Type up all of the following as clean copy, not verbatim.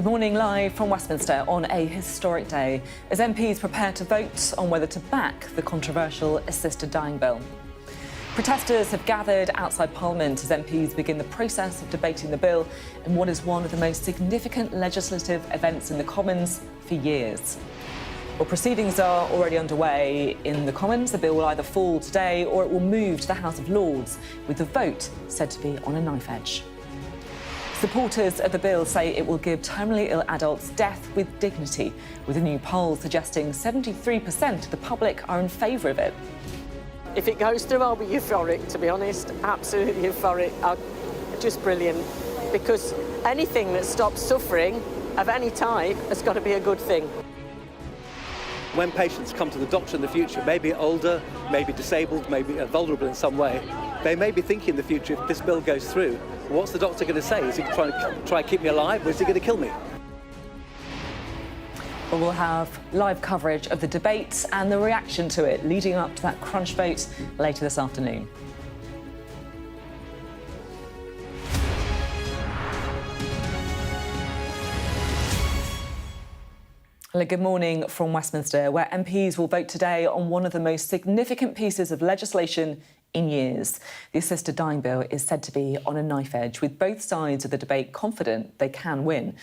Good morning, live from Westminster on a historic day as MPs prepare to vote on whether to back the controversial assisted dying bill. Protesters have gathered outside Parliament as MPs begin the process of debating the bill in what is one of the most significant legislative events in the Commons for years. Well, proceedings are already underway in the Commons. The bill will either fall today or it will move to the House of Lords, with the vote said to be on a knife edge. Supporters of the bill say it will give terminally ill adults death with dignity, with a new poll suggesting 73% of the public are in favour of it. If it goes through, I'll be euphoric, to be honest. Absolutely euphoric. Just brilliant. Because anything that stops suffering of any type has got to be a good thing. When patients come to the doctor in the future, maybe older, maybe disabled, maybe vulnerable in some way, they may be thinking in the future, if this bill goes through, what's the doctor going to say? Is he trying to keep me alive, or is he going to kill me? Well, we'll have live coverage of the debate and the reaction to it leading up to that crunch vote later this afternoon. Well, good morning from Westminster, where MPs will vote today on one of the most significant pieces of legislation in years. The assisted dying bill is said to be on a knife edge, with both sides of the debate confident they can win.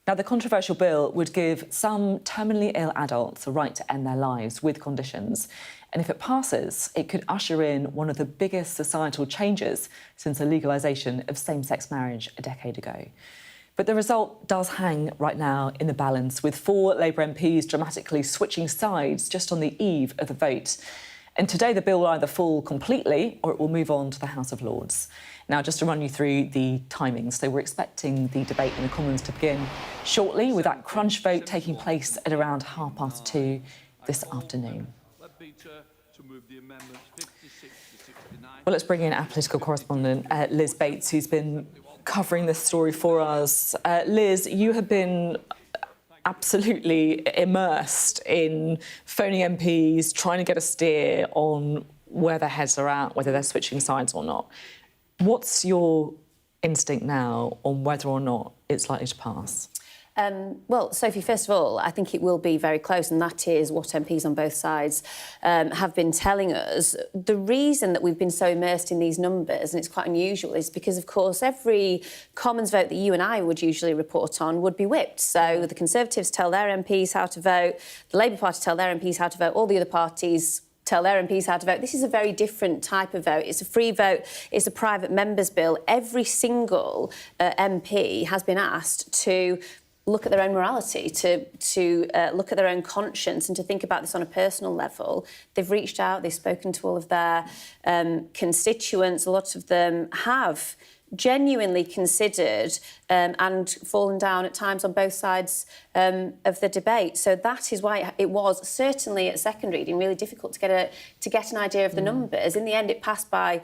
Now, the controversial bill would give some terminally ill adults a right to end their lives with conditions. And if it passes, it could usher in one of the biggest societal changes since the legalisation of same-sex marriage a decade ago. But the result does hang right now in the balance, with 4 Labour MPs dramatically switching sides just on the eve of the vote. And today the bill will either fall completely or it will move on to the House of Lords. Now, just to run you through the timings, so we're expecting the debate in the Commons to begin shortly, with that crunch vote taking place at around 2:30 this afternoon. Well, let's bring in our political correspondent, Liz Bates, who's been covering this story for us. Liz, you have been absolutely immersed in phoning MPs, trying to get a steer on where their heads are at, whether they're switching sides or not. What's your instinct now on whether or not it's likely to pass? Well, Sophie, first of all, I think it will be very close, and that is what MPs on both sides have been telling us. The reason that we've been so immersed in these numbers, and it's quite unusual, is because, of course, every Commons vote that you and I would usually report on would be whipped. So the Conservatives tell their MPs how to vote, the Labour Party tell their MPs how to vote, all the other parties tell their MPs how to vote. This is a very different type of vote. It's a free vote. It's a private members' bill. Every single MP has been asked to look at their own morality, to look at their own conscience and to think about this on a personal level. They've reached out, they've spoken to all of their constituents. A lot of them have genuinely considered and fallen down at times on both sides of the debate. So that is why it was, certainly at second reading, really difficult to get an idea of the numbers. In the end, it passed by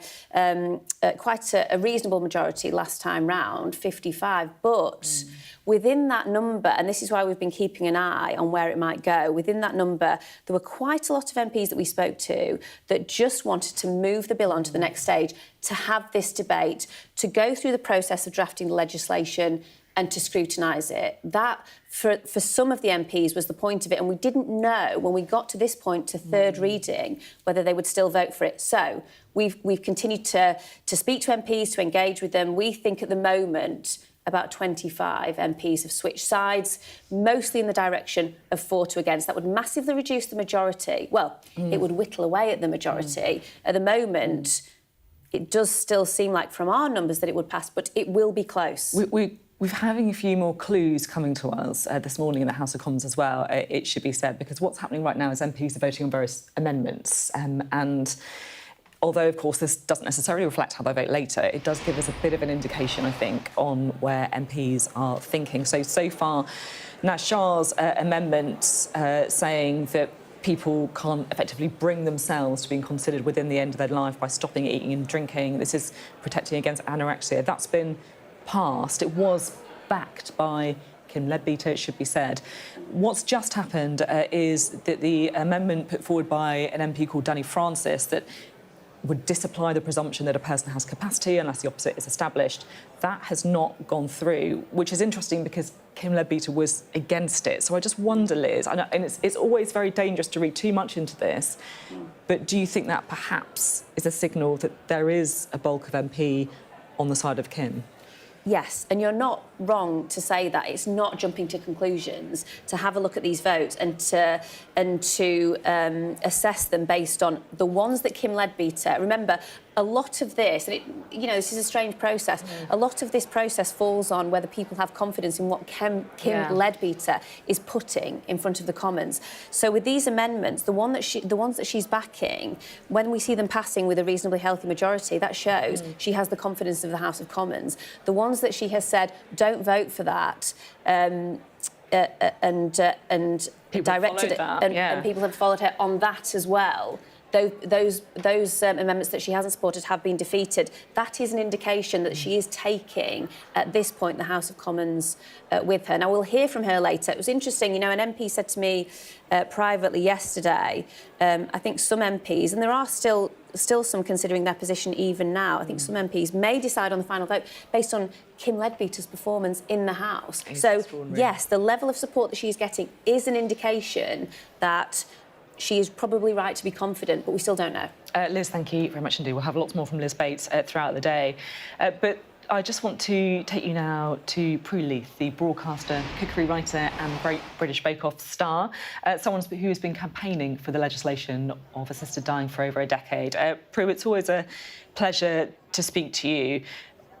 quite a reasonable majority last time round, 55, but within that number, and this is why we've been keeping an eye on where it might go, within that number, there were quite a lot of MPs that we spoke to that just wanted to move the bill on to the next stage, to have this debate, to go through the process of drafting the legislation and to scrutinise it. That, for some of the MPs, was the point of it, and we didn't know when we got to this point, to third reading, whether they would still vote for it. So we've continued to speak to MPs, to engage with them. We think at the moment about 25 MPs have switched sides, mostly in the direction of 4 to against. That would massively reduce the majority. Well, it would whittle away at the majority. At the moment, it does still seem like, from our numbers, that it would pass, but it will be close. We're having a few more clues coming to us this morning in the House of Commons as well, it should be said, because what's happening right now is MPs are voting on various amendments, and although, of course, this doesn't necessarily reflect how they vote later, it does give us a bit of an indication, I think, on where MPs are thinking. So far, Nat Shah's amendment saying that people can't effectively bring themselves to being considered within the end of their life by stopping eating and drinking. This is protecting against anorexia. That's been passed. It was backed by Kim Leadbeater, it should be said. What's just happened is that the amendment put forward by an MP called Danny Francis that would disapply the presumption that a person has capacity unless the opposite is established. That has not gone through, which is interesting because Kim Leadbeater was against it. So I just wonder, Liz, and it's always very dangerous to read too much into this, but do you think that perhaps is a signal that there is a bulk of MP on the side of Kim? Yes, and you're not wrong to say that. It's not jumping to conclusions, to have a look at these votes and to assess them based on the ones that Kim Leadbeater. Remember, a lot of this, and this is a strange process. A lot of this process falls on whether people have confidence in what Kim Leadbeater is putting in front of the Commons. So with these amendments, the ones that she's backing, when we see them passing with a reasonably healthy majority, that shows she has the confidence of the House of Commons. The ones that she has said don't vote for that. And directed it, and people have followed her on that as well. Those amendments that she hasn't supported have been defeated. That is an indication that she is taking, at this point, the House of Commons with her. Now, we'll hear from her later. It was interesting, an MP said to me privately yesterday, I think some MPs, and there are still some considering their position even now, I think some MPs may decide on the final vote based on Kim Leadbeater's performance in the House. So, yes, the level of support that she's getting is an indication that she is probably right to be confident, but we still don't know. Liz, thank you very much indeed. We'll have lots more from Liz Bates throughout the day. But I just want to take you now to Prue Leith, the broadcaster, cookery writer and great British Bake Off star, someone who has been campaigning for the legislation of assisted dying for over a decade. Prue, it's always a pleasure to speak to you.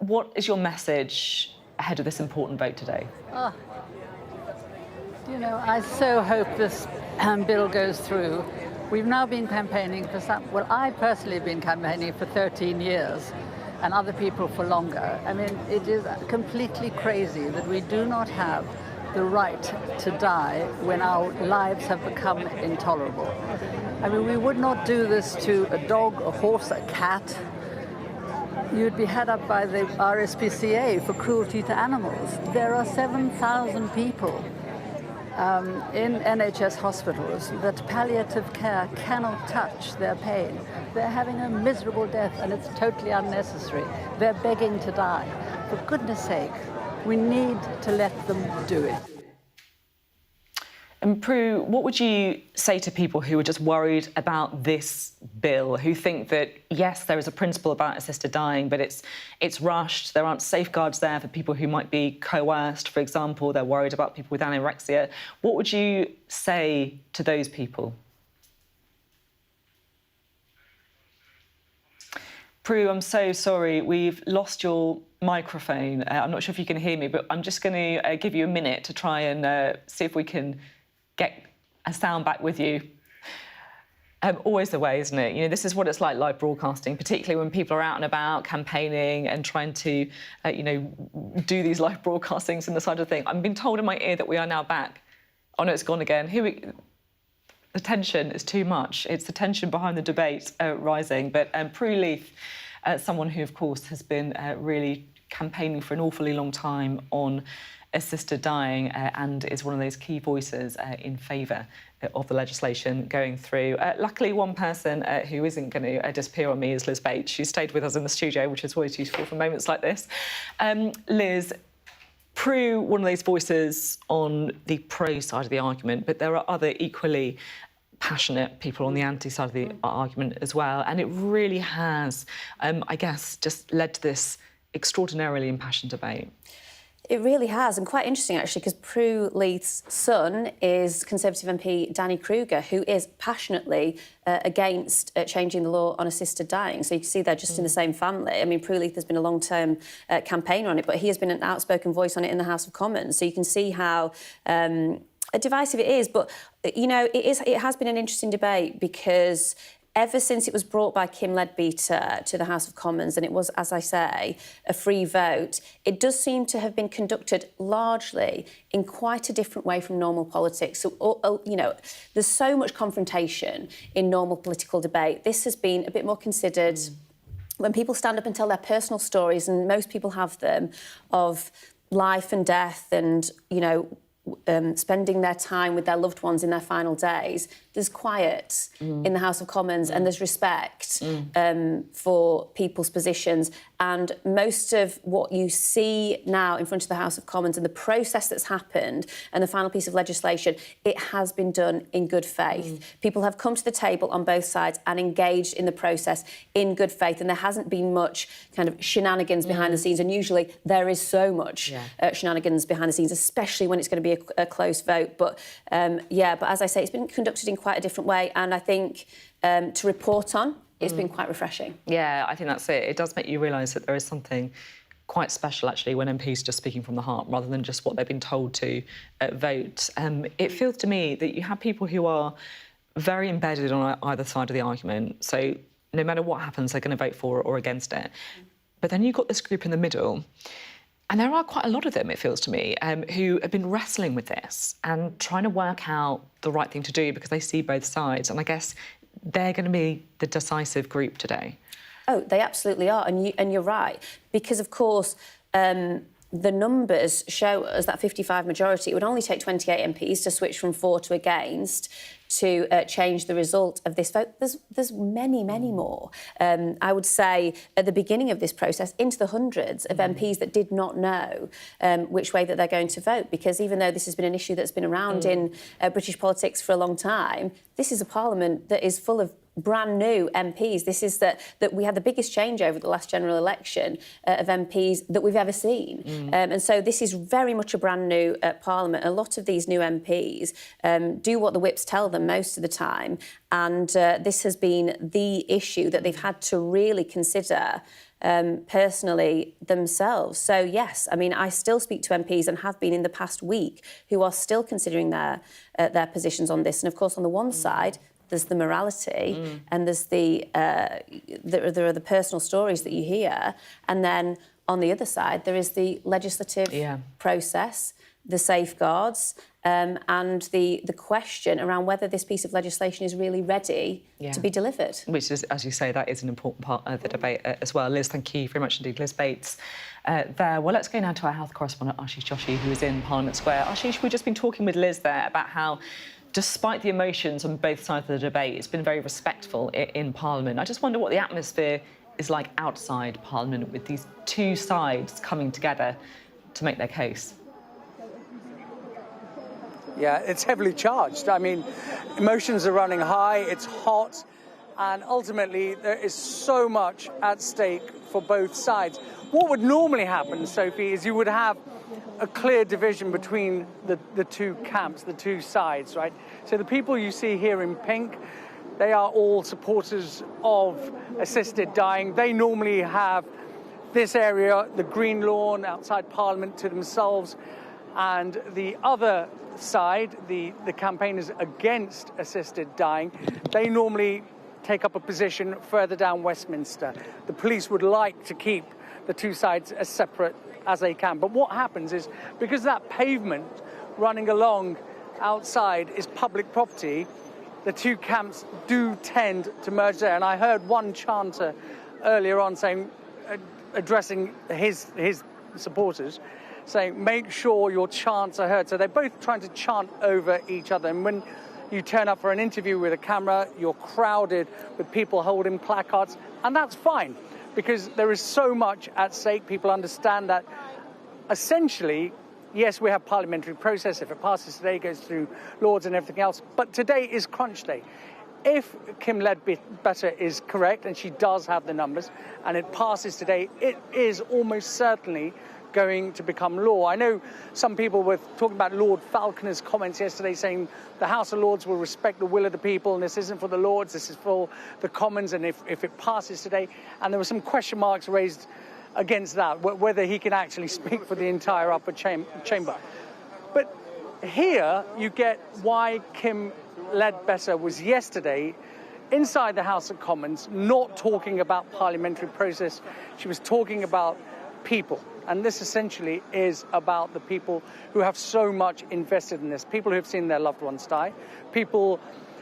What is your message ahead of this important vote today? I so hope this bill goes through. We've now been campaigning for I personally have been campaigning for 13 years and other people for longer. I mean, it is completely crazy that we do not have the right to die when our lives have become intolerable. I mean, we would not do this to a dog, a horse, a cat. You'd be had up by the RSPCA for cruelty to animals. There are 7,000 people in NHS hospitals that palliative care cannot touch their pain. They're having a miserable death and it's totally unnecessary. They're begging to die. For goodness sake, we need to let them do it. And Prue, what would you say to people who are just worried about this bill, who think that, yes, there is a principle about assisted dying, but it's rushed, there aren't safeguards there for people who might be coerced, for example, they're worried about people with anorexia. What would you say to those people? Prue, I'm so sorry, we've lost your microphone. I'm not sure if you can hear me, but I'm just going to give you a minute to try and see if we can get a sound back with you. Always the way, isn't it? This is what it's like live broadcasting, particularly when people are out and about campaigning and trying to, do these live broadcastings and the side of thing. I'm being told in my ear that we are now back. Oh no, it's gone again. The tension is too much. It's the tension behind the debate rising. But Prue Leith, someone who, of course, has been really campaigning for an awfully long time on assisted dying and is one of those key voices in favour of the legislation going through. Luckily, one person who isn't going to disappear on me is Liz Bates. She stayed with us in the studio, which is always useful for moments like this. Liz, Prue, one of those voices on the pro side of the argument, but there are other equally passionate people on the anti side of the argument as well. And it really has, I guess, just led to this extraordinarily impassioned debate. It really has, and quite interesting, actually, because Prue Leith's son is Conservative MP Danny Kruger, who is passionately against changing the law on assisted dying. So you can see they're just in the same family. I mean, Prue Leith has been a long-term campaigner on it, but he has been an outspoken voice on it in the House of Commons. So you can see how divisive it is. But, it has been an interesting debate because ever since it was brought by Kim Leadbeater to the House of Commons, and it was, as I say, a free vote, it does seem to have been conducted largely in quite a different way from normal politics. So, there's so much confrontation in normal political debate. This has been a bit more considered. When people stand up and tell their personal stories, and most people have them, of life and death and, spending their time with their loved ones in their final days, there's quiet in the House of Commons and there's respect for people's positions. And most of what you see now in front of the House of Commons and the process that's happened and the final piece of legislation, it has been done in good faith. People have come to the table on both sides and engaged in the process in good faith, and there hasn't been much kind of shenanigans behind the scenes, and usually there is so much shenanigans behind the scenes, especially when it's going to be a close vote. But but as I say, it's been conducted in quite a different way, and I think to report on, it's been quite refreshing. Yeah, I think that's it. It does make you realise that there is something quite special, actually, when MPs are just speaking from the heart rather than just what they've been told to vote. It feels to me that you have people who are very embedded on either side of the argument, so no matter what happens, they're going to vote for or against it. But then you've got this group in the middle, and there are quite a lot of them, it feels to me, who have been wrestling with this and trying to work out the right thing to do because they see both sides. And I guess they're going to be the decisive group today. Oh, they absolutely are. And you're right. Because, of course, the numbers show us that 55 majority, it would only take 28 MPs to switch from for to against to change the result of this vote. There's many, many more. I would say at the beginning of this process, into the hundreds of MPs that did not know which way that they're going to vote, because even though this has been an issue that's been around in British politics for a long time, this is a parliament that is full of brand new MPs. This is that we had the biggest change over the last general election of MPs that we've ever seen. And so this is very much a brand new parliament. A lot of these new MPs do what the whips tell them most of the time. And this has been the issue that they've had to really consider personally themselves. So, yes, I mean, I still speak to MPs and have been in the past week who are still considering their positions on this. And, of course, on the one side, there's the morality and there's there are the personal stories that you hear. And then on the other side, there is the legislative process, the safeguards, and the question around whether this piece of legislation is really ready to be delivered. Which is, as you say, that is an important part of the debate as well. Liz, thank you very much indeed. Liz Bates there. Well, let's go now to our health correspondent, Ashish Joshi, who is in Parliament Square. Ashish, we've just been talking with Liz there about how, despite the emotions on both sides of the debate, it's been very respectful in Parliament. I just wonder what the atmosphere is like outside Parliament with these two sides coming together to make their case. Yeah, it's heavily charged. I mean, emotions are running high, it's hot, and ultimately there is so much at stake for both sides. What would normally happen, Sophie, is you would have a clear division between the two camps, the two sides, right? So the people you see here in pink, they are all supporters of assisted dying. They normally have this area, the green lawn outside Parliament, to themselves. And the other side, the campaigners against assisted dying, they normally take up a position further down Westminster. The police would like to keep the two sides as separate as they can. But what happens is, because that pavement running along outside is public property, the two camps do tend to merge there. And I heard one chanter earlier on saying, addressing his supporters, saying, make sure your chants are heard. So they're both trying to chant over each other. And when you turn up for an interview with a camera, you're crowded with people holding placards, and that's fine, because there is so much at stake. People understand that essentially, yes, we have parliamentary process. If it passes today, it goes through Lords and everything else. But today is crunch day. If Kim Ledbetter is correct, and she does have the numbers, and it passes today, it is almost certainly going to become law. I know some people were talking about Lord Falconer's comments yesterday, saying the House of Lords will respect the will of the people, and this isn't for the Lords, this is for the Commons, and if it passes today. And there were some question marks raised against that, whether he can actually speak for the entire upper chamber. But here you get why Kim Ledbetter was yesterday inside the House of Commons, not talking about parliamentary process. She was talking about people. And this essentially is about the people who have so much invested in this, people who have seen their loved ones die, people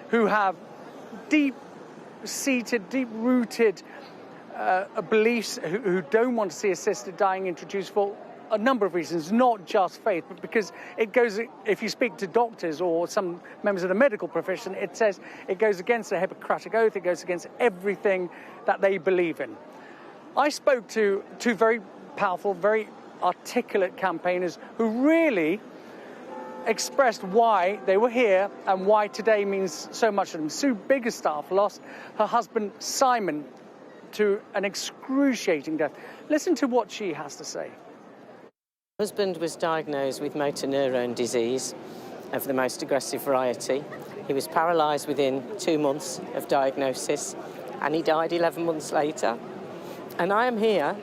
who have deep-seated, deep-rooted beliefs, who don't want to see assisted dying introduced for a number of reasons, not just faith, but because it goes, if you speak to doctors or some members of the medical profession, it says it goes against the Hippocratic Oath, it goes against everything that they believe in. I spoke to two very powerful, very articulate campaigners who really expressed why they were here and why today means so much to them. Sue Biggerstaff lost her husband Simon to an excruciating death. Listen to what she has to say. My husband was diagnosed with motor neurone disease of the most aggressive variety. He was paralysed within 2 months of diagnosis, and he died 11 months later. And I am here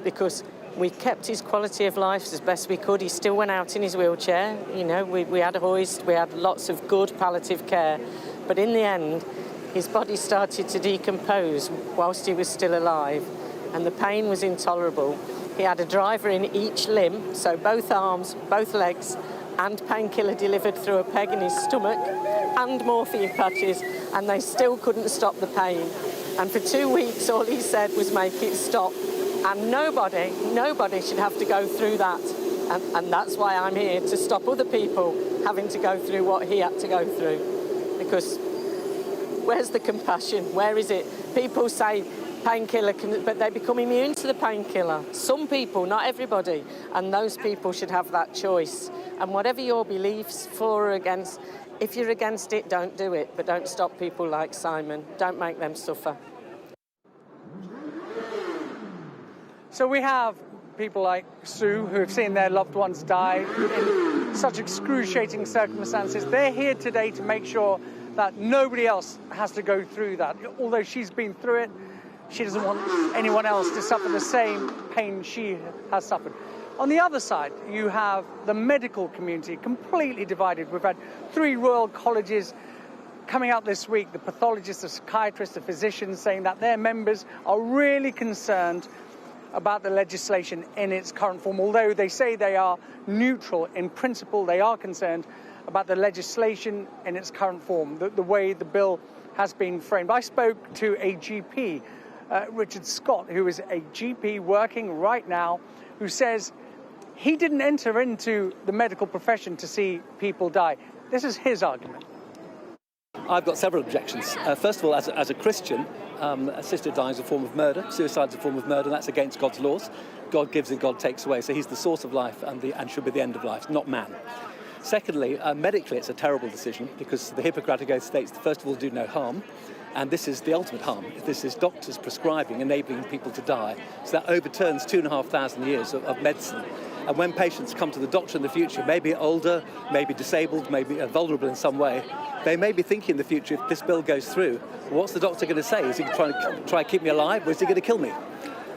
because we kept his quality of life as best we could. He still went out in his wheelchair. You know, we had a hoist, we had lots of good palliative care. But in the end, his body started to decompose whilst he was still alive, and the pain was intolerable. He had a driver in each limb, so both arms, both legs, and painkiller delivered through a peg in his stomach, and morphine patches, and they still couldn't stop the pain. And for 2 weeks, all he said was make it stop. And nobody should have to go through that. And that's why I'm here, to stop other people having to go through what he had to go through. Because where's the compassion? Where is it? People say painkiller, but they become immune to the painkiller. Some people, not everybody. And those people should have that choice. And whatever your beliefs, for or against, if you're against it, don't do it. But don't stop people like Simon. Don't make them suffer. So we have people like Sue who have seen their loved ones die in such excruciating circumstances. They're here today to make sure that nobody else has to go through that. Although she's been through it, she doesn't want anyone else to suffer the same pain she has suffered. On the other side, you have the medical community completely divided. We've had 3 royal colleges coming out this week, the pathologists, the psychiatrists, the physicians, saying that their members are really concerned about the legislation in its current form. Although they say they are neutral in principle, they are concerned about the legislation in its current form, the way the bill has been framed. I spoke to a GP, Richard Scott, who is a GP working right now, who says he didn't enter into the medical profession to see people die. This is his argument. I've got several objections. First of all, as a Christian, assisted dying is a form of murder. Suicide is a form of murder, and that's against God's laws. God gives and God takes away. So he's the source of life and should be the end of life, not man. Secondly, medically, it's a terrible decision because the Hippocratic Oath states, first of all, do no harm. And this is the ultimate harm. This is doctors prescribing, enabling people to die. So that overturns 2,500 years of medicine. And when patients come to the doctor in the future, maybe older, maybe disabled, maybe vulnerable in some way, they may be thinking in the future, if this bill goes through, what's the doctor going to say? Is he trying to keep me alive, or is he going to kill me?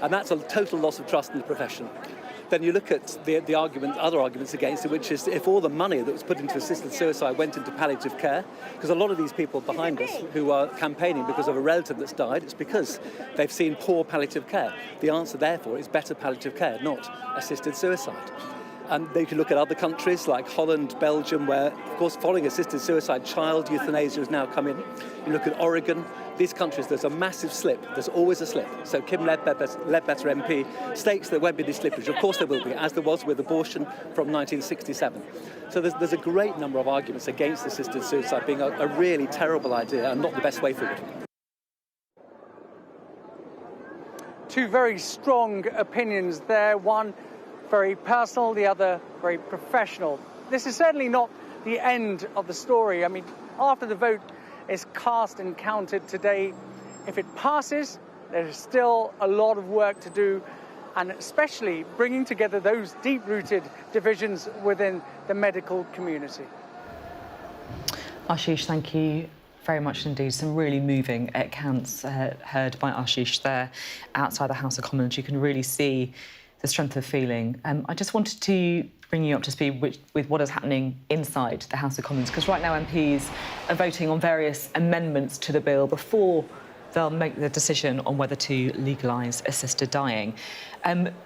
And that's a total loss of trust in the profession. Then you look at the argument, other arguments against it, which is if all the money that was put into assisted suicide went into palliative care, because a lot of these people behind us who are campaigning because of a relative that's died, it's because they've seen poor palliative care. The answer, therefore, is better palliative care, not assisted suicide. And they can look at other countries like Holland, Belgium, where, of course, following assisted suicide, child euthanasia has now come in. You look at Oregon. These countries, there's a massive slip. There's always a slip. So Kim Ledbetter MP states there won't be this slippage. Of course there will be, as there was with abortion from 1967. So there's a great number of arguments against assisted suicide being a really terrible idea and not the best way forward. Two very strong opinions there. One very personal, the other very professional. This is certainly not the end of the story. I mean, after the vote is cast and counted today, if it passes, there's still a lot of work to do, and especially bringing together those deep-rooted divisions within the medical community. Ashish, thank you very much indeed. Some really moving accounts heard by Ashish there outside the House of Commons. You can really see the strength of feeling. I just wanted to bring you up to speed with what is happening inside the House of Commons, because right now MPs are voting on various amendments to the bill before they'll make the decision on whether to legalise assisted dying.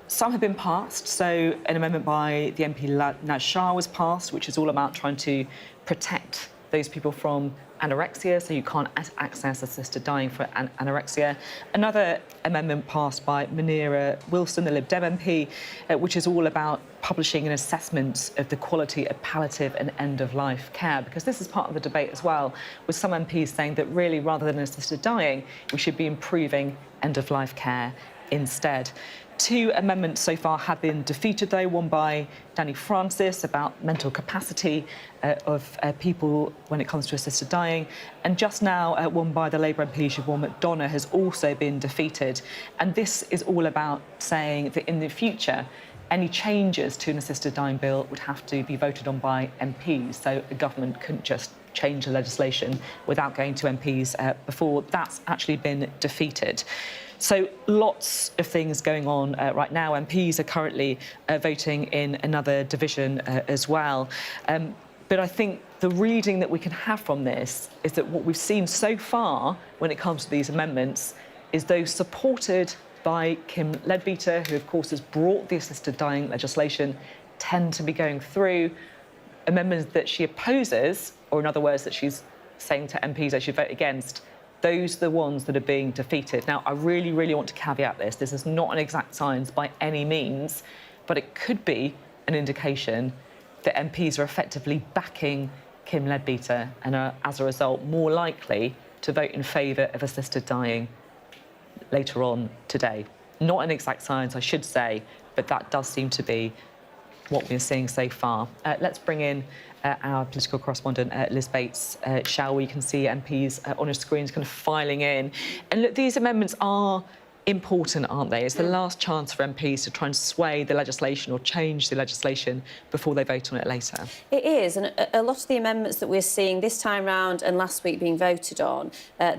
Some have been passed, so an amendment by the MP Naz Shah was passed, which is all about trying to protect those people from anorexia, so you can't access assisted dying for anorexia. Another amendment passed by Munira Wilson, the Lib Dem MP, which is all about publishing an assessment of the quality of palliative and end-of-life care, because this is part of the debate as well, with some MPs saying that really, rather than assisted dying, we should be improving end-of-life care instead. 2 amendments so far have been defeated, though, one by Danny Francis about mental capacity of people when it comes to assisted dying, and just now one by the Labour MP Siobhan McDonough has also been defeated. And this is all about saying that in the future, any changes to an assisted dying bill would have to be voted on by MPs, so the government couldn't just change the legislation without going to MPs before. That's actually been defeated. So lots of things going on right now. MPs are currently voting in another division as well. But I think the reading that we can have from this is that what we've seen so far when it comes to these amendments is those supported by Kim Leadbeater, who of course has brought the assisted dying legislation, tend to be going through. Amendments that she opposes, or in other words, that she's saying to MPs they should vote against, those are the ones that are being defeated. Now, I really, really want to caveat this. This is not an exact science by any means, but it could be an indication that MPs are effectively backing Kim Leadbeater and are, as a result, more likely to vote in favour of assisted dying later on today. Not an exact science, I should say, but that does seem to be what we're seeing so far. Let's bring in our political correspondent, Liz Bates, shall we? You can see MPs on your screens kind of filing in. And look, these amendments are important, aren't they? It's the last chance for MPs to try and sway the legislation or change the legislation before they vote on it later. It is, and a lot of the amendments that we're seeing this time round and last week being voted on,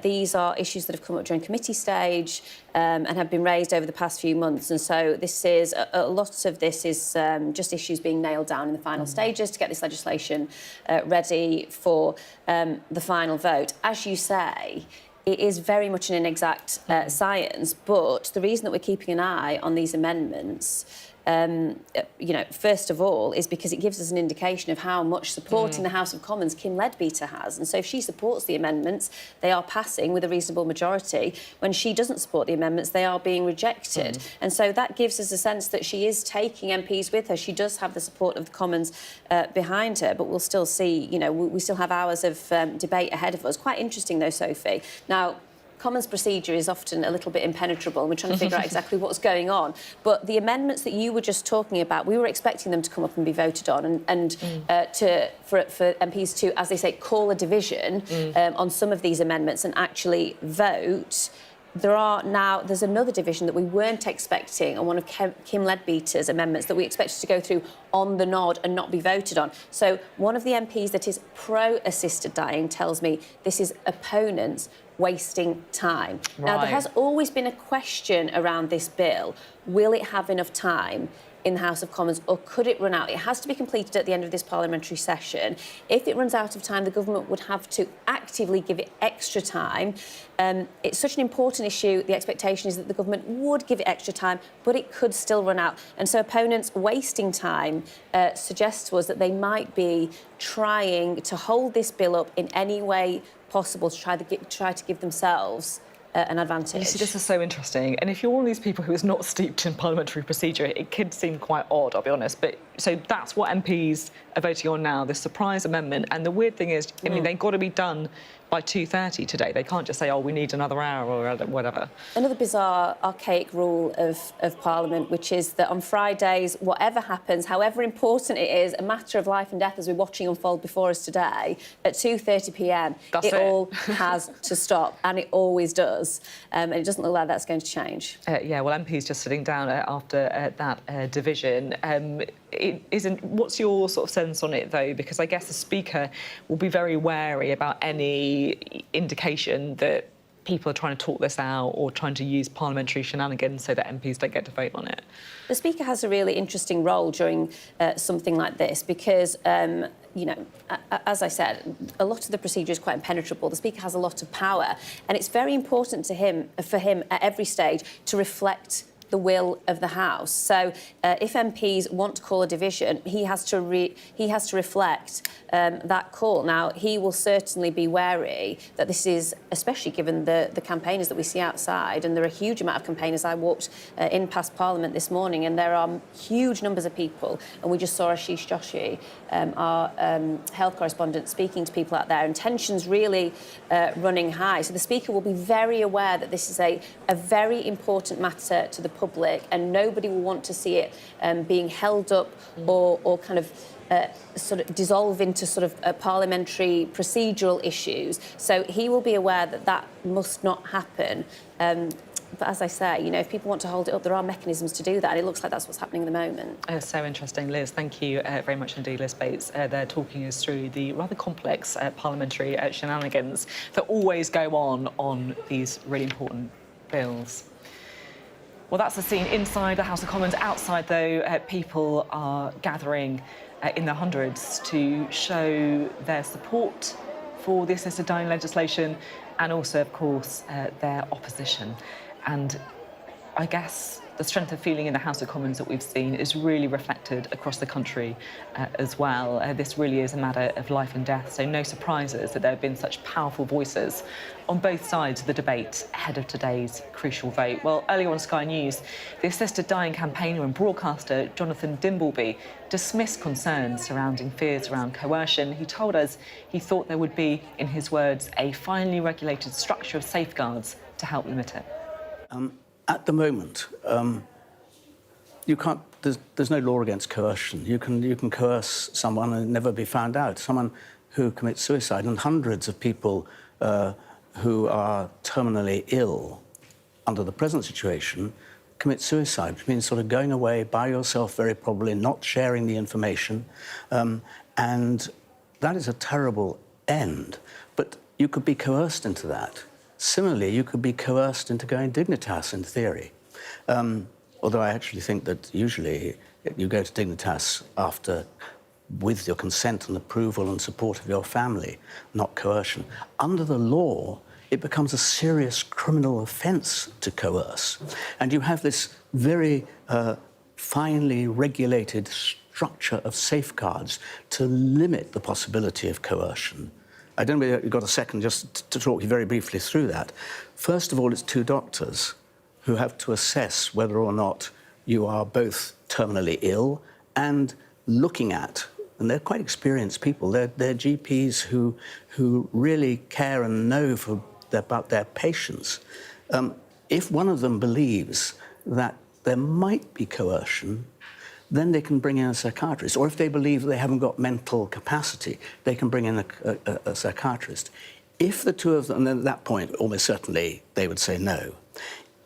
these are issues that have come up during committee stage and have been raised over the past few months. And so this is, a lot of this is just issues being nailed down in the final stages to get this legislation ready for the final vote. As you say, it is very much an inexact science, but the reason that we're keeping an eye on these amendments, you know, first of all, is because it gives us an indication of how much support in the House of Commons Kim Leadbeater has. And so if she supports the amendments, they are passing with a reasonable majority. When she doesn't support the amendments, they are being rejected. And so that gives us a sense that she is taking MPs with her. She does have the support of the Commons behind her, but we'll still see, you know, we still have hours of debate ahead of us. Quite interesting, though, Sophie. Now, Commons procedure is often a little bit impenetrable and we're trying to figure out exactly what's going on. But the amendments that you were just talking about, we were expecting them to come up and be voted on and for MPs to, as they say, call a division on some of these amendments and actually vote. There's another division that we weren't expecting on one of Kim Leadbeater's amendments that we expected to go through on the nod and not be voted on. So one of the MPs that is pro-assisted dying tells me this is opponents wasting time. Right. Now, there has always been a question around this bill. Will it have enough time in the House of Commons, or could it run out? It has to be completed at the end of this parliamentary session. If it runs out of time, the government would have to actively give it extra time. It's such an important issue. The expectation is that the government would give it extra time, but it could still run out. And so opponents wasting time suggests to us that they might be trying to hold this bill up in any way possible to try to give themselves an advantage. You see, this is so interesting. And if you're one of these people who is not steeped in parliamentary procedure, it could seem quite odd, I'll be honest. But so that's what MPs are voting on now, this surprise amendment. And the weird thing is, I mean, they've got to be done by 2:30 today. They can't just say, oh, we need another hour or whatever. Another bizarre, archaic rule of Parliament, which is that on Fridays, whatever happens, however important it is, a matter of life and death as we're watching unfold before us today, at 2:30 p.m, it all has to stop, and it always does. And it doesn't look like that's going to change. Yeah, well, MPs just sitting down after that division. It isn't. What's your sort of sense on it, though? Because I guess the Speaker will be very wary about any indication that people are trying to talk this out or trying to use parliamentary shenanigans so that MPs don't get to vote on it. The Speaker has a really interesting role during something like this because, you know, as I said, a lot of the procedure is quite impenetrable. The Speaker has a lot of power, and it's very important to him, for him at every stage, to reflect the will of the House. So if MPs want to call a division, he has to reflect that call. Now, he will certainly be wary that this is, especially given the campaigners that we see outside, and there are a huge amount of campaigners. I walked in past Parliament this morning, and there are huge numbers of people, and we just saw Ashish Joshi, our health correspondent, speaking to people out there, and tensions really running high. So the Speaker will be very aware that this is a very important matter to the public, and nobody will want to see it being held up or kind of sort of dissolve into sort of parliamentary procedural issues. So he will be aware that that must not happen. But as I say, you know, if people want to hold it up, there are mechanisms to do that, and it looks like that's what's happening at the moment. So interesting, Liz. Thank you very much indeed, Liz Bates. They're talking us through the rather complex parliamentary shenanigans that always go on these really important bills. Well, that's the scene inside the House of Commons. Outside, though, people are gathering in the hundreds to show their support for the assisted dying legislation and also, of course, their opposition. And I guess the strength of feeling in the House of Commons that we've seen is really reflected across the country as well. This really is a matter of life and death, so no surprises that there have been such powerful voices on both sides of the debate ahead of today's crucial vote. Well, earlier on Sky News, the assisted dying campaigner and broadcaster Jonathan Dimbleby dismissed concerns surrounding fears around coercion. He told us he thought there would be, in his words, a finely regulated structure of safeguards to help limit it. At the moment, you can't. There's no law against coercion. You can coerce someone and never be found out. Someone who commits suicide, and hundreds of people who are terminally ill under the present situation commit suicide, which means sort of going away by yourself, very probably, not sharing the information, and that is a terrible end. But you could be coerced into that. Similarly, you could be coerced into going dignitas, in theory. Although I actually think that usually you go to dignitas with your consent and approval and support of your family, not coercion. Under the law, it becomes a serious criminal offence to coerce. And you have this very finely regulated structure of safeguards to limit the possibility of coercion. I don't know if you've got a second just to talk you very briefly through that. First of all, it's two doctors who have to assess whether or not you are both terminally ill and looking at, and they're quite experienced people, they're GPs who really care and know about their patients. If one of them believes that there might be coercion, then they can bring in a psychiatrist. Or if they believe they haven't got mental capacity, they can bring in a psychiatrist. If the two of them, and then at that point, almost certainly, they would say no.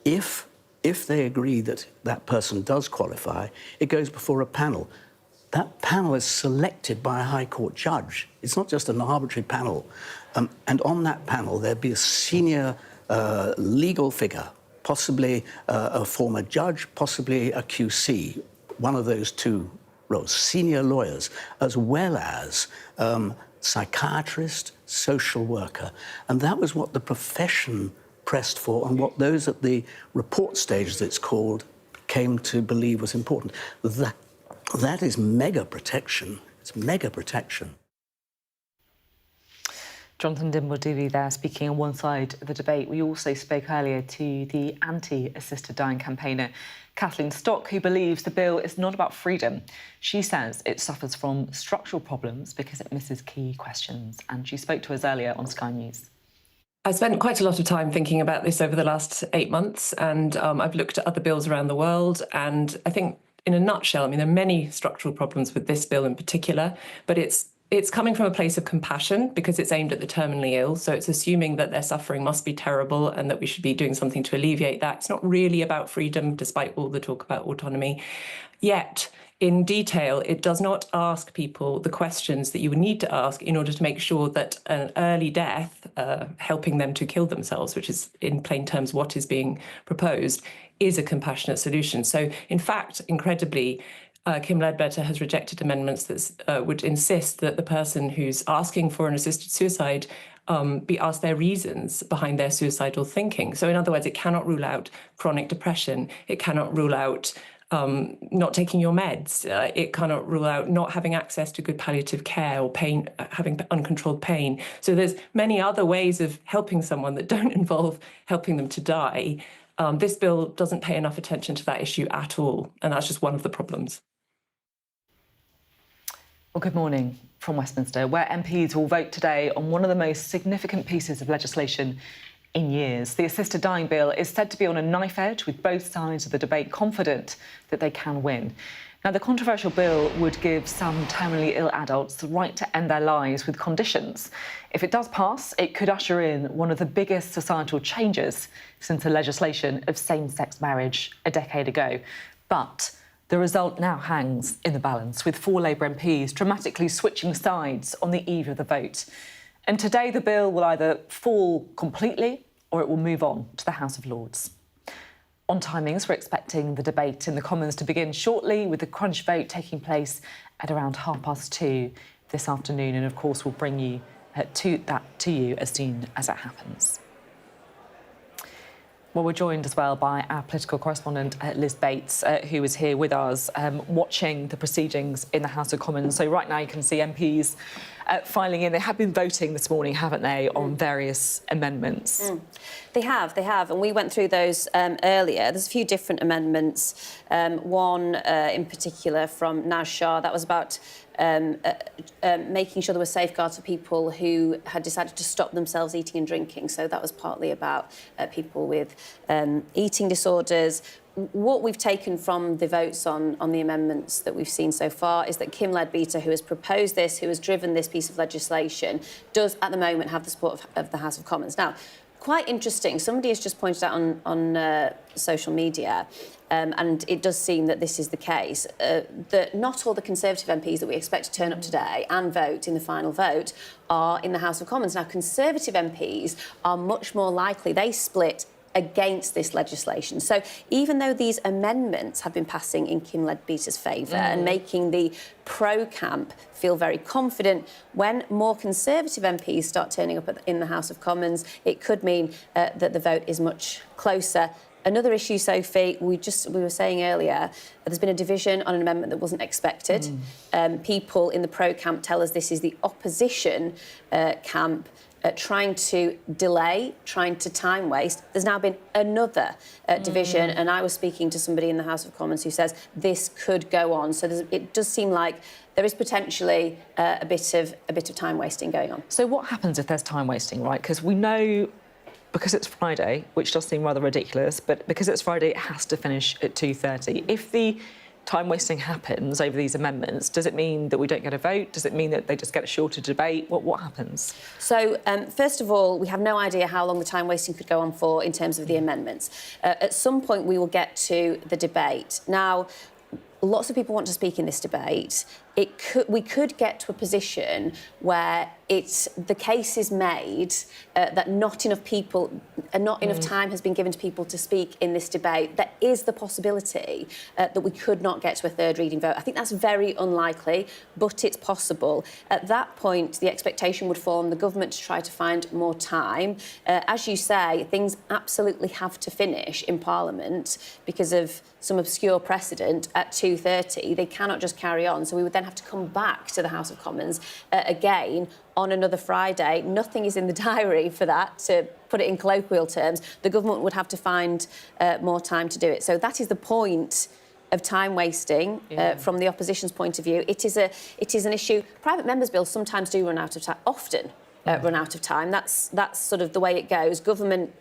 If they agree that that person does qualify, it goes before a panel. That panel is selected by a High Court judge. It's not just an arbitrary panel. And on that panel, there'd be a senior legal figure, possibly a former judge, possibly a QC, one of those two roles, senior lawyers, as well as psychiatrist, social worker. And that was what the profession pressed for and what those at the report stage, as it's called, came to believe was important. That is mega protection. It's mega protection. Jonathan Dimbleby there speaking on one side of the debate. We also spoke earlier to the anti-assisted dying campaigner, Kathleen Stock, who believes the bill is not about freedom. She says it suffers from structural problems because it misses key questions. And she spoke to us earlier on Sky News. I spent quite a lot of time thinking about this over the last 8 months, and I've looked at other bills around the world, and I think in a nutshell, I mean, there are many structural problems with this bill in particular, but it's coming from a place of compassion because it's aimed at the terminally ill. So it's assuming that their suffering must be terrible and that we should be doing something to alleviate that. It's not really about freedom, despite all the talk about autonomy. Yet, in detail, it does not ask people the questions that you would need to ask in order to make sure that an early death, helping them to kill themselves, which is in plain terms what is being proposed, is a compassionate solution. So, in fact, incredibly, Kim Ledbetter has rejected amendments that would insist that the person who's asking for an assisted suicide be asked their reasons behind their suicidal thinking. So in other words, it cannot rule out chronic depression. It cannot rule out not taking your meds. It cannot rule out not having access to good palliative care or pain, having uncontrolled pain. So there's many other ways of helping someone that don't involve helping them to die. This bill doesn't pay enough attention to that issue at all, and that's just one of the problems. Well, good morning from Westminster, where MPs will vote today on one of the most significant pieces of legislation in years. The assisted dying bill is said to be on a knife edge, with both sides of the debate confident that they can win. Now, the controversial bill would give some terminally ill adults the right to end their lives with conditions. If it does pass, it could usher in one of the biggest societal changes since the legislation of same-sex marriage a decade ago. But the result now hangs in the balance, with 4 Labour MPs dramatically switching sides on the eve of the vote. And today the bill will either fall completely or it will move on to the House of Lords. On timings, we're expecting the debate in the Commons to begin shortly, with the crunch vote taking place at around 2:30 this afternoon. And of course, we'll bring you to you as soon as it happens. Well, we're joined as well by our political correspondent, Liz Bates, who is here with us, watching the proceedings in the House of Commons. So right now you can see MPs filing in. They have been voting this morning, haven't they, on various amendments? They have. And we went through those earlier. There's a few different amendments. One in particular from Naz Shah, that was about making sure there were safeguards for people who had decided to stop themselves eating and drinking. So that was partly about people with eating disorders. What we've taken from the votes on the amendments that we've seen so far is that Kim Leadbeater, who has proposed this, who has driven this piece of legislation, does at the moment have the support of the House of Commons. Now, quite interesting, somebody has just pointed out on social media, and it does seem that this is the case, that not all the Conservative MPs that we expect to turn up today and vote in the final vote are in the House of Commons. Now, Conservative MPs are much more likely, they split against this legislation. So even though these amendments have been passing in Kim Leadbeater's favour and making the pro-camp feel very confident, when more Conservative MPs start turning up in the House of Commons, it could mean that the vote is much closer. Another issue, Sophie, we were saying earlier, there's been a division on an amendment that wasn't expected. People in the pro-camp tell us this is the opposition camp trying to delay, trying to time waste. There's now been another division, and I was speaking to somebody in the House of Commons who says this could go on. So it does seem like there is potentially a bit of time wasting going on. So what happens if there's time wasting, right? Because we know, because it's Friday, which does seem rather ridiculous, but because it's Friday, it has to finish at 2:30. If the time wasting happens over these amendments, does it mean that we don't get a vote? Does it mean that they just get a shorter debate? What happens? So, first of all, we have no idea how long the time wasting could go on for in terms of the amendments. At some point, we will get to the debate. Now, lots of people want to speak in this debate. We could get to a position where the case is made that not enough time has been given to people to speak in this debate. There is the possibility that we could not get to a third reading vote. I think that's very unlikely, but it's possible. At that point, the expectation would fall on the government to try to find more time. As you say, things absolutely have to finish in Parliament because of some obscure precedent at 2:30. They cannot just carry on. So we would then have to come back to the House of Commons again on another Friday. Nothing is in the diary for that, to put it in colloquial terms. The government would have to find more time to do it. So that is the point of time wasting from the opposition's point of view. It is an issue. Private members' bills sometimes do run out of time, often. Run out of time. That's sort of the way it goes. Government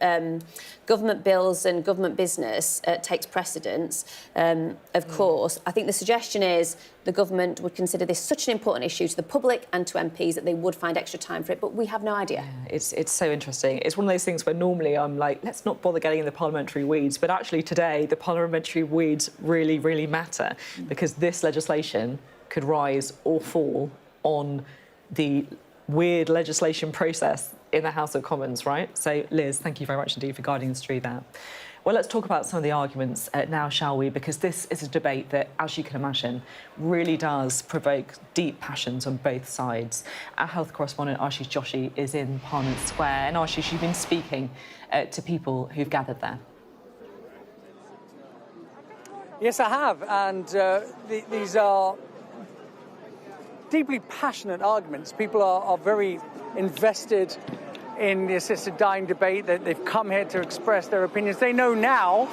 bills and government business takes precedence, of course. I think the suggestion is the government would consider this such an important issue to the public and to MPs that they would find extra time for it, but we have no idea. Yeah, it's so interesting. It's one of those things where normally I'm like, let's not bother getting in the parliamentary weeds, but actually today the parliamentary weeds really, really matter because this legislation could rise or fall on the weird legislation process in the House of Commons, right? So, Liz, thank you very much indeed for guiding us through that. Well, let's talk about some of the arguments now, shall we? Because this is a debate that, as you can imagine, really does provoke deep passions on both sides. Our health correspondent, Ashish Joshi, is in Parliament Square. And Ashish, you've been speaking to people who've gathered there. Yes, I have. And these are deeply passionate arguments. People are very invested in the assisted dying debate, that they've come here to express their opinions. They know now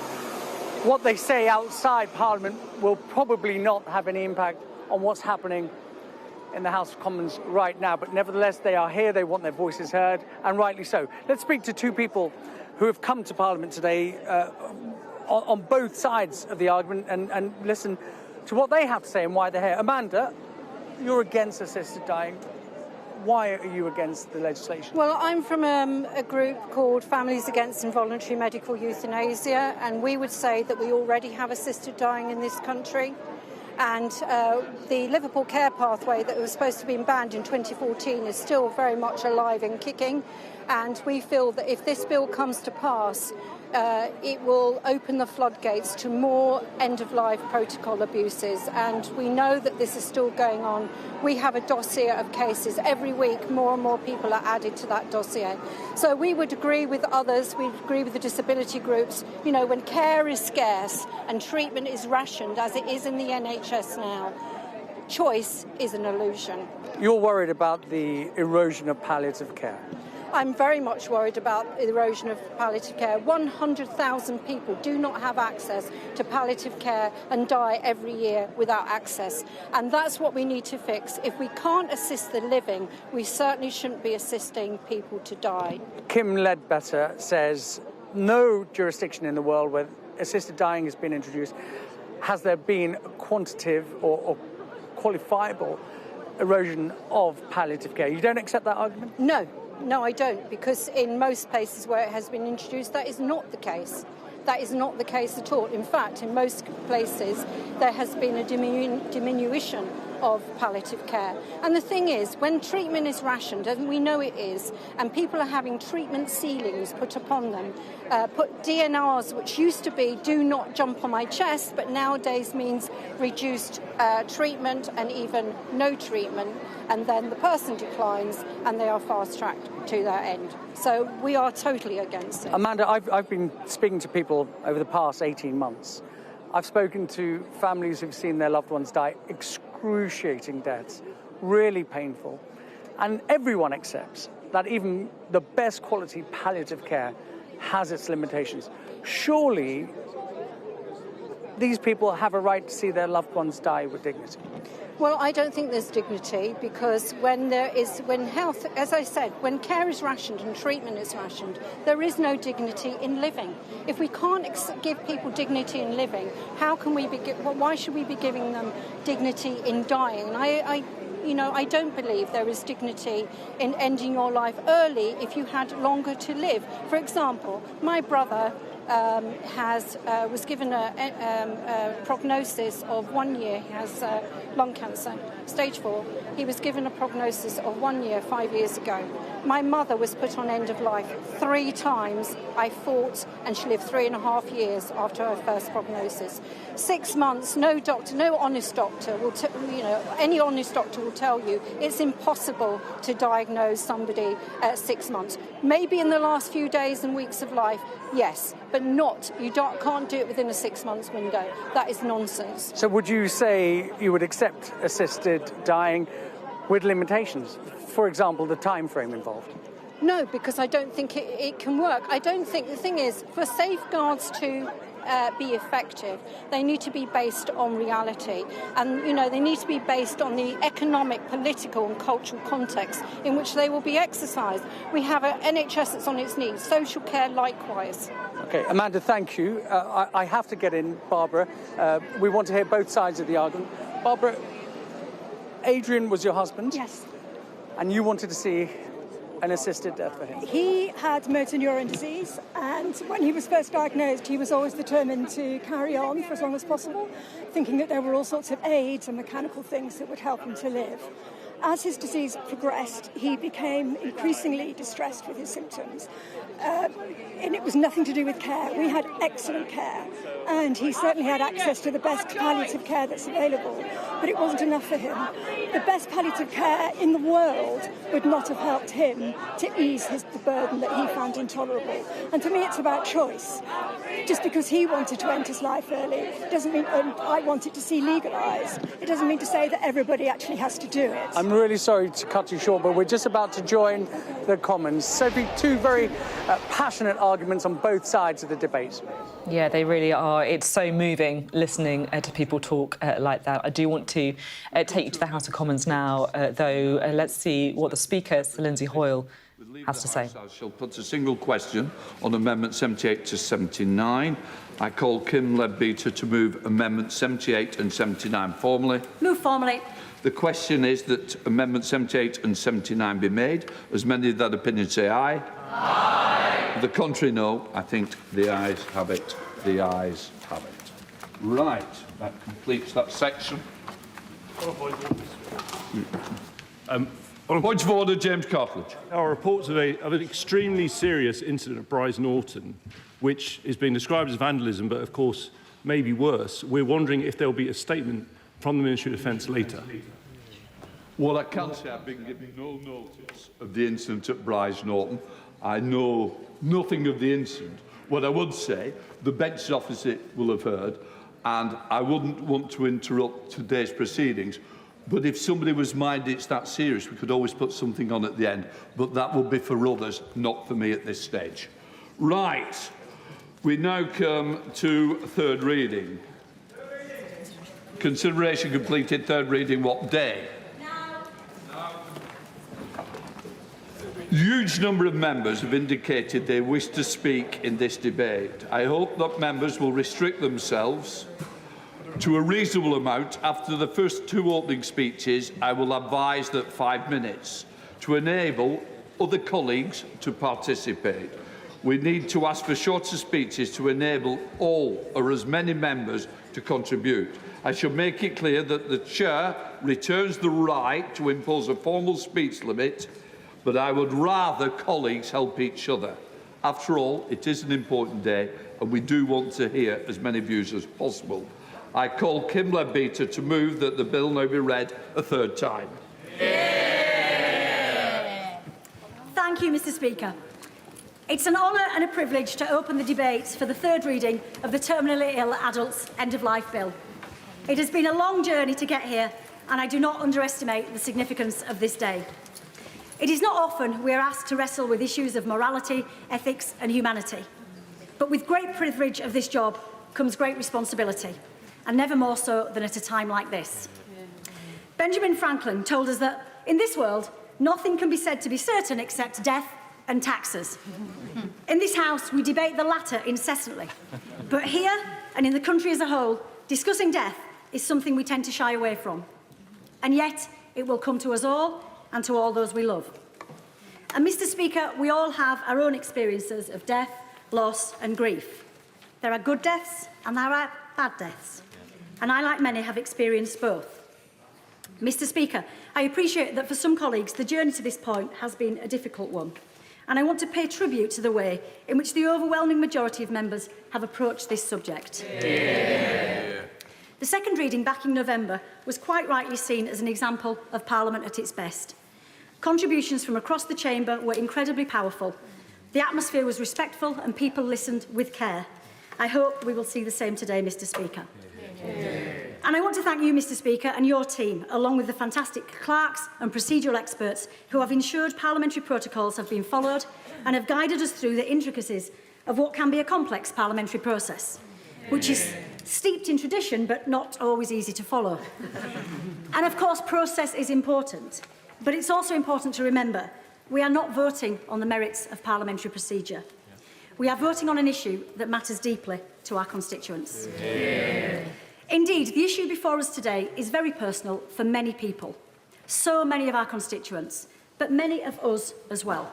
what they say outside Parliament will probably not have any impact on what's happening in the House of Commons right now. But nevertheless, they are here, they want their voices heard, and rightly so. Let's speak to two people who have come to Parliament today on both sides of the argument and listen to what they have to say and why they're here. Amanda, you're against assisted dying. Why are you against the legislation? Well, I'm from a group called Families Against Involuntary Medical Euthanasia, and we would say that we already have assisted dying in this country. And the Liverpool care pathway that was supposed to be banned in 2014 is still very much alive and kicking. And we feel that if this bill comes to pass, it will open the floodgates to more end-of-life protocol abuses. And we know that this is still going on. We have a dossier of cases. Every week, more and more people are added to that dossier. So we would agree with others, we agree with the disability groups, you know, when care is scarce and treatment is rationed, as it is in the NHS now, choice is an illusion. You're worried about the erosion of palliative care. I'm very much worried about the erosion of palliative care. 100,000 people do not have access to palliative care and die every year without access. And that's what we need to fix. If we can't assist the living, we certainly shouldn't be assisting people to die. Kim Ledbetter says no jurisdiction in the world where assisted dying has been introduced has there been a quantitative or qualifiable erosion of palliative care. You don't accept that argument? No, I don't, because in most places where it has been introduced, that is not the case. That is not the case at all. In fact, in most places, there has been a diminution of palliative care. And the thing is, when treatment is rationed, and we know it is, and people are having treatment ceilings put upon them, put DNRs, which used to be do not jump on my chest, but nowadays means reduced treatment and even no treatment, and then the person declines and they are fast-tracked to their end. So we are totally against it. Amanda, I've been speaking to people over the past 18 months. I've spoken to families who've seen their loved ones die excruciating deaths, really painful. And everyone accepts that even the best quality palliative care has its limitations. Surely these people have a right to see their loved ones die with dignity. Well, I don't think there's dignity, because when health, as I said, when care is rationed and treatment is rationed, there is no dignity in living. If we can't give people dignity in living, how can we why should we be giving them dignity in dying? And I don't believe there is dignity in ending your life early if you had longer to live. For example, my brother was given a prognosis of 1 year. He has lung cancer, stage 4. He was given a prognosis of 1 year 5 years ago. My mother was put on end of life 3 times. I fought, and she lived 3.5 years after her first prognosis. 6 months, no doctor, no honest doctor will, any honest doctor will tell you it's impossible to diagnose somebody at 6 months. Maybe in the last few days and weeks of life, yes, but can't do it within a 6 months window. That is nonsense. So would you say you would accept assisted dying with limitations? For example, the time frame involved? No, because I don't think it can work. I don't think, the thing is, for safeguards to be effective, they need to be based on reality, and they need to be based on the economic, political and cultural context in which they will be exercised. We have an NHS that's on its knees, social care likewise. Okay, Amanda, thank you. I have to get in Barbara. We want to hear both sides of the argument. Barbara, Adrian was your husband? Yes. And you wanted to see an assisted death for him? He had motor neuron disease, and when he was first diagnosed, he was always determined to carry on for as long as possible, thinking that there were all sorts of aids and mechanical things that would help him to live. As his disease progressed, he became increasingly distressed with his symptoms. And it was nothing to do with care. We had excellent care, and he certainly had access to the best palliative care that's available, but it wasn't enough for him. The best palliative care in the world would not have helped him to ease the burden that he found intolerable. And for me, it's about choice. Just because he wanted to end his life early doesn't mean I wanted to see legalised. It doesn't mean to say that everybody actually has to do it. I'm really sorry to cut you short, but we're just about to join the Commons. Sophie, two very passionate arguments on both sides of the debate. Yeah, they really are. It's so moving listening to people talk like that. I do want to take you to the House of Commons now, though. Let's see what the Speaker, Sir Lindsay Hoyle, has to say. I shall put a single question on Amendment 78 to 79. I call Kim Leadbeater to move Amendments 78 and 79 formally. Move formally. The question is that Amendments 78 and 79 be made. As many of that opinion say aye. Aye. The contrary, no. I think the ayes have it. The ayes have it. Right. That completes that section. Point of order, James Cartledge. Our report today of an extremely serious incident at Brize Norton, which is being described as vandalism, but of course may be worse. We're wondering if there will be a statement from the Ministry of Defence later. Well, I can say I've been given no notice of the incident at Brize Norton. I know nothing of the incident. What I would say, the benches opposite will have heard, and I wouldn't want to interrupt today's proceedings. But if somebody was minded it's that serious, we could always put something on at the end. But that would be for others, not for me at this stage. Right. We now come to third reading. Consideration completed, third reading, what day? A huge number of members have indicated they wish to speak in this debate. I hope that members will restrict themselves to a reasonable amount. After the first two opening speeches, I will advise that 5 minutes to enable other colleagues to participate. We need to ask for shorter speeches to enable all or as many members to contribute. I shall make it clear that the Chair returns the right to impose a formal speech limit, but I would rather colleagues help each other. After all, it is an important day and we do want to hear as many views as possible. I call Kim Leadbeater to move that the bill now be read a third time. Yeah. Thank you, Mr. Speaker. It's an honour and a privilege to open the debates for the third reading of the Terminally Ill Adults End-of-Life Bill. It has been a long journey to get here, and I do not underestimate the significance of this day. It is not often we are asked to wrestle with issues of morality, ethics and humanity. But with great privilege of this job comes great responsibility, and never more so than at a time like this. Benjamin Franklin told us that in this world, nothing can be said to be certain except death and taxes. In this House, we debate the latter incessantly. But here, and in the country as a whole, discussing death is something we tend to shy away from. And yet, it will come to us all and to all those we love. And Mr. Speaker, we all have our own experiences of death, loss and grief. There are good deaths and there are bad deaths. And I, like many, have experienced both. Mr. Speaker, I appreciate that for some colleagues, the journey to this point has been a difficult one. And I want to pay tribute to the way in which the overwhelming majority of members have approached this subject. Yeah. The second reading back in November was quite rightly seen as an example of Parliament at its best. Contributions from across the chamber were incredibly powerful. The atmosphere was respectful and people listened with care. I hope we will see the same today, Mr. Speaker. And I want to thank you, Mr. Speaker, and your team, along with the fantastic clerks and procedural experts who have ensured parliamentary protocols have been followed and have guided us through the intricacies of what can be a complex parliamentary process, which is steeped in tradition but not always easy to follow. And of course, process is important, but it's also important to remember we are not voting on the merits of parliamentary procedure. We are voting on an issue that matters deeply to our constituents. Yeah. Indeed, the issue before us today is very personal for many people, so many of our constituents, but many of us as well.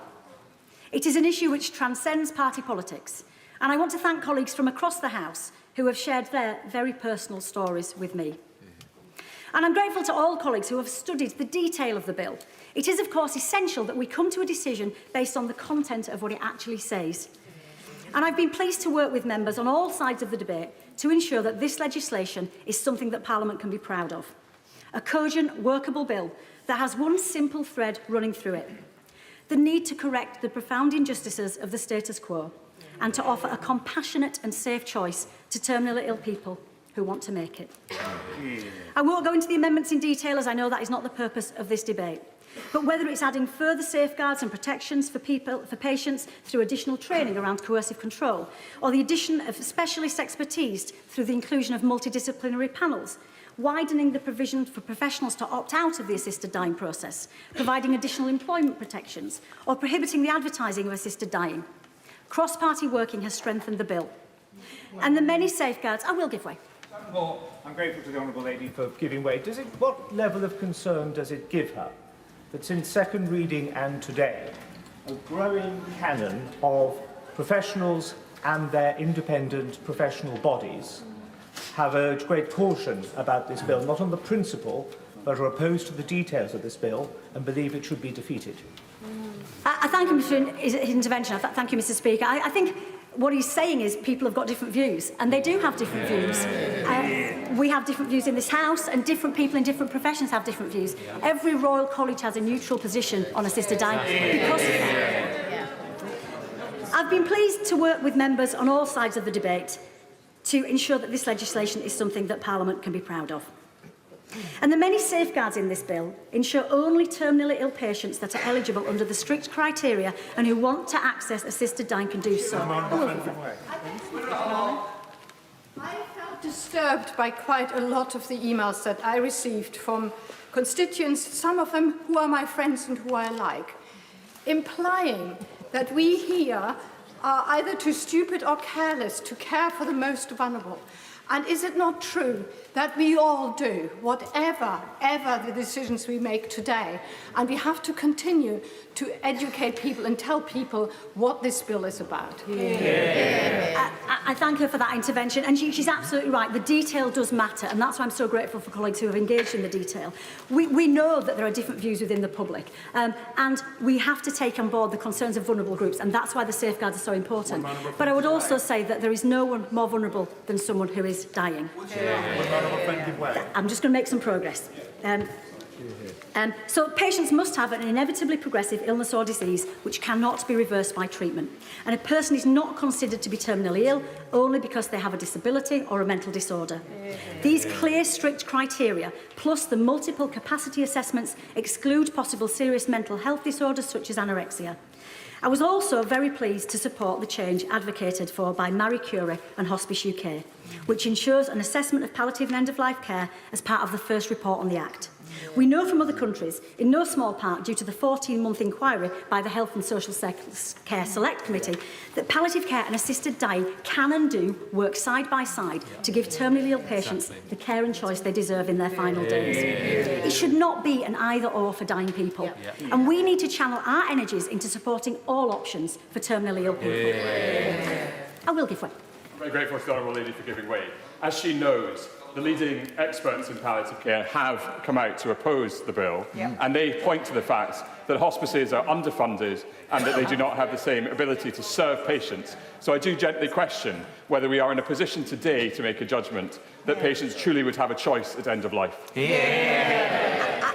It is an issue which transcends party politics, and I want to thank colleagues from across the House who have shared their very personal stories with me. And I'm grateful to all colleagues who have studied the detail of the bill. It is, of course, essential that we come to a decision based on the content of what it actually says. And I've been pleased to work with members on all sides of the debate to ensure that this legislation is something that Parliament can be proud of. A cogent, workable bill that has one simple thread running through it: the need to correct the profound injustices of the status quo and to offer a compassionate and safe choice to terminally ill people who want to make it. I won't go into the amendments in detail, as I know that is not the purpose of this debate. But whether it's adding further safeguards and protections for patients through additional training around coercive control, or the addition of specialist expertise through the inclusion of multidisciplinary panels, widening the provision for professionals to opt out of the assisted dying process, providing additional employment protections, or prohibiting the advertising of assisted dying. Cross-party working has strengthened the bill. And the many safeguards, I will give way. Well, I'm grateful to the Honourable Lady for giving way. What level of concern does it give her that since second reading and today, a growing canon of professionals and their independent professional bodies have urged great caution about this bill, not on the principle, but are opposed to the details of this bill and believe it should be defeated? I thank him for his intervention. Thank you, Mr. Speaker. I think what he's saying is people have got different views, and they do have different views. We have different views in this House, and different people in different professions have different views. Every Royal College has a neutral position on assisted dying because of that. I've been pleased to work with members on all sides of the debate to ensure that this legislation is something that Parliament can be proud of. And the many safeguards in this bill ensure only terminally ill patients that are eligible under the strict criteria and who want to access assisted dying can do so. I felt disturbed by quite a lot of the emails that I received from constituents, some of them who are my friends and who I like, implying that we here are either too stupid or careless to care for the most vulnerable. And is it not true that we all do, whatever the decisions we make today, and we have to continue to educate people and tell people what this bill is about? I thank her for that intervention, and she's absolutely right. The detail does matter, and that's why I'm so grateful for colleagues who have engaged in the detail. We know that there are different views within the public, and we have to take on board the concerns of vulnerable groups, and that's why the safeguards are so important. But I would also say that there is no one more vulnerable than someone who is dying. I'm just going to make some progress. So patients must have an inevitably progressive illness or disease which cannot be reversed by treatment. And a person is not considered to be terminally ill only because they have a disability or a mental disorder. These clear, strict criteria, plus the multiple capacity assessments, exclude possible serious mental health disorders such as anorexia. I was also very pleased to support the change advocated for by Marie Curie and Hospice UK, which ensures an assessment of palliative and end-of-life care as part of the first report on the Act. We know from other countries, in no small part due to the 14-month inquiry by the Health and Social Care Select Committee, that palliative care and assisted dying can and do work side by side to give terminally ill patients the care and choice they deserve in their final days. It should not be an either-or for dying people. And we need to channel our energies into supporting all options for terminally ill people. I will give way. I'm very grateful to the Honourable Lady for giving way. As she knows, the leading experts in palliative care have come out to oppose the bill, and they point to the fact that hospices are underfunded and that they do not have the same ability to serve patients. So I do gently question whether we are in a position today to make a judgment that patients truly would have a choice at end of life.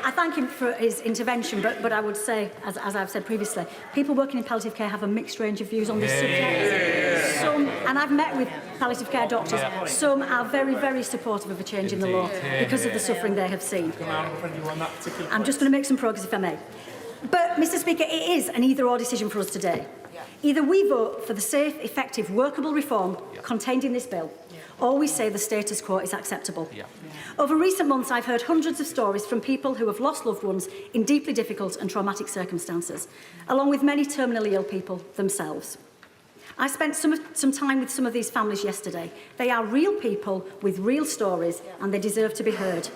I thank him for his intervention, but I would say, as I've said previously, people working in palliative care have a mixed range of views on this subject. Some, and I've met with palliative care doctors, some are very, very supportive of a change in the law because of the suffering they have seen. I'm just going to make some progress, if I may. But, Mr. Speaker, it is an either-or decision for us today. Either we vote for the safe, effective, workable reform contained in this bill, or we say the status quo is acceptable. Over recent months, I've heard hundreds of stories from people who have lost loved ones in deeply difficult and traumatic circumstances, along with many terminally ill people themselves. I spent some time with some of these families yesterday. They are real people with real stories, and they deserve to be heard.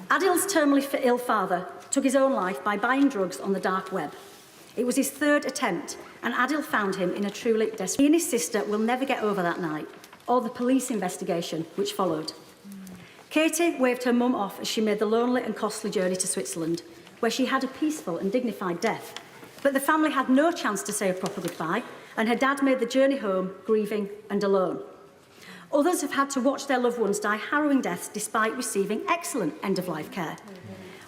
Adil's terminally ill father took his own life by buying drugs on the dark web. It was his third attempt, and Adil found him in a truly desperate. He and his sister will never get over that night, or the police investigation which followed. Katie waved her mum off as she made the lonely and costly journey to Switzerland, where she had a peaceful and dignified death. But the family had no chance to say a proper goodbye, and her dad made the journey home grieving and alone. Others have had to watch their loved ones die harrowing deaths despite receiving excellent end-of-life care.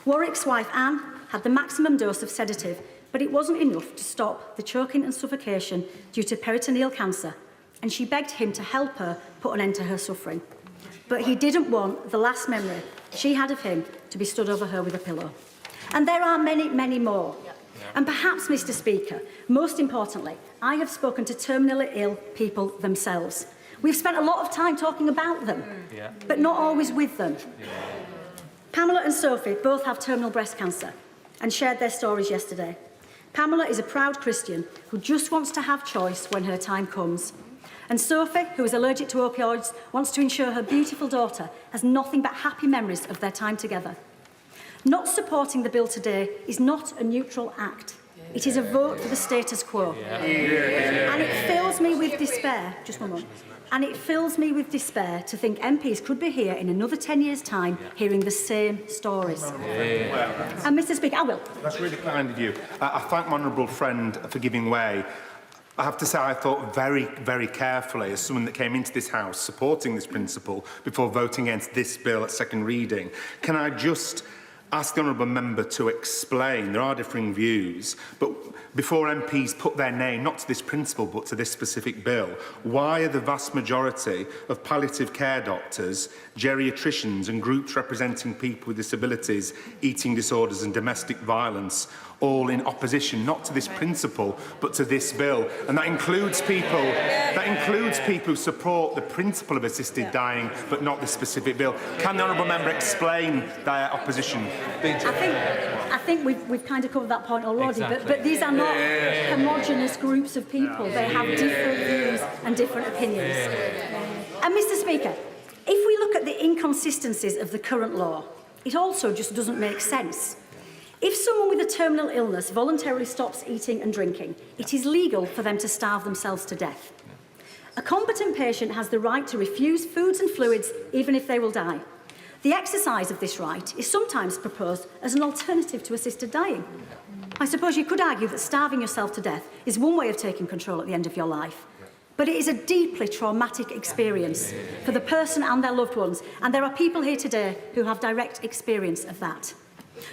Warwick's wife, Anne, had the maximum dose of sedative, but it wasn't enough to stop the choking and suffocation due to peritoneal cancer, and she begged him to help her put an end to her suffering. But he didn't want the last memory she had of him to be stood over her with a pillow. And there are many, many more. And perhaps, Mr. Speaker, most importantly, I have spoken to terminally ill people themselves. We've spent a lot of time talking about them, but not always with them. Pamela and Sophie both have terminal breast cancer and shared their stories yesterday. Pamela is a proud Christian who just wants to have choice when her time comes. And Sophie, who is allergic to opioids, wants to ensure her beautiful daughter has nothing but happy memories of their time together. Not supporting the bill today is not a neutral act. It is a vote for the status quo. And it fills me with despair, just one moment, and it fills me with despair to think MPs could be here in another 10 years' time hearing the same stories. And Mr. Speaker, I will. That's really kind of you. I thank my honourable friend for giving way. I have to say I thought very, very carefully as someone that came into this House supporting this principle before voting against this bill at second reading. Can I just ask the honourable member to explain, there are differing views, but before MPs put their name not to this principle but to this specific bill, why are the vast majority of palliative care doctors, geriatricians and groups representing people with disabilities, eating disorders and domestic violence all in opposition not to this principle but to this bill? And that includes people who support the principle of assisted dying but not the specific bill. Can the honourable member explain their opposition? I think we've kind of covered that point already, but these are not homogenous groups of people. They have different views and different opinions. And Mr. Speaker, if we look at the inconsistencies of the current law, it also just doesn't make sense. If someone with a terminal illness voluntarily stops eating and drinking, it is legal for them to starve themselves to death. A competent patient has the right to refuse foods and fluids even if they will die. The exercise of this right is sometimes proposed as an alternative to assisted dying. I suppose you could argue that starving yourself to death is one way of taking control at the end of your life. But it is a deeply traumatic experience for the person and their loved ones, and there are people here today who have direct experience of that.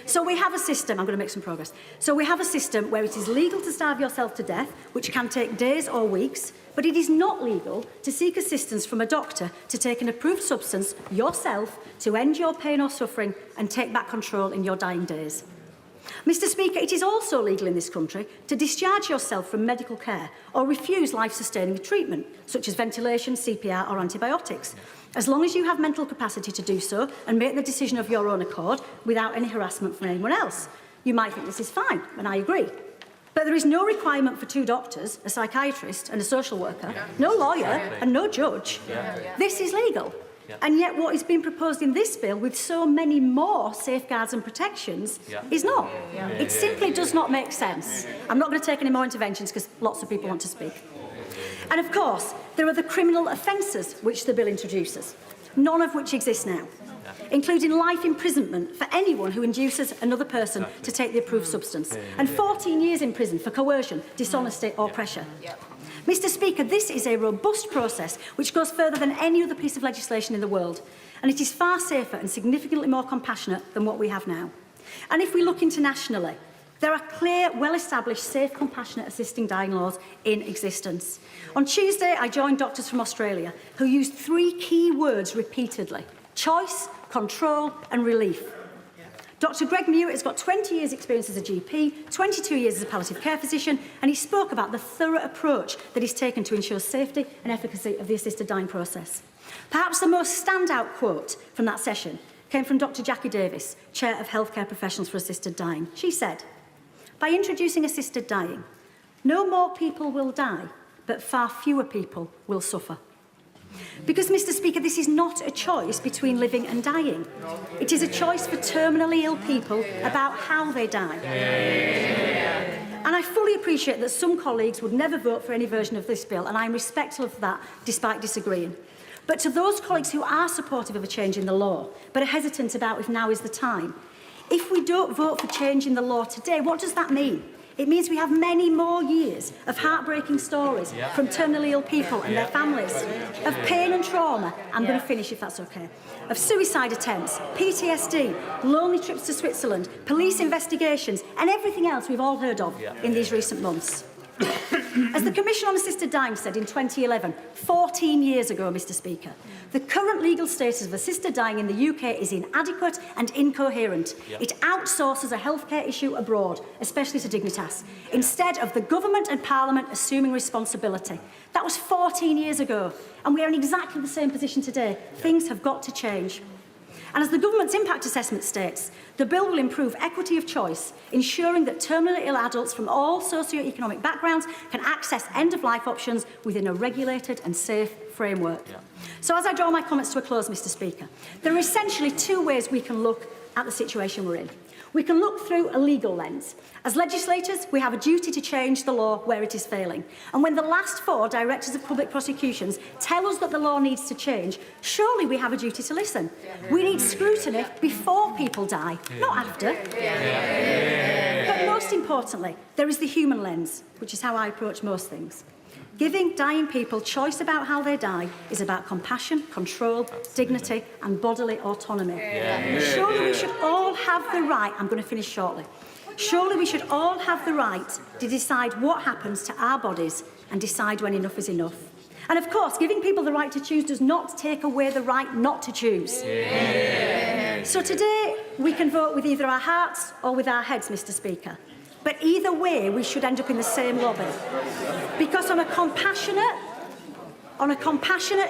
So we have a system, I'm going to make some progress. So we have a system where it is legal to starve yourself to death, which can take days or weeks, but it is not legal to seek assistance from a doctor to take an approved substance yourself to end your pain or suffering and take back control in your dying days. Mr. Speaker, it is also legal in this country to discharge yourself from medical care or refuse life-sustaining treatment, such as ventilation, CPR or antibiotics, as long as you have mental capacity to do so and make the decision of your own accord without any harassment from anyone else. You might think this is fine, and I agree. But there is no requirement for two doctors, a psychiatrist and a social worker, no lawyer and no judge. This is legal. And yet what is being proposed in this bill with so many more safeguards and protections is not. It simply does not make sense. I'm not going to take any more interventions because lots of people want to speak. And of course, there are the criminal offences which the bill introduces, none of which exist now, including life imprisonment for anyone who induces another person to take the approved substance, and 14 years in prison for coercion, dishonesty or pressure. Mr. Speaker, this is a robust process which goes further than any other piece of legislation in the world, and it is far safer and significantly more compassionate than what we have now. And if we look internationally, there are clear, well-established, safe, compassionate assisting dying laws in existence. On Tuesday, I joined doctors from Australia who used 3 key words repeatedly: choice, control and relief. Dr. Greg Mewett has got 20 years' experience as a GP, 22 years as a palliative care physician, and he spoke about the thorough approach that is taken to ensure safety and efficacy of the assisted dying process. Perhaps the most standout quote from that session came from Dr. Jackie Davis, Chair of Healthcare Professionals for Assisted Dying. She said, "By introducing assisted dying, no more people will die, but far fewer people will suffer." Because, Mr. Speaker, this is not a choice between living and dying. It is a choice for terminally ill people about how they die. And I fully appreciate that some colleagues would never vote for any version of this bill, and I'm respectful of that, despite disagreeing. But to those colleagues who are supportive of a change in the law, but are hesitant about if now is the time, if we don't vote for change in the law today, what does that mean? It means we have many more years of heartbreaking stories from terminally ill people and their families, of pain and trauma, I'm going to finish if that's okay, of suicide attempts, PTSD, lonely trips to Switzerland, police investigations, and everything else we've all heard of in these recent months. As the Commission on Assisted Dying said in 2011, 14 years ago, Mr. Speaker, the current legal status of assisted dying in the UK is inadequate and incoherent. It outsources a healthcare issue abroad, especially to Dignitas, instead of the government and Parliament assuming responsibility. That was 14 years ago, and we are in exactly the same position today. Things have got to change. And as the government's impact assessment states, the bill will improve equity of choice, ensuring that terminally ill adults from all socio-economic backgrounds can access end-of-life options within a regulated and safe framework. So as I draw my comments to a close, Mr. Speaker, there are essentially two ways we can look at the situation we're in. We can look through a legal lens. As legislators, we have a duty to change the law where it is failing. And when the last 4 directors of public prosecutions tell us that the law needs to change, surely we have a duty to listen. We need scrutiny before people die, not after. But most importantly, there is the human lens, which is how I approach most things. Giving dying people choice about how they die is about compassion, control, dignity and bodily autonomy. Surely we should all have the right, I'm going to finish shortly, surely we should all have the right to decide what happens to our bodies and decide when enough is enough. And of course, giving people the right to choose does not take away the right not to choose. So today, we can vote with either our hearts or with our heads, Mr. Speaker. But either way, we should end up in the same lobby. Because on a compassionate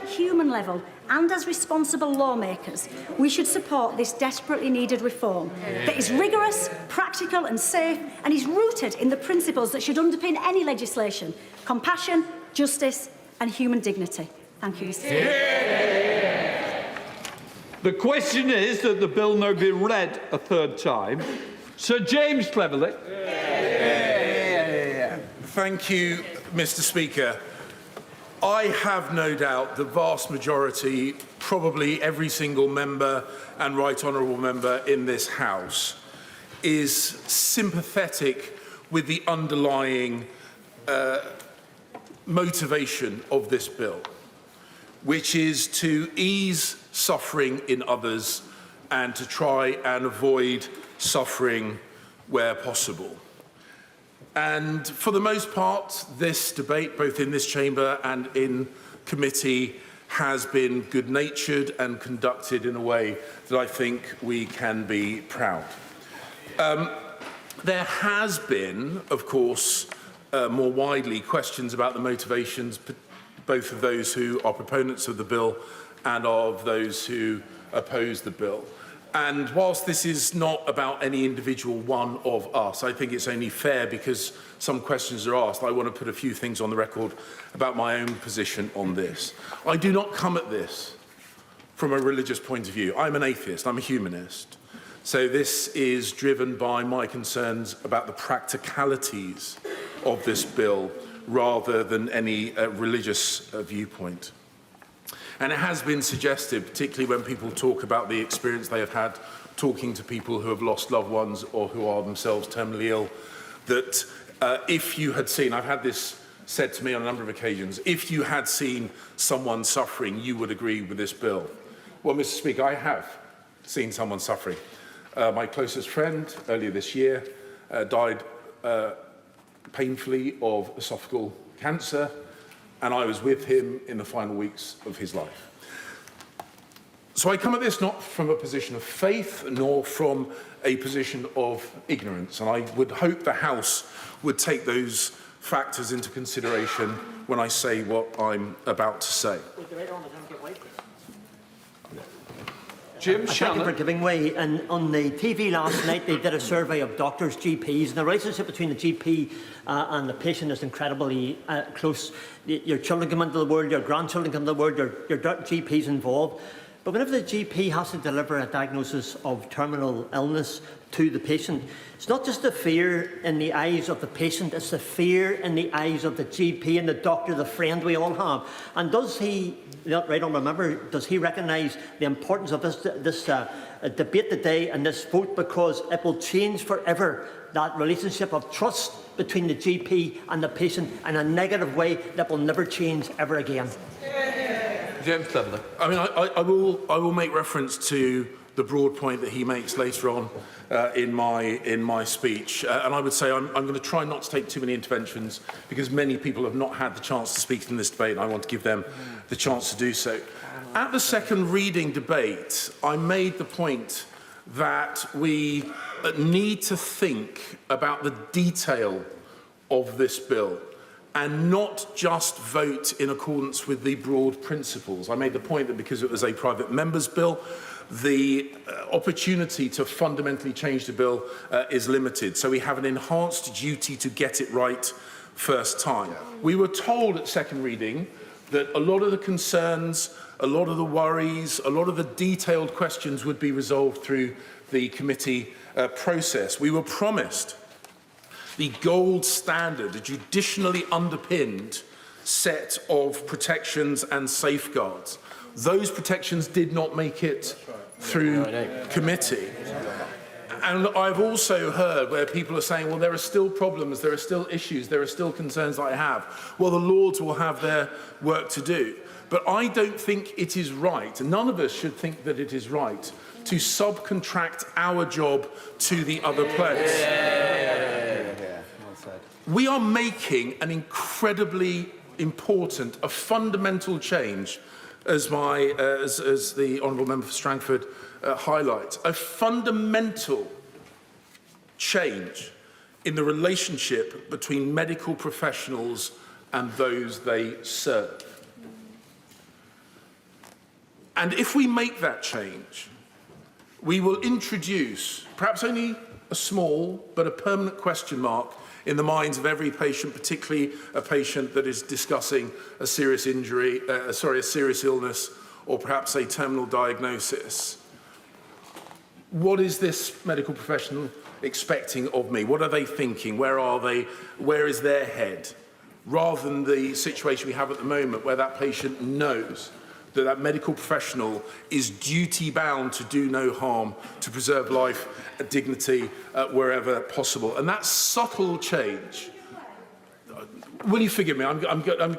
human level, and as responsible lawmakers, we should support this desperately needed reform that is rigorous, practical and safe, and is rooted in the principles that should underpin any legislation: compassion, justice and human dignity. Thank you, Mr. Speaker. The question is that the bill now be read a third time. Sir James Cleverly. Thank you, Mr. Speaker. I have no doubt the vast majority, probably every single member and right honourable member in this House, is sympathetic with the underlying motivation of this bill, which is to ease suffering in others and to try and avoid suffering where possible. And for the most part, this debate, both in this chamber and in committee, has been good-natured and conducted in a way that I think we can be proud. There has been, of course, more widely, questions about the motivations, both of those who are proponents of the bill and of those who oppose the bill. And whilst this is not about any individual one of us, I think it's only fair, because some questions are asked, I want to put a few things on the record about my own position on this. I do not come at this from a religious point of view. I'm an atheist, I'm a humanist. So this is driven by my concerns about the practicalities of this bill rather than any religious viewpoint. And it has been suggested, particularly when people talk about the experience they have had talking to people who have lost loved ones or who are themselves terminally ill, that if you had seen, I've had this said to me on a number of occasions, if you had seen someone suffering, you would agree with this bill. Well, Mr. Speaker, I have seen someone suffering. My closest friend earlier this year died painfully of esophageal cancer, and I was with him in the final weeks of his life. So I come at this not from a position of faith, nor from a position of ignorance, and I would hope the House would take those factors into consideration when I say what I'm about to say. Jim Thank you for giving way. And on the TV last night, they did a survey of doctors, GPs, and the relationship between the GP and the patient is incredibly close. Your children come into the world, your grandchildren come into the world, your GP's involved. But whenever the GP has to deliver a diagnosis of terminal illness to the patient, it's not just the fear in the eyes of the patient, it's the fear in the eyes of the GP and the doctor, the friend we all have. And does he, right honourable member, does he recognise the importance of this debate today and this vote, because it will change forever that relationship of trust between the GP and the patient in a negative way that will never change ever again? James Cleverly. I mean, I will make reference to the broad point that he makes later on in my speech, and I would say I'm going to try not to take too many interventions, because many people have not had the chance to speak in this debate, and I want to give them the chance to do so. At the second reading debate, I made the point that we need to think about the detail of this bill and not just vote in accordance with the broad principles. I made the point that because it was a private member's bill, the opportunity to fundamentally change the bill is limited. So we have an enhanced duty to get it right first time. We were told at second reading that a lot of the concerns, a lot of the worries, a lot of the detailed questions would be resolved through the committee process. We were promised the gold standard, a judicially underpinned set of protections and safeguards. Those protections did not make it through committee. And I've also heard where people are saying, well, there are still problems, there are still issues, there are still concerns that I have. Well, the Lords will have their work to do. But I don't think it is right, and none of us should think that it is right, to subcontract our job to the other place. We are making an incredibly important, a fundamental change, as the Honourable Member for Strangford highlights, a fundamental change in the relationship between medical professionals and those they serve. And if we make that change, we will introduce perhaps only a small but a permanent question mark in the minds of every patient, particularly a patient that is discussing a serious injury, a serious illness, or perhaps a terminal diagnosis. What is this medical professional expecting of me? What are they thinking? Where are they? Where is their head? Rather than the situation we have at the moment, where that patient knows that that medical professional is duty-bound to do no harm, to preserve life and dignity wherever possible. And that subtle change, will you forgive me? No, go on.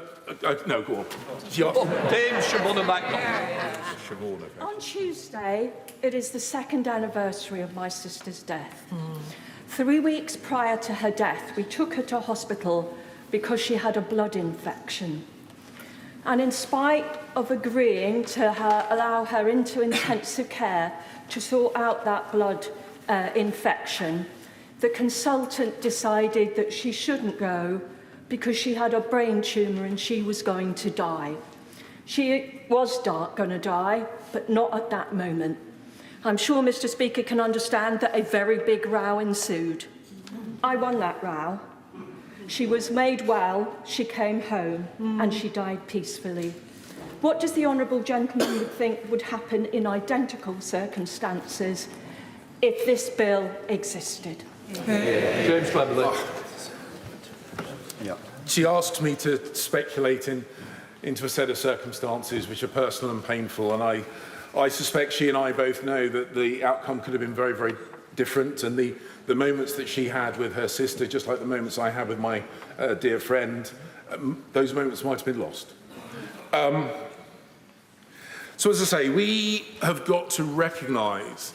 Dame Siobhan MacDonald. On Tuesday, it is the second anniversary of my sister's death. 3 weeks prior to her death, we took her to hospital because she had a blood infection. And in spite of agreeing to allow her into intensive care to sort out that blood infection, the consultant decided that she shouldn't go because she had a brain tumour and she was going to die. She was going to die, but not at that moment. I'm sure Mr. Speaker can understand that a very big row ensued. I won that row. She was made well, she came home, and she died peacefully. What does the honourable gentleman think would happen in identical circumstances if this bill existed? James Cleverly. She asks me to speculate into a set of circumstances which are personal and painful, and I suspect she and I both know that the outcome could have been very, very different, and the moments that she had with her sister, just like the moments I had with my dear friend, those moments might have been lost. So as I say, we have got to recognise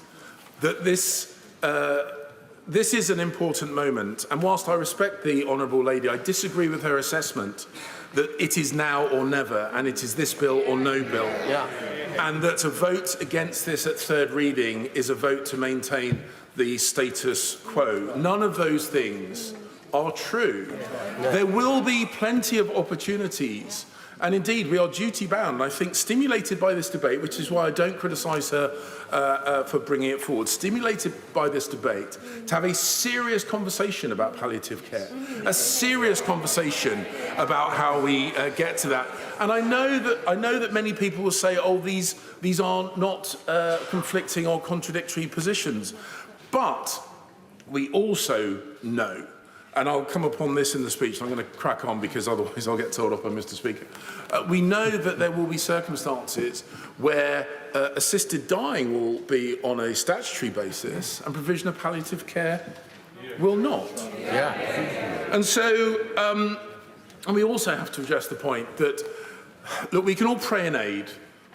that this is an important moment, and whilst I respect the Honourable Lady, I disagree with her assessment that it is now or never, and it is this bill or no bill. And that a vote against this at third reading is a vote to maintain the status quo. None of those things are true. There will be plenty of opportunities And indeed, we are duty-bound, I think, stimulated by this debate, which is why I don't criticise her for bringing it forward, stimulated by this debate, to have a serious conversation about palliative care, a serious conversation about how we get to that. And I know that many people will say, oh, these are not conflicting or contradictory positions. But we also know, and I'll come upon this in the speech, and I'm going to crack on because otherwise I'll get told off by Mr. Speaker. We know that there will be circumstances where assisted dying will be on a statutory basis and provision of palliative care will not. Yeah. And so, and we also have to address the point that, look, we can all pray in aid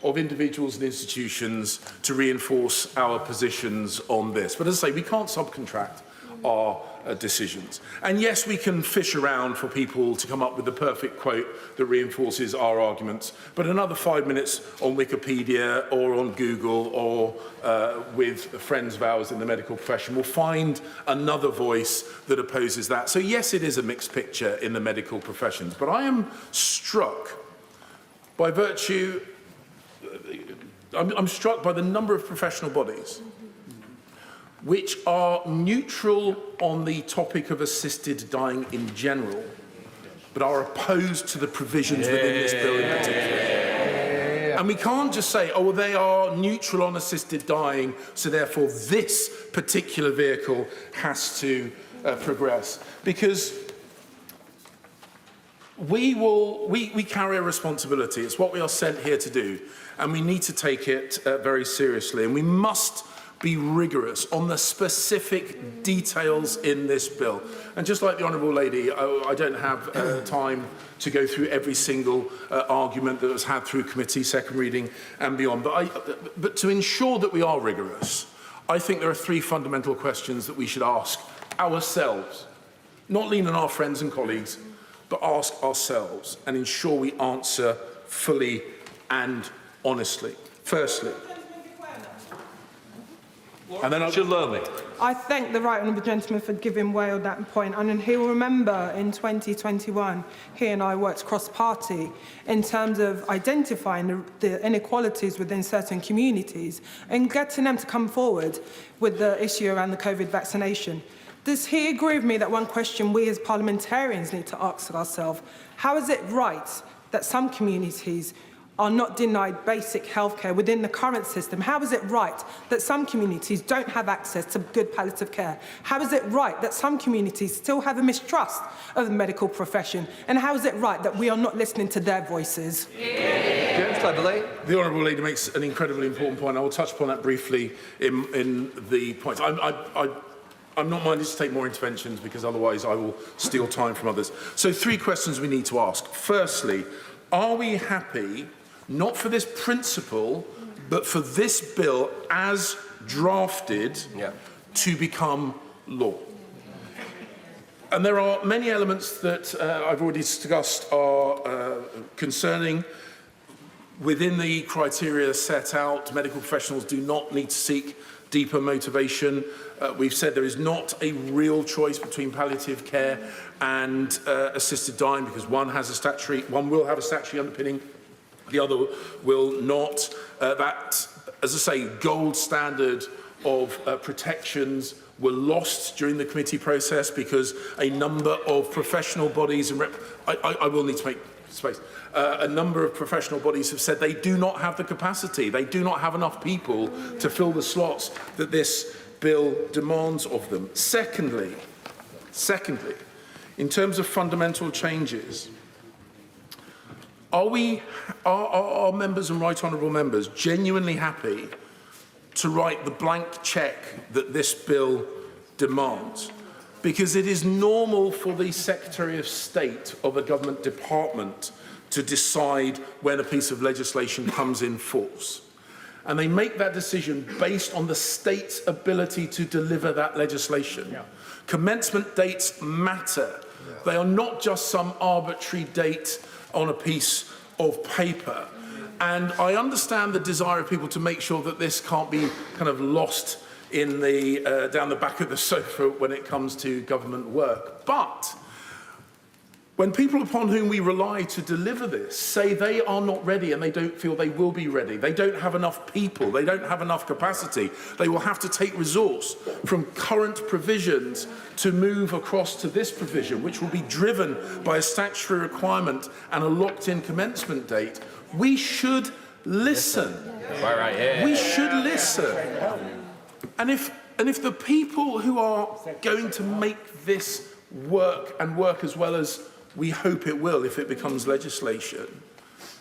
of individuals and institutions to reinforce our positions on this. But as I say, we can't subcontract our decisions. And yes, we can fish around for people to come up with the perfect quote that reinforces our arguments, but another 5 minutes on Wikipedia or on Google or with friends of ours in the medical profession will find another voice that opposes that. So yes, it is a mixed picture in the medical professions, but I am struck by virtue, I'm struck by the number of professional bodies which are neutral on the topic of assisted dying in general, but are opposed to the provisions within this bill in particular. And we can't just say, oh, well, they are neutral on assisted dying, so therefore this particular vehicle has to progress. Because we carry a responsibility. It's what we are sent here to do, and we need to take it very seriously. And we must be rigorous on the specific details in this bill. And just like the Honourable Lady, I don't have time to go through every single argument that was had through committee, second reading and beyond. But to ensure that we are rigorous, I think there are three fundamental questions that we should ask ourselves, not lean on our friends and colleagues, but ask ourselves and ensure we answer fully and honestly. Firstly, and then I thank the right honourable gentleman for giving way on that point, and he'll remember in 2021 he and I worked cross-party in terms of identifying the inequalities within certain communities and getting them to come forward with the issue around the COVID vaccination. Does he agree with me that one question we as parliamentarians need to ask ourselves, how is it right that some communities are not denied basic healthcare within the current system? How is it right that some communities don't have access to good palliative care? How is it right that some communities still have a mistrust of the medical profession? And how is it right that we are not listening to their voices? The Honourable Lady makes an incredibly important point. I will touch upon that briefly in the points. I'm not minded to take more interventions because otherwise I will steal time from others. So 3 questions we need to ask. Firstly, are we happy, not for this principle, but for this bill as drafted to become law? And there are many elements that I've already discussed are concerning. Within the criteria set out, medical professionals do not need to seek deeper motivation. We've said there is not a real choice between palliative care and assisted dying because one will have a statutory underpinning, the other will not. That, as I say, gold standard of protections were lost during the committee process because a number of professional bodies, and I will need to make space, a number of professional bodies have said they do not have the capacity, they do not have enough people to fill the slots that this bill demands of them. Secondly, in terms of fundamental changes, are members and right honourable members genuinely happy to write the blank cheque that this bill demands? Because it is normal for the Secretary of State of a government department to decide when a piece of legislation comes in force. And they make that decision based on the state's ability to deliver that legislation. Yeah. Commencement dates matter. Yeah. They are not just some arbitrary date on a piece of paper. And I understand the desire of people to make sure that this can't be kind of lost in the down the back of the sofa when it comes to government work. But When people upon whom we rely to deliver this say they are not ready and they don't feel they will be ready, they don't have enough people, they don't have enough capacity, they will have to take resource from current provisions to move across to this provision, which will be driven by a statutory requirement and a locked-in commencement date, we should listen. We should listen. And if the people who are going to make this work and work as well as we hope it will if it becomes legislation,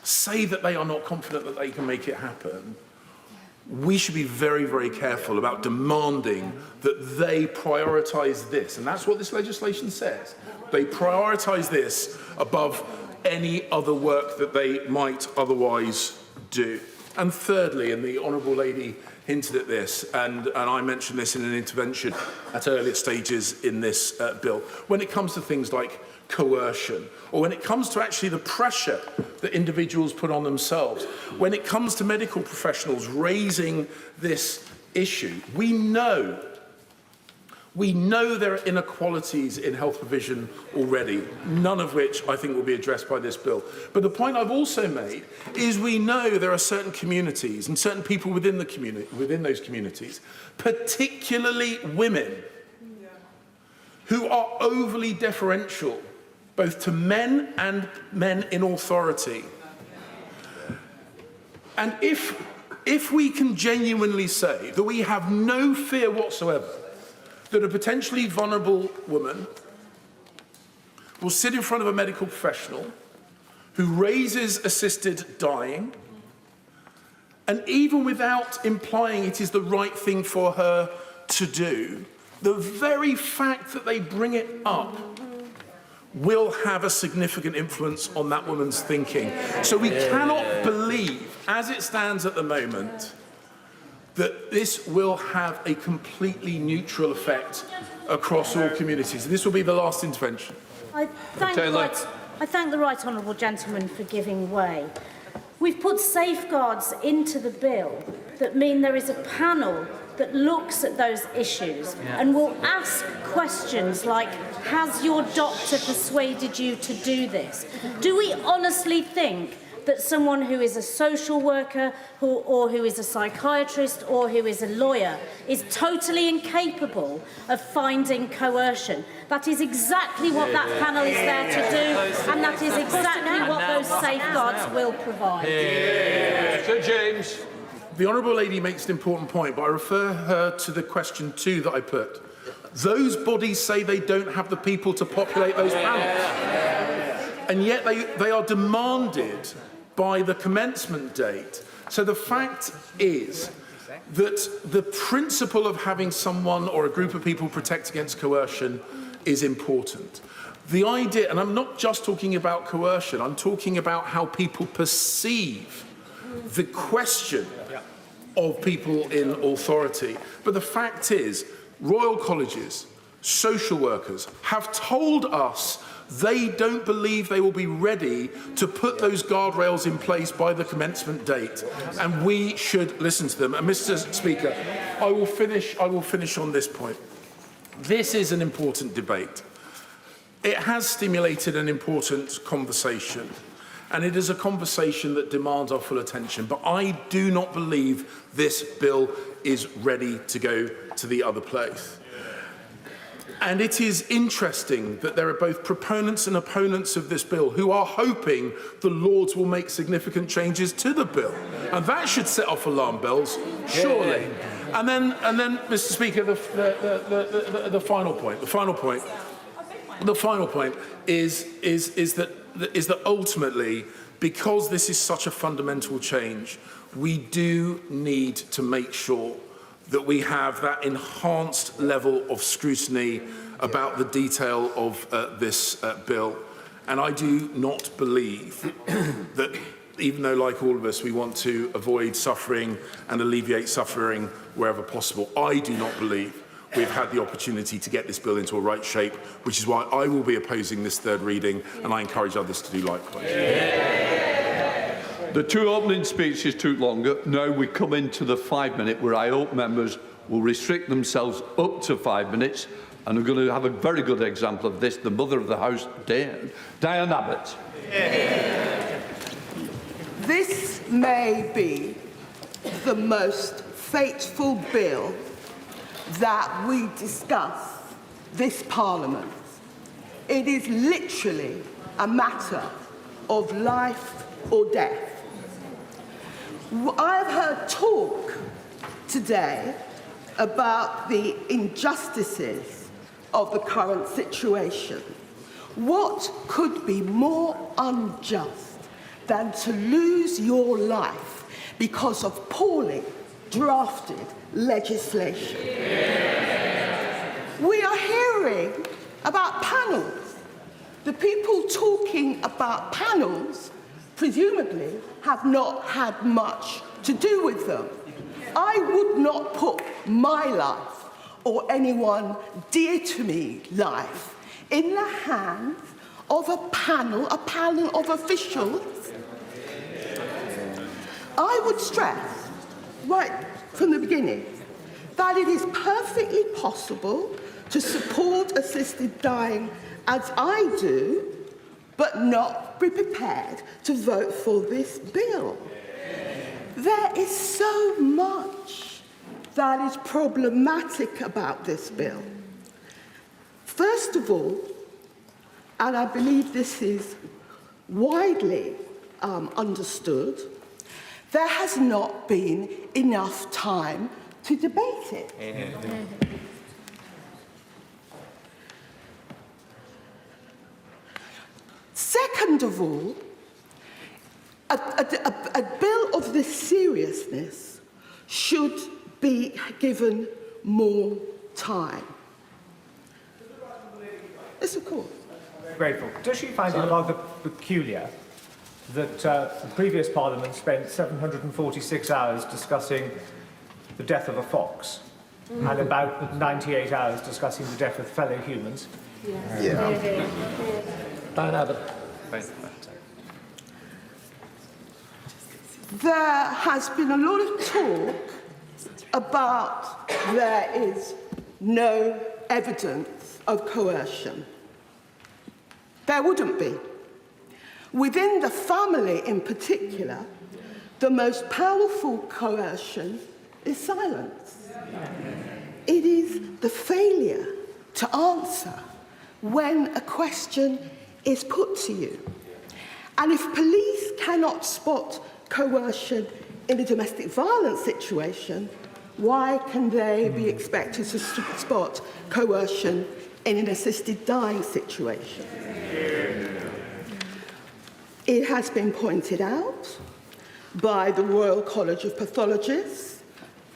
say that they are not confident that they can make it happen, we should be very, very careful about demanding that they prioritise this. And that's what this legislation says. They prioritise this above any other work that they might otherwise do. And thirdly, and the Honourable Lady hinted at this, and I mentioned this in an intervention at earlier stages in this bill, when it comes to things like coercion, or when it comes to actually the pressure that individuals put on themselves, when it comes to medical professionals raising this issue, we know there are inequalities in health provision already, none of which I think will be addressed by this bill. But the point I've also made is we know there are certain communities and certain people within those communities, particularly women, who are overly deferential both to men and men in authority. And if we can genuinely say that we have no fear whatsoever that a potentially vulnerable woman will sit in front of a medical professional who raises assisted dying, and even without implying it is the right thing for her to do, the very fact that they bring it up will have a significant influence on that woman's thinking. So we cannot believe, as it stands at the moment, that this will have a completely neutral effect across all communities. This will be the last intervention. I thank the right honourable gentleman for giving way. We've put safeguards into the bill that mean there is a panel that looks at those issues and will ask questions like, has your doctor persuaded you to do this? Do we honestly think that someone who is a social worker or who is a psychiatrist or who is a lawyer is totally incapable of finding coercion? That is exactly what that panel is there to do, and that is exactly what those safeguards will provide. Sir James. The Honourable Lady makes an important point, but I refer her to the question 2 that I put. Those bodies say they don't have the people to populate those panels. And yet they are demanded by the commencement date. So the fact is that the principle of having someone or a group of people protect against coercion is important. The idea, and I'm not just talking about coercion, I'm talking about how people perceive the question of people in authority. But the fact is, royal colleges, social workers have told us they don't believe they will be ready to put those guardrails in place by the commencement date, and we should listen to them. And Mr. Speaker, I will finish on this point. This is an important debate. It has stimulated an important conversation, and it is a conversation that demands our full attention. But I do not believe this bill is ready to go to the other place. And it is interesting that there are both proponents and opponents of this bill who are hoping the Lords will make significant changes to the bill. And that should set off alarm bells, surely. And then, Mr. Speaker, the final point. The final point is that ultimately, because this is such a fundamental change, we do need to make sure that we have that enhanced level of scrutiny about the detail of this bill. And I do not believe that, even though, like all of us, we want to avoid suffering and alleviate suffering wherever possible, I do not believe we've had the opportunity to get this bill into a right shape, which is why I will be opposing this third reading, and I encourage others to do likewise. The 2 opening speeches took longer. Now we come into the 5-minute, where I hope members will restrict themselves up to 5 minutes. And we're going to have a very good example of this, the mother of the house, Diane Abbott. This may be the most fateful bill that we discuss this Parliament. It is literally a matter of life or death. I've heard talk today about the injustices of the current situation. What could be more unjust than to lose your life because of poorly drafted legislation? We are hearing about panels. The people talking about panels presumably have not had much to do with them. I would not put my life or anyone dear to me life in the hands of a panel of officials. I would stress right from the beginning that it is perfectly possible to support assisted dying as I do, but not be prepared to vote for this bill. There is so much that is problematic about this bill. First of all, and I believe this is widely understood, there has not been enough time to debate it. Second of all, a bill of this seriousness should be given more time. Yes, of course. Grateful. Does she find it rather peculiar that the previous Parliament spent 746 hours discussing the death of a fox and about 98 hours discussing the death of fellow humans? There has been a lot of talk about there is no evidence of coercion. There wouldn't be. Within the family in particular, the most powerful coercion is silence. It is the failure to answer when a question is put to you. And if police cannot spot coercion in a domestic violence situation, why can they be expected to spot coercion in an assisted dying situation? It has been pointed out by the Royal College of Pathologists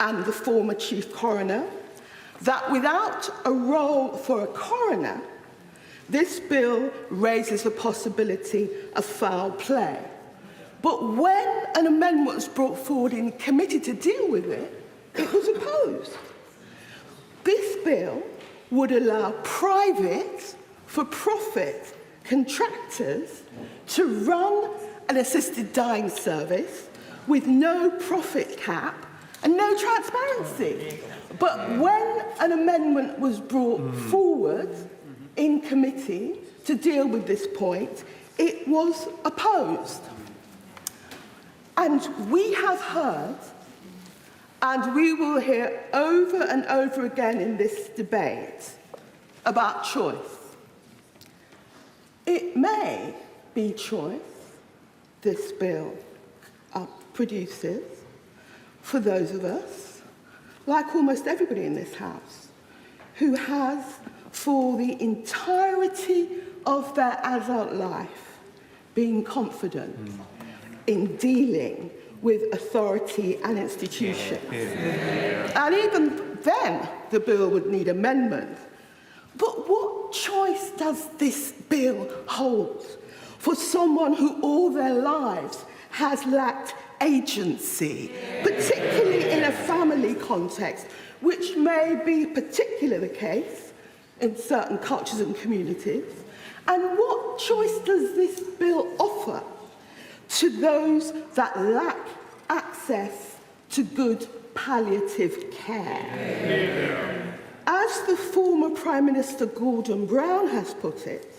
and the former Chief Coroner that without a role for a coroner, this bill raises the possibility of foul play. But when an amendment was brought forward in committee to deal with it, it was opposed. This bill would allow private, for-profit contractors to run an assisted dying service with no profit cap and no transparency. But when an amendment was brought forward in committee to deal with this point, it was opposed. And we have heard, and we will hear over and over again in this debate, about choice. It may be choice this bill produces for those of us, like almost everybody in this House, who has, for the entirety of their adult life, been confident in dealing with authority and institutions. And even then, the bill would need amendment. But what choice does this bill hold for someone who all their lives has lacked agency, particularly in a family context, which may be particularly the case in certain cultures and communities? And what choice does this bill offer to those that lack access to good palliative care? as the former Prime Minister Gordon Brown has put it,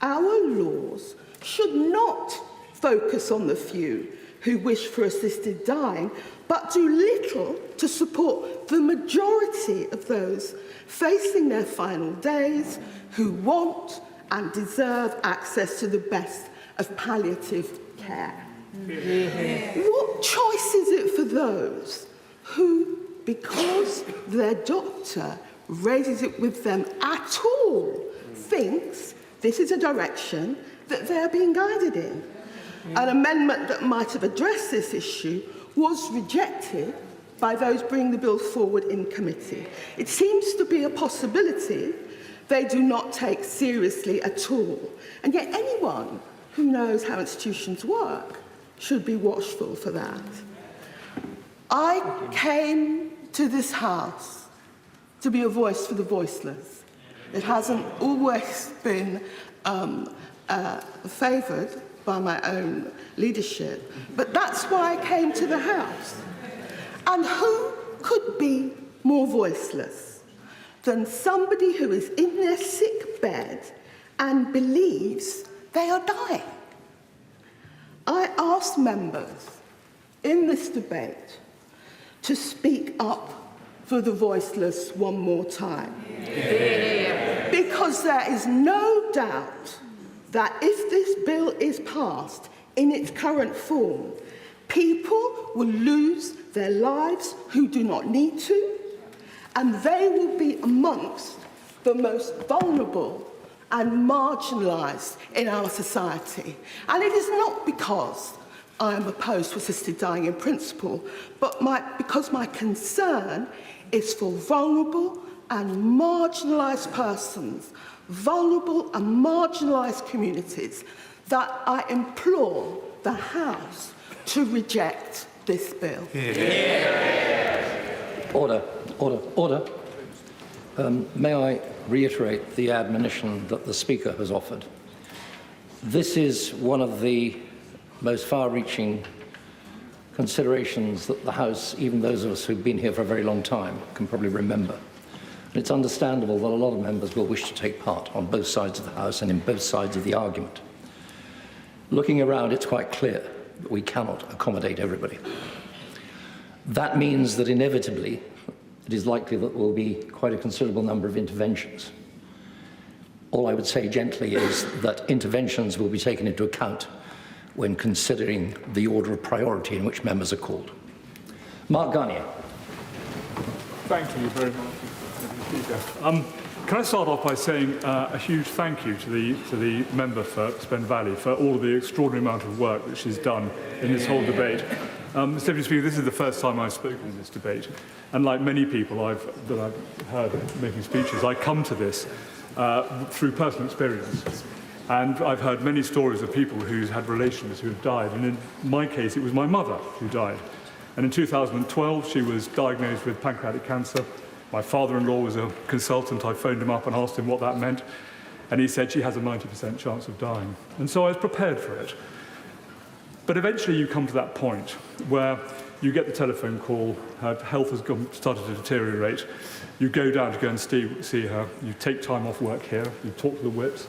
our laws should not focus on the few who wish for assisted dying, but do little to support the majority of those facing their final days who want and deserve access to the best of palliative care. What choice is it for those who, because their doctor raises it with them at all, thinks this is a direction that they're being guided in? An amendment that might have addressed this issue was rejected by those bringing the bill forward in committee. It seems to be a possibility they do not take seriously at all. And yet anyone who knows how institutions work should be watchful for that. I came to this house to be a voice for the voiceless. It hasn't always been favoured by my own leadership, but that's why I came to the House. And who could be more voiceless than somebody who is in their sick bed and believes they are dying? I asked members in this debate to speak up for the voiceless one more time. Because there is no doubt that if this bill is passed in its current form, people will lose their lives who do not need to, and they will be amongst the most vulnerable and marginalised in our society. And it is not because I am opposed to assisted dying in principle, but because my concern is for vulnerable and marginalised persons, vulnerable and marginalised communities, that I implore the House to reject this bill. Order, order, order. May I reiterate the admonition that the Speaker has offered? This is one of the most far-reaching considerations that the House, even those of us who've been here for a very long time, can probably remember. And it's understandable that a lot of members will wish to take part on both sides of the House and in both sides of the argument. Looking around, it's quite clear that we cannot accommodate everybody. That means that inevitably it is likely that there will be quite a considerable number of interventions. All I would say gently is that interventions will be taken into account when considering the order of priority in which members are called. Mark Garnier. Thank you very much, Mr. Speaker. Can I start off by saying a huge thank you to the member for Spen Valley for all of the extraordinary amount of work that she's done in this whole debate. Mr. Deputy Speaker, this is the first time I've spoken in this debate, and like many people that I've heard making speeches, I come to this through personal experience. And I've heard many stories of people who've had relations who have died, and in my case, it was my mother who died. And in 2012, she was diagnosed with pancreatic cancer. My father-in-law was a consultant. I phoned him up and asked him what that meant, and he said she has a 90% chance of dying. And so I was prepared for it. But eventually you come to that point where you get the telephone call, her health has started to deteriorate, you go down to go and see her, you take time off work here, you talk to the whips,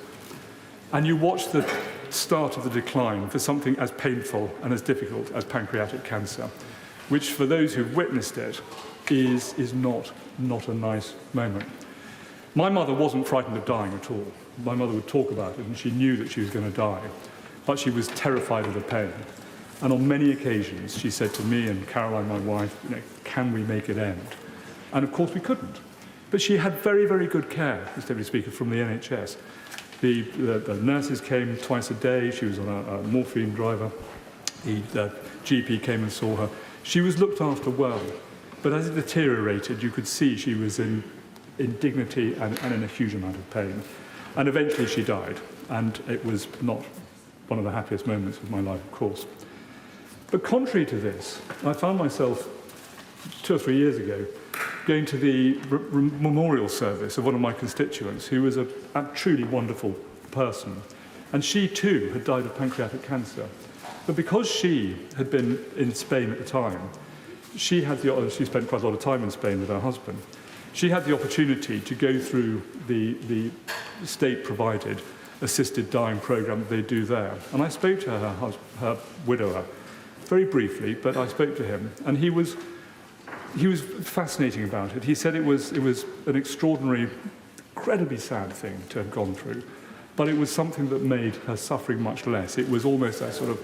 and you watch the start of the decline for something as painful and as difficult as pancreatic cancer, which for those who've witnessed it is not a nice moment. My mother wasn't frightened of dying at all. My mother would talk about it and she knew that she was going to die, but she was terrified of the pain. And on many occasions she said to me and Caroline, my wife, can we make it end? And of course we couldn't. But she had very, very good care, Mr. Deputy Speaker, from the NHS. The nurses came twice a day. She was on a morphine driver. The GP came and saw her. She was looked after well, but as it deteriorated, you could see she was in indignity and in a huge amount of pain. And eventually she died, and it was not one of the happiest moments of my life, of course. But contrary to this, I found myself 2 or 3 years ago going to the memorial service of one of my constituents who was a truly wonderful person. And she too had died of pancreatic cancer. But because she had been in Spain at the time, she spent quite a lot of time in Spain with her husband. she had the opportunity to go through the state-provided assisted dying programme that they do there. And I spoke to her widower very briefly, but I spoke to him, and he was fascinating about it. He said it was an extraordinary, incredibly sad thing to have gone through, but it was something that made her suffering much less. It was almost a sort of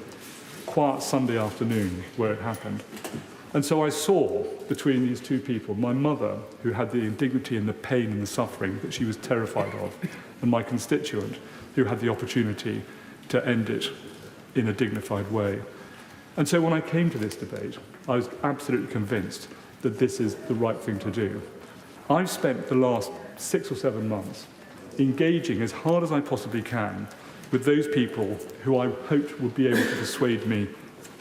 quiet Sunday afternoon where it happened. And so I saw between these two people, my mother, who had the indignity and the pain and the suffering that she was terrified of, and my constituent, who had the opportunity to end it in a dignified way. And so when I came to this debate, I was absolutely convinced that this is the right thing to do. I've spent the last 6 or 7 months engaging as hard as I possibly can with those people who I hoped would be able to persuade me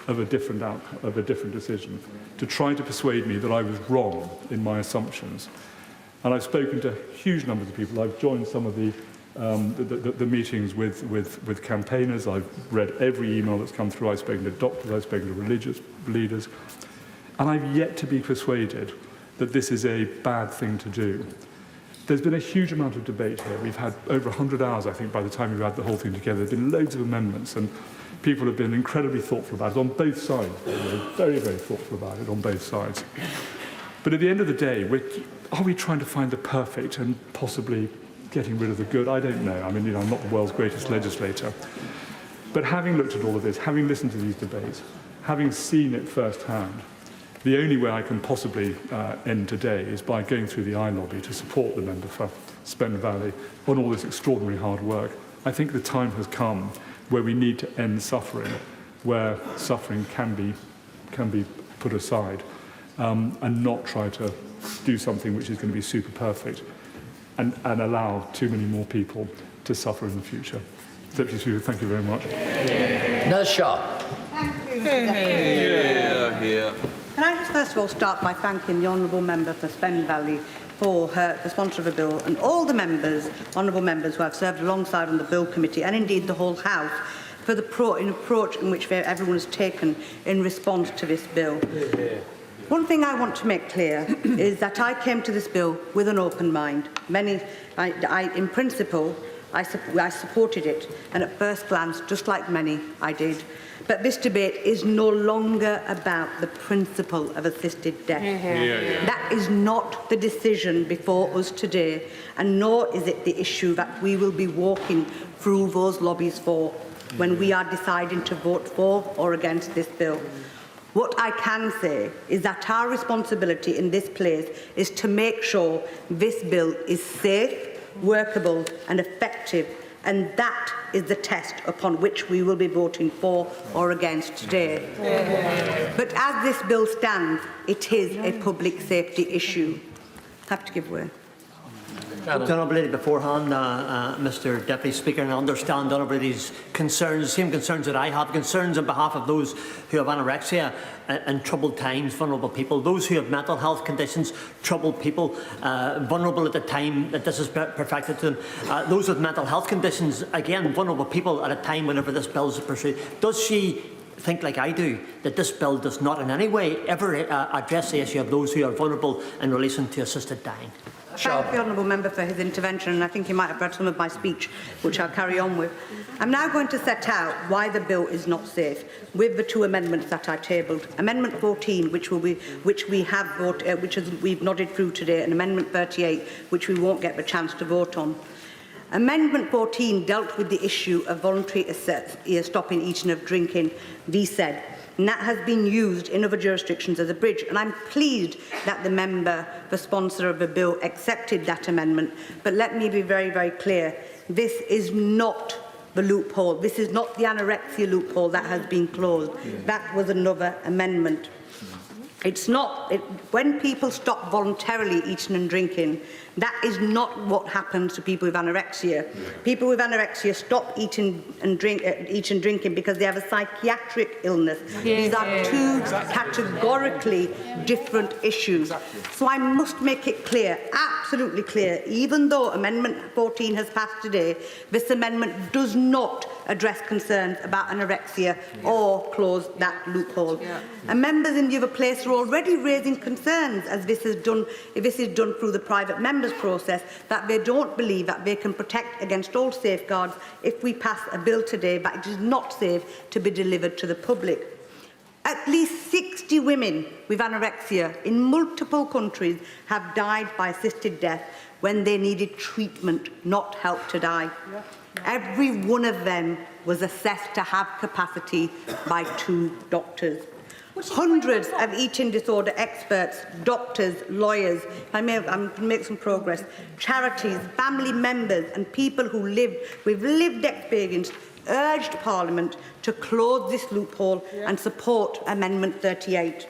of a different outcome, of a different decision, to try to persuade me that I was wrong in my assumptions. And I've spoken to huge numbers of people. I've joined some of the meetings with campaigners. I've read every email that's come through. I've spoken to doctors. I've spoken to religious leaders. And I've yet to be persuaded that this is a bad thing to do. There's been a huge amount of debate here. We've had over 100 hours, I think, by the time we've had the whole thing together. There's been loads of amendments, and people have been incredibly thoughtful about it on both sides. They're very, very thoughtful about it on both sides. But at the end of the day, are we trying to find the perfect and possibly getting rid of the good? I don't know. I mean, I'm not the world's greatest legislator. But having looked at all of this, having listened to these debates, having seen it firsthand, the only way I can possibly end today is by going through the iLobby to support the member for Spen Valley on all this extraordinary hard work. I think the time has come where we need to end suffering, where suffering can be put aside, and not try to do something which is going to be super perfect and allow too many more people to suffer in the future. Deputy Speaker, thank you very much. Nurse Sharp. Thank you. Here. Can I just first of all start by thanking the Honourable Member for Spen Valley for the sponsor of the bill, and all the members, honourable members who have served alongside on the Bill Committee, and indeed the whole House, for the approach in which everyone has taken in response to this bill. One thing I want to make clear is that I came to this bill with an open mind. In principle, I supported it, and at first glance, just like many, I did. But this debate is no longer about the principle of assisted death. That is not the decision before us today, and nor is it the issue that we will be walking through those lobbies for when we are deciding to vote for or against this bill. What I can say is that our responsibility in this place is to make sure this bill is safe, workable and effective, and that is the test upon which we will be voting for or against today. But as this bill stands, it is a public safety issue. I have to give way. Honourable Lady, beforehand, Mr Deputy Speaker, and I understand Honourable Lady's concerns, the same concerns that I have, concerns on behalf of those who have anorexia in troubled times, vulnerable people, those who have mental health conditions, troubled people, vulnerable at the time that this is perfected to them, those with mental health conditions, again, vulnerable people at a time whenever this bill is pursued. Does she think, like I do, that this bill does not in any way ever address the issue of those who are vulnerable in relation to assisted dying? Thank the Honourable Member for his intervention, and I think he might have read some of my speech, which I'll carry on with. I'm now going to set out why the bill is not safe with the two amendments that I tabled. Amendment 14, which we've nodded through today, and Amendment 38, which we won't get the chance to vote on. Amendment 14 dealt with the issue of voluntary stopping eating of drinking, VSED, and that has been used in other jurisdictions as a bridge. And I'm pleased that the member, the sponsor of the bill, accepted that amendment. But let me be very, very clear. This is not the loophole. This is not the anorexia loophole that has been closed. That was another amendment. It's not, when people stop voluntarily eating and drinking, that is not what happens to people with anorexia. People with anorexia stop eating and drinking because they have a psychiatric illness. These are two categorically different issues. So I must make it clear, absolutely clear, even though Amendment 14 has passed today, this amendment does not address concerns about anorexia or close that loophole. And members in the other place are already raising concerns, as this is done, if this is done through the private members process, that they don't believe that they can protect against all safeguards if we pass a bill today, but it is not safe to be delivered to the public. At least 60 women with anorexia in multiple countries have died by assisted death when they needed treatment, not help to die. Every one of them was assessed to have capacity by 2 doctors. Hundreds of eating disorder experts, doctors, lawyers, I'm going to make some progress, charities, family members and people who live with lived experience urged Parliament to close this loophole and support Amendment 38.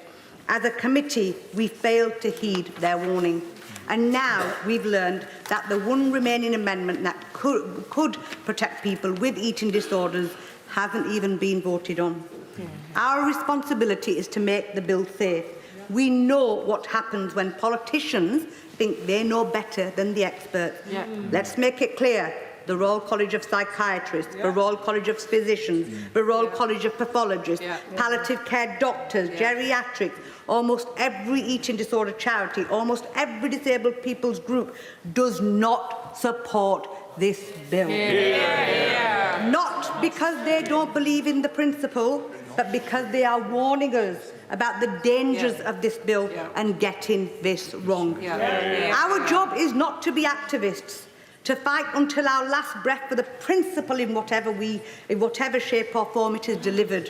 As a committee, we failed to heed their warning. And now we've learned that the one remaining amendment that could protect people with eating disorders hasn't even been voted on. Our responsibility is to make the bill safe. We know what happens when politicians think they know better than the experts. Let's make it clear. The Royal College of Psychiatrists, the Royal College of Physicians, the Royal College of Pathologists, palliative care doctors, geriatrics, almost every eating disorder charity, almost every disabled people's group does not support this bill. Not because they don't believe in the principle, but because they are warning us about the dangers of this bill and getting this wrong. Our job is not to be activists, to fight until our last breath for the principle in whatever shape or form it is delivered.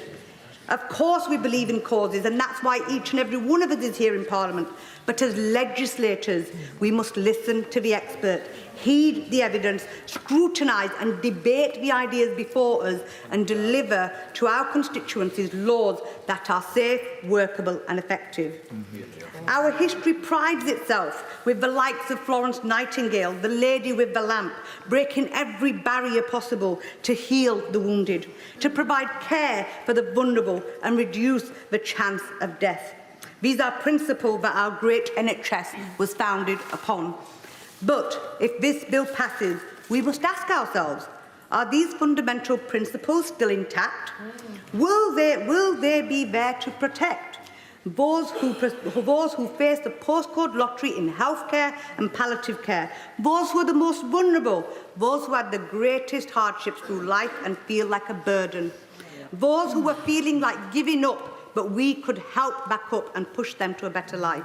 Of course we believe in causes, and that's why each and every one of us is here in Parliament. But as legislators, we must listen to the experts, heed the evidence, scrutinise and debate the ideas before us, and deliver to our constituencies laws that are safe, workable and effective. Our history prides itself with the likes of Florence Nightingale, the lady with the lamp, breaking every barrier possible to heal the wounded, to provide care for the vulnerable and reduce the chance of death. These are principles that our great NHS was founded upon. But if this bill passes, we must ask ourselves, are these fundamental principles still intact? Will they be there to protect those who face the postcode lottery in healthcare and palliative care, those who are the most vulnerable, those who had the greatest hardships through life and feel like a burden, those who were feeling like giving up, but we could help back up and push them to a better life.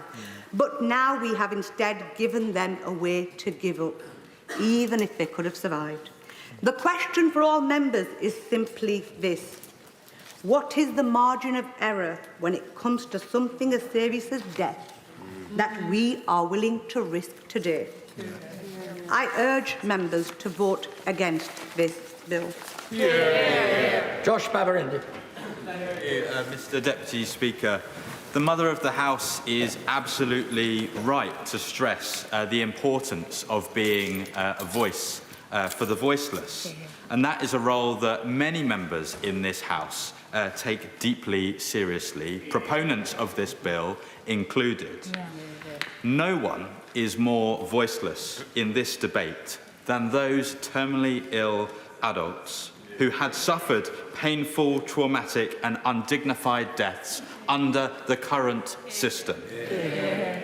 But now we have instead given them a way to give up, even if they could have survived. The question for all members is simply this: what is the margin of error when it comes to something as serious as death that we are willing to risk today? I urge members to vote against this bill. Josh Babarindi. Mr. Deputy Speaker, the Mother of the House is absolutely right to stress the importance of being a voice for the voiceless. And that is a role that many members in this House take deeply seriously, proponents of this bill included. No one is more voiceless in this debate than those terminally ill adults who had suffered painful, traumatic and undignified deaths under the current system,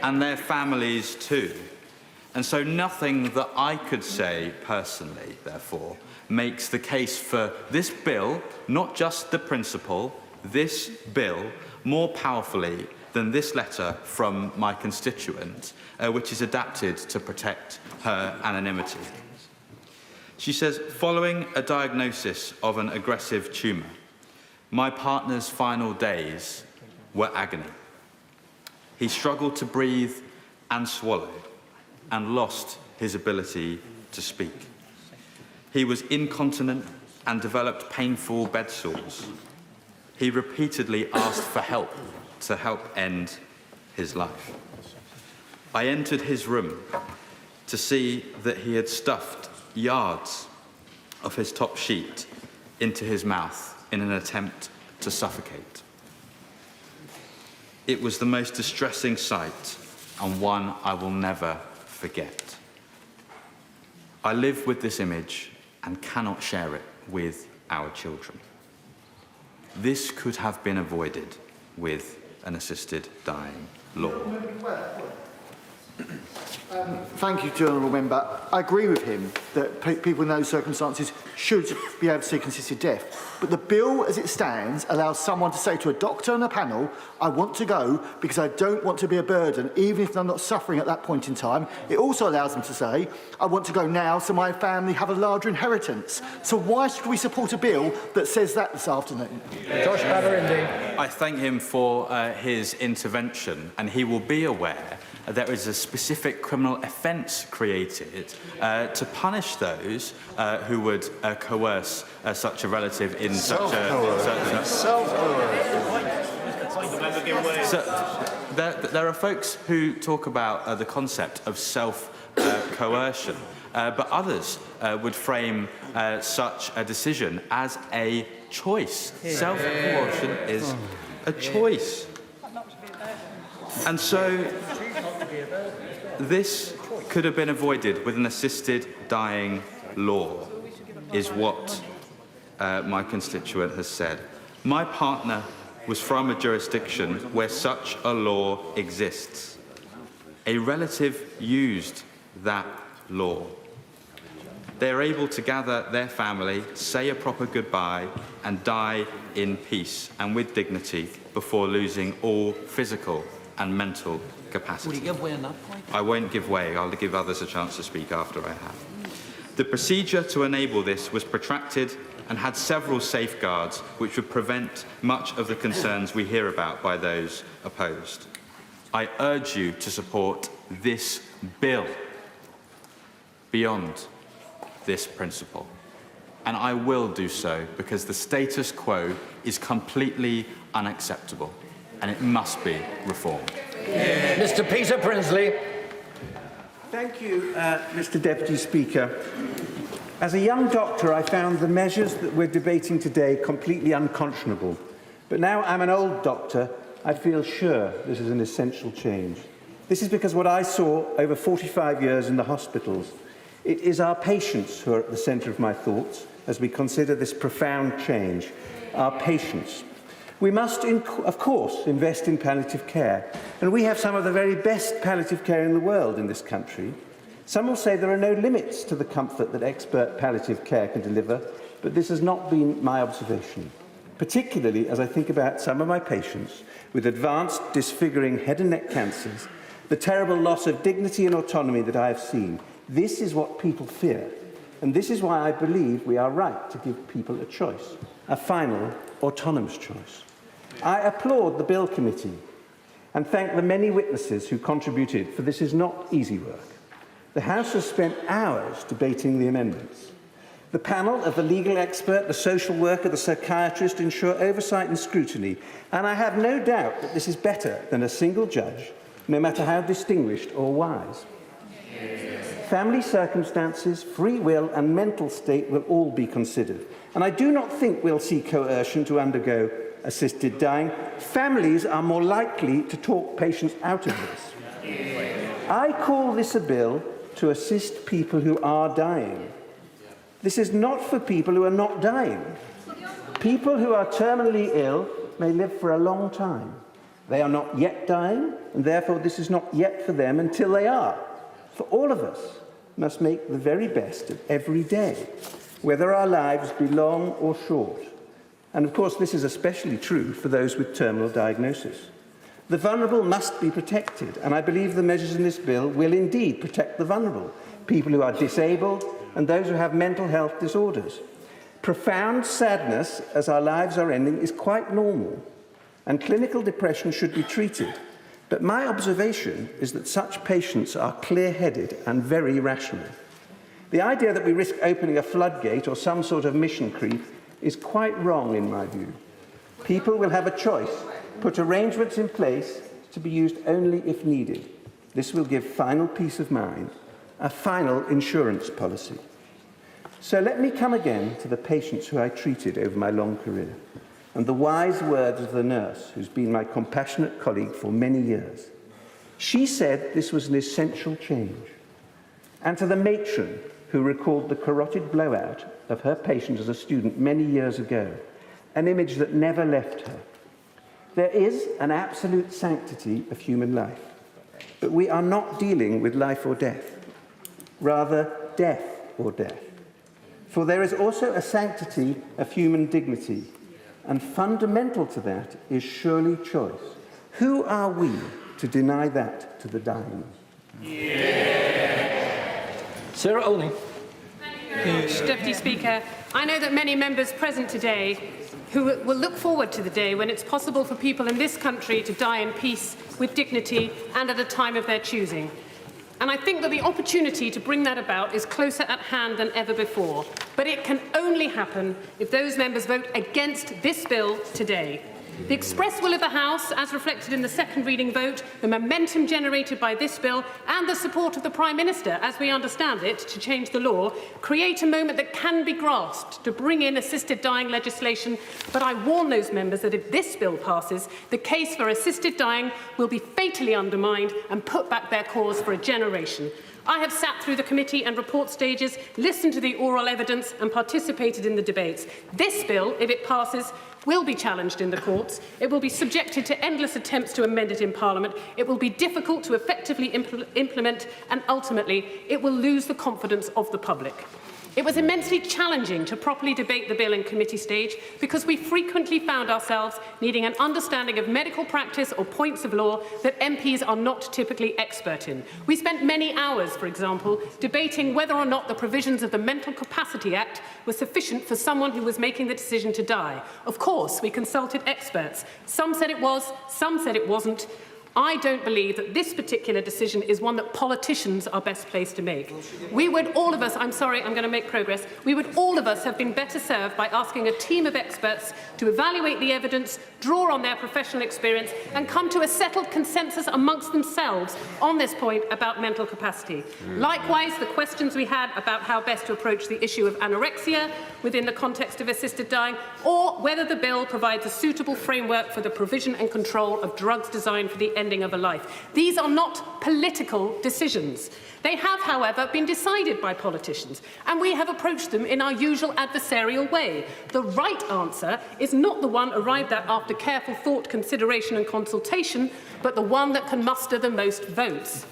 and their families too. And so nothing that I could say personally, therefore, makes the case for this bill, not just the principle, this bill, more powerfully than this letter from my constituent, which is adapted to protect her anonymity. She says, following a diagnosis of an aggressive tumour, my partner's final days were agony. He struggled to breathe and swallow and lost his ability to speak. He was incontinent and developed painful bed sores. He repeatedly asked for help to help end his life. I entered his room to see that he had stuffed yards of his top sheet into his mouth in an attempt to suffocate. It was the most distressing sight and one I will never forget. I live with this image and cannot share it with our children. This could have been avoided with an assisted dying law. Thank you to the Honourable Member. I agree with him that people in those circumstances should be able to seek assisted death. But the bill, as it stands, allows someone to say to a doctor on a panel, I want to go because I don't want to be a burden, even if I'm not suffering at that point in time. It also allows them to say, I want to go now so my family have a larger inheritance. So why should we support a bill that says that this afternoon? Josh Badarindi. I thank him for his intervention, and he will be aware there is a specific criminal offence created to punish those who would coerce such a relative in such a... There are folks who talk about the concept of self-coercion, but others would frame such a decision as a choice. Self-coercion is a choice. And so this could have been avoided with an assisted dying law, is what my constituent has said. My partner was from a jurisdiction where such a law exists. A relative used that law. They are able to gather their family, say a proper goodbye, and die in peace and with dignity before losing all physical and mental capacity. Will you give way on that point? I won't give way. I'll give others a chance to speak after I have. The procedure to enable this was protracted and had several safeguards which would prevent much of the concerns we hear about by those opposed. I urge you to support this bill beyond this principle. And I will do so because the status quo is completely unacceptable and it must be reformed. Mr. Peter Prinsley. Thank you, Mr. Deputy Speaker. As a young doctor, I found the measures that we're debating today completely unconscionable. But now I'm an old doctor, I feel sure this is an essential change. This is because what I saw over 45 years in the hospitals. It is our patients who are at the centre of my thoughts as we consider this profound change. Our patients. We must, of course, invest in palliative care, and we have some of the very best palliative care in the world in this country. Some will say there are no limits to the comfort that expert palliative care can deliver, but this has not been my observation, particularly as I think about some of my patients with advanced, disfiguring head and neck cancers, the terrible loss of dignity and autonomy that I have seen. This is what people fear, and this is why I believe we are right to give people a choice, a final, autonomous choice. I applaud the Bill Committee and thank the many witnesses who contributed, for this is not easy work. The House has spent hours debating the amendments. The panel of the legal expert, the social worker, the psychiatrist ensure oversight and scrutiny, and I have no doubt that this is better than a single judge, no matter how distinguished or wise. Family circumstances, free will and mental state will all be considered. And I do not think we'll see coercion to undergo assisted dying. Families are more likely to talk patients out of this. I call this a bill to assist people who are dying. This is not for people who are not dying. People who are terminally ill may live for a long time. They are not yet dying, and therefore this is not yet for them until they are. For all of us must make the very best of every day, whether our lives be long or short. And of course, this is especially true for those with terminal diagnosis. The vulnerable must be protected, and I believe the measures in this bill will indeed protect the vulnerable, people who are disabled and those who have mental health disorders. Profound sadness as our lives are ending is quite normal, and clinical depression should be treated. But my observation is that such patients are clear-headed and very rational. The idea that we risk opening a floodgate or some sort of mission creep is quite wrong in my view. People will have a choice, put arrangements in place to be used only if needed. This will give final peace of mind, a final insurance policy. So let me come again to the patients who I treated over my long career, and the wise words of the nurse who's been my compassionate colleague for many years. She said this was an essential change. And to the matron who recalled the carotid blowout of her patient as a student many years ago, an image that never left her. There is an absolute sanctity of human life, but we are not dealing with life or death, rather death or death. For there is also a sanctity of human dignity, and fundamental to that is surely choice. Who are we to deny that to the dying? Sarah Olney. Deputy Speaker, I know that many members present today who will look forward to the day when it's possible for people in this country to die in peace, with dignity and at a time of their choosing. And I think that the opportunity to bring that about is closer at hand than ever before. But it can only happen if those members vote against this bill today. The express will of the House, as reflected in the second reading vote, the momentum generated by this bill and the support of the Prime Minister, as we understand it, to change the law, create a moment that can be grasped to bring in assisted dying legislation. But I warn those members that if this bill passes, the case for assisted dying will be fatally undermined and put back their cause for a generation. I have sat through the committee and report stages, listened to the oral evidence and participated in the debates. This bill, if it passes, will be challenged in the courts. It will be subjected to endless attempts to amend it in Parliament. It will be difficult to effectively implement, and ultimately it will lose the confidence of the public. It was immensely challenging to properly debate the bill in committee stage because we frequently found ourselves needing an understanding of medical practice or points of law that MPs are not typically expert in. We spent many hours, for example, debating whether or not the provisions of the Mental Capacity Act were sufficient for someone who was making the decision to die. Of course, we consulted experts. Some said it was, some said it wasn't. I don't believe that this particular decision is one that politicians are best placed to make. We would all of us, I'm sorry, I'm going to make progress, we would all of us have been better served by asking a team of experts to evaluate the evidence, draw on their professional experience and come to a settled consensus amongst themselves on this point about mental capacity. Likewise, the questions we had about how best to approach the issue of anorexia within the context of assisted dying, or whether the bill provides a suitable framework for the provision and control of drugs designed for the ending of a life. These are not political decisions. They have, however, been decided by politicians, and we have approached them in our usual adversarial way. The right answer is not the one arrived at after careful thought, consideration and consultation, but the one that can muster the most votes.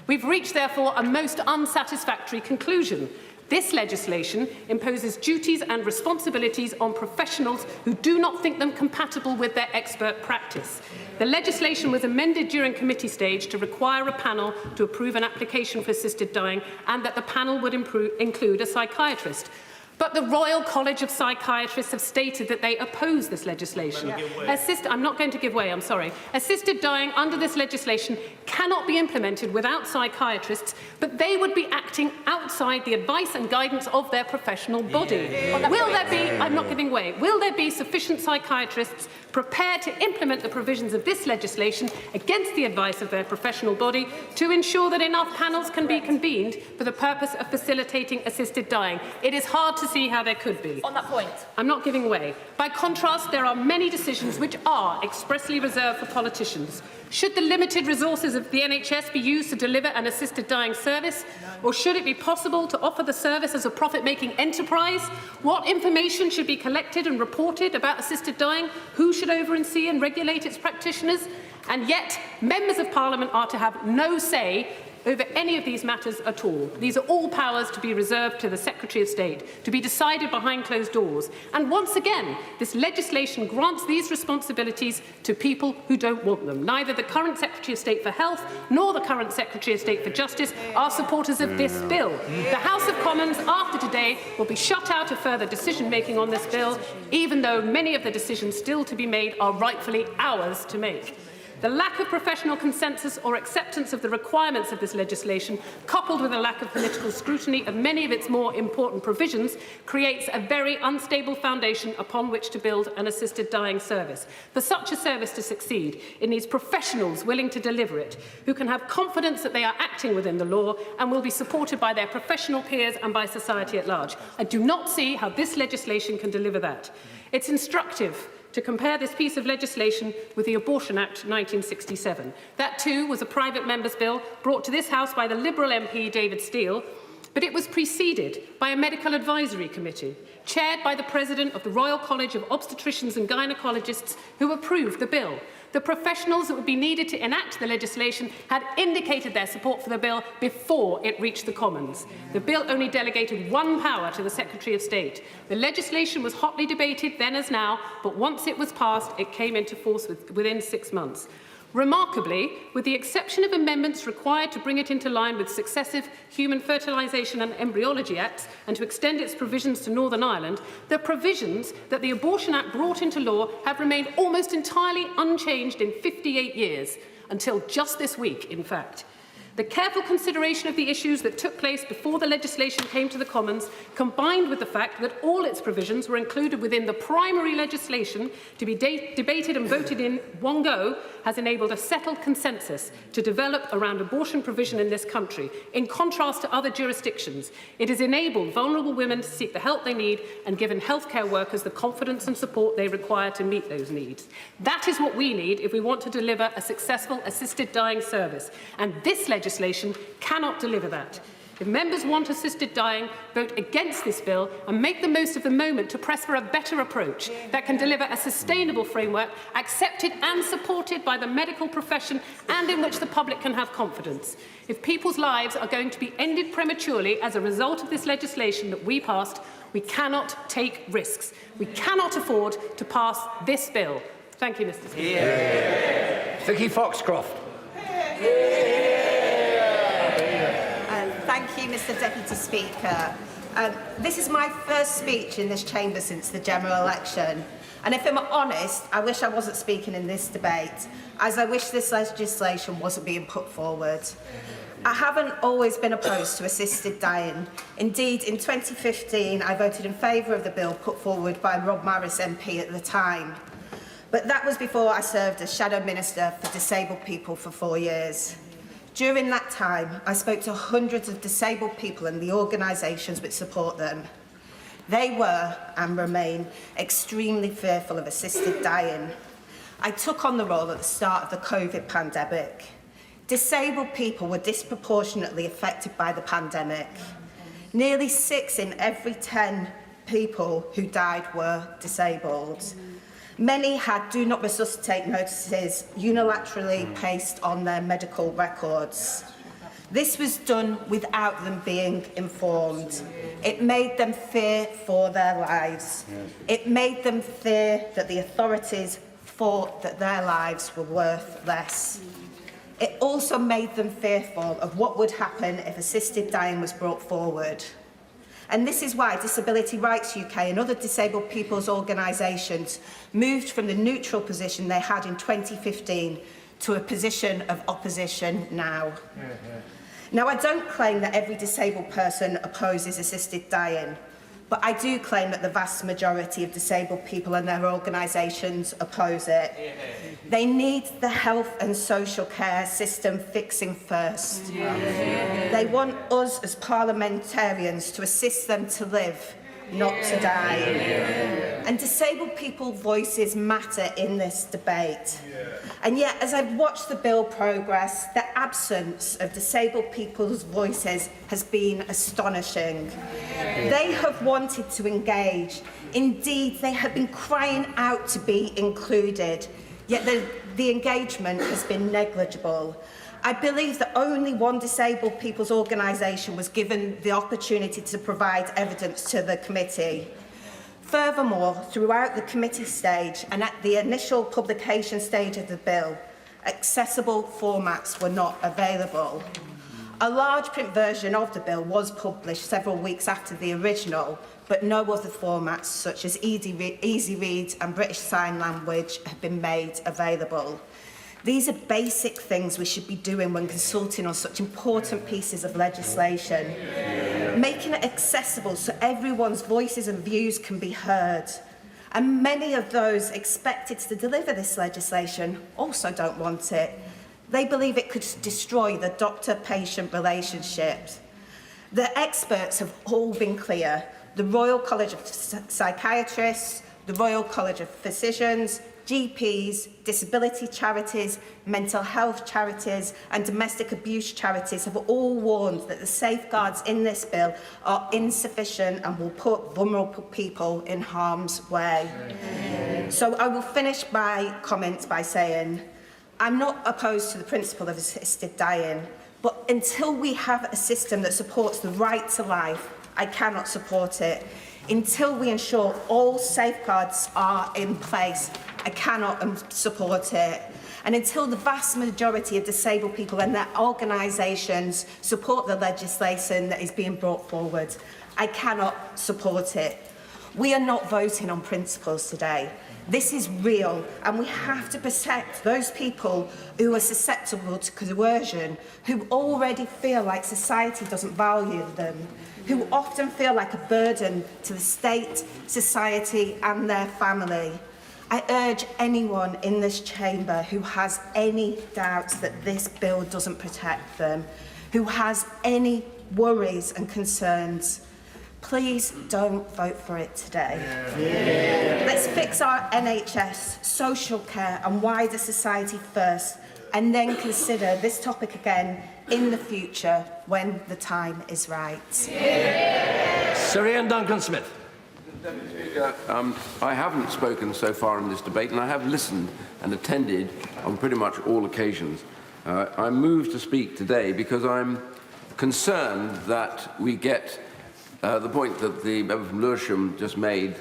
We've reached, therefore, a most unsatisfactory conclusion. This legislation imposes duties and responsibilities on professionals who do not think them compatible with their expert practice. The legislation was amended during committee stage to require a panel to approve an application for assisted dying and that the panel would include a psychiatrist. But the Royal College of Psychiatrists have stated that they oppose this legislation. I'm not going to give way, I'm sorry. Assisted dying under this legislation cannot be implemented without psychiatrists, but they would be acting outside the advice and guidance of their professional body. Will there be, I'm not giving way, will there be sufficient psychiatrists prepared to implement the provisions of this legislation against the advice of their professional body to ensure that enough panels can be convened for the purpose of facilitating assisted dying? It is hard to see how there could be. On that point. I'm not giving way. By contrast, there are many decisions which are expressly reserved for politicians. Should the limited resources of the NHS be used to deliver an assisted dying service? Or should it be possible to offer the service as a profit-making enterprise? What information should be collected and reported about assisted dying? Who should oversee and regulate its practitioners? And yet, members of Parliament are to have no say over any of these matters at all. These are all powers to be reserved to the Secretary of State, to be decided behind closed doors. And once again, this legislation grants these responsibilities to people who don't want them. Neither the current Secretary of State for Health nor the current Secretary of State for Justice are supporters of this bill. The House of Commons, after today, will be shut out of further decision-making on this bill, even though many of the decisions still to be made are rightfully ours to make. The lack of professional consensus or acceptance of the requirements of this legislation, coupled with a lack of political scrutiny of many of its more important provisions, creates a very unstable foundation upon which to build an assisted dying service. For such a service to succeed, it needs professionals willing to deliver it, who can have confidence that they are acting within the law and will be supported by their professional peers and by society at large. I do not see how this legislation can deliver that. It's instructive to compare this piece of legislation with the Abortion Act 1967. That too was a private member's bill brought to this House by the Liberal MP David Steele, but it was preceded by a medical advisory committee chaired by the President of the Royal College of Obstetricians and Gynecologists, who approved the bill. The professionals that would be needed to enact the legislation had indicated their support for the bill before it reached the Commons. The bill only delegated one power to the Secretary of State. The legislation was hotly debated then as now, but once it was passed, it came into force within 6 months. Remarkably, with the exception of amendments required to bring it into line with successive Human Fertilisation and Embryology Acts and to extend its provisions to Northern Ireland, the provisions that the Abortion Act brought into law have remained almost entirely unchanged in 58 years, until just this week, in fact. The careful consideration of the issues that took place before the legislation came to the Commons, combined with the fact that all its provisions were included within the primary legislation to be debated and voted in one go, has enabled a settled consensus to develop around abortion provision in this country. In contrast to other jurisdictions, it has enabled vulnerable women to seek the help they need and given healthcare workers the confidence and support they require to meet those needs. That is what we need if we want to deliver a successful assisted dying service, and this legislation cannot deliver that. If members want assisted dying, vote against this bill and make the most of the moment to press for a better approach that can deliver a sustainable framework accepted and supported by the medical profession and in which the public can have confidence. If people's lives are going to be ended prematurely as a result of this legislation that we passed, we cannot take risks. We cannot afford to pass this bill. Thank you, Mr. Speaker. Yeah. Vicky Foxcroft. Thank you, Mr. Deputy Speaker. This is my first speech in this chamber since the general election. And if I'm honest, I wish I wasn't speaking in this debate, as I wish this legislation wasn't being put forward. I haven't always been opposed to assisted dying. Indeed, in 2015, I voted in favour of the bill put forward by Rob Marris MP at the time. But that was before I served as Shadow Minister for Disabled People for 4 years. During that time, I spoke to hundreds of disabled people and the organisations which support them. They were, and remain, extremely fearful of assisted dying. I took on the role at the start of the COVID pandemic. Disabled people were disproportionately affected by the pandemic. Nearly 6 in every 10 people who died were disabled. Many had do not resuscitate notices unilaterally placed on their medical records. This was done without them being informed. It made them fear for their lives. It made them fear that the authorities thought that their lives were worth less. It also made them fearful of what would happen if assisted dying was brought forward. And this is why Disability Rights UK and other disabled people's organisations moved from the neutral position they had in 2015 to a position of opposition now. Now, I don't claim that every disabled person opposes assisted dying, but I do claim that the vast majority of disabled people and their organisations oppose it. They need the health and social care system fixing first. They want us as parliamentarians to assist them to live, not to die. And disabled people's voices matter in this debate. And yet, as I've watched the bill progress, the absence of disabled people's voices has been astonishing. They have wanted to engage. Indeed, they have been crying out to be included, yet the engagement has been negligible. I believe that only one disabled people's organisation was given the opportunity to provide evidence to the committee. Furthermore, throughout the committee stage and at the initial publication stage of the bill, accessible formats were not available. A large print version of the bill was published several weeks after the original, but no other formats such as Easy Read and British Sign Language have been made available. These are basic things we should be doing when consulting on such important pieces of legislation. Making it accessible so everyone's voices and views can be heard. And many of those expected to deliver this legislation also don't want it. They believe it could destroy the doctor-patient relationships. The experts have all been clear. The Royal College of Psychiatrists, the Royal College of Physicians, GPs, disability charities, mental health charities and domestic abuse charities have all warned that the safeguards in this bill are insufficient and will put vulnerable people in harm's way. So I will finish my comments by saying I'm not opposed to the principle of assisted dying, but until we have a system that supports the right to life, I cannot support it. Until we ensure all safeguards are in place, I cannot support it. And until the vast majority of disabled people and their organisations support the legislation that is being brought forward, I cannot support it. We are not voting on principles today. This is real, and we have to protect those people who are susceptible to coercion, who already feel like society doesn't value them, who often feel like a burden to the state, society and their family. I urge anyone in this chamber who has any doubts that this bill doesn't protect them, who has any worries and concerns, please don't vote for it today. Let's fix our NHS, social care and wider society first, and then consider this topic again in the future when the time is right. Sir Ian Duncan-Smith. I haven't spoken so far in this debate, and I have listened and attended on pretty much all occasions. I'm moved to speak today because I'm concerned that we get the point that the member from Lewisham just made.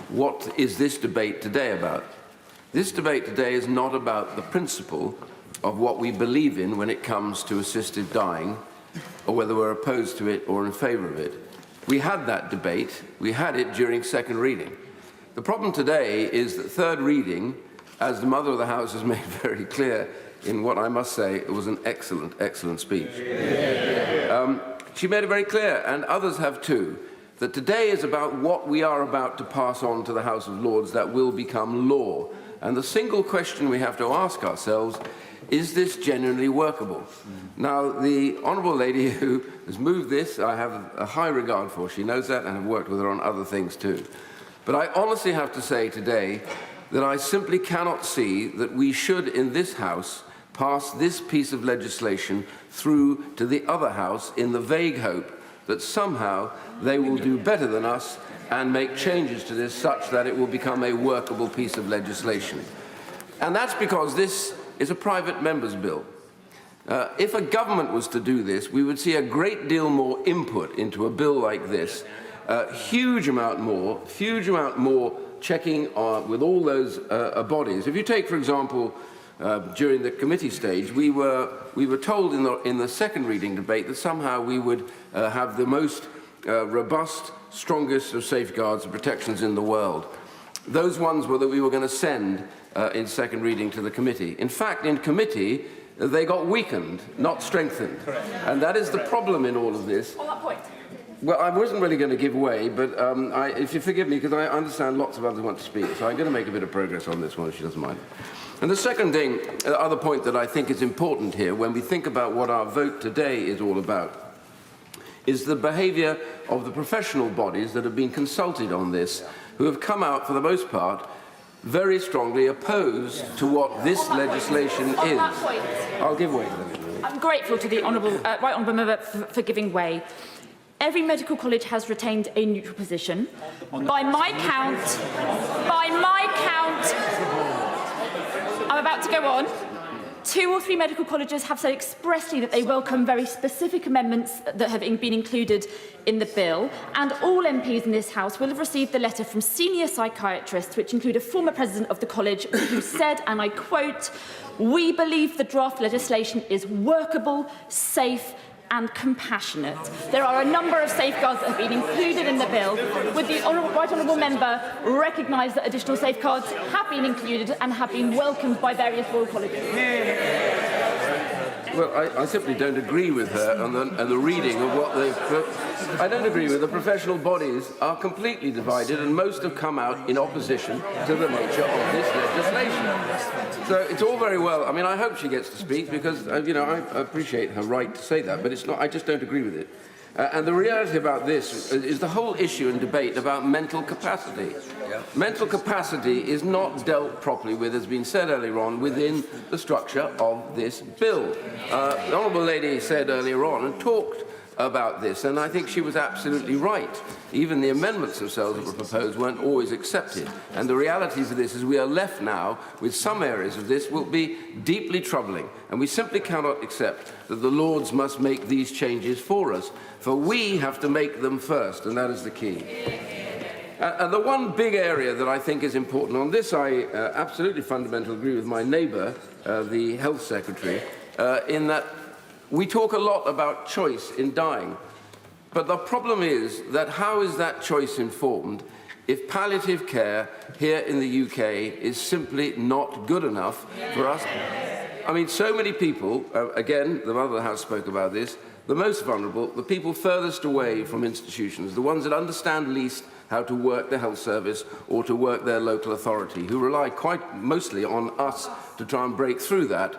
What is this debate today about? This debate today is not about the principle of what we believe in when it comes to assisted dying, or whether we're opposed to it or in favour of it. We had that debate. We had it during second reading. The problem today is that third reading, as the Mother of the House has made very clear in what I must say it was an excellent, excellent speech. She made it very clear, and others have too, that today is about what we are about to pass on to the House of Lords that will become law. And the single question we have to ask ourselves, is this genuinely workable? Now, the honourable lady who has moved this, I have a high regard for. She knows that, and I've worked with her on other things too. But I honestly have to say today that I simply cannot see that we should, in this House, pass this piece of legislation through to the other House in the vague hope that somehow they will do better than us and make changes to this such that it will become a workable piece of legislation. And that's because this is a private member's bill. If a government was to do this, we would see a great deal more input into a bill like this, huge amount more checking with all those bodies. If you take, for example, during the committee stage, we were told in the second reading debate that somehow we would have the most robust, strongest of safeguards and protections in the world. Those ones were that we were going to send in second reading to the committee. In fact, in committee, they got weakened, not strengthened. Correct. And that is the problem in all of this. On that point. Well, I wasn't really going to give way, but if you forgive me, because I understand lots of others want to speak, so I'm going to make a bit of progress on this one, if she doesn't mind. And the second thing, the other point that I think is important here, when we think about what our vote today is all about, is the behaviour of the professional bodies that have been consulted on this, who have come out, for the most part, very strongly opposed to what this legislation is. On that point, I'll give way to them. I'm grateful to the right honourable member for giving way. Every medical college has retained a neutral position. By my count, I'm about to go on. 2 or 3 medical colleges have said expressly that they welcome very specific amendments that have been included in the bill, and all MPs in this House will have received the letter from senior psychiatrists, which include a former president of the college, who said, and I quote, "We believe the draft legislation is workable, safe and compassionate." There are a number of safeguards that have been included in the bill. Would the right honourable member recognise that additional safeguards have been included and have been welcomed by various royal colleges? Well, I simply don't agree with her and the reading of what they've put. I don't agree with the professional bodies are completely divided, and most have come out in opposition to the nature of this legislation. So it's all very well. I mean, I hope she gets to speak because, I appreciate her right to say that, but it's not. I just don't agree with it. And the reality about this is the whole issue and debate about mental capacity. Mental capacity is not dealt properly with, as has been said earlier on, within the structure of this bill. The Honourable Lady said earlier on and talked about this, and I think she was absolutely right. Even the amendments themselves that were proposed weren't always accepted. And the realities of this is we are left now with some areas of this will be deeply troubling, and we simply cannot accept that the Lords must make these changes for us, for we have to make them first, and that is the key. And the one big area that I think is important on this, I absolutely fundamentally agree with my neighbour, the Health Secretary, in that we talk a lot about choice in dying. But the problem is that how is that choice informed if palliative care here in the UK is simply not good enough for us? I mean, so many people, again, the Mother of the House spoke about this, the most vulnerable, the people furthest away from institutions, the ones that understand least how to work the health service or to work their local authority, who rely quite mostly on us to try and break through that,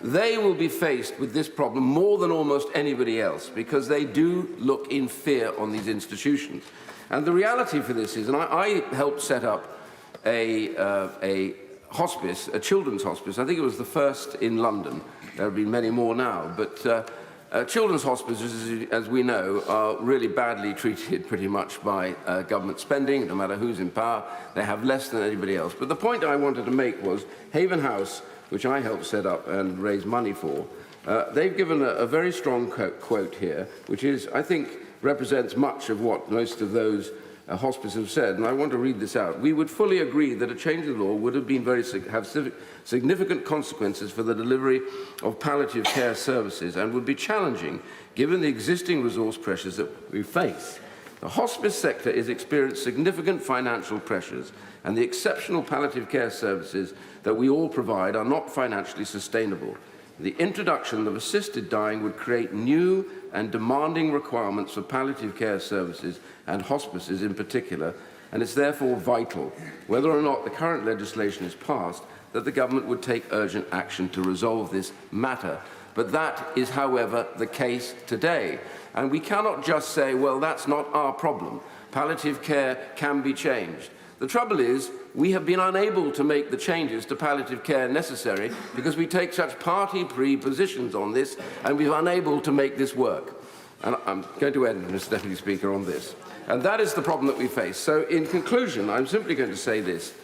they will be faced with this problem more than almost anybody else, because they do look in fear on these institutions. And the reality for this is, and I helped set up a hospice, a children's hospice. I think it was the first in London. There have been many more now, but children's hospices, as we know, are really badly treated pretty much by government spending, no matter who's in power. They have less than anybody else. But the point I wanted to make was Haven House, which I helped set up and raise money for, they've given a very strong quote here, which is, I think, represents much of what most of those hospices have said, and I want to read this out. We would fully agree that a change of the law would have been have significant consequences for the delivery of palliative care services and would be challenging given the existing resource pressures that we face. The hospice sector has experienced significant financial pressures, and the exceptional palliative care services that we all provide are not financially sustainable. The introduction of assisted dying would create new and demanding requirements for palliative care services and hospices in particular, and it's therefore vital, whether or not the current legislation is passed, that the government would take urgent action to resolve this matter. But that is, however, the case today. And we cannot just say, well, that's not our problem. Palliative care can be changed. The trouble is, we have been unable to make the changes to palliative care necessary because we take such party-pre positions on this, and we're unable to make this work. And I'm going to end, Mr. Deputy Speaker, on this. And that is the problem that we face. So, in conclusion, I'm simply going to say this.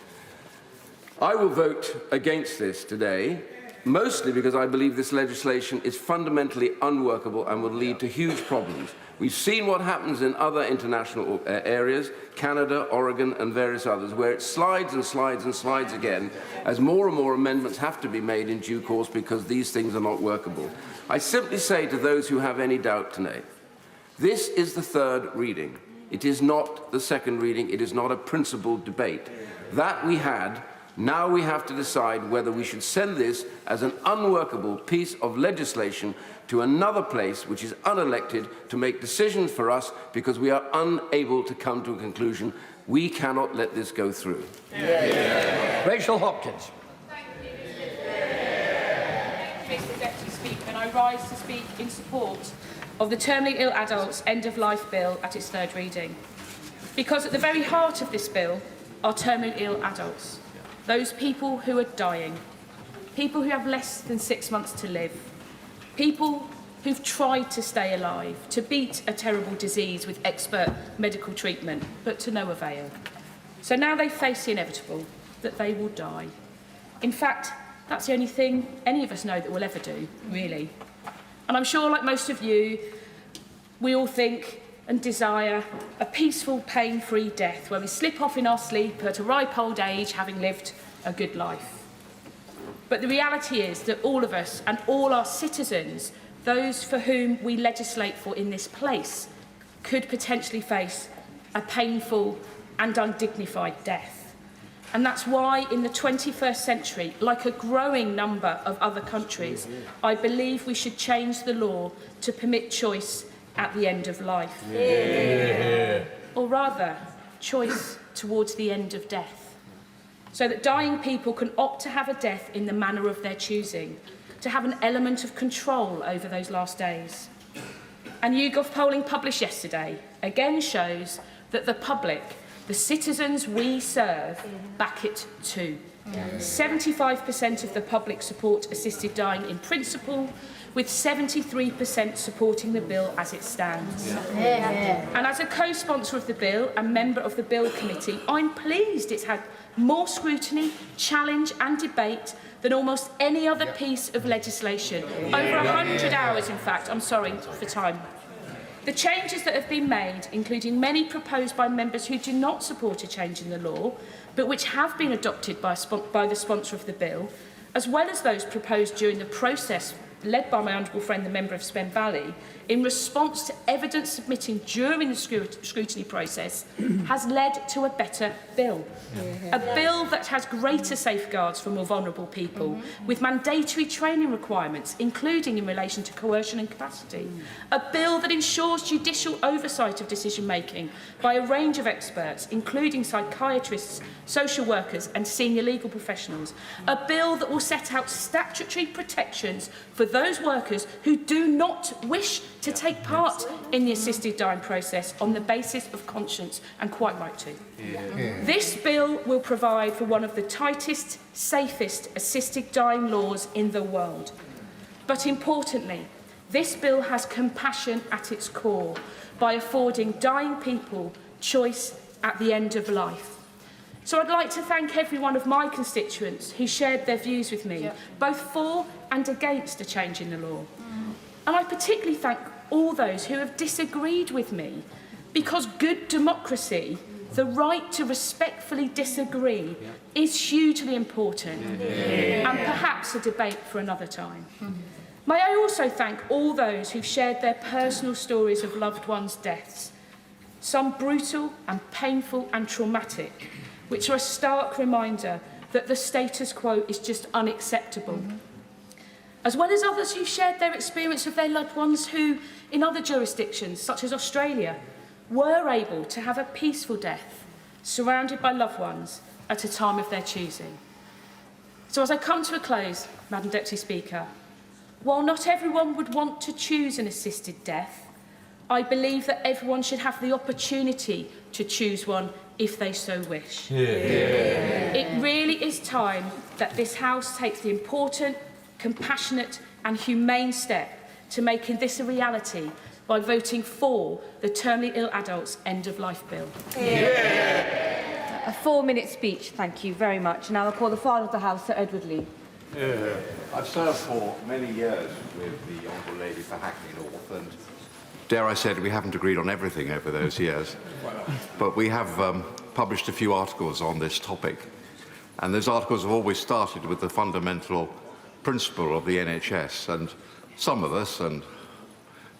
I will vote against this today, mostly because I believe this legislation is fundamentally unworkable and will lead to huge problems. We've seen what happens in other international areas, Canada, Oregon, and various others, where it slides and slides and slides again, as more and more amendments have to be made in due course because these things are not workable. I simply say to those who have any doubt tonight, this is the third reading. It is not the second reading. It is not a principled debate. That we had. Now we have to decide whether we should send this as an unworkable piece of legislation to another place which is unelected to make decisions for us because we are unable to come to a conclusion. We cannot let this go through. Rachel Hopkins. Mr. Deputy Speaker, and I rise to speak in support of the Terminally Ill Adults End-of-Life Bill at its third reading. Because at the very heart of this bill are terminally ill adults. Those people who are dying, people who have less than 6 months to live, people who've tried to stay alive, to beat a terrible disease with expert medical treatment, but to no avail. So now they face the inevitable, that they will die. In fact, that's the only thing any of us know that we'll ever do, really. And I'm sure, like most of you, we all think and desire a peaceful, pain-free death where we slip off in our sleep at a ripe old age, having lived a good life. But the reality is that all of us and all our citizens, those for whom we legislate for in this place, could potentially face a painful and undignified death. And that's why in the 21st century, like a growing number of other countries, I believe we should change the law to permit choice at the end of life. Yeah. Or rather, choice towards the end of death. So that dying people can opt to have a death in the manner of their choosing, to have an element of control over those last days. And YouGov polling published yesterday again shows that the public, the citizens we serve, back it too. 75% of the public support assisted dying in principle, with 73% supporting the bill as it stands. And as a co-sponsor of the bill and member of the Bill Committee, I'm pleased it's had more scrutiny, challenge and debate than almost any other piece of legislation. Over 100 hours, in fact. I'm sorry for time. The changes that have been made, including many proposed by members who do not support a change in the law, but which have been adopted by the sponsor of the bill, as well as those proposed during the process led by my honourable friend, the member of Spen Valley, in response to evidence submitting during the scrutiny process, has led to a better bill. A bill that has greater safeguards for more vulnerable people, with mandatory training requirements, including in relation to coercion and capacity. A bill that ensures judicial oversight of decision-making by a range of experts, including psychiatrists, social workers and senior legal professionals. A bill that will set out statutory protections for those workers who do not wish to take part in the assisted dying process on the basis of conscience, and quite right too. This bill will provide for one of the tightest, safest assisted dying laws in the world. But importantly, this bill has compassion at its core by affording dying people choice at the end of life. So I'd like to thank every one of my constituents who shared their views with me, both for and against a change in the law. And I particularly thank all those who have disagreed with me, because good democracy, the right to respectfully disagree, is hugely important, and perhaps a debate for another time. May I also thank all those who've shared their personal stories of loved ones' deaths, some brutal and painful and traumatic, which are a stark reminder that the status quo is just unacceptable. As well as others who shared their experience of their loved ones who, in other jurisdictions, such as Australia, were able to have a peaceful death, surrounded by loved ones at a time of their choosing. So as I come to a close, Madam Deputy Speaker, while not everyone would want to choose an assisted death, I believe that everyone should have the opportunity to choose one if they so wish. It really is time that this House takes the important, compassionate and humane step to making this a reality by voting for the Terminally Ill Adults End of Life Bill. A 4-minute speech, thank you very much. Now I'll call the Father of the House, Sir Edward Lee. I've served for many years with the Honourable Lady for Hackney North, and dare I say we haven't agreed on everything over those years, but we have published a few articles on this topic, and those articles have always started with the fundamental principle of the NHS, and some of us, and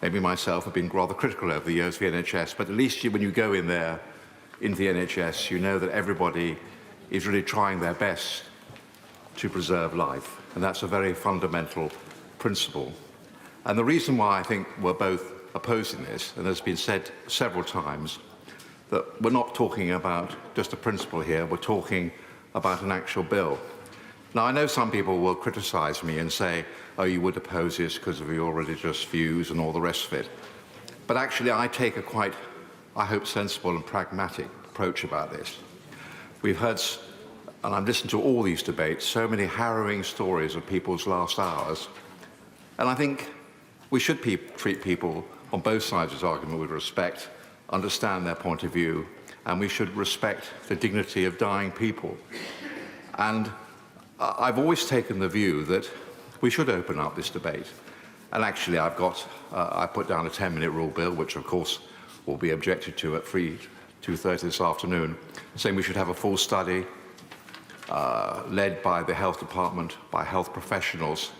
maybe myself, have been rather critical over the years of the NHS, but at least when you go in there into the NHS, you know that everybody is really trying their best to preserve life, and that's a very fundamental principle. And the reason why I think we're both opposing this, and it's been said several times, that we're not talking about just a principle here, we're talking about an actual bill. Now, I know some people will criticise me and say, oh, you would oppose this because of your religious views and all the rest of it. But actually, I take a quite, I hope, sensible and pragmatic approach about this. We've heard, and I've listened to all these debates, so many harrowing stories of people's last hours. And I think we should treat people on both sides of this argument with respect, understand their point of view, and we should respect the dignity of dying people. And I've always taken the view that we should open up this debate. And actually, I put down a 10-minute rule bill, which of course will be objected to at 2:30 this afternoon, saying we should have a full study led by the health department, by health professionals,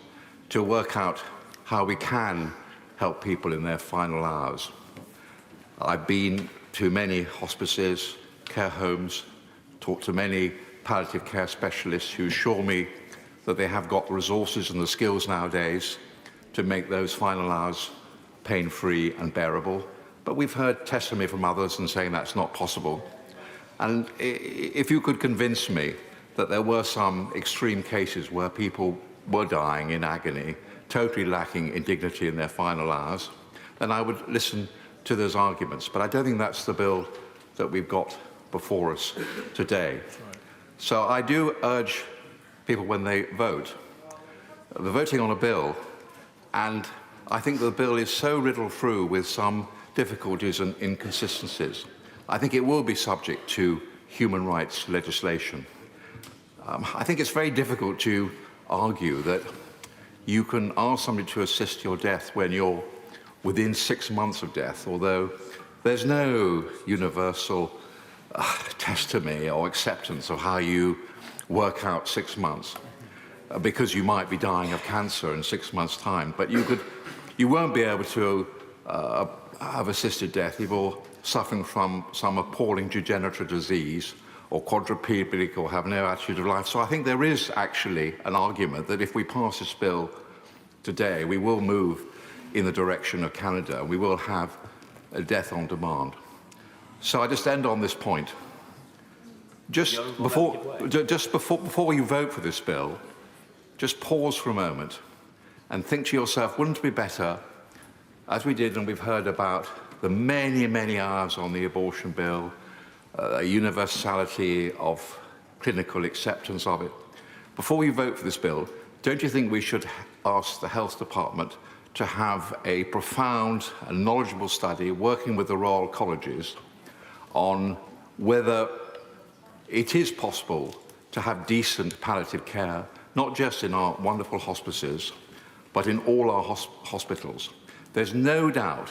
to work out how we can help people in their final hours. I've been to many hospices, care homes, talked to many palliative care specialists who assure me that they have got the resources and the skills nowadays to make those final hours pain-free and bearable. But we've heard testimony from others and saying that's not possible. And if you could convince me that there were some extreme cases where people were dying in agony, totally lacking in dignity in their final hours, then I would listen to those arguments. But I don't think that's the bill that we've got before us today. So I do urge people when they vote, they're voting on a bill, and I think the bill is so riddled through with some difficulties and inconsistencies. I think it will be subject to human rights legislation. I think it's very difficult to argue that you can ask somebody to assist your death when you're within 6 months of death, although there's no universal testimony or acceptance of how you work out 6 months, because you might be dying of cancer in 6 months' time, but you won't be able to have assisted death if you're suffering from some appalling degenerative disease or quadriplegic or have no attitude of life. So I think there is actually an argument that if we pass this bill today, we will move in the direction of Canada. We will have a death on demand. So I just end on this point. Just before you vote for this bill, just pause for a moment and think to yourself, wouldn't it be better, as we did and we've heard about the many, many hours on the abortion bill, a universality of clinical acceptance of it. Before you vote for this bill, don't you think we should ask the Health Department to have a profound and knowledgeable study working with the Royal Colleges on whether it is possible to have decent palliative care, not just in our wonderful hospices, but in all our hospitals. There's no doubt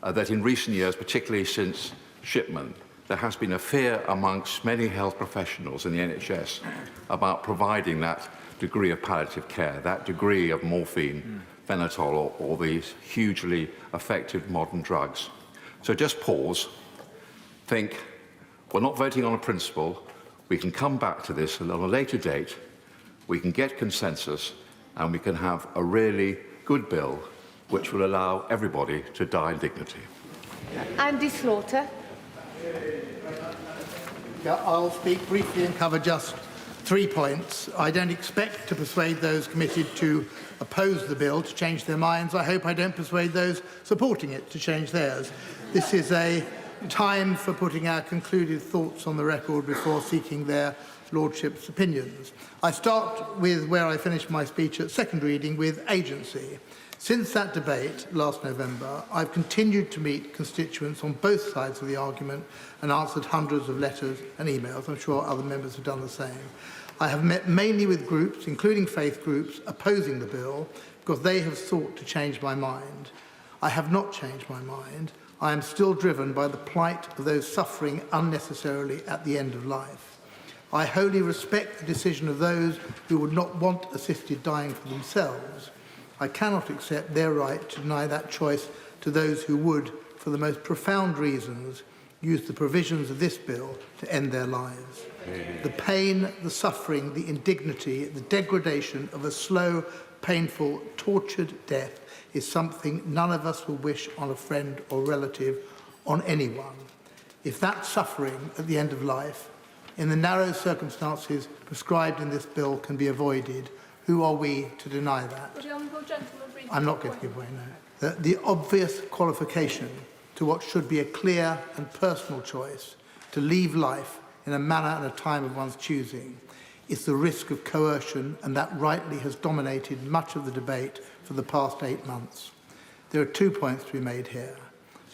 that in recent years, particularly since Shipman, there has been a fear amongst many health professionals in the NHS about providing that degree of palliative care, that degree of morphine, Phenotol, or these hugely effective modern drugs. So just pause, think, we're not voting on a principle, we can come back to this on a later date, we can get consensus, and we can have a really good bill which will allow everybody to die in dignity. Andy Slaughter. Yeah, I'll speak briefly and cover just 3 points. I don't expect to persuade those committed to oppose the bill to change their minds. I hope I don't persuade those supporting it to change theirs. This is a time for putting our concluded thoughts on the record before seeking their lordship's opinions. I start with where I finished my speech at second reading, with agency. Since that debate last November, I've continued to meet constituents on both sides of the argument and answered hundreds of letters and emails. I'm sure other members have done the same. I have met mainly with groups, including faith groups, opposing the bill because they have sought to change my mind. I have not changed my mind. I am still driven by the plight of those suffering unnecessarily at the end of life. I wholly respect the decision of those who would not want assisted dying for themselves. I cannot accept their right to deny that choice to those who would, for the most profound reasons, use the provisions of this bill to end their lives. The pain, the suffering, the indignity, the degradation of a slow, painful, tortured death is something none of us will wish on a friend or relative, on anyone. If that suffering at the end of life, in the narrow circumstances prescribed in this bill, can be avoided, who are we to deny that? I'm not going to give way now. The obvious qualification to what should be a clear and personal choice to leave life in a manner and a time of one's choosing is the risk of coercion, and that rightly has dominated much of the debate for the past 8 months. There are 2 points to be made here.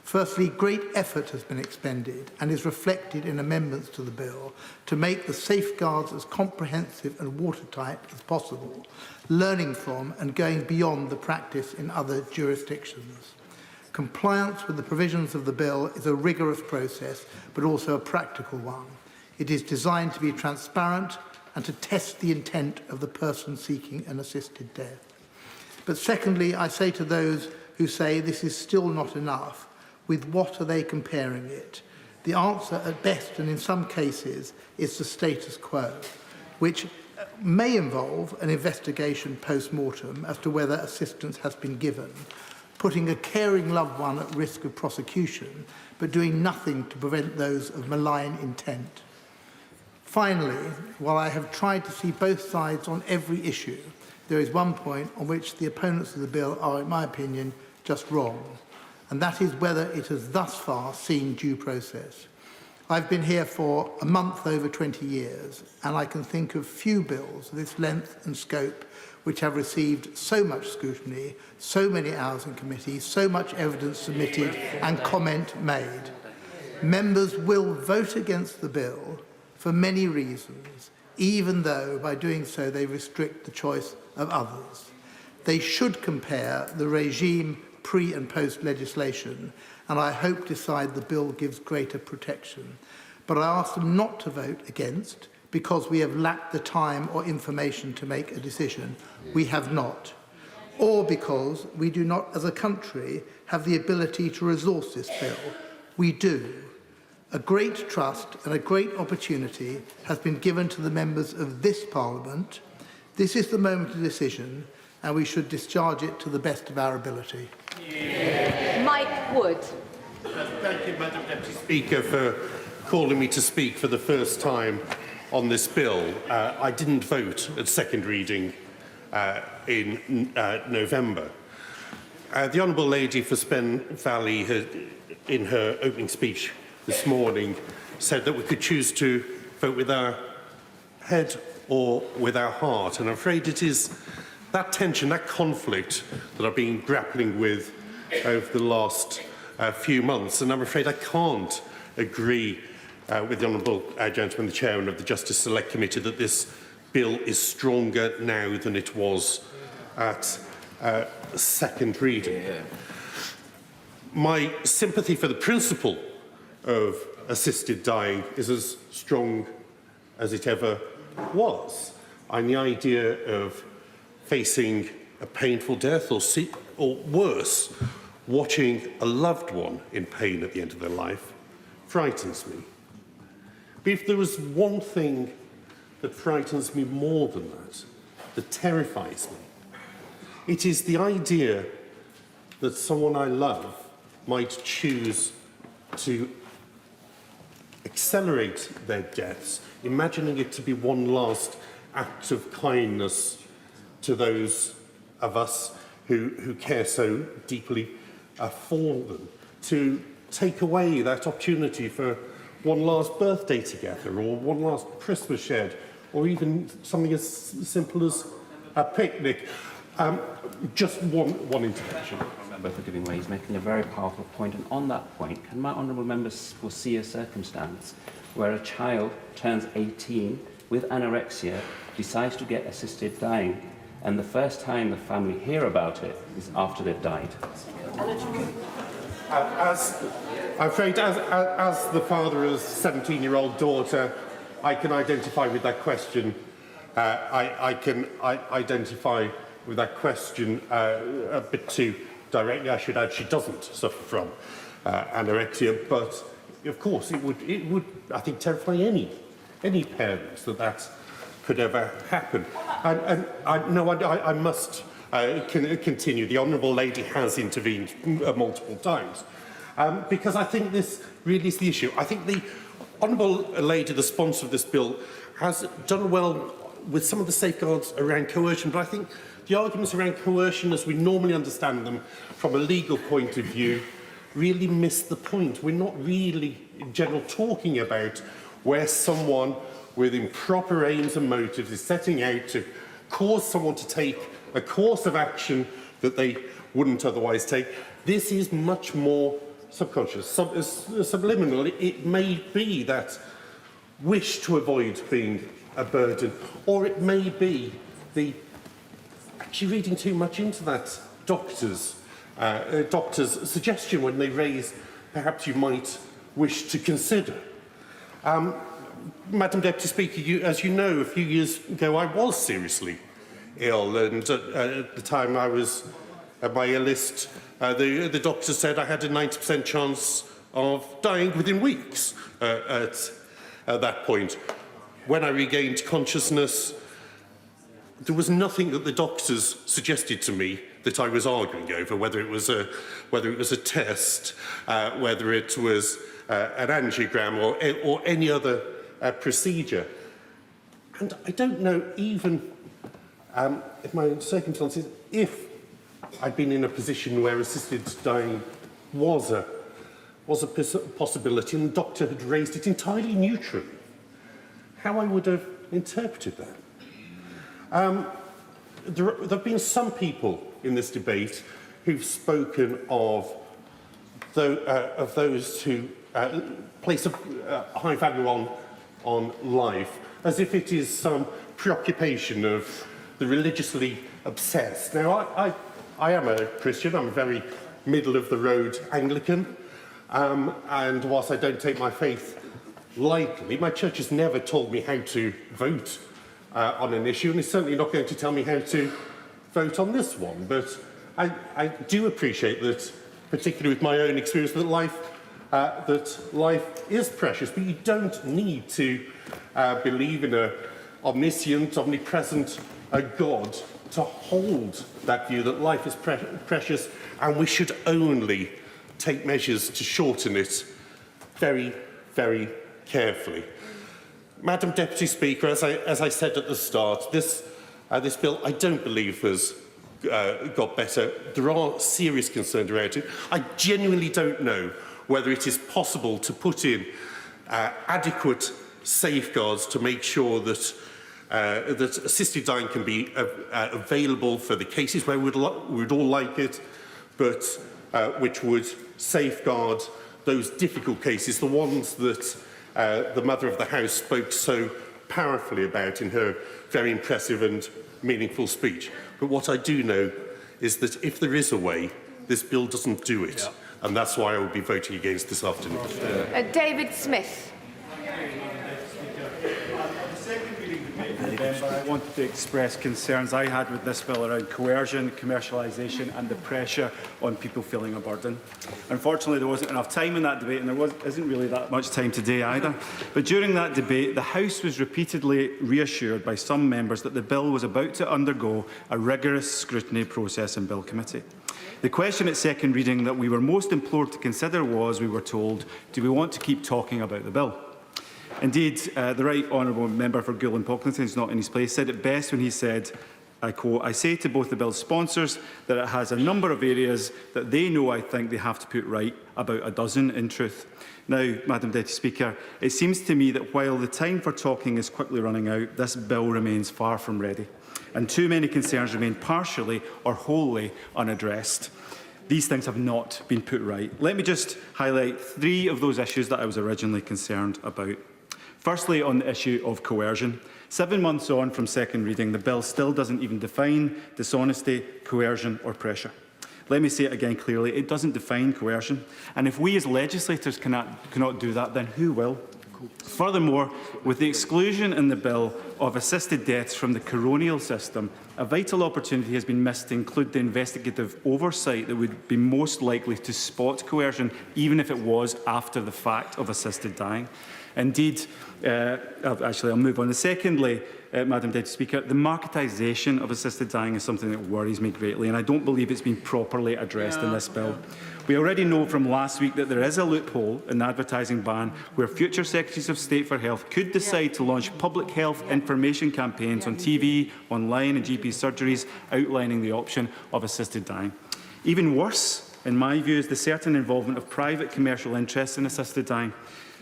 Firstly, great effort has been expended and is reflected in amendments to the bill to make the safeguards as comprehensive and watertight as possible, learning from and going beyond the practice in other jurisdictions. Compliance with the provisions of the bill is a rigorous process, but also a practical one. It is designed to be transparent and to test the intent of the person seeking an assisted death. But secondly, I say to those who say this is still not enough, with what are they comparing it? The answer at best, and in some cases, is the status quo, which may involve an investigation post-mortem as to whether assistance has been given, putting a caring loved one at risk of prosecution, but doing nothing to prevent those of malign intent. Finally, while I have tried to see both sides on every issue, there is one point on which the opponents of the bill are, in my opinion, just wrong. and that is whether it has thus far seen due process. I've been here for a month over 20 years, and I can think of few bills of this length and scope which have received so much scrutiny, so many hours in committee, so much evidence submitted and comment made. Members will vote against the bill for many reasons, even though by doing so they restrict the choice of others. They should compare the regime pre- and post-legislation, and I hope decide the bill gives greater protection. But I ask them not to vote against because we have lacked the time or information to make a decision. We have not. Or because we do not, as a country, have the ability to resource this bill. We do. A great trust and a great opportunity has been given to the members of this Parliament. This is the moment of decision, and we should discharge it to the best of our ability. Mike Wood. Thank you, Madam Deputy Speaker, for calling me to speak for the first time on this bill. I didn't vote at second reading in November. The Honourable Lady for Spen Valley, in her opening speech this morning, said that we could choose to vote with our head or with our heart. And I'm afraid it is that tension, that conflict that I've been grappling with over the last few months. And I'm afraid I can't agree with the Honourable Gentleman, the Chairman of the Justice Select Committee, that this bill is stronger now than it was at second reading. My sympathy for the principle of assisted dying is as strong as it ever was. And the idea of facing a painful death or worse, watching a loved one in pain at the end of their life frightens me. But if there was one thing that frightens me more than that terrifies me, it is the idea that someone I love might choose to accelerate their deaths, imagining it to be one last act of kindness to those of us who care so deeply for them, to take away that opportunity for one last birthday together, or one last Christmas shared, or even something as simple as a picnic. Just one intervention. Member for giving way. He's making a very powerful point, and on that point, can my honourable members foresee a circumstance where a child turns 18 with anorexia, decides to get assisted dying, and the first time the family hear about it is after they've died? I'm afraid, as the father of a 17-year-old daughter, I can identify with that question. I can identify with that question a bit too directly. I should add, she doesn't suffer from anorexia, but of course it would, I think, terrify any parents that could ever happen. And I must continue. The Honourable Lady has intervened multiple times because I think this really is the issue. I think the Honourable Lady, the sponsor of this bill, has done well with some of the safeguards around coercion, but I think the arguments around coercion, as we normally understand them from a legal point of view, really miss the point. We're not really, in general, talking about where someone with improper aims and motives is setting out to cause someone to take a course of action that they wouldn't otherwise take. This is much more subconscious, subliminal. It may be that wish to avoid being a burden, or it may be the actually reading too much into that doctor's suggestion when they raise perhaps you might wish to consider. Madam Deputy Speaker, as you know, a few years ago I was seriously ill, and at the time I was at my illest, the doctor said I had a 90% chance of dying within weeks at that point. When I regained consciousness, there was nothing that the doctors suggested to me that I was arguing over, whether it was a test, whether it was an angiogram or any other procedure. And I don't know, even in my circumstances, if I'd been in a position where assisted dying was a possibility and the doctor had raised it entirely neutrally, how I would have interpreted that. There have been some people in this debate who've spoken of those who place a high value on life as if it is some preoccupation of the religiously obsessed. Now, I am a Christian. I'm a very middle-of-the-road Anglican. And whilst I don't take my faith lightly, my church has never told me how to vote on an issue, and it's certainly not going to tell me how to vote on this one. But I do appreciate that, particularly with my own experience, that life is precious, but you don't need to believe in an omniscient, omnipresent God to hold that view that life is precious, and we should only take measures to shorten it very, very carefully. Madam Deputy Speaker, as I said at the start, this bill I don't believe has got better. There are serious concerns around it. I genuinely don't know whether it is possible to put in adequate safeguards to make sure that that assisted dying can be available for the cases where we'd all like it, but which would safeguard those difficult cases, the ones that the Mother of the House spoke so powerfully about in her very impressive and meaningful speech. But what I do know is that if there is a way, this bill doesn't do it. Yeah. And that's why I will be voting against this afternoon. David Smith. I wanted to express concerns I had with this bill around coercion, commercialisation and the pressure on people feeling a burden. Unfortunately, there wasn't enough time in that debate, and there isn't really that much time today either. But during that debate, the House was repeatedly reassured by some members that the bill was about to undergo a rigorous scrutiny process in Bill Committee. The question at second reading that we were most implored to consider was, we were told, do we want to keep talking about the bill? Indeed, the Right Honourable Member for Goulin Pocklington, is not in his place, said it best when he said, I quote, "I say to both the bill's sponsors that it has a number of areas that they know I think they have to put right, about a dozen in truth." Now, Madam Deputy Speaker, it seems to me that while the time for talking is quickly running out, this bill remains far from ready, and too many concerns remain partially or wholly unaddressed. These things have not been put right. Let me just highlight 3 of those issues that I was originally concerned about. Firstly, on the issue of coercion. 7 months on from second reading, the bill still doesn't even define dishonesty, coercion or pressure. Let me say it again clearly, it doesn't define coercion. And if we as legislators cannot do that, then who will? Furthermore, with the exclusion in the bill of assisted deaths from the coronial system, a vital opportunity has been missed to include the investigative oversight that would be most likely to spot coercion, even if it was after the fact of assisted dying. Indeed, I'll move on. Secondly, Madam Deputy Speaker, the marketisation of assisted dying is something that worries me greatly, and I don't believe it's been properly addressed in this bill. We already know from last week that there is a loophole in the advertising ban where future Secretaries of State for Health could decide to launch public health information campaigns on TV, online and GP surgeries outlining the option of assisted dying. Even worse, in my view, is the certain involvement of private commercial interests in assisted dying.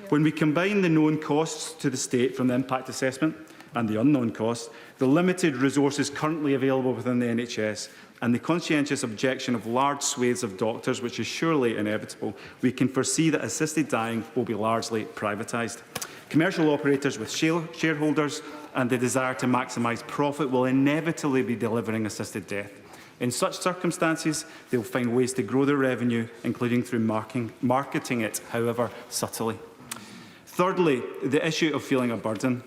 When we combine the known costs to the state from the impact assessment and the unknown costs, the limited resources currently available within the NHS and the conscientious objection of large swathes of doctors, which is surely inevitable, we can foresee that assisted dying will be largely privatised. Commercial operators with shareholders and the desire to maximise profit will inevitably be delivering assisted death. In such circumstances, they will find ways to grow their revenue, including through marketing it, however subtly. Thirdly, the issue of feeling a burden.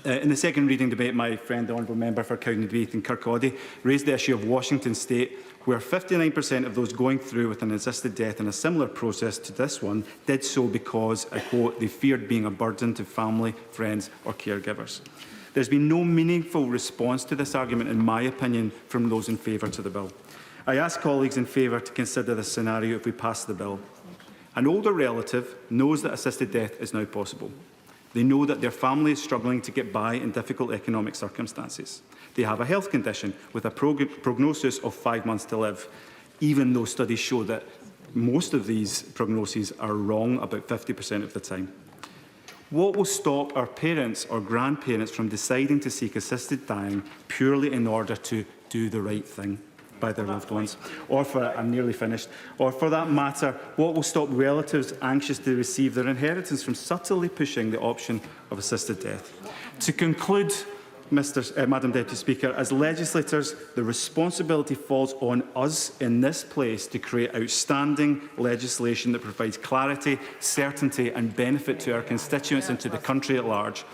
In the second reading debate, my friend, the Honourable Member for Cowdenbeath and Kirkcaldy, raised the issue of Washington State, where 59% of those going through with an assisted death in a similar process to this one did so because, I quote, they feared being a burden to family, friends or caregivers. There's been no meaningful response to this argument, in my opinion, from those in favour to the bill. I ask colleagues in favour to consider this scenario if we pass the bill. An older relative knows that assisted death is now possible. They know that their family is struggling to get by in difficult economic circumstances. They have a health condition with a prognosis of 5 months to live, even though studies show that most of these prognoses are wrong about 50% of the time. What will stop our parents or grandparents from deciding to seek assisted dying purely in order to do the right thing by their loved ones? Or I'm nearly finished. Or for that matter, what will stop relatives anxious to receive their inheritance from subtly pushing the option of assisted death? To conclude, Madam Deputy Speaker, as legislators, the responsibility falls on us in this place to create outstanding legislation that provides clarity, certainty and benefit to our constituents and to the country at large.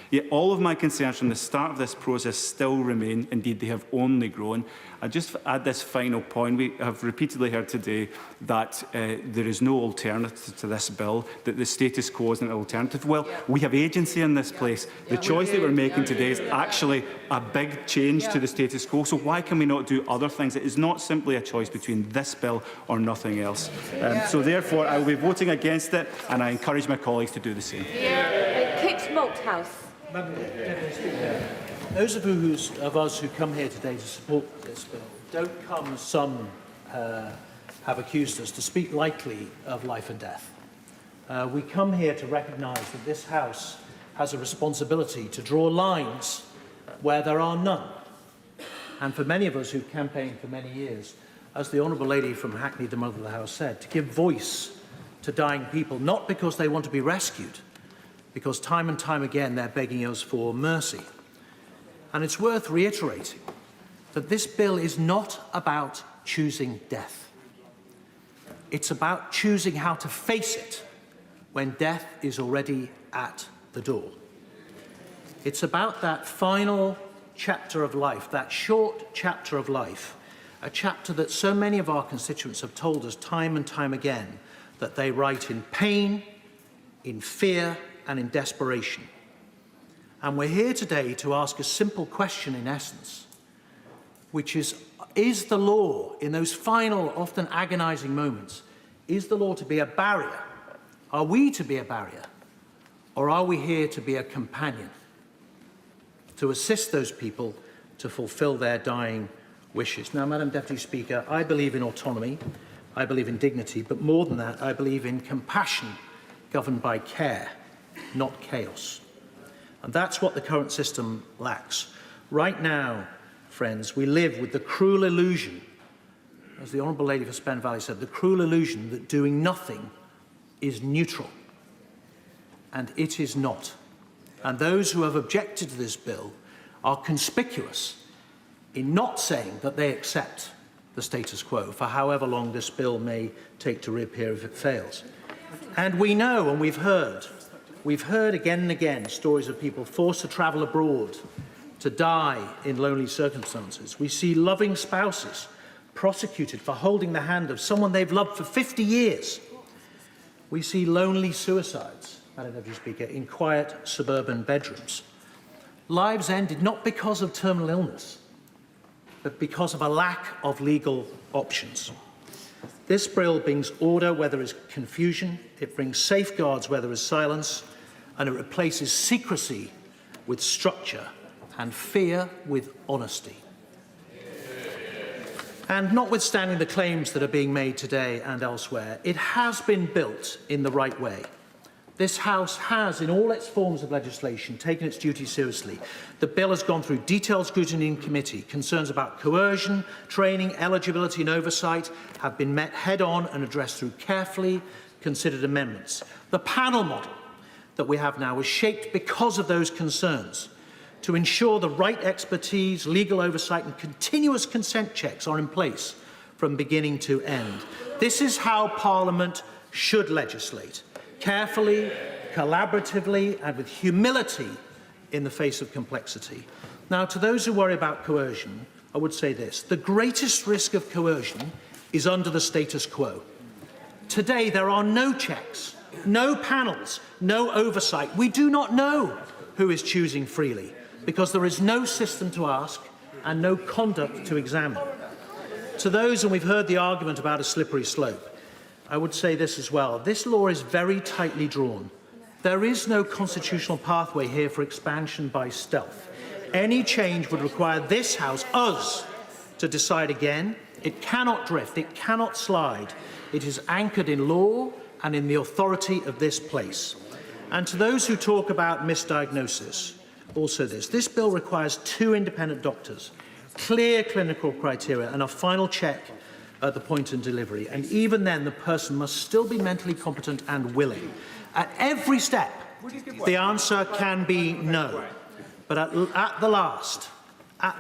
Yet all of my concerns from the start of this process still remain. Indeed, they have only grown. I just add this final point. We have repeatedly heard today that there is no alternative to this bill, that the status quo is an alternative. Well, we have agency in this place. The choice that we're making today is actually a big change to the status quo. So why can we not do other things? It is not simply a choice between this bill or nothing else. So therefore, I will be voting against it, and I encourage my colleagues to do the same. Kit Malthouse. Those of us who come here today to support this bill don't come, as some have accused us, to speak lightly of life and death. We come here to recognise that this House has a responsibility to draw lines where there are none. And for many of us who've campaigned for many years, as the Honourable Lady from Hackney, the Mother of the House, said, to give voice to dying people, not because they want to be rescued, because time and time again they're begging us for mercy. And it's worth reiterating that this bill is not about choosing death. It's about choosing how to face it when death is already at the door. It's about that final chapter of life, that short chapter of life, a chapter that so many of our constituents have told us time and time again that they write in pain, in fear, and in desperation. And we're here today to ask a simple question in essence, which is the law, in those final, often agonising moments, is the law to be a barrier? Are we to be a barrier? Or are we here to be a companion? To assist those people to fulfil their dying wishes. Now, Madam Deputy Speaker, I believe in autonomy, I believe in dignity, but more than that, I believe in compassion governed by care, not chaos. And that's what the current system lacks. Right now, friends, we live with the cruel illusion, as the Honourable Lady for Spen Valley said, the cruel illusion that doing nothing is neutral. And it is not. And those who have objected to this bill are conspicuous in not saying that they accept the status quo for however long this bill may take to reappear if it fails. And we know, and we've heard again and again stories of people forced to travel abroad, to die in lonely circumstances. We see loving spouses prosecuted for holding the hand of someone they've loved for 50 years. We see lonely suicides, Madam Deputy Speaker, in quiet suburban bedrooms. Lives ended not because of terminal illness, but because of a lack of legal options. This bill brings order where there is confusion, it brings safeguards where there is silence, and it replaces secrecy with structure and fear with honesty. And notwithstanding the claims that are being made today and elsewhere, it has been built in the right way. This House has, in all its forms of legislation, taken its duty seriously. The bill has gone through detailed scrutiny in committee. Concerns about coercion, training, eligibility and oversight have been met head-on and addressed through carefully considered amendments. The panel model that we have now was shaped because of those concerns to ensure the right expertise, legal oversight and continuous consent checks are in place from beginning to end. This is how Parliament should legislate. Carefully, collaboratively and with humility in the face of complexity. Now, to those who worry about coercion, I would say this. The greatest risk of coercion is under the status quo. Today, there are no checks, no panels, no oversight. We do not know who is choosing freely because there is no system to ask and no conduct to examine. To those, and we've heard the argument about a slippery slope, I would say this as well. This law is very tightly drawn. There is no constitutional pathway here for expansion by stealth. Any change would require this House, us, to decide again. It cannot drift. It cannot slide. It is anchored in law and in the authority of this place. And to those who talk about misdiagnosis, also this bill requires 2 independent doctors, clear clinical criteria and a final check at the point of delivery. And even then, the person must still be mentally competent and willing. At every step, the answer can be no. But at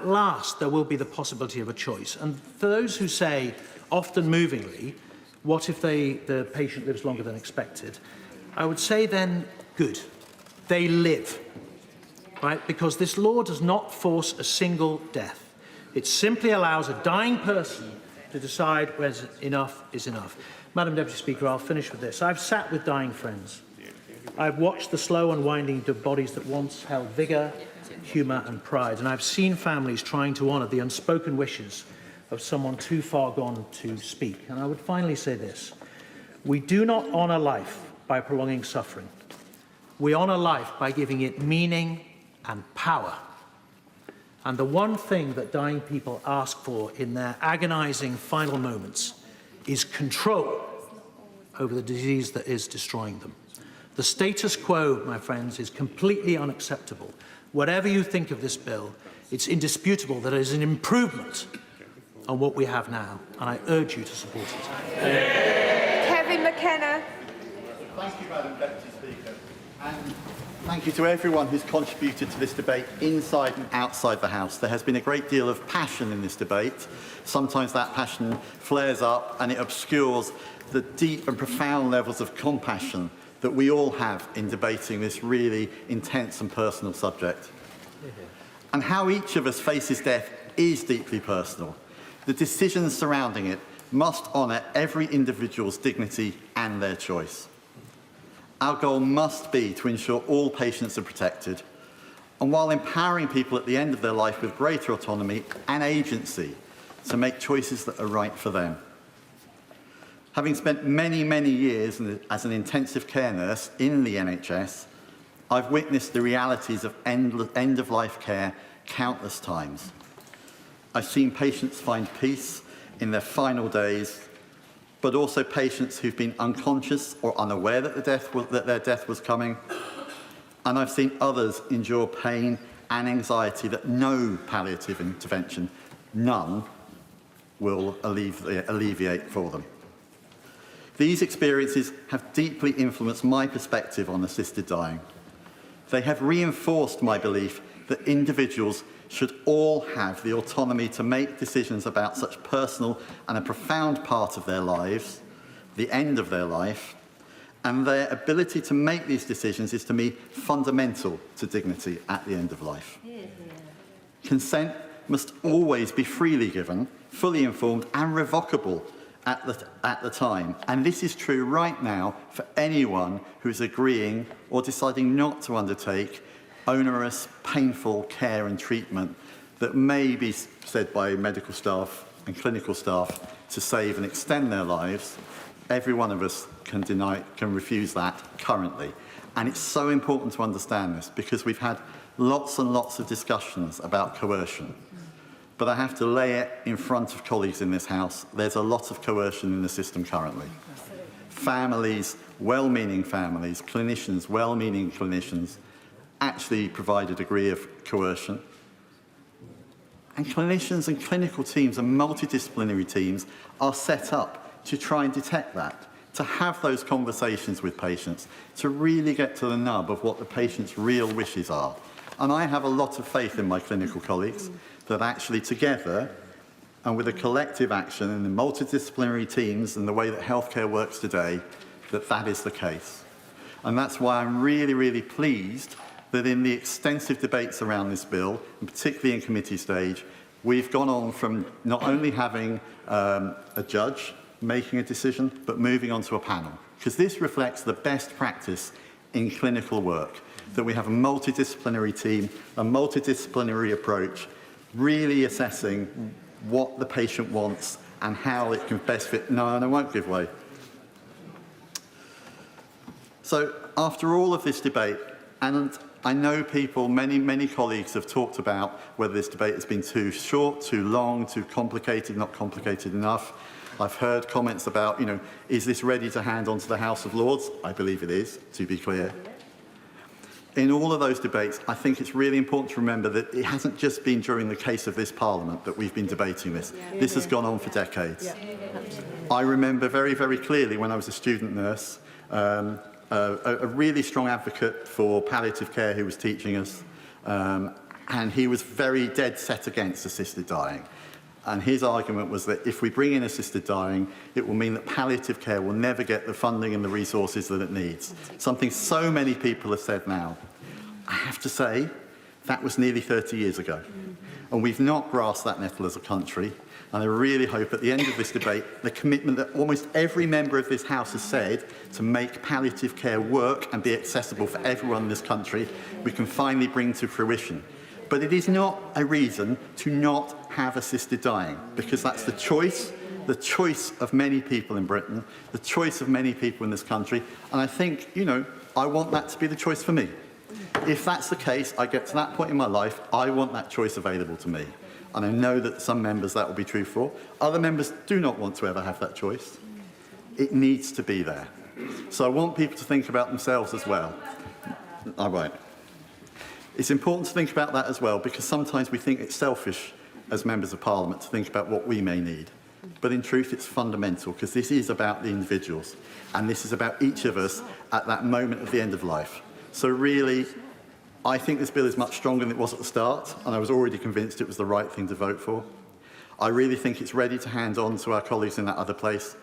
last, there will be the possibility of a choice. And for those who say, often movingly, what if the patient lives longer than expected? I would say then, good. They live, right? Because this law does not force a single death. It simply allows a dying person to decide when enough is enough. Madam Deputy Speaker, I'll finish with this. I've sat with dying friends. I've watched the slow unwinding of bodies that once held vigour, humour and pride, and I've seen families trying to honour the unspoken wishes of someone too far gone to speak. And I would finally say this. We do not honour life by prolonging suffering. We honour life by giving it meaning and power. And the one thing that dying people ask for in their agonising final moments is control over the disease that is destroying them. The status quo, my friends, is completely unacceptable. Whatever you think of this bill, it's indisputable that it is an improvement on what we have now, and I urge you to support it. Kevin McKenna. Thank you, Madam Deputy Speaker. And thank you to everyone who's contributed to this debate inside and outside the House. There has been a great deal of passion in this debate. Sometimes that passion flares up and it obscures the deep and profound levels of compassion that we all have in debating this really intense and personal subject. And how each of us faces death is deeply personal. The decisions surrounding it must honour every individual's dignity and their choice. Our goal must be to ensure all patients are protected, and while empowering people at the end of their life with greater autonomy and agency to make choices that are right for them. Having spent many, many years as an intensive care nurse in the NHS, I've witnessed the realities of end-of-life care countless times. I've seen patients find peace in their final days, but also patients who've been unconscious or unaware that their death was coming. And I've seen others endure pain and anxiety that no palliative intervention, none, will alleviate for them. These experiences have deeply influenced my perspective on assisted dying. They have reinforced my belief that individuals should all have the autonomy to make decisions about such personal and a profound part of their lives, the end of their life, and their ability to make these decisions is, to me, fundamental to dignity at the end of life. Consent must always be freely given, fully informed and revocable at the time. And this is true right now for anyone who is agreeing or deciding not to undertake onerous, painful care and treatment that may be said by medical staff and clinical staff to save and extend their lives. Every one of us can refuse that currently. And it's so important to understand this because we've had lots and lots of discussions about coercion. But I have to lay it in front of colleagues in this House. There's a lot of coercion in the system currently. Families, well-meaning families, clinicians, well-meaning clinicians, actually provide a degree of coercion. And clinicians and clinical teams and multidisciplinary teams are set up to try and detect that, to have those conversations with patients, to really get to the nub of what the patient's real wishes are. And I have a lot of faith in my clinical colleagues that actually together and with a collective action in the multidisciplinary teams and the way that healthcare works today, that is the case. And that's why I'm really, really pleased that in the extensive debates around this bill, and particularly in committee stage, we've gone on from not only having a judge making a decision, but moving on to a panel. Because this reflects the best practice in clinical work, that we have a multidisciplinary team, a multidisciplinary approach, really assessing what the patient wants and how it can best fit. No, and I won't give way. So after all of this debate, and I know people, many colleagues have talked about whether this debate has been too short, too long, too complicated, not complicated enough. I've heard comments about, is this ready to hand on to the House of Lords? I believe it is, to be clear. In all of those debates, I think it's really important to remember that it hasn't just been during the case of this Parliament that we've been debating this. This has gone on for decades. I remember very, very clearly when I was a student nurse, a really strong advocate for palliative care who was teaching us, and he was very dead set against assisted dying. And his argument was that if we bring in assisted dying, it will mean that palliative care will never get the funding and the resources that it needs. Something so many people have said now. I have to say, that was nearly 30 years ago. And we've not grasped that nettle as a country. And I really hope at the end of this debate, the commitment that almost every member of this House has said to make palliative care work and be accessible for everyone in this country, we can finally bring to fruition. But it is not a reason to not have assisted dying, because that's the choice of many people in Britain, the choice of many people in this country. And I think, I want that to be the choice for me. If that's the case, I get to that point in my life, I want that choice available to me. And I know that some members that will be true for. Other members do not want to ever have that choice. It needs to be there. So I want people to think about themselves as well. All right. It's important to think about that as well, because sometimes we think it's selfish as members of Parliament to think about what we may need. But in truth, it's fundamental, because this is about the individuals, and this is about each of us at that moment of the end of life. So really, I think this bill is much stronger than it was at the start, and I was already convinced it was the right thing to vote for. I really think it's ready to hand on to our colleagues in that other place.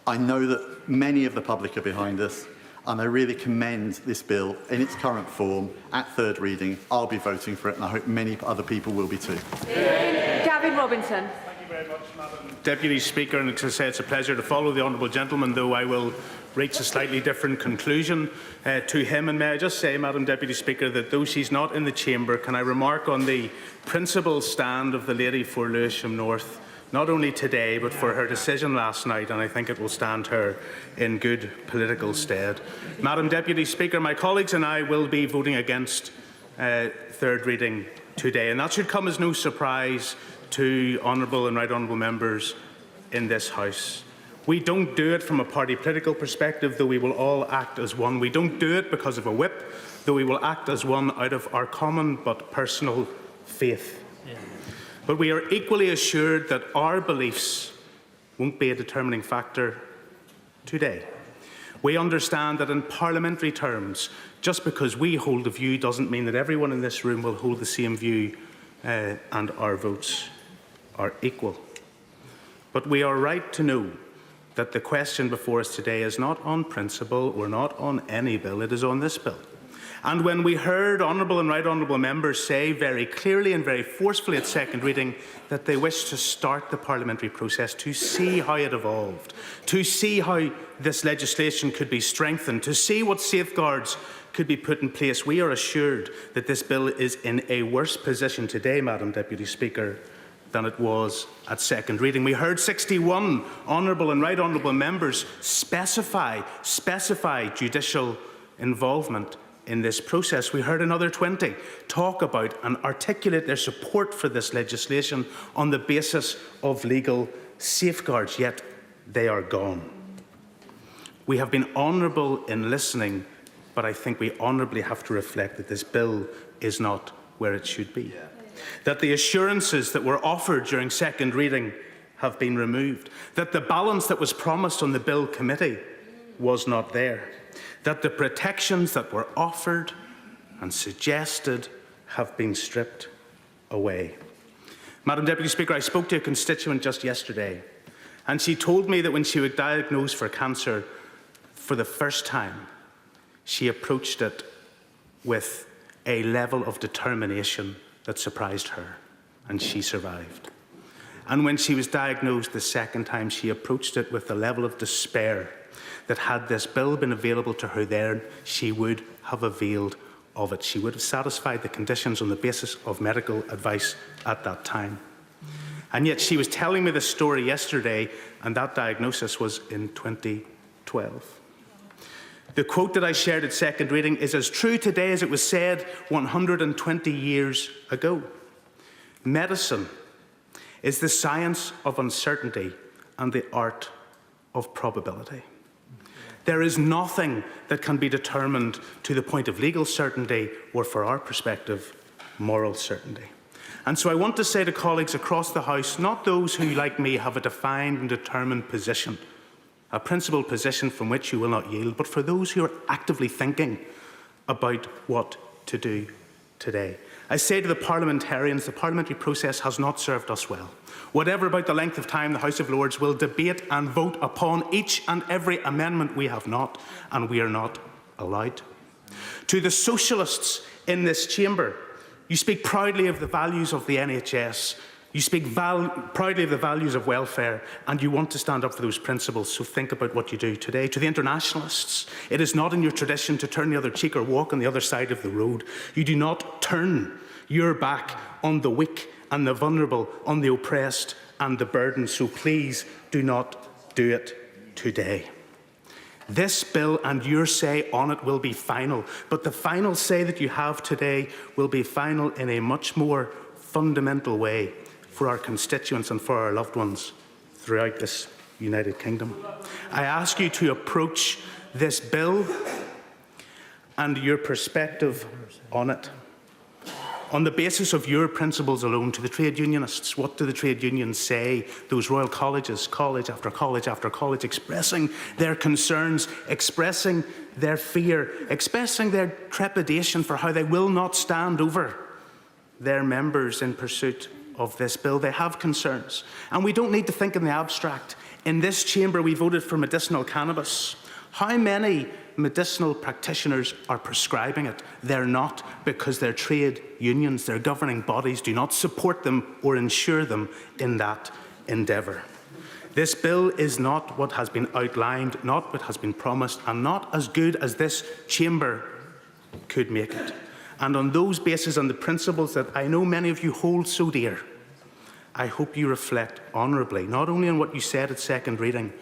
I know that many of the public are behind us, and I really commend this bill in its current form at third reading. I'll be voting for it, and I hope many other people will be too. Gavin Robinson. Thank you very much, Madam Deputy Speaker. And as I say, it's a pleasure to follow the honourable gentleman, though I will reach a slightly different conclusion to him. And may I just say, Madam Deputy Speaker, that though she's not in the chamber, can I remark on the principled stand of the lady for Lewisham North, not only today, but for her decision last night, and I think it will stand her in good political stead. Madam Deputy Speaker, my colleagues and I will be voting against third reading today, and that should come as no surprise to honourable and right honourable members in this House. We don't do it from a party political perspective, though we will all act as one. We don't do it because of a whip, though we will act as one out of our common but personal faith. But we are equally assured that our beliefs won't be a determining factor today. We understand that in parliamentary terms, just because we hold a view doesn't mean that everyone in this room will hold the same view, and our votes are equal. But we are right to know that the question before us today is not on principle or not on any bill, it is on this bill. And when we heard honourable and right honourable members say very clearly and very forcefully at second reading that they wish to start the parliamentary process to see how it evolved, to see how this legislation could be strengthened, to see what safeguards could be put in place, we are assured that this bill is in a worse position today, Madam Deputy Speaker, than it was at second reading. We heard 61 honourable and right honourable members specify judicial involvement in this process. We heard another 20 talk about and articulate their support for this legislation on the basis of legal safeguards, yet they are gone. We have been honourable in listening, but I think we honourably have to reflect that this bill is not where it should be. That the assurances that were offered during second reading have been removed, that the balance that was promised on the bill committee was not there, that the protections that were offered and suggested have been stripped away. Madam Deputy Speaker, I spoke to a constituent just yesterday, and she told me that when she was diagnosed for cancer for the first time, she approached it with a level of determination that surprised her, and she survived. And when she was diagnosed the second time, she approached it with a level of despair that had this bill been available to her then, she would have availed of it. She would have satisfied the conditions on the basis of medical advice at that time. And yet she was telling me this story yesterday, and that diagnosis was in 2012. The quote that I shared at second reading is as true today as it was said 120 years ago. Medicine is the science of uncertainty and the art of probability. There is nothing that can be determined to the point of legal certainty or, for our perspective, moral certainty. And so I want to say to colleagues across the House, not those who, like me, have a defined and determined position, a principled position from which you will not yield, but for those who are actively thinking about what to do today. I say to the parliamentarians, the parliamentary process has not served us well. Whatever about the length of time the House of Lords will debate and vote upon each and every amendment we have not, and we are not allowed. To the socialists in this chamber, you speak proudly of the values of the NHS, you speak proudly of the values of welfare, and you want to stand up for those principles, so think about what you do today. To the internationalists, it is not in your tradition to turn the other cheek or walk on the other side of the road. You do not turn your back on the weak and the vulnerable, on the oppressed and the burdened, so please do not do it today. This bill and your say on it will be final, but the final say that you have today will be final in a much more fundamental way for our constituents and for our loved ones throughout this United Kingdom. I ask you to approach this bill and your perspective on it on the basis of your principles alone. To the trade unionists, what do the trade unions say? Those Royal Colleges, college after college after college, expressing their concerns, expressing their fear, expressing their trepidation for how they will not stand over their members in pursuit of this bill. They have concerns. And we don't need to think in the abstract. In this chamber, we voted for medicinal cannabis. How many medicinal practitioners are prescribing it? They're not, because their trade unions, their governing bodies, do not support them or ensure them in that endeavour. This bill is not what has been outlined, not what has been promised, and not as good as this chamber could make it. And on those bases and the principles that I know many of you hold so dear, I hope you reflect honourably, not only on what you said at second reading,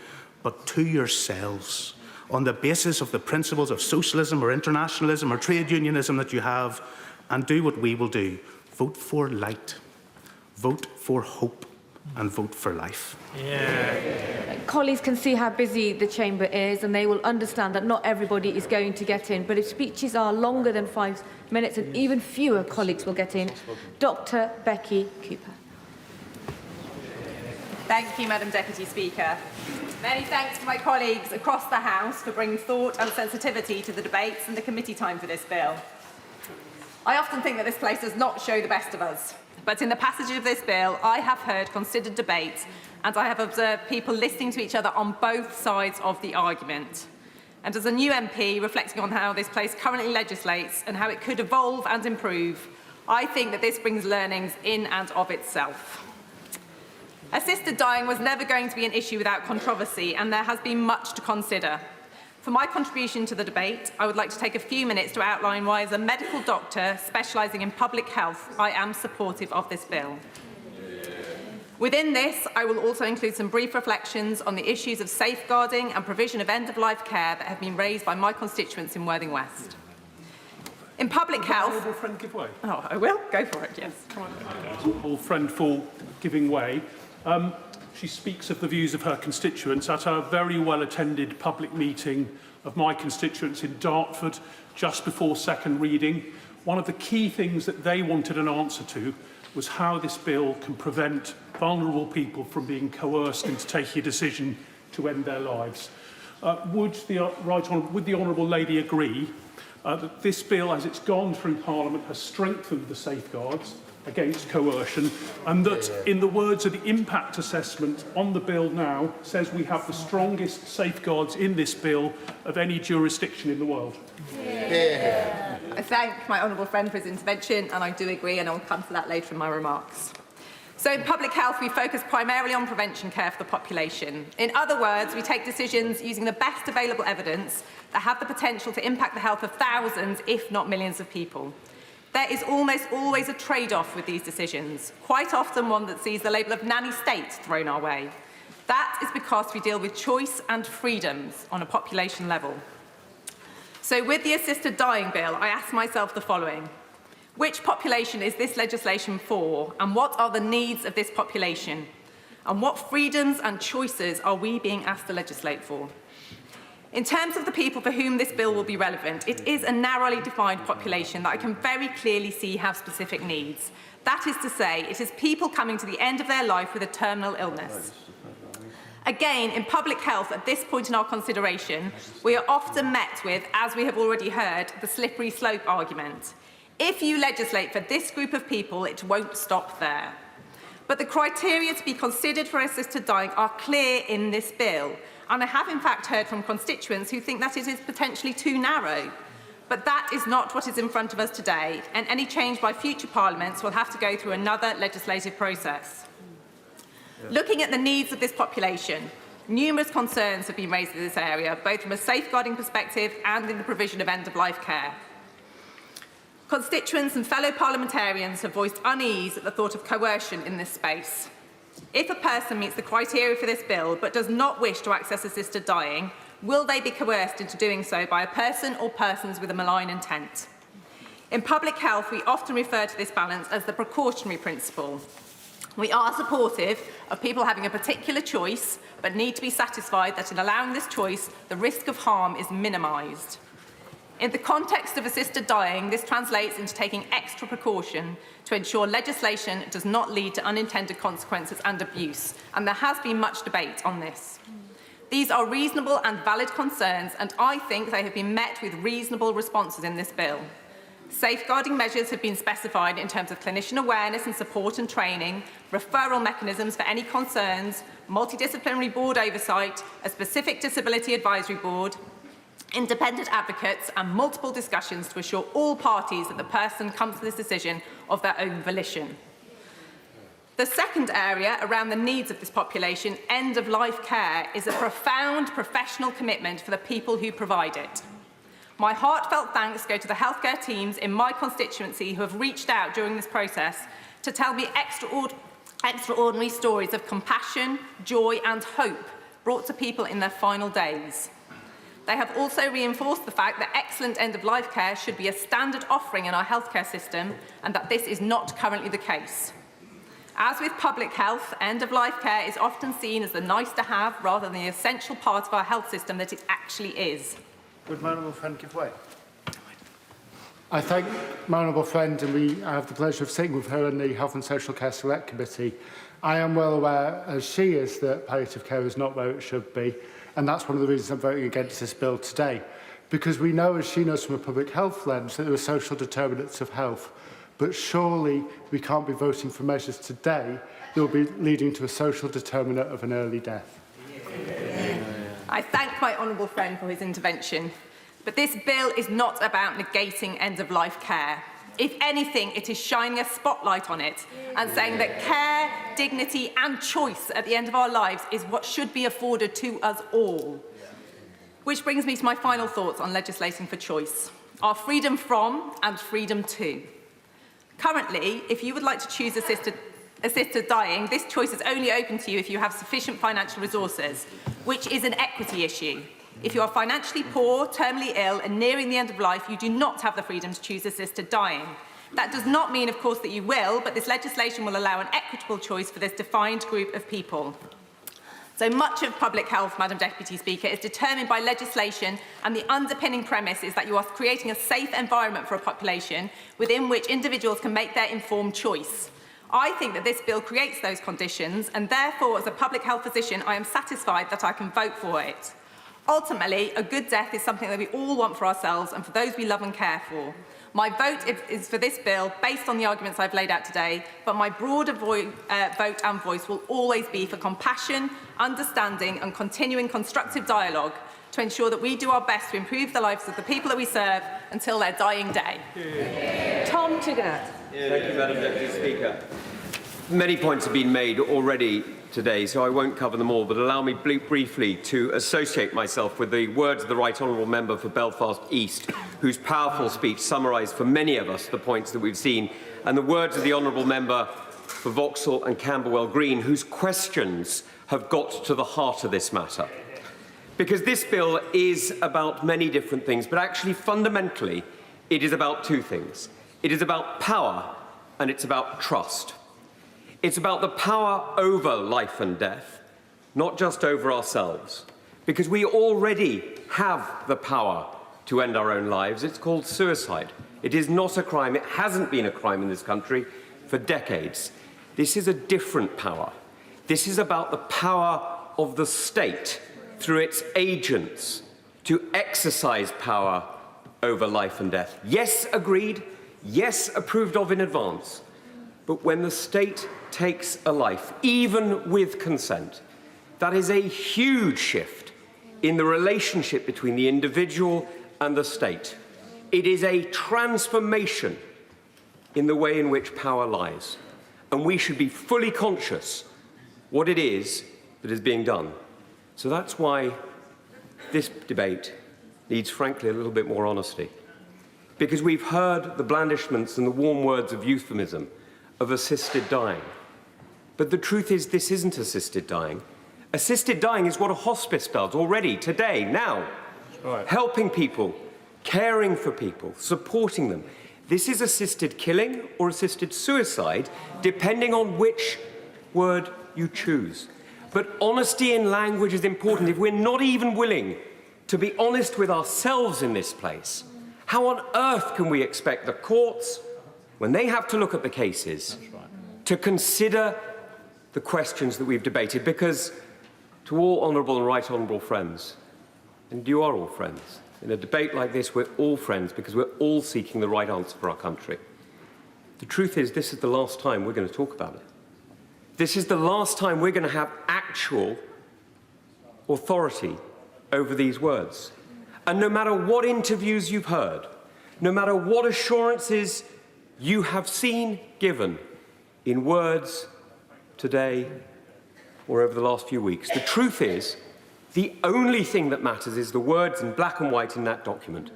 but to yourselves, on the basis of the principles of socialism or internationalism or trade unionism that you have, and do what we will do. Vote for light, vote for hope, and vote for life. Colleagues can see how busy the chamber is, and they will understand that not everybody is going to get in. But if speeches are longer than 5 minutes, and even fewer colleagues will get in. Dr. Becky Cooper. Thank you, Madam Deputy Speaker. Many thanks to my colleagues across the House for bringing thought and sensitivity to the debates and the committee time for this bill. I often think that this place does not show the best of us, but in the passage of this bill, I have heard considered debate, and I have observed people listening to each other on both sides of the argument. And as a new MP, reflecting on how this place currently legislates and how it could evolve and improve, I think that this brings learnings in and of itself. Assisted dying was never going to be an issue without controversy, and there has been much to consider. For my contribution to the debate, I would like to take a few minutes to outline why, as a medical doctor specialising in public health, I am supportive of this bill. Within this, I will also include some brief reflections on the issues of safeguarding and provision of end-of-life care that have been raised by my constituents in Worthing West. In public health... Honourable friend give way? Oh, I will? Go for it, yes. Come on. Honourable friend for giving way. She speaks of the views of her constituents at a very well-attended public meeting of my constituents in Dartford just before second reading. One of the key things that they wanted an answer to was how this bill can prevent vulnerable people from being coerced into taking a decision to end their lives. Would the Honourable Lady agree that this bill, as it's gone through Parliament, has strengthened the safeguards against coercion, and that, in the words of the impact assessment on the bill now, says we have the strongest safeguards in this bill of any jurisdiction in the world? I thank my honourable friend for his intervention, and I do agree, and I will come to that later in my remarks. So in public health, we focus primarily on prevention care for the population. In other words, we take decisions using the best available evidence that have the potential to impact the health of thousands, if not millions of people. There is almost always a trade-off with these decisions, quite often one that sees the label of nanny state thrown our way. That is because we deal with choice and freedoms on a population level. So with the assisted dying bill, I ask myself the following. Which population is this legislation for, and what are the needs of this population? And what freedoms and choices are we being asked to legislate for? In terms of the people for whom this bill will be relevant, it is a narrowly defined population that I can very clearly see have specific needs. That is to say, it is people coming to the end of their life with a terminal illness. Again, in public health, at this point in our consideration, we are often met with, as we have already heard, the slippery slope argument. If you legislate for this group of people, it won't stop there. But the criteria to be considered for assisted dying are clear in this bill, and I have in fact heard from constituents who think that it is potentially too narrow. But that is not what is in front of us today, and any change by future parliaments will have to go through another legislative process. Looking at the needs of this population, numerous concerns have been raised in this area, both from a safeguarding perspective and in the provision of end-of-life care. Constituents and fellow parliamentarians have voiced unease at the thought of coercion in this space. If a person meets the criteria for this bill but does not wish to access assisted dying, will they be coerced into doing so by a person or persons with a malign intent? In public health, we often refer to this balance as the precautionary principle. We are supportive of people having a particular choice, but need to be satisfied that in allowing this choice, the risk of harm is minimised. In the context of assisted dying, this translates into taking extra precaution to ensure legislation does not lead to unintended consequences and abuse, and there has been much debate on this. These are reasonable and valid concerns, and I think they have been met with reasonable responses in this bill. Safeguarding measures have been specified in terms of clinician awareness and support and training, referral mechanisms for any concerns, multidisciplinary board oversight, a specific disability advisory board, independent advocates and multiple discussions to assure all parties that the person comes to this decision of their own volition. The second area around the needs of this population, end-of-life care, is a profound professional commitment for the people who provide it. My heartfelt thanks go to the healthcare teams in my constituency who have reached out during this process to tell me extraordinary stories of compassion, joy and hope brought to people in their final days. They have also reinforced the fact that excellent end-of-life care should be a standard offering in our healthcare system and that this is not currently the case. As with public health, end-of-life care is often seen as the nice-to-have rather than the essential part of our health system that it actually is. Would my honourable friend give way? I thank my honourable friend, and I have the pleasure of sitting with her in the Health and Social Care Select Committee. I am well aware, as she is, that palliative care is not where it should be, and that's one of the reasons I'm voting against this bill today. Because we know, as she knows from a public health lens, that there are social determinants of health. But surely we can't be voting for measures today that will be leading to a social determinant of an early death. I thank my honourable friend for his intervention, but this bill is not about negating end-of-life care. If anything, it is shining a spotlight on it and saying that care, dignity and choice at the end of our lives is what should be afforded to us all. Which brings me to my final thoughts on legislating for choice, our freedom from and freedom to. Currently, if you would like to choose assisted dying, this choice is only open to you if you have sufficient financial resources, which is an equity issue. If you are financially poor, terminally ill and nearing the end of life, you do not have the freedom to choose assisted dying. That does not mean, of course, that you will, but this legislation will allow an equitable choice for this defined group of people. So much of public health, Madam Deputy Speaker, is determined by legislation, and the underpinning premise is that you are creating a safe environment for a population within which individuals can make their informed choice. I think that this bill creates those conditions, and therefore, as a public health physician, I am satisfied that I can vote for it. Ultimately, a good death is something that we all want for ourselves and for those we love and care for. My vote is for this bill based on the arguments I've laid out today, but my broader vote and voice will always be for compassion, understanding and continuing constructive dialogue to ensure that we do our best to improve the lives of the people that we serve until their dying day. Tom Tiggott. Thank you, Madam Deputy Speaker. Many points have been made already today, so I won't cover them all, but allow me briefly to associate myself with the words of the Right Honourable Member for Belfast East, whose powerful speech summarised for many of us the points that we've seen, and the words of the Honourable Member for Vauxhall and Camberwell Green, whose questions have got to the heart of this matter. because this bill is about many different things, but actually fundamentally it is about two things. It is about power and it's about trust. It's about the power over life and death, not just over ourselves, because we already have the power to end our own lives. It's called suicide. It is not a crime. It hasn't been a crime in this country for decades. This is a different power. This is about the power of the state through its agents to exercise power over life and death. Yes, agreed. Yes, approved of in advance. But when the state takes a life, even with consent, that is a huge shift in the relationship between the individual and the state. It is a transformation in the way in which power lies. And we should be fully conscious what it is that is being done. So that's why this debate needs, frankly, a little bit more honesty. Because we've heard the blandishments and the warm words of euphemism of assisted dying. But the truth is, this isn't assisted dying. Assisted dying is what a hospice does already, today, now. Right. Helping people, caring for people, supporting them. This is assisted killing or assisted suicide, depending on which word you choose. But honesty in language is important. If we're not even willing to be honest with ourselves in this place, how on earth can we expect the courts, when they have to look at the cases, to consider the questions that we've debated? Because to all honourable and right honourable friends, and you are all friends, in a debate like this, we're all friends because we're all seeking the right answer for our country. The truth is, this is the last time we're going to talk about it. This is the last time we're going to have actual authority over these words. And no matter what interviews you've heard, no matter what assurances you have seen given in words today or over the last few weeks, the truth is, the only thing that matters is the words in black and white in that document,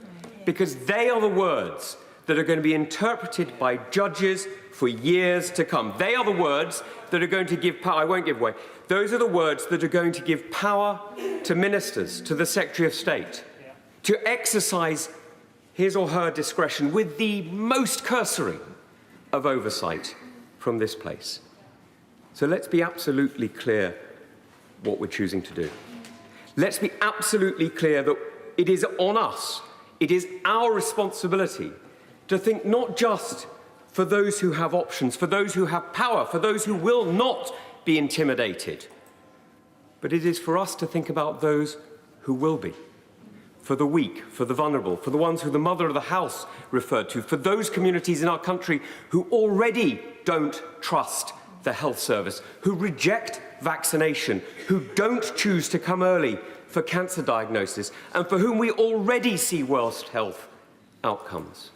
because they are the words that are going to be interpreted by judges for years to come. They are the words that are going to give power. I won't give away. Those are the words that are going to give power to ministers, to the Secretary of State, to exercise his or her discretion with the most cursory of oversight from this place. So let's be absolutely clear what we're choosing to do. Let's be absolutely clear that it is on us, it is our responsibility to think not just for those who have options, for those who have power, for those who will not be intimidated, but it is for us to think about those who will be, for the weak, for the vulnerable, for the ones who the mother of the house referred to, for those communities in our country who already don't trust the health service, who reject vaccination, who don't choose to come early for cancer diagnosis, and for whom we already see worst health outcomes.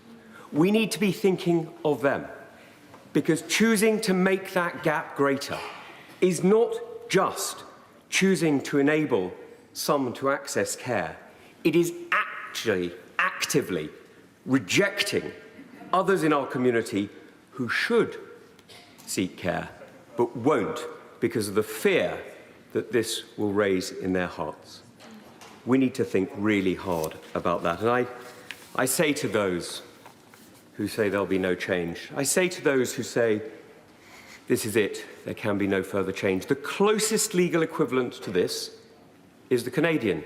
We need to be thinking of them, because choosing to make that gap greater is not just choosing to enable some to access care. It is actually actively rejecting others in our community who should seek care, but won't because of the fear that this will raise in their hearts. We need to think really hard about that. And I say to those who say there'll be no change, I say to those who say this is it, there can be no further change, the closest legal equivalent to this is the Canadian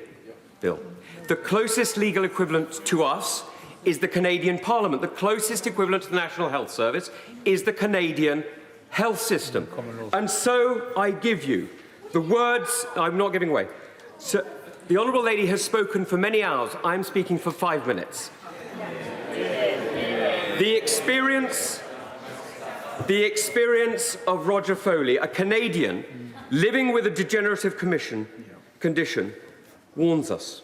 bill. The closest legal equivalent to us is the Canadian Parliament. The closest equivalent to the National Health Service is the Canadian health system. And so I give you the words, I'm not giving away. So the Honourable Lady has spoken for many hours. I'm speaking for 5 minutes. The experience of Roger Foley, a Canadian living with a degenerative condition, warns us.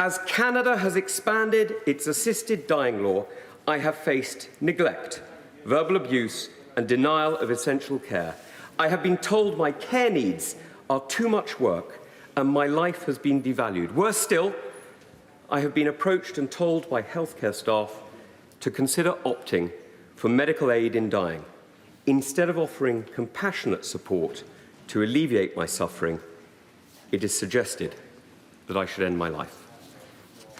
As Canada has expanded its assisted dying law, I have faced neglect, verbal abuse, and denial of essential care. I have been told my care needs are too much work and my life has been devalued. Worse still, I have been approached and told by healthcare staff to consider opting for medical aid in dying. Instead of offering compassionate support to alleviate my suffering, it is suggested that I should end my life.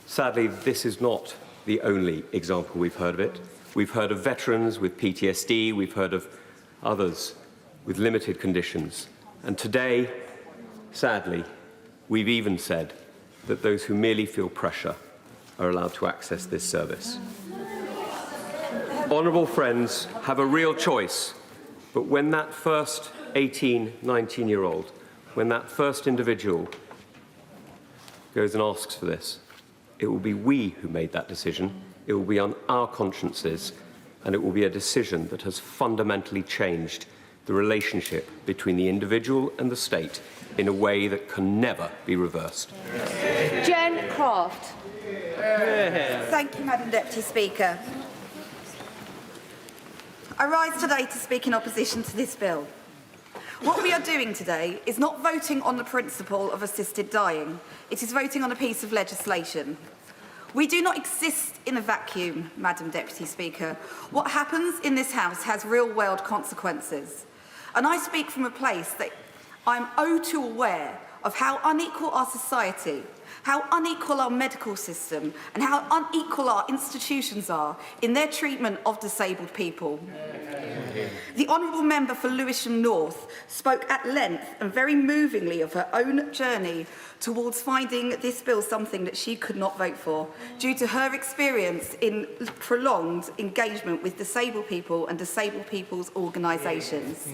Sadly, this is not the only example we've heard of it. We've heard of veterans with PTSD, we've heard of others with limited conditions. And today, sadly, we've even said that those who merely feel pressure are allowed to access this service. Honourable friends have a real choice, but when that first 18, 19-year-old, when that first individual goes and asks for this, it will be we who made that decision, it will be on our consciences, and it will be a decision that has fundamentally changed the relationship between the individual and the state in a way that can never be reversed. Jen Craft. Thank you, Madam Deputy Speaker. I rise today to speak in opposition to this bill. What we are doing today is not voting on the principle of assisted dying. It is voting on a piece of legislation. We do not exist in a vacuum, Madam Deputy Speaker. What happens in this House has real-world consequences. And I speak from a place that I'm oh too aware of how unequal our society, how unequal our medical system, and how unequal our institutions are in their treatment of disabled people. The Honourable Member for Lewisham North spoke at length and very movingly of her own journey towards finding this bill something that she could not vote for due to her experience in prolonged engagement with disabled people and disabled people's organisations.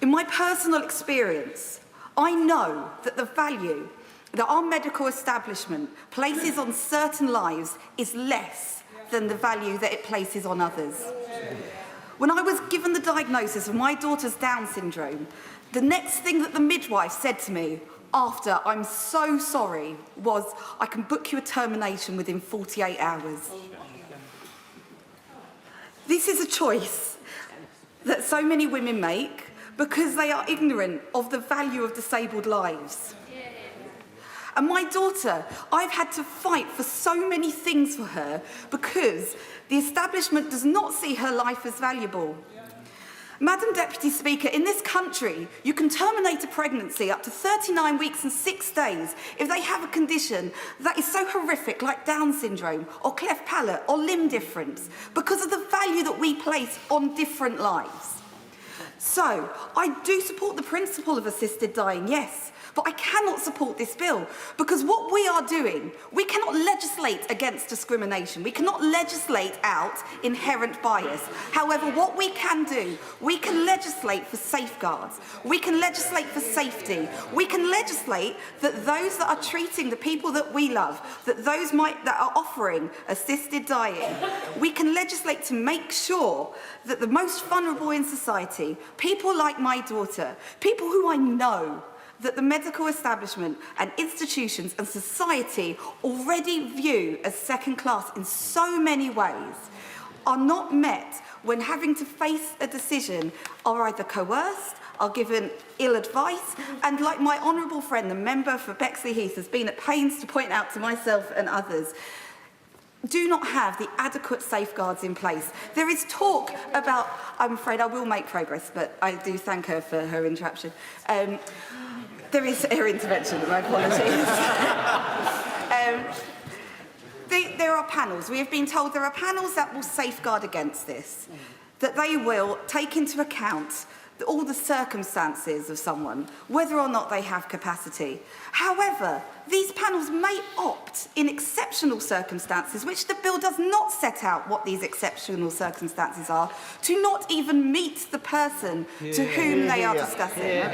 In my personal experience, I know that the value that our medical establishment places on certain lives is less than the value that it places on others. When I was given the diagnosis of my daughter's Down syndrome, the next thing that the midwife said to me after "I'm so sorry" was, "I can book you a termination within 48 hours. This is a choice that so many women make because they are ignorant of the value of disabled lives. And my daughter, I've had to fight for so many things for her because the establishment does not see her life as valuable. Madam Deputy Speaker, in this country, you can terminate a pregnancy up to 39 weeks and 6 days if they have a condition that is so horrific like Down syndrome or cleft palate or limb difference because of the value that we place on different lives. So, I do support the principle of assisted dying, yes, but I cannot support this bill because what we are doing, we cannot legislate against discrimination. We cannot legislate out inherent bias. However, what we can do, we can legislate for safeguards. We can legislate for safety. We can legislate that those that are treating the people that we love, that those that are offering assisted dying, we can legislate to make sure that the most vulnerable in society, people like my daughter, people who I know, that the medical establishment and institutions and society already view as second class in so many ways, are not met when having to face a decision, are either coerced, are given ill advice, and like my honourable friend, the member for Bexley Heath, has been at pains to point out to myself and others, do not have the adequate safeguards in place. There is talk about, I'm afraid I will make progress, but I do thank her for her interruption. There is her intervention, my apologies. There are panels. We have been told there are panels that will safeguard against this, that they will take into account all the circumstances of someone, whether or not they have capacity. However, these panels may opt in exceptional circumstances, which the bill does not set out what these exceptional circumstances are, to not even meet the person to whom they are discussing.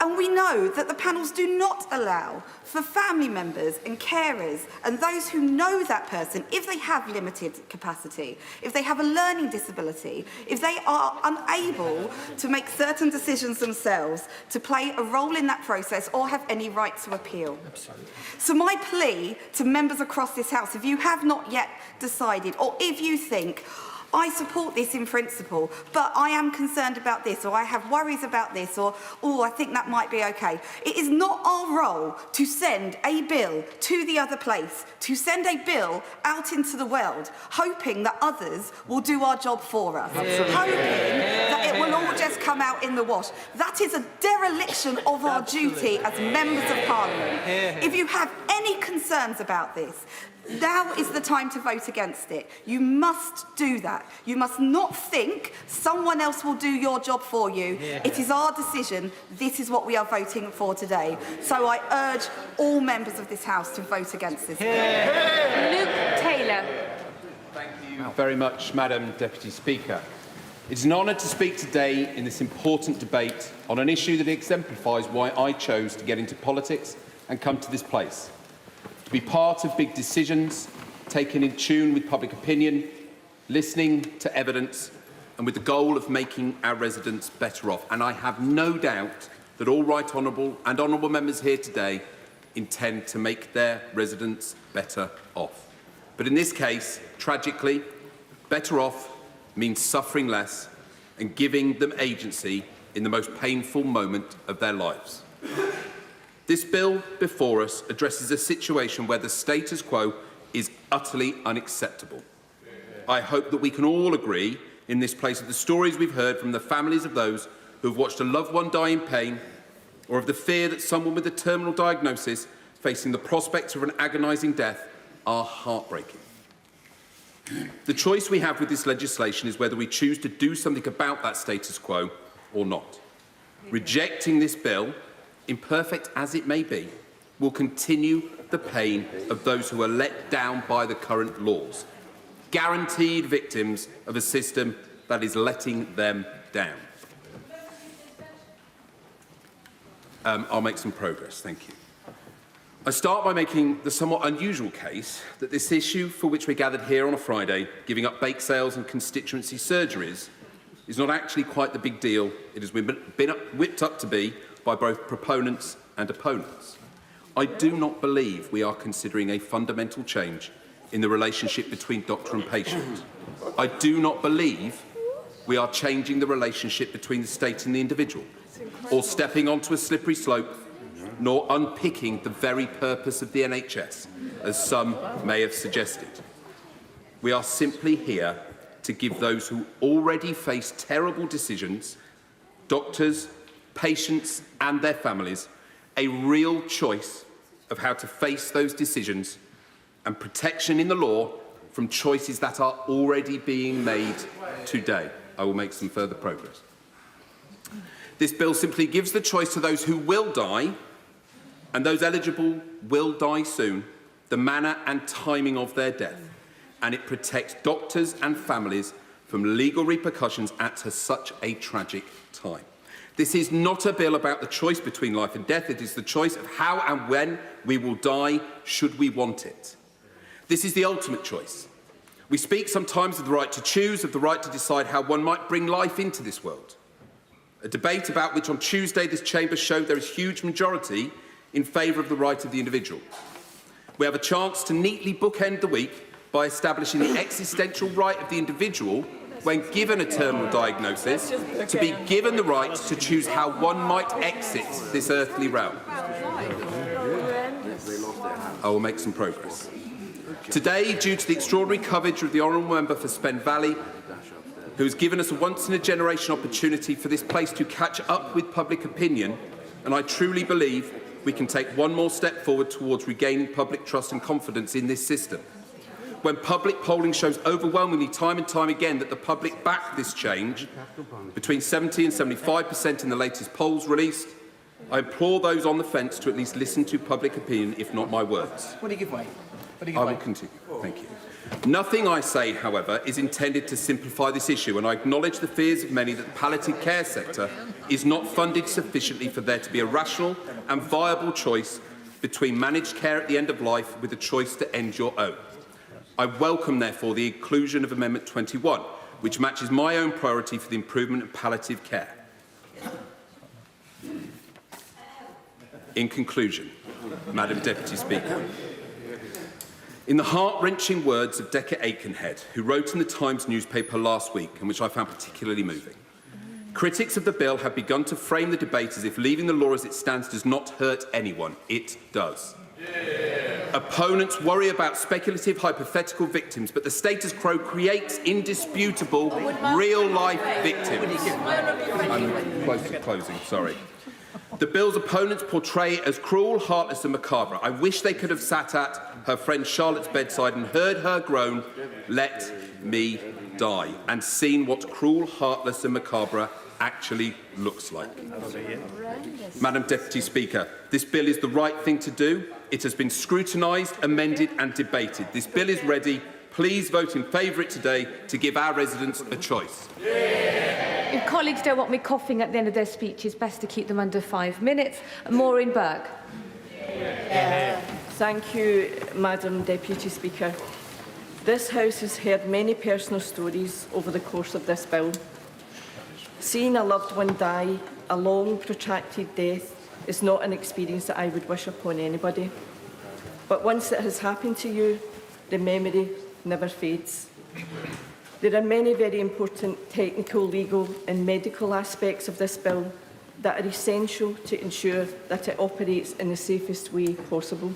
And we know that the panels do not allow for family members and carers and those who know that person, if they have limited capacity, if they have a learning disability, if they are unable to make certain decisions themselves, to play a role in that process or have any right to appeal. Absolutely. So my plea to members across this House, if you have not yet decided, or if you think, I support this in principle, but I am concerned about this, or I have worries about this, or, oh, I think that might be okay. It is not our role to send a bill to the other place, to send a bill out into the world, hoping that others will do our job for us, hoping that it will all just come out in the wash. That is a dereliction of our duty as members of Parliament. If you have any concerns about this, now is the time to vote against it. You must do that. You must not think someone else will do your job for you. It is our decision. This is what we are voting for today. So I urge all members of this House to vote against this. Luke Taylor. Thank you very much, Madam Deputy Speaker. It's an honour to speak today in this important debate on an issue that exemplifies why I chose to get into politics and come to this place. To be part of big decisions, taken in tune with public opinion, listening to evidence, and with the goal of making our residents better off. And I have no doubt that all right honourable members here today intend to make their residents better off. But in this case, tragically, better off means suffering less and giving them agency in the most painful moment of their lives. This bill before us addresses a situation where the status quo is utterly unacceptable. I hope that we can all agree in this place of the stories we've heard from the families of those who have watched a loved one die in pain, or of the fear that someone with a terminal diagnosis facing the prospect of an agonising death are heartbreaking. The choice we have with this legislation is whether we choose to do something about that status quo or not. Rejecting this bill, imperfect as it may be, will continue the pain of those who are let down by the current laws, guaranteed victims of a system that is letting them down. I'll make some progress, thank you. I start by making the somewhat unusual case that this issue for which we're gathered here on a Friday, giving up bake sales and constituency surgeries, is not actually quite the big deal it has been whipped up to be by both proponents and opponents. I do not believe we are considering a fundamental change in the relationship between doctor and patient. I do not believe we are changing the relationship between the state and the individual, or stepping onto a slippery slope, nor unpicking the very purpose of the NHS, as some may have suggested. We are simply here to give those who already face terrible decisions, doctors, patients and their families, a real choice of how to face those decisions and protection in the law from choices that are already being made today. I will make some further progress. This bill simply gives the choice to those who will die, and those eligible will die soon, the manner and timing of their death, and it protects doctors and families from legal repercussions at such a tragic time. This is not a bill about the choice between life and death. It is the choice of how and when we will die, should we want it. This is the ultimate choice. We speak sometimes of the right to choose, of the right to decide how one might bring life into this world. A debate about which on Tuesday this chamber showed there is a huge majority in favour of the right of the individual. We have a chance to neatly bookend the week by establishing the existential right of the individual, when given a terminal diagnosis, to be given the right to choose how one might exit this earthly realm. I will make some progress. Today, due to the extraordinary coverage of the Honourable Member for Spen Valley, who has given us a once-in-a-generation opportunity for this place to catch up with public opinion, and I truly believe we can take one more step forward towards regaining public trust and confidence in this system. When public polling shows overwhelmingly time and time again that the public back this change, between 70 and 75% in the latest polls released, I implore those on the fence to at least listen to public opinion, if not my words. What do you give way? I will continue. Thank you. Nothing I say, however, is intended to simplify this issue, and I acknowledge the fears of many that the palliative care sector is not funded sufficiently for there to be a rational and viable choice between managed care at the end of life with a choice to end your own. I welcome, therefore, the inclusion of Amendment 21, which matches my own priority for the improvement of palliative care. In conclusion, Madam Deputy Speaker, In the heart-wrenching words of Decca Aikenhead, who wrote in the Times newspaper last week, and which I found particularly moving, critics of the bill have begun to frame the debate as if leaving the law as it stands does not hurt anyone. It does. Opponents worry about speculative, hypothetical victims, but the status quo creates indisputable, real-life victims. I'm close to closing, sorry. The bill's opponents portray it as cruel, heartless and macabre. I wish they could have sat at her friend Charlotte's bedside and heard her groan, "Let me die," and seen what cruel, heartless and macabre actually looks like. Madam Deputy Speaker, this bill is the right thing to do. It has been scrutinised, amended and debated. This bill is ready. Please vote in favour of it today to give our residents a choice. If colleagues don't want me coughing at the end of their speech, it's best to keep them under 5 minutes. Maureen Burke. Thank you, Madam Deputy Speaker. This House has heard many personal stories over the course of this bill. Seeing a loved one die, a long, protracted death, is not an experience that I would wish upon anybody. But once it has happened to you, the memory never fades. There are many very important technical, legal and medical aspects of this bill that are essential to ensure that it operates in the safest way possible.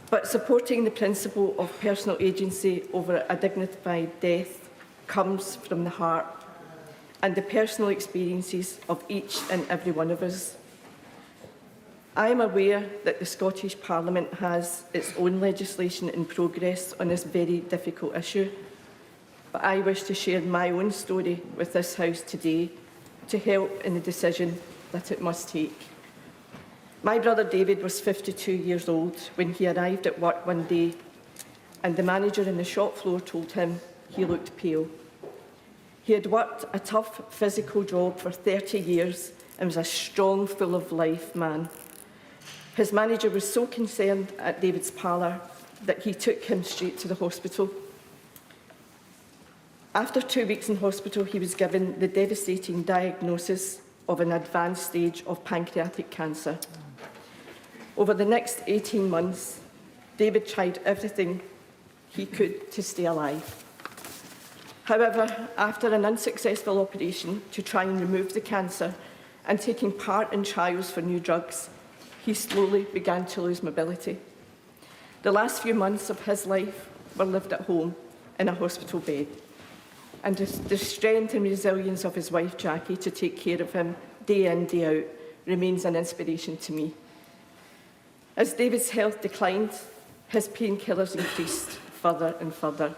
But supporting the principle of personal agency over a dignified death comes from the heart and the personal experiences of each and every one of us. I am aware that the Scottish Parliament has its own legislation in progress on this very difficult issue, but I wish to share my own story with this House today to help in the decision that it must take. My brother David was 52 years old when he arrived at work one day, and the manager in the shop floor told him he looked pale. He had worked a tough physical job for 30 years and was a strong, full-of-life man. His manager was so concerned at David's parlour that he took him straight to the hospital. After 2 weeks in hospital, he was given the devastating diagnosis of an advanced stage of pancreatic cancer. Over the next 18 months, David tried everything he could to stay alive. However, after an unsuccessful operation to try and remove the cancer and taking part in trials for new drugs, he slowly began to lose mobility. The last few months of his life were lived at home in a hospital bed, and the strength and resilience of his wife Jackie to take care of him day in, day out remains an inspiration to me. As David's health declined, his painkillers increased further and further.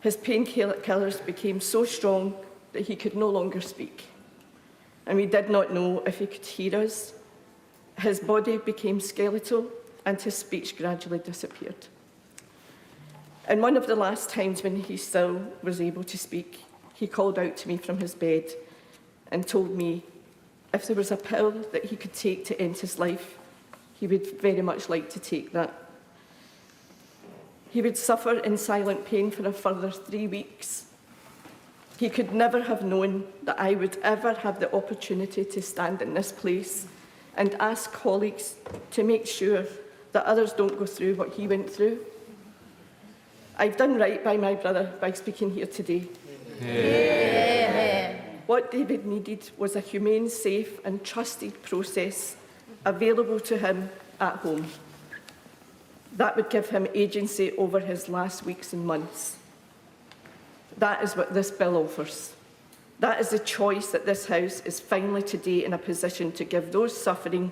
His painkillers became so strong that he could no longer speak, and we did not know if he could hear us. His body became skeletal and his speech gradually disappeared. And one of the last times when he still was able to speak, he called out to me from his bed and told me if there was a pill that he could take to end his life, he would very much like to take that. He would suffer in silent pain for a further 3 weeks. He could never have known that I would ever have the opportunity to stand in this place and ask colleagues to make sure that others don't go through what he went through. I've done right by my brother by speaking here today. Yeah. What David needed was a humane, safe and trusted process available to him at home. That would give him agency over his last weeks and months. That is what this bill offers. That is the choice that this House is finally today in a position to give those suffering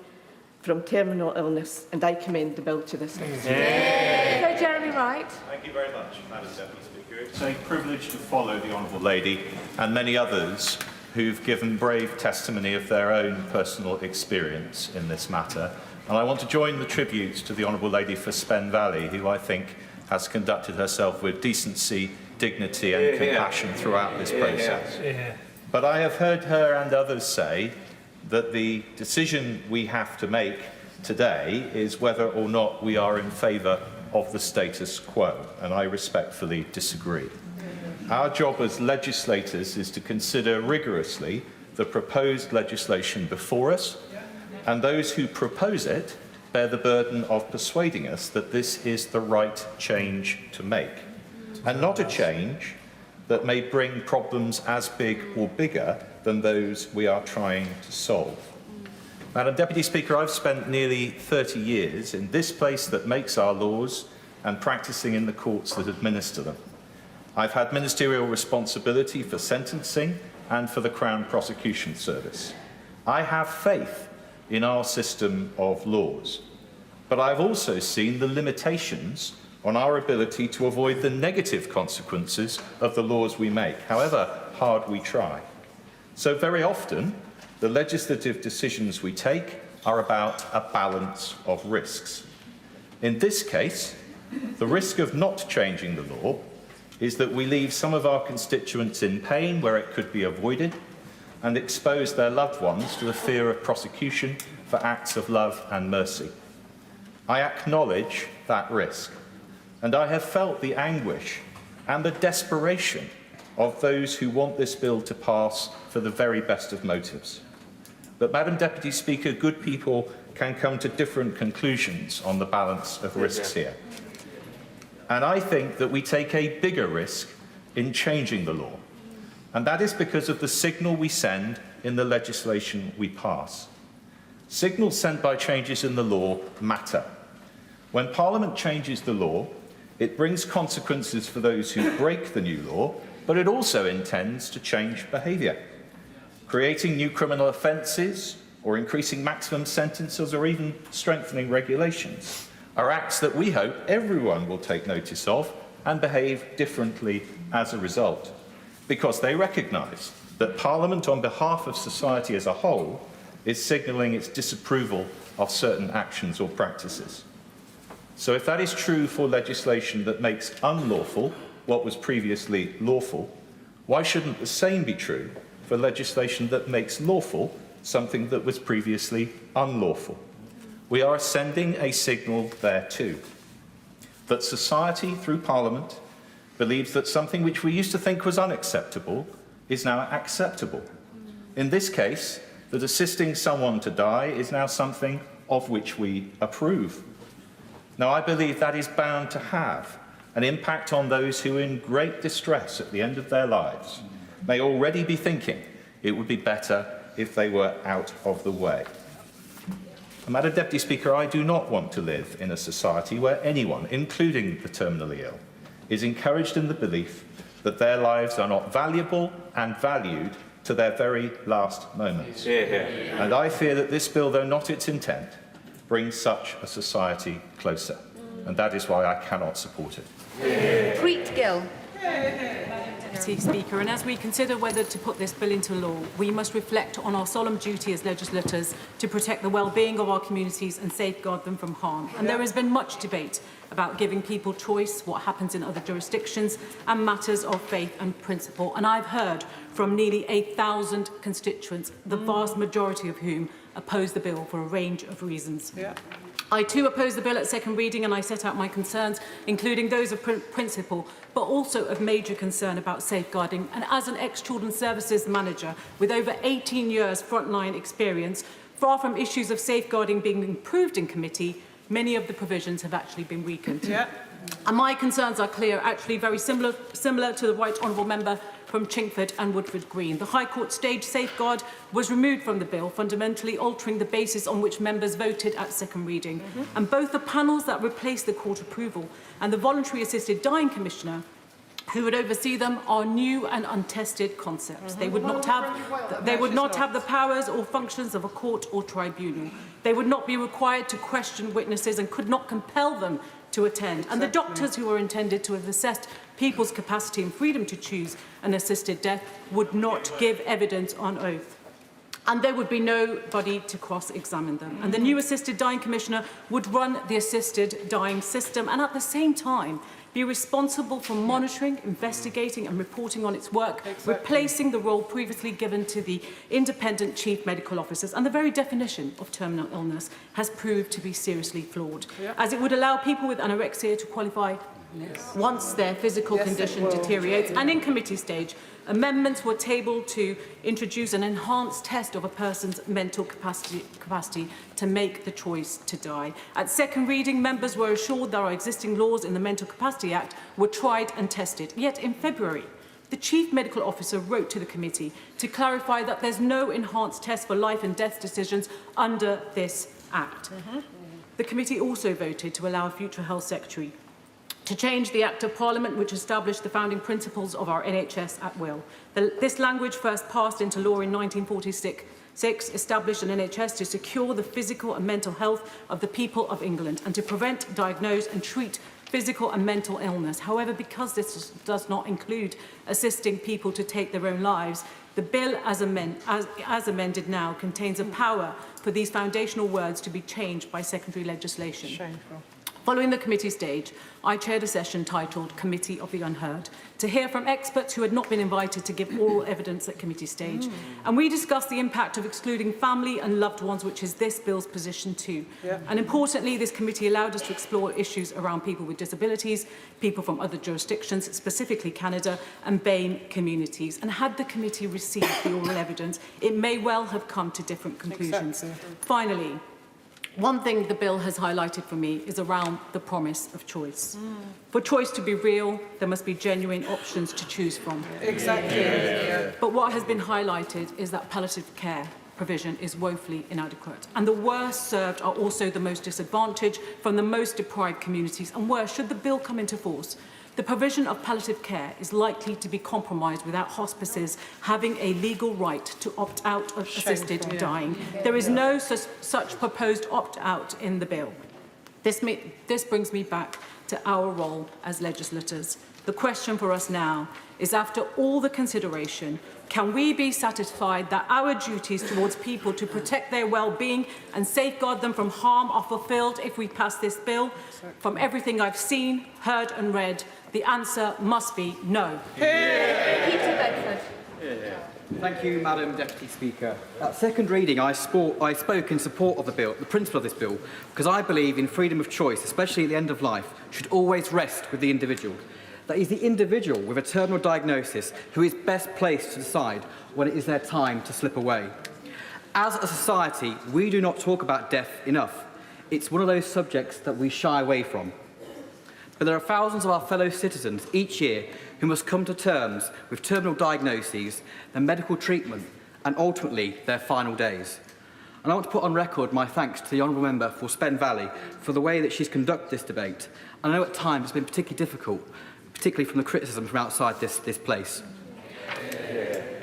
from terminal illness, and I commend the bill to this House. So, Jeremy Wright. Thank you very much, Madam Deputy Speaker. It's a privilege to follow the Honourable Lady and many others who've given brave testimony of their own personal experience in this matter. And I want to join the tributes to the Honourable Lady for Spen Valley, who I think has conducted herself with decency, dignity and compassion throughout this process. But I have heard her and others say that the decision we have to make today is whether or not we are in favour of the status quo, and I respectfully disagree. Our job as legislators is to consider rigorously the proposed legislation before us, and those who propose it bear the burden of persuading us that this is the right change to make, and not a change that may bring problems as big or bigger than those we are trying to solve. Madam Deputy Speaker, I've spent nearly 30 years in this place that makes our laws and practising in the courts that administer them. I've had ministerial responsibility for sentencing and for the Crown Prosecution Service. I have faith in our system of laws, but I've also seen the limitations on our ability to avoid the negative consequences of the laws we make, however hard we try. So very often, the legislative decisions we take are about a balance of risks. In this case, the risk of not changing the law is that we leave some of our constituents in pain where it could be avoided and expose their loved ones to the fear of prosecution for acts of love and mercy. I acknowledge that risk, and I have felt the anguish and the desperation of those who want this bill to pass for the very best of motives. But, Madam Deputy Speaker, good people can come to different conclusions on the balance of risks here. And I think that we take a bigger risk in changing the law. And that is because of the signal we send in the legislation we pass. Signals sent by changes in the law matter. When Parliament changes the law, it brings consequences for those who break the new law, but it also intends to change behaviour. Creating new criminal offences, or increasing maximum sentences, or even strengthening regulations are acts that we hope everyone will take notice of and behave differently as a result, because they recognise that Parliament, on behalf of society as a whole, is signalling its disapproval of certain actions or practices. So if that is true for legislation that makes unlawful what was previously lawful, why shouldn't the same be true for legislation that makes lawful something that was previously unlawful? We are sending a signal there too, that society, through Parliament, believes that something which we used to think was unacceptable is now acceptable. In this case, that assisting someone to die is now something of which we approve. Now, I believe that is bound to have an impact on those who, in great distress at the end of their lives, may already be thinking it would be better if they were out of the way. Madam Deputy Speaker, I do not want to live in a society where anyone, including the terminally ill, is encouraged in the belief that their lives are not valuable and valued to their very last moments. And I fear that this bill, though not its intent, brings such a society closer. And that is why I cannot support it. Preet Gill. Deputy Speaker, and as we consider whether to put this bill into law, we must reflect on our solemn duty as legislators to protect the well-being of our communities and safeguard them from harm. And there has been much debate about giving people choice, what happens in other jurisdictions, and matters of faith and principle. And I've heard from nearly 1,000 constituents, the vast majority of whom oppose the bill for a range of reasons. I too oppose the bill at second reading, and I set out my concerns, including those of principle, but also of major concern about safeguarding. And as an ex-Children's Services manager with over 18 years frontline experience, far from issues of safeguarding being improved in committee, many of the provisions have actually been weakened. And my concerns are clear, actually very similar to the Right Honourable Member from Chingford and Woodford Green. The High Court stage safeguard was removed from the bill, fundamentally altering the basis on which members voted at second reading. And both the panels that replaced the court approval and the voluntary assisted dying commissioner who would oversee them are new and untested concepts. They would not have the powers or functions of a court or tribunal. They would not be required to question witnesses and could not compel them to attend. And the doctors who are intended to have assessed people's capacity and freedom to choose an assisted death would not give evidence on oath. And there would be nobody to cross-examine them. And the new assisted dying commissioner would run the assisted dying system and at the same time be responsible for monitoring, investigating and reporting on its work, replacing the role previously given to the independent chief medical officers. And the very definition of terminal illness has proved to be seriously flawed, as it would allow people with anorexia to qualify once their physical condition deteriorates. And in committee stage, amendments were tabled to introduce an enhanced test of a person's mental capacity to make the choice to die. At second reading, members were assured that our existing laws in the Mental Capacity Act were tried and tested. Yet in February, the Chief Medical Officer wrote to the committee to clarify that there's no enhanced test for life and death decisions under this Act. The committee also voted to allow a future Health Secretary to change the Act of Parliament which established the founding principles of our NHS at will. This language first passed into law in 1946, established an NHS to secure the physical and mental health of the people of England and to prevent, diagnose and treat physical and mental illness. However, because this does not include assisting people to take their own lives, the bill as amended now contains a power for these foundational words to be changed by secondary legislation. Shameful. Following the committee stage, I chaired a session titled Committee of the Unheard, to hear from experts who had not been invited to give oral evidence at committee stage. And we discussed the impact of excluding family and loved ones, which is this bill's position too. And importantly, this committee allowed us to explore issues around people with disabilities, people from other jurisdictions, specifically Canada, and BAME communities. And had the committee received the oral evidence, it may well have come to different conclusions. Finally, one thing the bill has highlighted for me is around the promise of choice. For choice to be real, there must be genuine options to choose from. Exactly. But what has been highlighted is that palliative care provision is woefully inadequate. And the worst served are also the most disadvantaged from the most deprived communities. And worse, should the bill come into force, the provision of palliative care is likely to be compromised without hospices having a legal right to opt out of assisted dying. There is no such proposed opt-out in the bill. This brings me back to our role as legislators. The question for us now is, after all the consideration, can we be satisfied that our duties towards people to protect their well-being and safeguard them from harm are fulfilled if we pass this bill? From everything I've seen, heard and read, the answer must be no. Thank you, Madam Deputy Speaker. At second reading, I spoke in support of the bill, the principle of this bill, because I believe in freedom of choice, especially at the end of life, should always rest with the individual. That is the individual with a terminal diagnosis who is best placed to decide when it is their time to slip away. As a society, we do not talk about death enough. It's one of those subjects that we shy away from. But there are thousands of our fellow citizens each year who must come to terms with terminal diagnoses, their medical treatment, and ultimately their final days. And I want to put on record my thanks to the Honourable Member for Spen Valley for the way that she's conducted this debate. And I know at times it's been particularly difficult, particularly from the criticism from outside this place.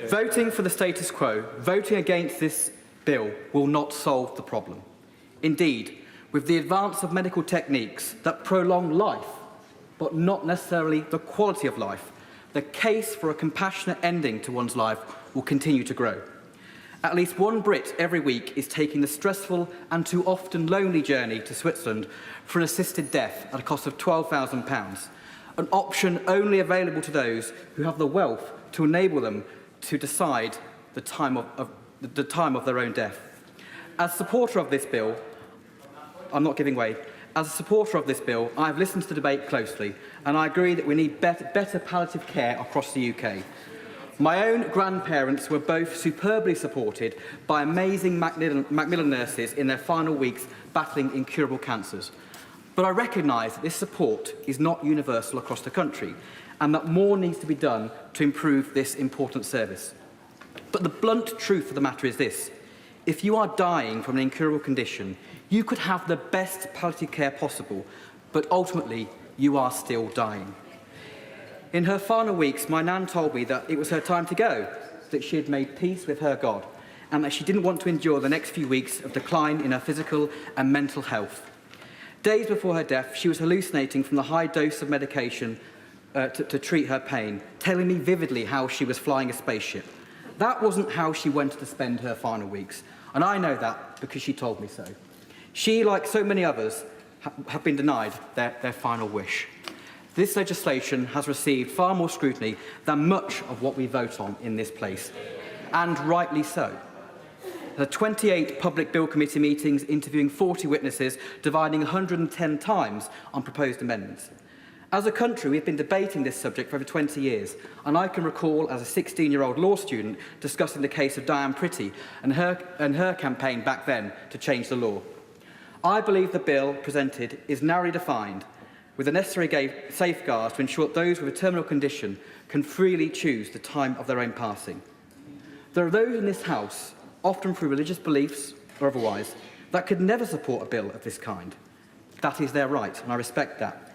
Voting for the status quo, voting against this bill will not solve the problem. Indeed, with the advance of medical techniques that prolong life, but not necessarily the quality of life, the case for a compassionate ending to one's life will continue to grow. At least one Brit every week is taking the stressful and too often lonely journey to Switzerland for an assisted death at a cost of £12,000, an option only available to those who have the wealth to enable them to decide the time of their own death. As a supporter of this bill, I'm not giving way. As a supporter of this bill, I have listened to the debate closely, and I agree that we need better palliative care across the UK. My own grandparents were both superbly supported by amazing Macmillan nurses in their final weeks battling incurable cancers. But I recognise that this support is not universal across the country, and that more needs to be done to improve this important service. But the blunt truth of the matter is this: if you are dying from an incurable condition, you could have the best palliative care possible, but ultimately you are still dying. In her final weeks, my nan told me that it was her time to go, that she had made peace with her God, and that she didn't want to endure the next few weeks of decline in her physical and mental health. Days before her death, she was hallucinating from the high dose of medication to treat her pain, telling me vividly how she was flying a spaceship. That wasn't how she wanted to spend her final weeks, and I know that because she told me so. She, like so many others, have been denied their final wish. This legislation has received far more scrutiny than much of what we vote on in this place, and rightly so. There are 28 public bill committee meetings interviewing 40 witnesses, dividing 110 times on proposed amendments. As a country, we've been debating this subject for over 20 years, and I can recall as a 16-year-old law student discussing the case of Diane Pretty and her campaign back then to change the law. I believe the bill presented is narrowly defined, with the necessary safeguards to ensure that those with a terminal condition can freely choose the time of their own passing. There are those in this House, often through religious beliefs or otherwise, that could never support a bill of this kind. That is their right, and I respect that.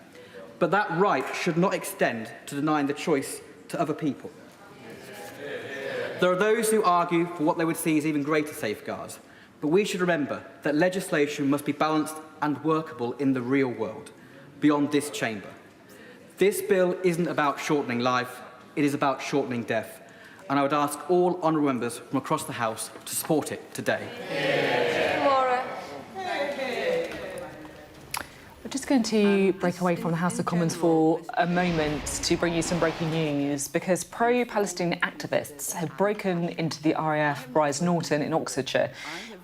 But that right should not extend to denying the choice to other people. There are those who argue for what they would see as even greater safeguards, but we should remember that legislation must be balanced and workable in the real world, beyond this chamber. This bill isn't about shortening life, it is about shortening death, and I would ask all honourable members from across the House to support it today. We're just going to break away from the House of Commons for a moment to bring you some breaking news, because pro-Palestinian activists have broken into the RAF Brize Norton in Oxfordshire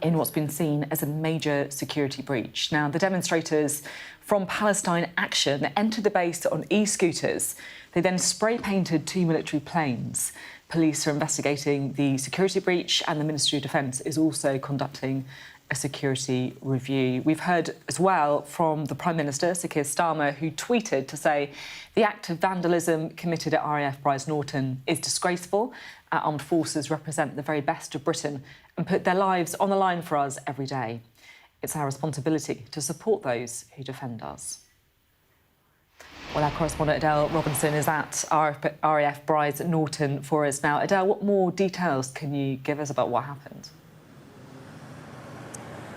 in what's been seen as a major security breach. Now, the demonstrators from Palestine Action entered the base on e-scooters. They then spray-painted 2 military planes. Police are investigating the security breach, and the Ministry of Defence is also conducting a security review. We've heard as well from the Prime Minister, Sir Keir Starmer, who tweeted to say the act of vandalism committed at RAF Brize Norton is disgraceful. Our armed forces represent the very best of Britain and put their lives on the line for us every day. It's our responsibility to support those who defend us. Well, our correspondent Adele Robinson is at RAF Brize Norton for us now. Adele, what more details can you give us about what happened?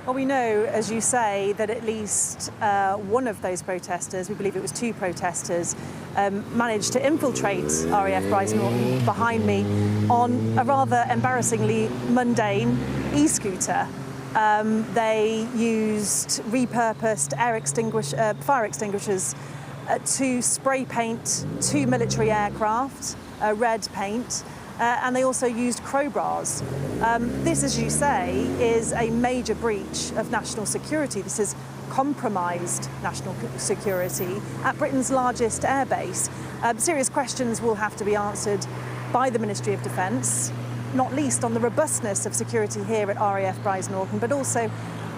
Well, we know, as you say, that at least one of those protesters, we believe it was 2 protesters, managed to infiltrate RAF Brize Norton behind me on a rather embarrassingly mundane e-scooter. They used repurposed fire extinguishers to spray paint 2 military aircraft, red paint, and they also used crowbars. This, as you say, is a major breach of national security. This has compromised national security at Britain's largest airbase. Serious questions will have to be answered by the Ministry of Defence, not least on the robustness of security here at RAF Brize Norton, but also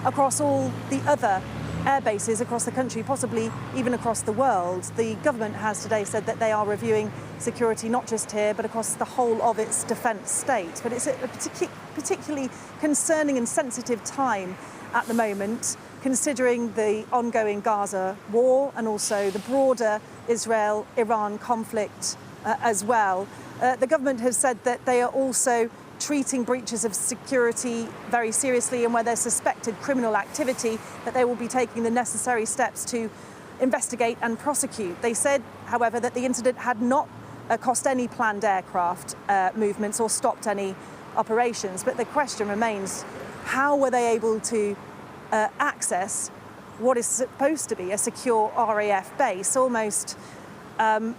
across all the other air bases across the country, possibly even across the world. The government has today said that they are reviewing security not just here, but across the whole of its defence state. But it's a particularly concerning and sensitive time at the moment, considering the ongoing Gaza war and also the broader Israel-Iran conflict as well. The government has said that they are also treating breaches of security very seriously, and where there's suspected criminal activity, that they will be taking the necessary steps to investigate and prosecute. They said, however, that the incident had not cost any planned aircraft movements or stopped any operations. But the question remains, how were they able to access what is supposed to be a secure RAF base? Almost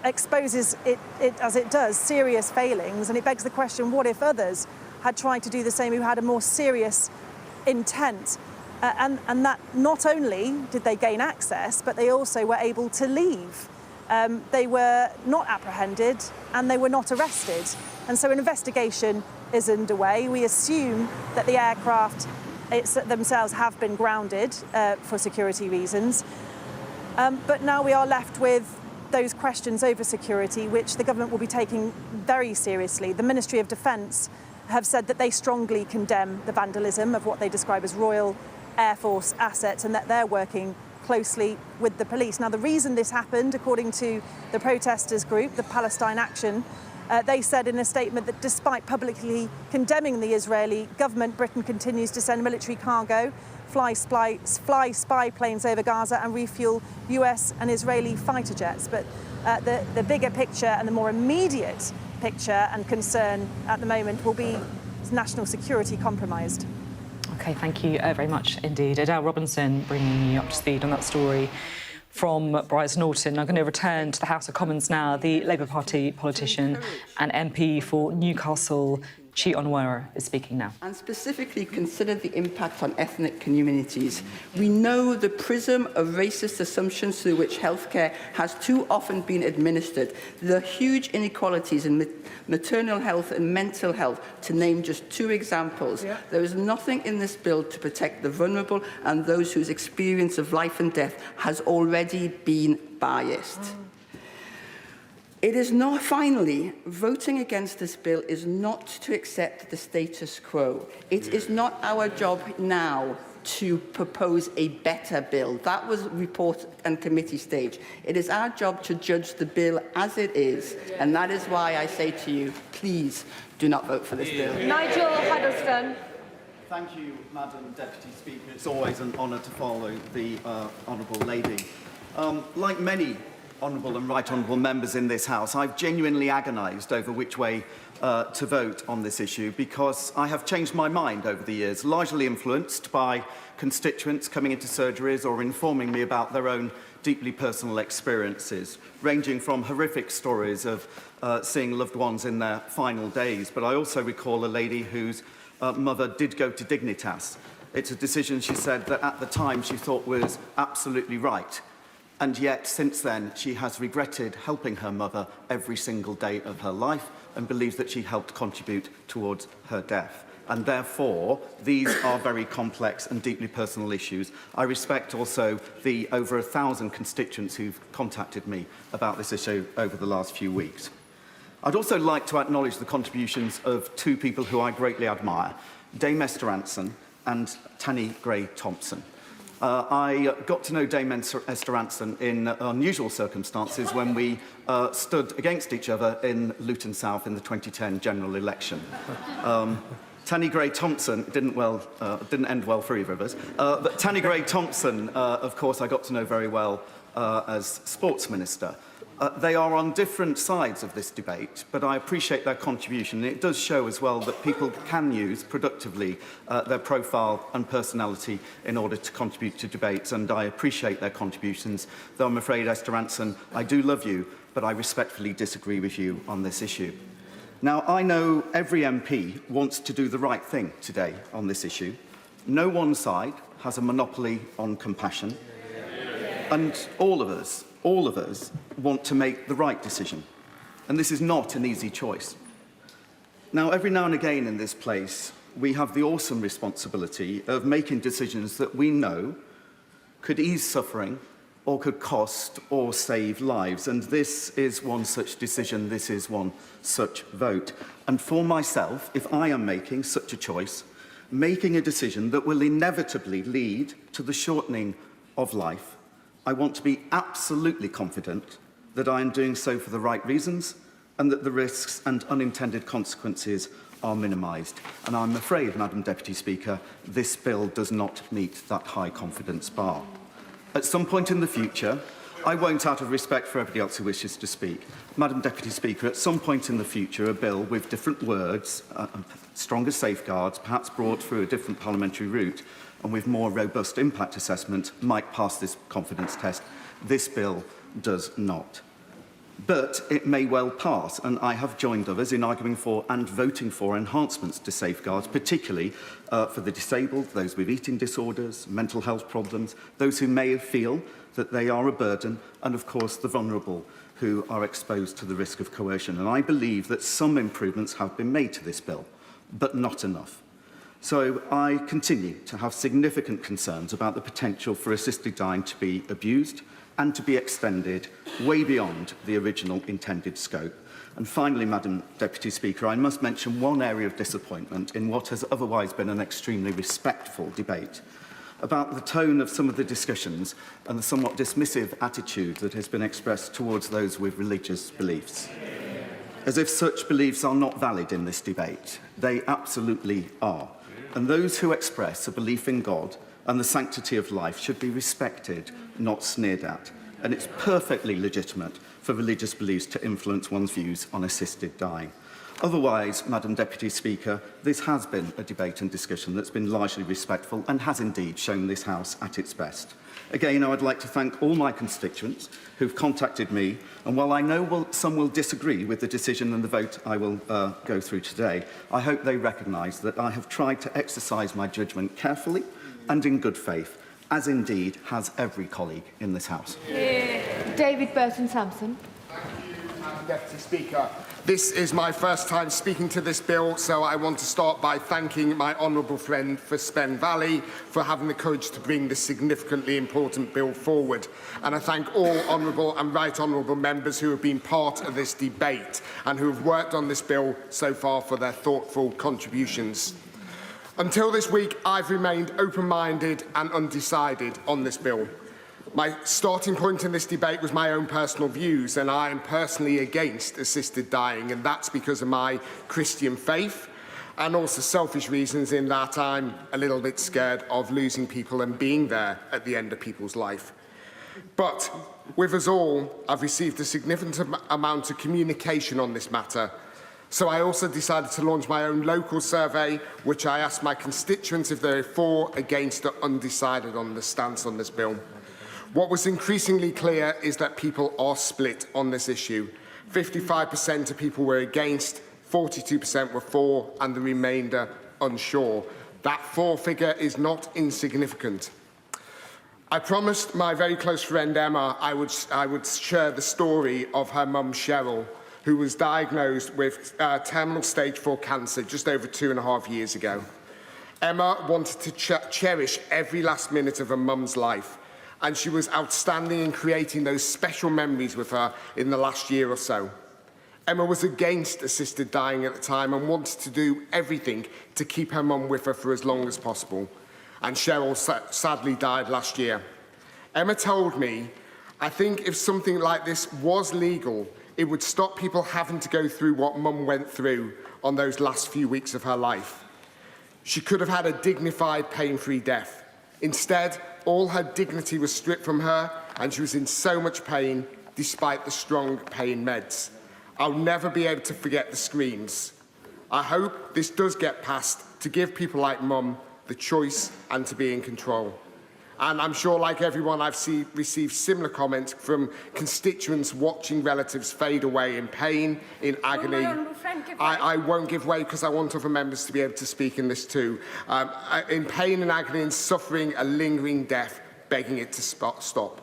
exposes it as it does serious failings, and it begs the question, what if others had tried to do the same who had a more serious intent? And that not only did they gain access, but they also were able to leave. They were not apprehended and they were not arrested. And so an investigation is underway. We assume that the aircraft themselves have been grounded for security reasons. But now we are left with those questions over security, which the government will be taking very seriously. The Ministry of Defence have said that they strongly condemn the vandalism of what they describe as Royal Air Force assets, and that they're working closely with the police. Now, the reason this happened, according to the protesters group, the Palestine Action, they said in a statement that despite publicly condemning the Israeli government, Britain continues to send military cargo, fly spy planes over Gaza and refuel US and Israeli fighter jets. But the bigger picture and the more immediate picture and concern at the moment will be national security compromised. OK, thank you very much indeed. Adele Robinson bringing you up to speed on that story from Brize Norton. I'm going to return to the House of Commons now. The Labour Party politician and MP for Newcastle Chi Onwera is speaking now. And specifically consider the impact on ethnic communities. We know the prism of racist assumptions through which healthcare has too often been administered, the huge inequalities in maternal health and mental health, to name just two examples. Yeah. There is nothing in this bill to protect the vulnerable and those whose experience of life and death has already been biased. It is not, finally, voting against this bill is not to accept the status quo. It is not our job now to propose a better bill. That was report and committee stage. It is our job to judge the bill as it is, and that is why I say to you, please do not vote for this bill. Nigel Huddleston. Thank you, Madam Deputy Speaker. It's always an honour to follow the Honourable Lady. Like many honourable and right honourable members in this House, I've genuinely agonised over which way to vote on this issue, because I have changed my mind over the years, largely influenced by constituents coming into surgeries or informing me about their own deeply personal experiences, ranging from horrific stories of seeing loved ones in their final days. But I also recall a lady whose mother did go to Dignitas. It's a decision, she said, that at the time she thought was absolutely right. And yet, since then, she has regretted helping her mother every single day of her life and believes that she helped contribute towards her death. And therefore, these are very complex and deeply personal issues. I respect also the over 1,000 constituents who've contacted me about this issue over the last few weeks. I'd also like to acknowledge the contributions of two people who I greatly admire, Dame Esther Anson and Tanni Gray-Thompson. I got to know Dame Esther Anson in unusual circumstances when we stood against each other in Luton South in the 2010 general election. Tanni Gray-Thompson didn't end well for either of us, but Tanni Gray-Thompson, of course, I got to know very well as Sports Minister. They are on different sides of this debate, but I appreciate their contribution. It does show as well that people can use productively their profile and personality in order to contribute to debates, and I appreciate their contributions, though I'm afraid, Esther Anson, I do love you, but I respectfully disagree with you on this issue. Now, I know every MP wants to do the right thing today on this issue. No one side has a monopoly on compassion, and all of us want to make the right decision. And this is not an easy choice. Now, every now and again in this place, we have the awesome responsibility of making decisions that we know could ease suffering or could cost or save lives. And this is one such decision, this is one such vote. And for myself, if I am making such a choice, making a decision that will inevitably lead to the shortening of life, I want to be absolutely confident that I am doing so for the right reasons and that the risks and unintended consequences are minimised. And I'm afraid, Madam Deputy Speaker, this bill does not meet that high confidence bar. At some point in the future, I won't, out of respect for everybody else who wishes to speak, Madam Deputy Speaker, at some point in the future, a bill with different words, stronger safeguards, perhaps brought through a different parliamentary route, and with more robust impact assessment, might pass this confidence test. This bill does not. But it may well pass, and I have joined others in arguing for and voting for enhancements to safeguards, particularly for the disabled, those with eating disorders, mental health problems, those who may feel that they are a burden, and of course the vulnerable who are exposed to the risk of coercion. And I believe that some improvements have been made to this bill, but not enough. So I continue to have significant concerns about the potential for assisted dying to be abused and to be extended way beyond the original intended scope. And finally, Madam Deputy Speaker, I must mention one area of disappointment in what has otherwise been an extremely respectful debate about the tone of some of the discussions and the somewhat dismissive attitude that has been expressed towards those with religious beliefs. As if such beliefs are not valid in this debate. They absolutely are. And those who express a belief in God and the sanctity of life should be respected, not sneered at. And it's perfectly legitimate for religious beliefs to influence one's views on assisted dying. Otherwise, Madam Deputy Speaker, this has been a debate and discussion that's been largely respectful and has indeed shown this House at its best. Again, I would like to thank all my constituents who've contacted me, and while I know some will disagree with the decision and the vote I will go through today, I hope they recognise that I have tried to exercise my judgment carefully and in good faith, as indeed has every colleague in this House. David Burton-Sampson. Thank you, Madam Deputy Speaker. This is my first time speaking to this bill, so I want to start by thanking my honourable friend for Spen Valley for having the courage to bring this significantly important bill forward. And I thank all honourable and right honourable members who have been part of this debate and who have worked on this bill so far for their thoughtful contributions. Until this week, I've remained open-minded and undecided on this bill. My starting point in this debate was my own personal views, and I am personally against assisted dying, and that's because of my Christian faith and also selfish reasons in that I'm a little bit scared of losing people and being there at the end of people's life. But with us all, I've received a significant amount of communication on this matter. So I also decided to launch my own local survey, which I asked my constituents if they're for, against, or undecided on the stance on this bill. What was increasingly clear is that people are split on this issue. 55% of people were against, 42% were for, and the remainder unsure. That for figure is not insignificant. I promised my very close friend Emma I would share the story of her mum Cheryl, who was diagnosed with terminal stage 4 cancer just over 2.5 years ago. Emma wanted to cherish every last minute of her mum's life, and she was outstanding in creating those special memories with her in the last year or so. Emma was against assisted dying at the time and wanted to do everything to keep her mum with her for as long as possible. And Cheryl sadly died last year. Emma told me, I think if something like this was legal, it would stop people having to go through what mum went through on those last few weeks of her life. She could have had a dignified, pain-free death. Instead, all her dignity was stripped from her, and she was in so much pain despite the strong pain meds. I'll never be able to forget the screams. I hope this does get passed to give people like Mum the choice and to be in control. And I'm sure, like everyone, I've received similar comments from constituents watching relatives fade away in pain, in agony. I won't give way because I want other members to be able to speak in this too. In pain and agony and suffering a lingering death, begging it to stop.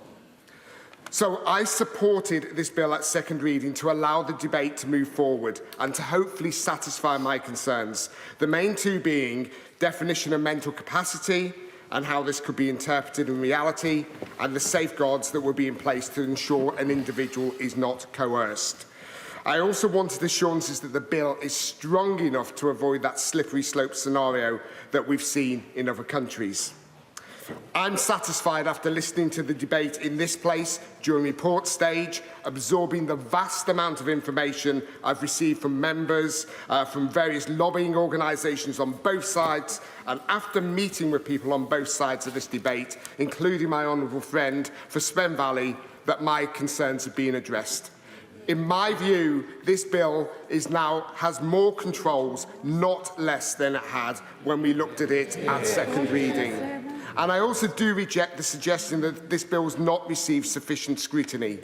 So I supported this bill at second reading to allow the debate to move forward and to hopefully satisfy my concerns. The main two being definition of mental capacity and how this could be interpreted in reality, and the safeguards that will be in place to ensure an individual is not coerced. I also wanted assurances that the bill is strong enough to avoid that slippery slope scenario that we've seen in other countries. I'm satisfied after listening to the debate in this place during report stage, absorbing the vast amount of information I've received from members, from various lobbying organisations on both sides, and after meeting with people on both sides of this debate, including my honourable friend for Spen Valley, that my concerns have been addressed. In my view, this bill has more controls, not less than it had when we looked at it at second reading. And I also do reject the suggestion that this bill has not received sufficient scrutiny.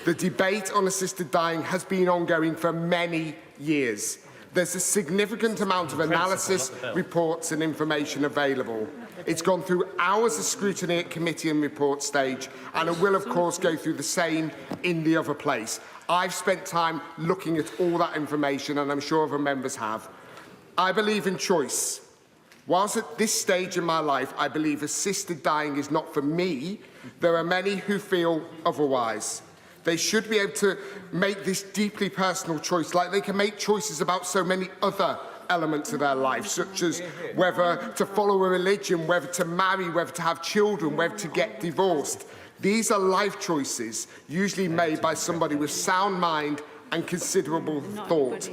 The debate on assisted dying has been ongoing for many years. There's a significant amount of analysis, reports and information available. It's gone through hours of scrutiny at committee and report stage, and it will, of course, go through the same in the other place. I've spent time looking at all that information, and I'm sure other members have. I believe in choice. Whilst at this stage in my life I believe assisted dying is not for me, there are many who feel otherwise. They should be able to make this deeply personal choice, like they can make choices about so many other elements of their life, such as whether to follow a religion, whether to marry, whether to have children, whether to get divorced. These are life choices, usually made by somebody with sound mind and considerable thought.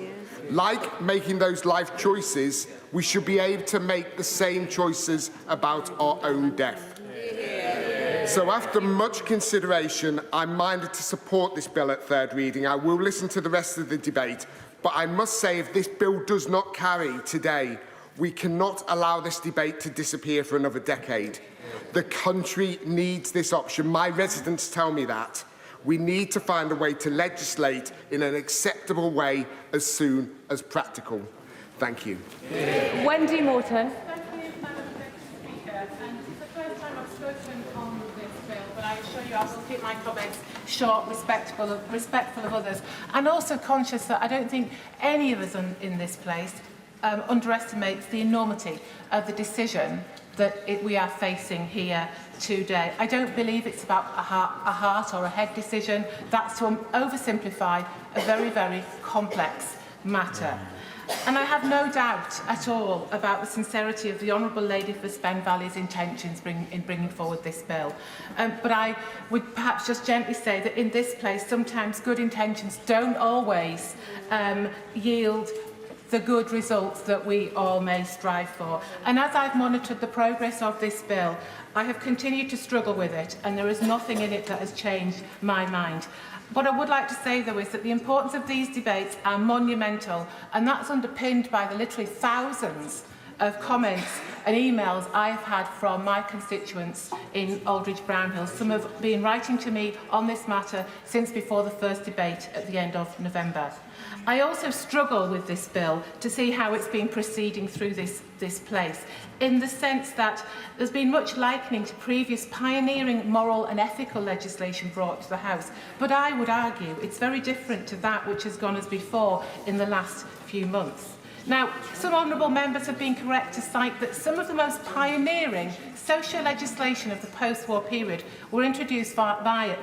Like making those life choices, we should be able to make the same choices about our own death. So after much consideration, I'm minded to support this bill at third reading. I will listen to the rest of the debate, But I must say, if this bill does not carry today, we cannot allow this debate to disappear for another decade. The country needs this option. My residents tell me that. We need to find a way to legislate in an acceptable way as soon as practical. Thank you. Wendy Morton. Thank you, Madam Deputy Speaker. And it's the first time I've spoken on this bill, but I assure you I will keep my comments short, respectful of others, and also conscious that I don't think any of us in this place underestimates the enormity of the decision that we are facing here today. I don't believe it's about a heart or a head decision. That's to oversimplify a very, very complex matter. And I have no doubt at all about the sincerity of the Honourable Lady for Spen Valley's intentions in bringing forward this bill. But I would perhaps just gently say that in this place, sometimes good intentions don't always yield the good results that we all may strive for. And as I've monitored the progress of this bill, I have continued to struggle with it, and there is nothing in it that has changed my mind. What I would like to say, though, is that the importance of these debates are monumental, and that's underpinned by the literally thousands of comments and emails I have had from my constituents in Aldridge Brownhill. Some have been writing to me on this matter since before the first debate at the end of November. I also struggle with this bill to see how it's been proceeding through this place, in the sense that there's been much likening to previous pioneering moral and ethical legislation brought to the House. But I would argue it's very different to that which has gone as before in the last few months. Now, some honourable members have been correct to cite that some of the most pioneering social legislation of the post-war period were introduced via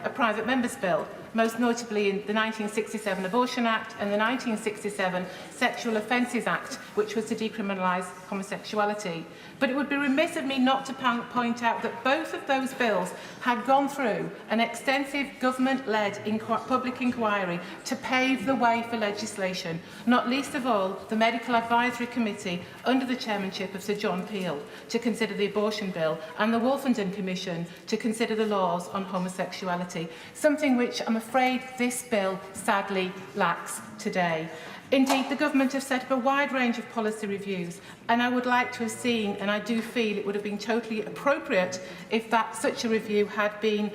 a private member's bill, most notably in the 1967 Abortion Act and the 1967 Sexual Offences Act, which was to decriminalise homosexuality. But it would be remiss of me not to point out that both of those bills had gone through an extensive government-led public inquiry to pave the way for legislation, not least of all the Medical Advisory Committee under the chairmanship of Sir John Peel to consider the abortion bill, and the Wolfenden Commission to consider the laws on homosexuality, something which I'm afraid this bill sadly lacks today. Indeed, the government have set up a wide range of policy reviews, and I would like to have seen, and I do feel it would have been totally appropriate if such a review had been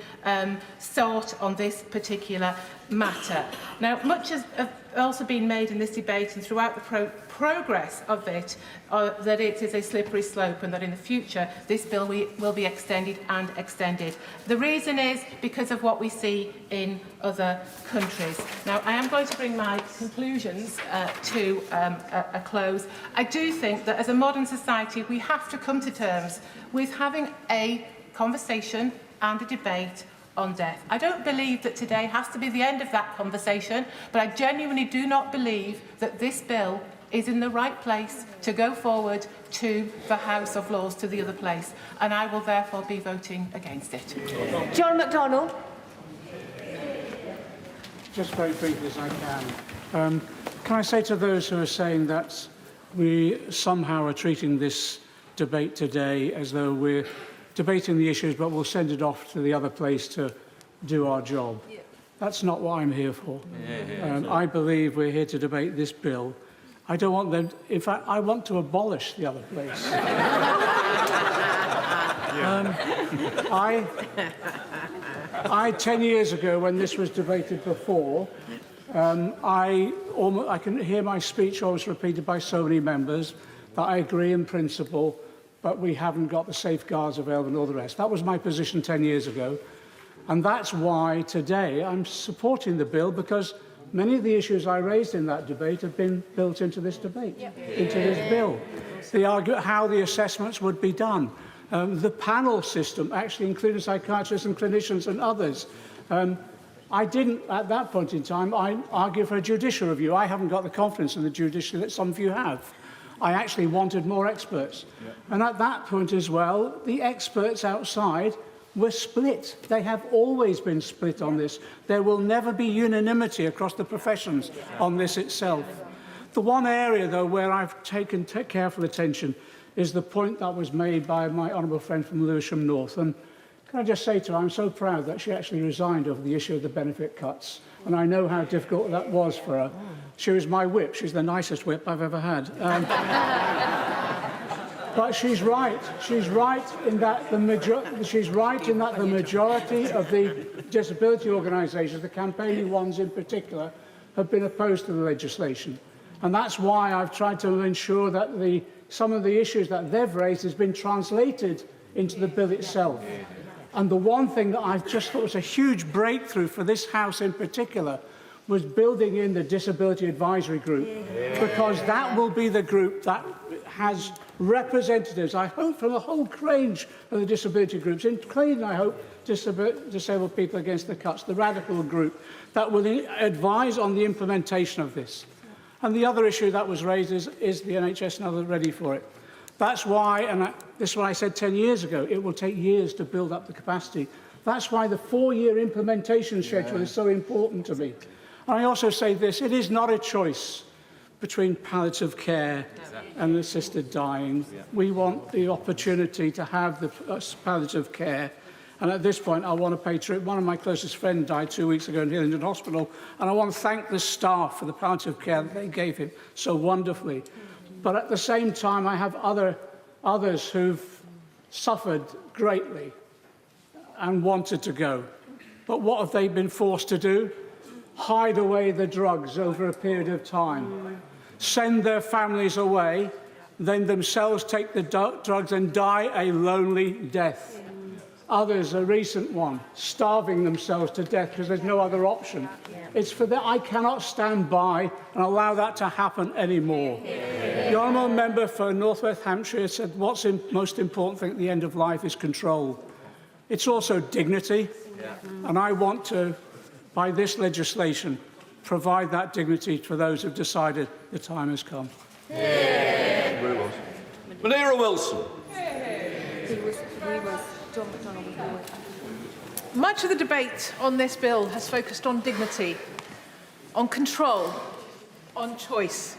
sought on this particular matter. Now, much has also been made in this debate and throughout the progress of it that it is a slippery slope, and that in the future this bill will be extended and extended. The reason is because of what we see in other countries. Now, I am going to bring my conclusions to a close. I do think that as a modern society we have to come to terms with having a conversation and a debate on death. I don't believe that today has to be the end of that conversation, but I genuinely do not believe that this bill is in the right place to go forward to the House of Lords, to the other place, and I will therefore be voting against it. John McDonnell. Just very briefly as I can. Can I say to those who are saying that we somehow are treating this debate today as though we're debating the issues but we'll send it off to the other place to do our job? Yeah. That's not what I'm here for. I believe we're here to debate this bill. I don't want them... In fact, I want to abolish the other place. I 10 years ago, when this was debated before, I can hear my speech always repeated by so many members that I agree in principle, but we haven't got the safeguards available and all the rest. That was my position 10 years ago. And that's why today I'm supporting the bill, because many of the issues I raised in that debate have been built into this debate, into this bill. They argue how the assessments would be done. The panel system, actually including psychiatrists and clinicians and others. I didn't, at that point in time, I argue for a judicial review. I haven't got the confidence in the judiciary that some of you have. I actually wanted more experts. And at that point as well, the experts outside were split. They have always been split on this. There will never be unanimity across the professions on this itself. The one area, though, where I've taken careful attention is the point that was made by my honourable friend from Lewisham North. And Can I just say to her, I'm so proud that she actually resigned over the issue of the benefit cuts. And I know how difficult that was for her. She was my whip. She's the nicest whip I've ever had. But she's right. She's right in that the majority of the disability organisations, the campaigning ones in particular, have been opposed to the legislation. And that's why I've tried to ensure that some of the issues that they've raised has been translated into the bill itself. And the one thing that I just thought was a huge breakthrough for this House in particular was building in the Disability Advisory Group, because that will be the group that has representatives, I hope, from the whole range of the disability groups, including, I hope, disabled people against the cuts, the radical group, that will advise on the implementation of this. And the other issue that was raised is the NHS now ready for it? That's why, and this is what I said 10 years ago, it will take years to build up the capacity. That's why the 4-year implementation schedule is so important to me. And I also say this, it is not a choice between palliative care and assisted dying. We want the opportunity to have the palliative care. And at this point, I want to pay tribute. One of my closest friends died 2 weeks ago in Hillingdon Hospital, and I want to thank the staff for the palliative care that they gave him so wonderfully. But at the same time, I have others who've suffered greatly and wanted to go. But what have they been forced to do? Hide away the drugs over a period of time, send their families away, then themselves take the drugs and die a lonely death. Others, a recent one, starving themselves to death because there's no other option. It's for that I cannot stand by and allow that to happen anymore. The honourable member for North West Hampshire said what's the most important thing at the end of life is control. It's also dignity, and I want to, by this legislation, provide that dignity for those who've decided the time has come. Manira Wilson. Much of the debate on this bill has focused on dignity, on control, on choice.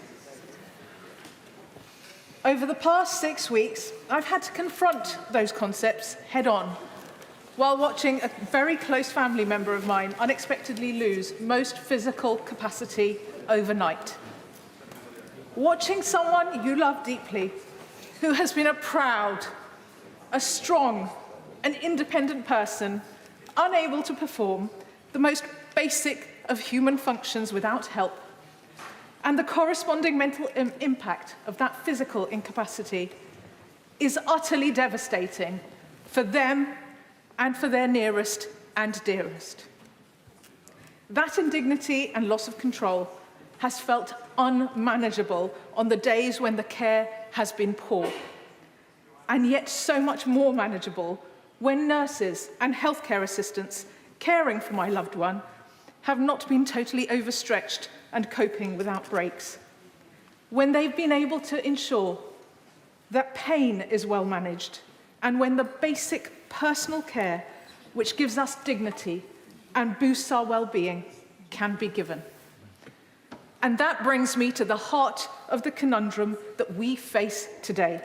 Over the past 6 weeks, I've had to confront those concepts head-on while watching a very close family member of mine unexpectedly lose most physical capacity overnight. Watching someone you love deeply, who has been a proud, a strong, an independent person, unable to perform the most basic of human functions without help, and the corresponding mental impact of that physical incapacity is utterly devastating for them and for their nearest and dearest. That indignity and loss of control has felt unmanageable on the days when the care has been poor, and yet so much more manageable when nurses and healthcare assistants caring for my loved one have not been totally overstretched and coping without breaks. When they've been able to ensure that pain is well managed, and when the basic personal care which gives us dignity and boosts our well-being can be given. And that brings me to the heart of the conundrum that we face today.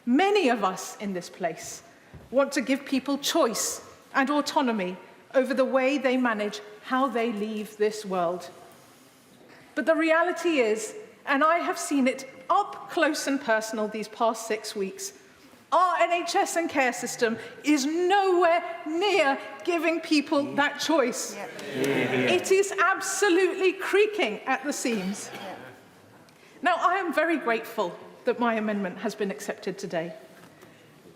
Many of us in this place want to give people choice and autonomy over the way they manage how they leave this world. But the reality is, and I have seen it up close and personal these past 6 weeks, our NHS and care system is nowhere near giving people that choice. It is absolutely creaking at the seams. Now, I am very grateful that my amendment has been accepted today.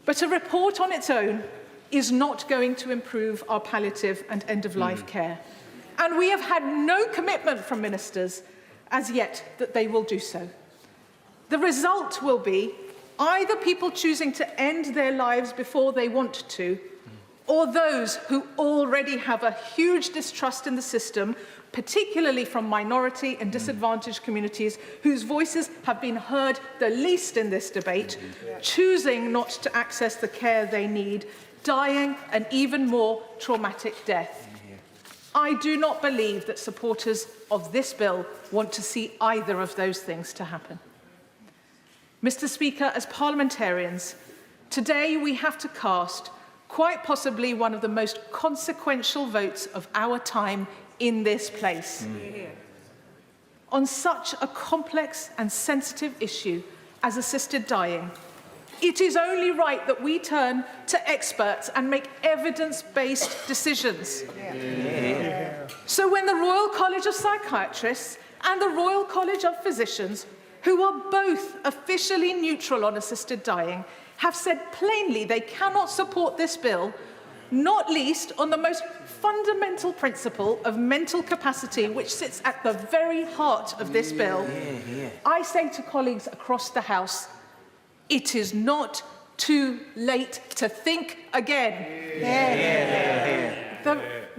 But a report on its own is not going to improve our palliative and end-of-life care. And we have had no commitment from ministers as yet that they will do so. The result will be either people choosing to end their lives before they want to, or those who already have a huge distrust in the system, particularly from minority and disadvantaged communities whose voices have been heard the least in this debate, choosing not to access the care they need, dying an even more traumatic death. I do not believe that supporters of this bill want to see either of those things to happen. Mr. Speaker, as parliamentarians, today we have to cast quite possibly one of the most consequential votes of our time in this place. On such a complex and sensitive issue as assisted dying, it is only right that we turn to experts and make evidence-based decisions. So when the Royal College of Psychiatrists and the Royal College of Physicians, who are both officially neutral on assisted dying, have said plainly they cannot support this bill, not least on the most fundamental principle of mental capacity, which sits at the very heart of this bill, I say to colleagues across the House, it is not too late to think again.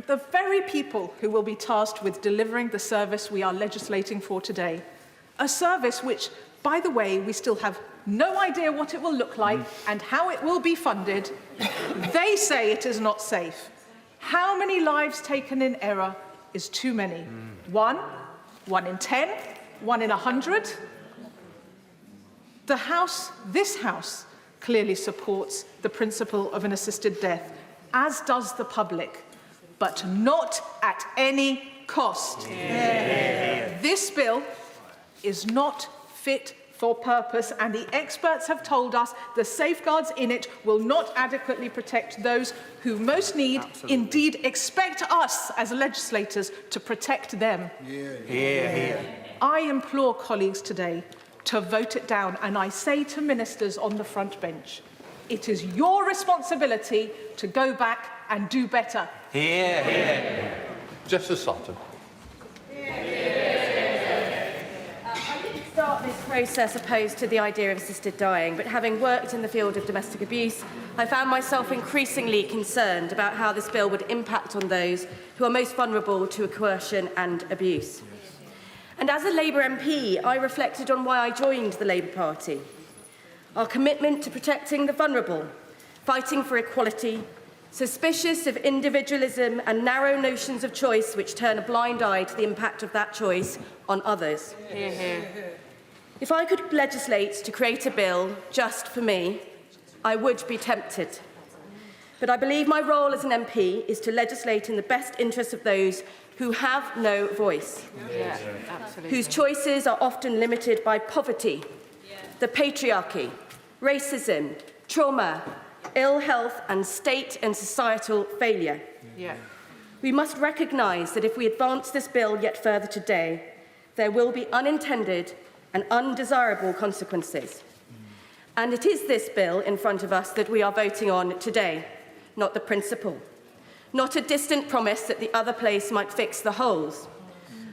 The very people who will be tasked with delivering the service we are legislating for today, a service which, by the way, we still have no idea what it will look like and how it will be funded, they say it is not safe. How many lives taken in error is too many? 1, 1 in 10, 1 in 100? The House, this House, clearly supports the principle of an assisted death, as does the public, but not at any cost. This bill is not fit for purpose, and the experts have told us the safeguards in it will not adequately protect those who most need, indeed expect us as legislators to protect them. I implore colleagues today to vote it down, and I say to ministers on the front bench, it is your responsibility to go back and do better. Justice Sutton. Start this process opposed to the idea of assisted dying, but having worked in the field of domestic abuse, I found myself increasingly concerned about how this bill would impact on those who are most vulnerable to coercion and abuse. And as a Labour MP, I reflected on why I joined the Labour Party. Our commitment to protecting the vulnerable, fighting for equality, suspicious of individualism and narrow notions of choice which turn a blind eye to the impact of that choice on others. If I could legislate to create a bill just for me, I would be tempted. But I believe my role as an MP is to legislate in the best interests of those who have no voice, whose choices are often limited by poverty, the patriarchy, racism, trauma, ill health and state and societal failure. We must recognise that if we advance this bill yet further today, there will be unintended and undesirable consequences. And it is this bill in front of us that we are voting on today, not the principle, not a distant promise that the other place might fix the holes,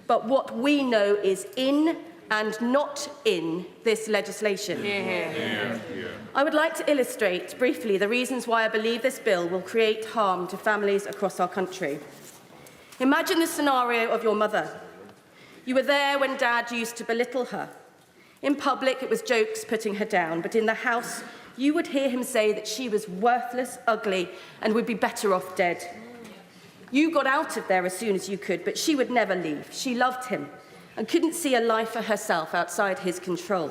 but what we know is in and not in this legislation. I would like to illustrate briefly the reasons why I believe this bill will create harm to families across our country. Imagine the scenario of your mother. You were there when Dad used to belittle her. In public, it was jokes putting her down, but in the house, you would hear him say that she was worthless, ugly, and would be better off dead. You got out of there as soon as you could, but she would never leave. She loved him and couldn't see a life for herself outside his control.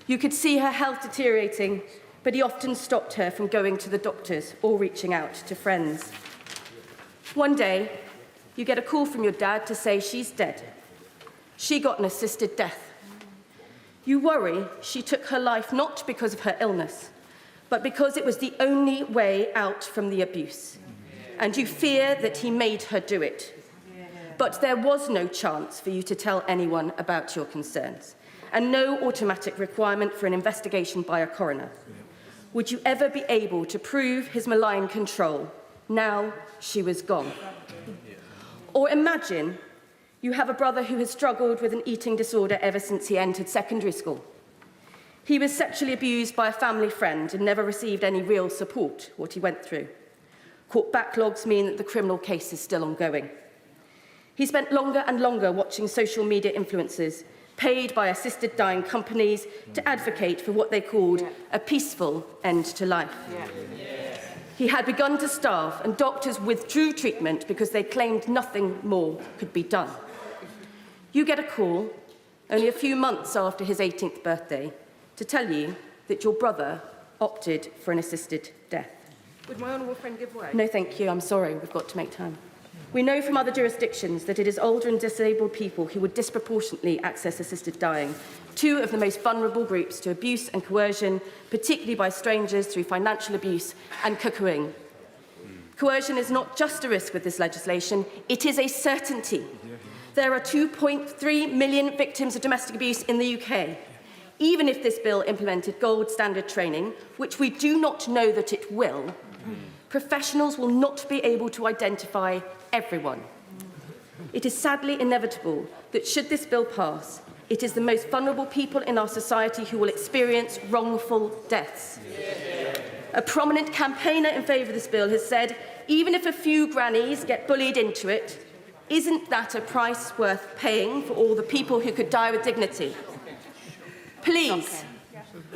You could see her health deteriorating, but he often stopped her from going to the doctors or reaching out to friends. One day, you get a call from your dad to say she's dead. She got an assisted death. You worry she took her life not because of her illness, but because it was the only way out from the abuse. And you fear that he made her do it. But there was no chance for you to tell anyone about your concerns, and no automatic requirement for an investigation by a coroner. Would you ever be able to prove his malign control? Now she was gone. Or imagine you have a brother who has struggled with an eating disorder ever since he entered secondary school. He was sexually abused by a family friend and never received any real support, what he went through. Court backlogs mean that the criminal case is still ongoing. He spent longer and longer watching social media influencers paid by assisted dying companies to advocate for what they called a peaceful end to life. He had begun to starve, and doctors withdrew treatment because they claimed nothing more could be done. You get a call, only a few months after his 18th birthday, to tell you that your brother opted for an assisted death. Would my honourable friend give way? No, thank you. I'm sorry. We've got to make time. We know from other jurisdictions that it is older and disabled people who would disproportionately access assisted dying, two of the most vulnerable groups to abuse and coercion, particularly by strangers through financial abuse and cuckooing. Coercion is not just a risk with this legislation, it is a certainty. There are 2.3 million victims of domestic abuse in the UK. Even if this bill implemented gold standard training, which we do not know that it will, professionals will not be able to identify everyone. It is sadly inevitable that should this bill pass, it is the most vulnerable people in our society who will experience wrongful deaths. A prominent campaigner in favour of this bill has said, even if a few grannies get bullied into it, isn't that a price worth paying for all the people who could die with dignity? Please,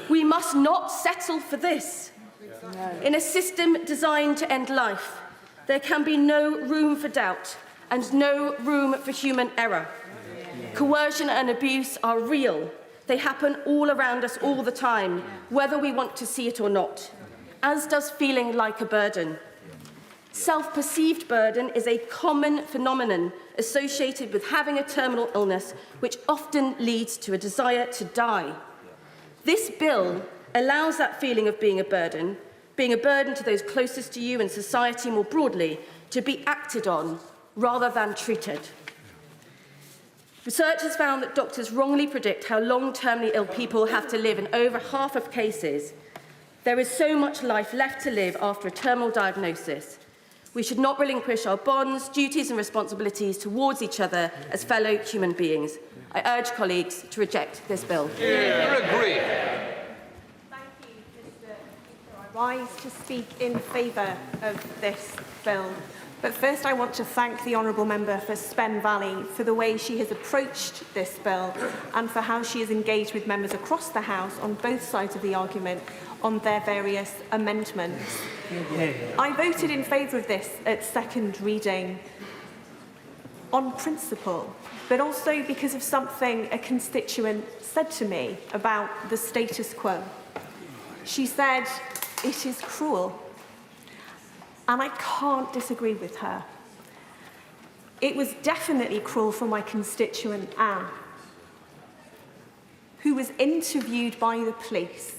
we must not settle for this. In a system designed to end life, there can be no room for doubt and no room for human error. Coercion and abuse are real. They happen all around us all the time, whether we want to see it or not, as does feeling like a burden. Self-perceived burden is a common phenomenon associated with having a terminal illness, which often leads to a desire to die. This bill allows that feeling of being a burden to those closest to you and society more broadly, to be acted on rather than treated. Research has found that doctors wrongly predict how long terminally ill people have to live in over half of cases. There is so much life left to live after a terminal diagnosis. We should not relinquish our bonds, duties and responsibilities towards each other as fellow human beings. I urge colleagues to reject this bill. Agree. I rise to speak in favour of this bill. But first I want to thank the Honourable Member for Spen Valley for the way she has approached this bill and for how she has engaged with members across the House on both sides of the argument on their various amendments. I voted in favour of this at second reading on principle, but also because of something a constituent said to me about the status quo. She said, "It is cruel." And I can't disagree with her. It was definitely cruel for my constituent Anne, who was interviewed by the police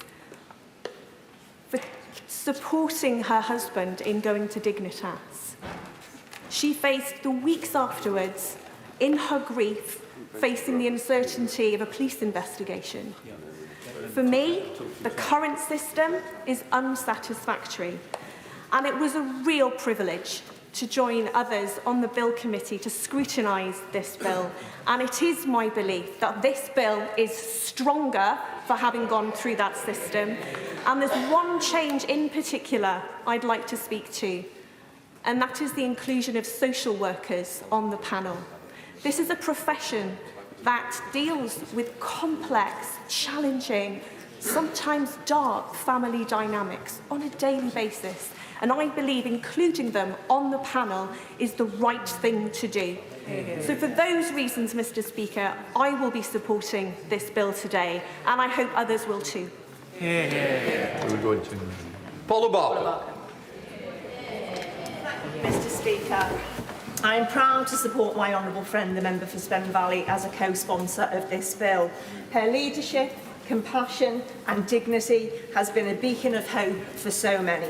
for supporting her husband in going to Dignitas. She faced the weeks afterwards, in her grief, facing the uncertainty of a police investigation. For me, the current system is unsatisfactory. And it was a real privilege to join others on the Bill Committee to scrutinise this bill. And it is my belief that this bill is stronger for having gone through that system. And there's one change in particular I'd like to speak to, and that is the inclusion of social workers on the panel. This is a profession that deals with complex, challenging, sometimes dark family dynamics on a daily basis. And I believe including them on the panel is the right thing to do. So for those reasons, Mr. Speaker, I will be supporting this bill today, and I hope others will too. We're going to Paul Barker. Mr. Speaker, I am proud to support my honourable friend, the member for Spen Valley, as a co-sponsor of this bill. Her leadership, compassion and dignity has been a beacon of hope for so many.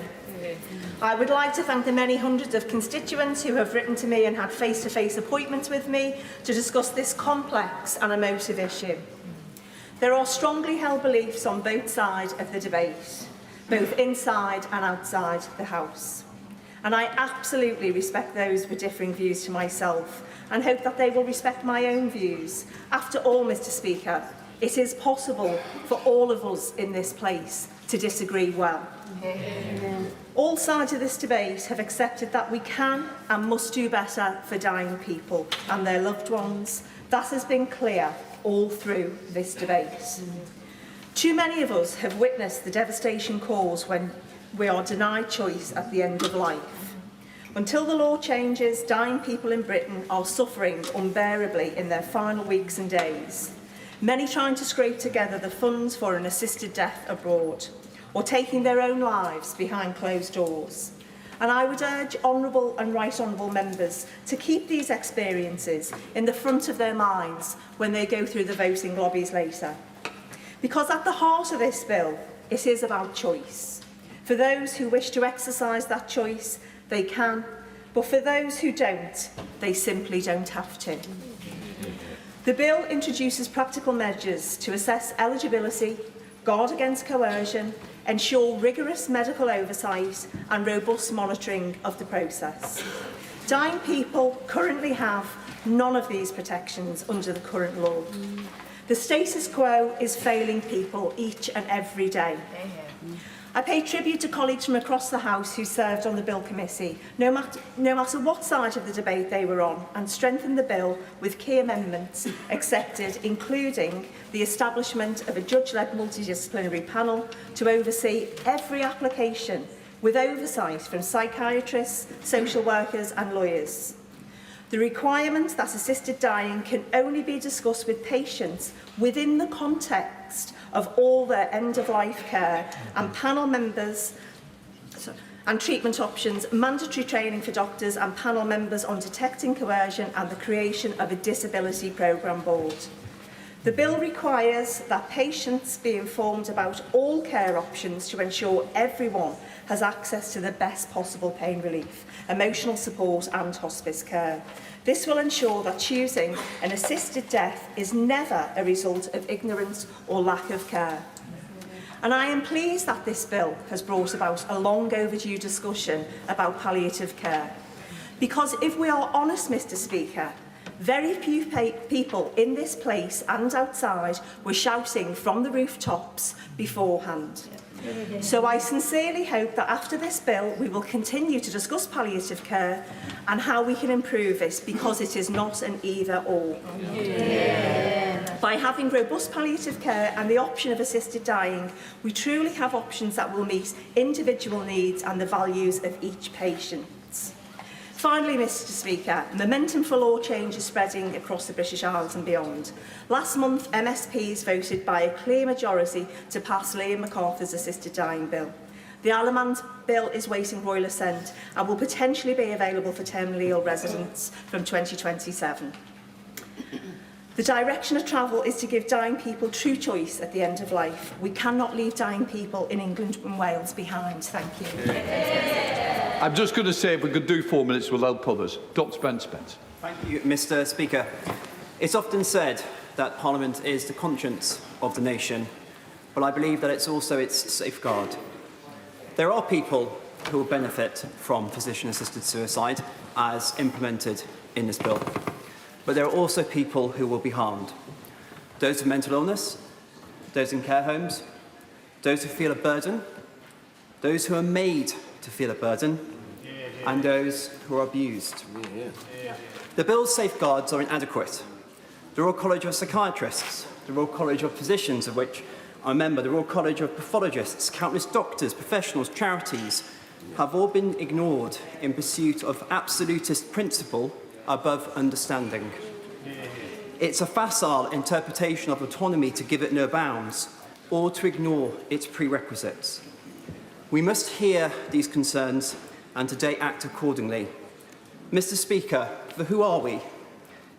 I would like to thank the many hundreds of constituents who have written to me and had face-to-face appointments with me to discuss this complex and emotive issue. There are strongly held beliefs on both sides of the debate, both inside and outside the House. And I absolutely respect those with differing views to myself and hope that they will respect my own views. After all, Mr. Speaker, it is possible for all of us in this place to disagree well. All sides of this debate have accepted that we can and must do better for dying people and their loved ones. That has been clear all through this debate. Too many of us have witnessed the devastation caused when we are denied choice at the end of life. Until the law changes, dying people in Britain are suffering unbearably in their final weeks and days. Many trying to scrape together the funds for an assisted death abroad. or taking their own lives behind closed doors. And I would urge honourable and right honourable members to keep these experiences in the front of their minds when they go through the voting lobbies later. Because at the heart of this bill, it is about choice. For those who wish to exercise that choice, they can, but for those who don't, they simply don't have to. The bill introduces practical measures to assess eligibility, guard against coercion, ensure rigorous medical oversight and robust monitoring of the process. Dying people currently have none of these protections under the current law. The status quo is failing people each and every day. I pay tribute to colleagues from across the House who served on the Bill Committee, no matter what side of the debate they were on, and strengthened the bill with key amendments accepted, including the establishment of a judge-led multidisciplinary panel to oversee every application with oversight from psychiatrists, social workers and lawyers. The requirement that assisted dying can only be discussed with patients within the context of all their end-of-life care and panel members and treatment options, mandatory training for doctors and panel members on detecting coercion and the creation of a disability programme board. The bill requires that patients be informed about all care options to ensure everyone has access to the best possible pain relief, emotional support and hospice care. This will ensure that choosing an assisted death is never a result of ignorance or lack of care. And I am pleased that this bill has brought about a long overdue discussion about palliative care. Because if we are honest, Mr. Speaker, very few people in this place and outside were shouting from the rooftops beforehand. So I sincerely hope that after this bill we will continue to discuss palliative care and how we can improve this, because it is not an either-or. By having robust palliative care and the option of assisted dying, we truly have options that will meet individual needs and the values of each patient. Finally, Mr. Speaker, momentum for law change is spreading across the British Isles and beyond. Last month, MSPs voted by a clear majority to pass Liam MacArthur's assisted dying bill. The Allemande bill is waiting royal assent and will potentially be available for terminally ill residents from 2027. The direction of travel is to give dying people true choice at the end of life. We cannot leave dying people in England and Wales behind. Thank you. I'm just going to say, if we could do 4 minutes, we'll help others. Dr. Spence. Thank you, Mr. Speaker. It's often said that Parliament is the conscience of the nation, but I believe that it's also its safeguard. There are people who will benefit from physician-assisted suicide as implemented in this bill, but there are also people who will be harmed. Those with mental illness, those in care homes, those who feel a burden, those who are made to feel a burden, and those who are abused. The bill's safeguards are inadequate. The Royal College of Psychiatrists, the Royal College of Physicians, of which I'm a member, the Royal College of Pathologists, countless doctors, professionals, charities, have all been ignored in pursuit of absolutist principle above understanding. It's a facile interpretation of autonomy to give it no bounds, or to ignore its prerequisites. We must hear these concerns and today act accordingly. Mr. Speaker, for who are we,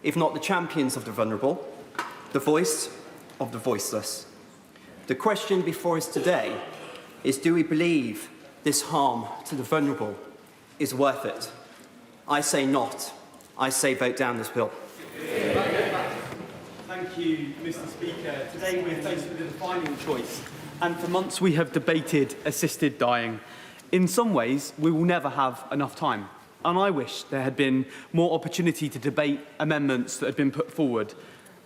if not the champions of the vulnerable, the voice of the voiceless? The question before us today is, do we believe this harm to the vulnerable is worth it? I say not. I say vote down this bill. Thank you, Mr. Speaker. Today we're faced with a defining choice, and for months we have debated assisted dying. In some ways, we will never have enough time, and I wish there had been more opportunity to debate amendments that had been put forward.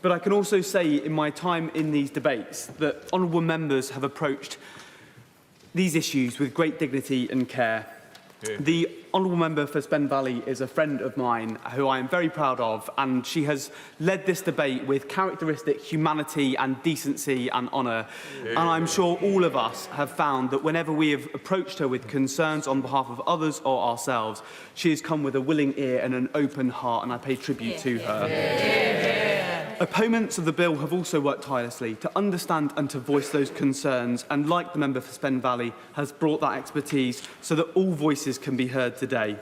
But I can also say in my time in these debates that honourable members have approached these issues with great dignity and care. The honourable member for Spen Valley is a friend of mine who I am very proud of, and she has led this debate with characteristic humanity and decency and honour. And I'm sure all of us have found that whenever we have approached her with concerns on behalf of others or ourselves, she has come with a willing ear and an open heart, and I pay tribute to her. Opponents of the bill have also worked tirelessly to understand and to voice those concerns, and like the member for Spen Valley, has brought that expertise so that all voices can be heard today.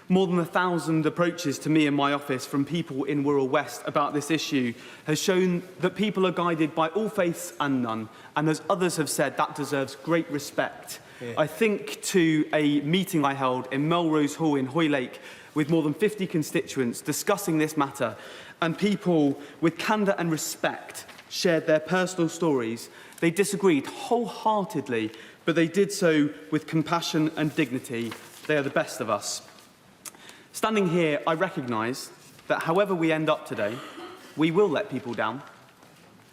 More than 1,000 approaches to me in my office from people in Wirral West about this issue has shown that people are guided by all faiths and none, and as others have said, that deserves great respect. Yeah. I think to a meeting I held in Melrose Hall in Hoylake with more than 50 constituents discussing this matter, and people with candour and respect shared their personal stories. They disagreed wholeheartedly, but they did so with compassion and dignity. They are the best of us. Standing here, I recognise that however we end up today, we will let people down.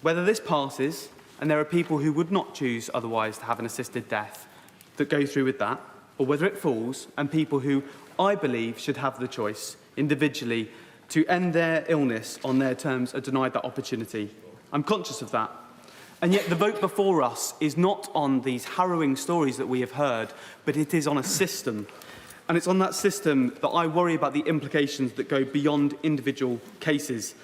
Whether this passes, and there are people who would not choose otherwise to have an assisted death that go through with that, or whether it falls, and people who I believe should have the choice individually to end their illness on their terms are denied that opportunity. I'm conscious of that. And yet the vote before us is not on these harrowing stories that we have heard, but it is on a system. And it's on that system that I worry about the implications that go beyond individual cases.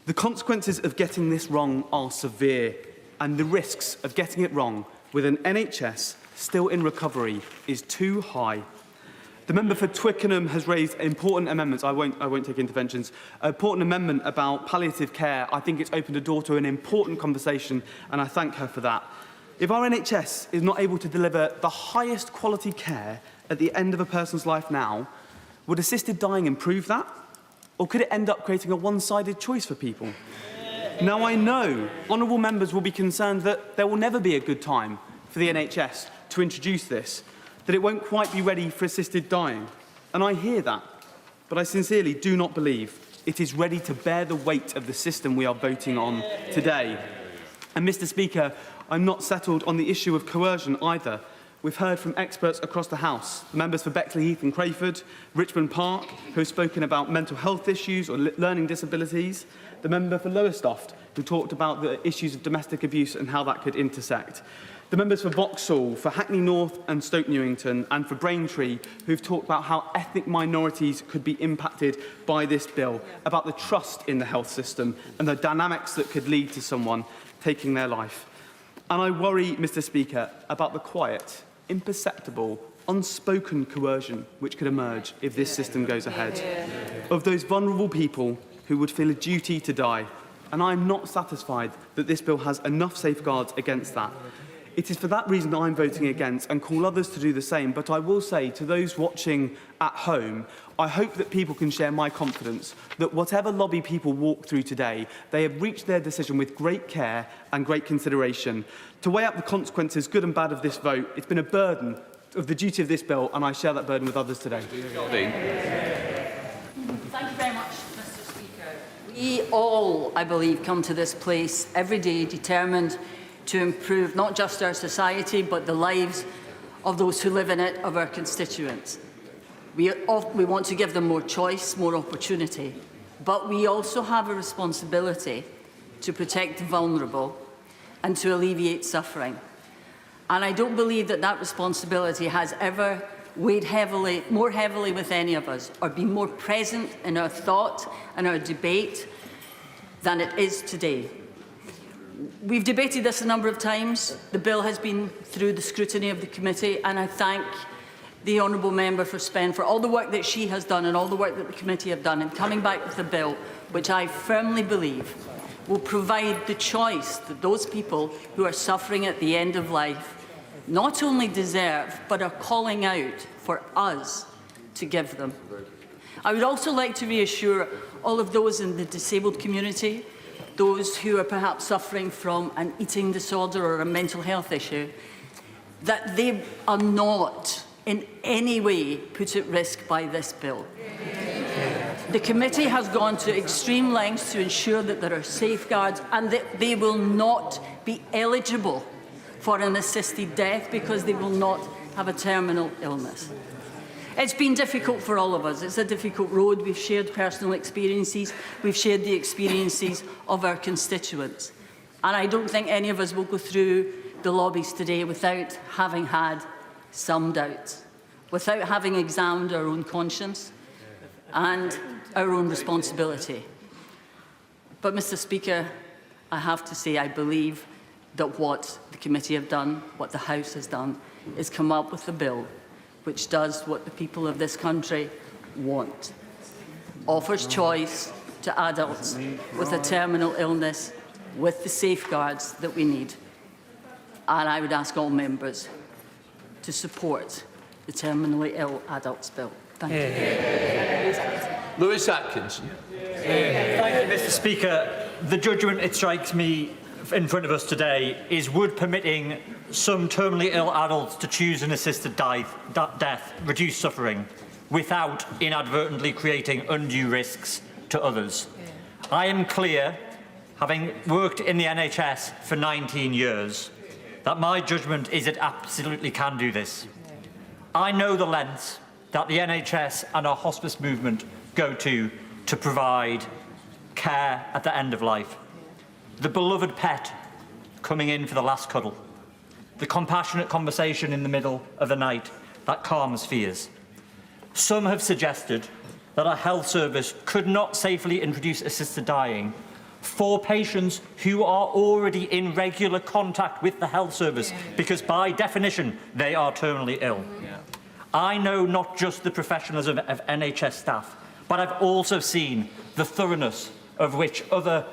The consequences of getting this wrong are severe, and the risks of getting it wrong with an NHS still in recovery is too high. The member for Twickenham has raised important amendments. I won't take interventions. An important amendment about palliative care. I think it's opened a door to an important conversation, and I thank her for that. If our NHS is not able to deliver the highest quality care at the end of a person's life now, would assisted dying improve that? Or could it end up creating a one-sided choice for people? Now, I know honourable members will be concerned that there will never be a good time for the NHS to introduce this, that it won't quite be ready for assisted dying. And I hear that, but I sincerely do not believe it is ready to bear the weight of the system we are voting on today. And Mr. Speaker, I'm not settled on the issue of coercion either. We've heard from experts across the House, the members for Bexley Heath and Crayford, Richmond Park, who have spoken about mental health issues or learning disabilities, the member for Lowestoft, who talked about the issues of domestic abuse and how that could intersect, the members for Vauxhall, for Hackney North and Stoke Newington, and for Braintree, who've talked about how ethnic minorities could be impacted by this bill, about the trust in the health system and the dynamics that could lead to someone taking their life. And I worry, Mr. Speaker, about the quiet, imperceptible, unspoken coercion which could emerge if this system goes ahead, of those vulnerable people who would feel a duty to die. And I am not satisfied that this bill has enough safeguards against that. It is for that reason that I'm voting against, and call others to do the same. But I will say to those watching at home, I hope that people can share my confidence that whatever lobby people walk through today, they have reached their decision with great care and great consideration. To weigh up the consequences, good and bad, of this vote, it's been a burden of the duty of this bill, and I share that burden with others today. Thank you very much, Mr. Speaker. We all, I believe, come to this place every day determined to improve not just our society, but the lives of those who live in it, of our constituents. We want to give them more choice, more opportunity, but we also have a responsibility to protect the vulnerable and to alleviate suffering. And I don't believe that that responsibility has ever weighed more heavily with any of us, or been more present in our thought and our debate than it is today. We've debated this a number of times. The bill has been through the scrutiny of the committee, and I thank the honourable member for Spen for all the work that she has done and all the work that the committee have done in coming back with a bill which I firmly believe will provide the choice that those people who are suffering at the end of life not only deserve, but are calling out for us to give them. I would also like to reassure all of those in the disabled community, those who are perhaps suffering from an eating disorder or a mental health issue, that they are not in any way put at risk by this bill. The committee has gone to extreme lengths to ensure that there are safeguards and that they will not be eligible for an assisted death because they will not have a terminal illness. It's been difficult for all of us. It's a difficult road. We've shared personal experiences. We've shared the experiences of our constituents. And I don't think any of us will go through the lobbies today without having had some doubts, without having examined our own conscience and our own responsibility. But, Mr Speaker, I have to say I believe that what the committee have done, what the House has done, is come up with a bill which does what the people of this country want. Offers choice to adults with a terminal illness with the safeguards that we need. And I would ask all members to support the Terminally Ill Adults Bill. Thank you. Lewis Atkinson. Thank you, Mr Speaker. The judgment, it strikes me, in front of us today is would permitting some terminally ill adults to choose an assisted death reduce suffering without inadvertently creating undue risks to others. I am clear, having worked in the NHS for 19 years, that my judgment is it absolutely can do this. I know the lengths that the NHS and our hospice movement go to provide care at the end of life. The beloved pet coming in for the last cuddle. The compassionate conversation in the middle of the night that calms fears. Some have suggested that our health service could not safely introduce assisted dying for patients who are already in regular contact with the health service because by definition they are terminally ill. I know not just the professionalism of NHS staff, but I've also seen the thoroughness of which other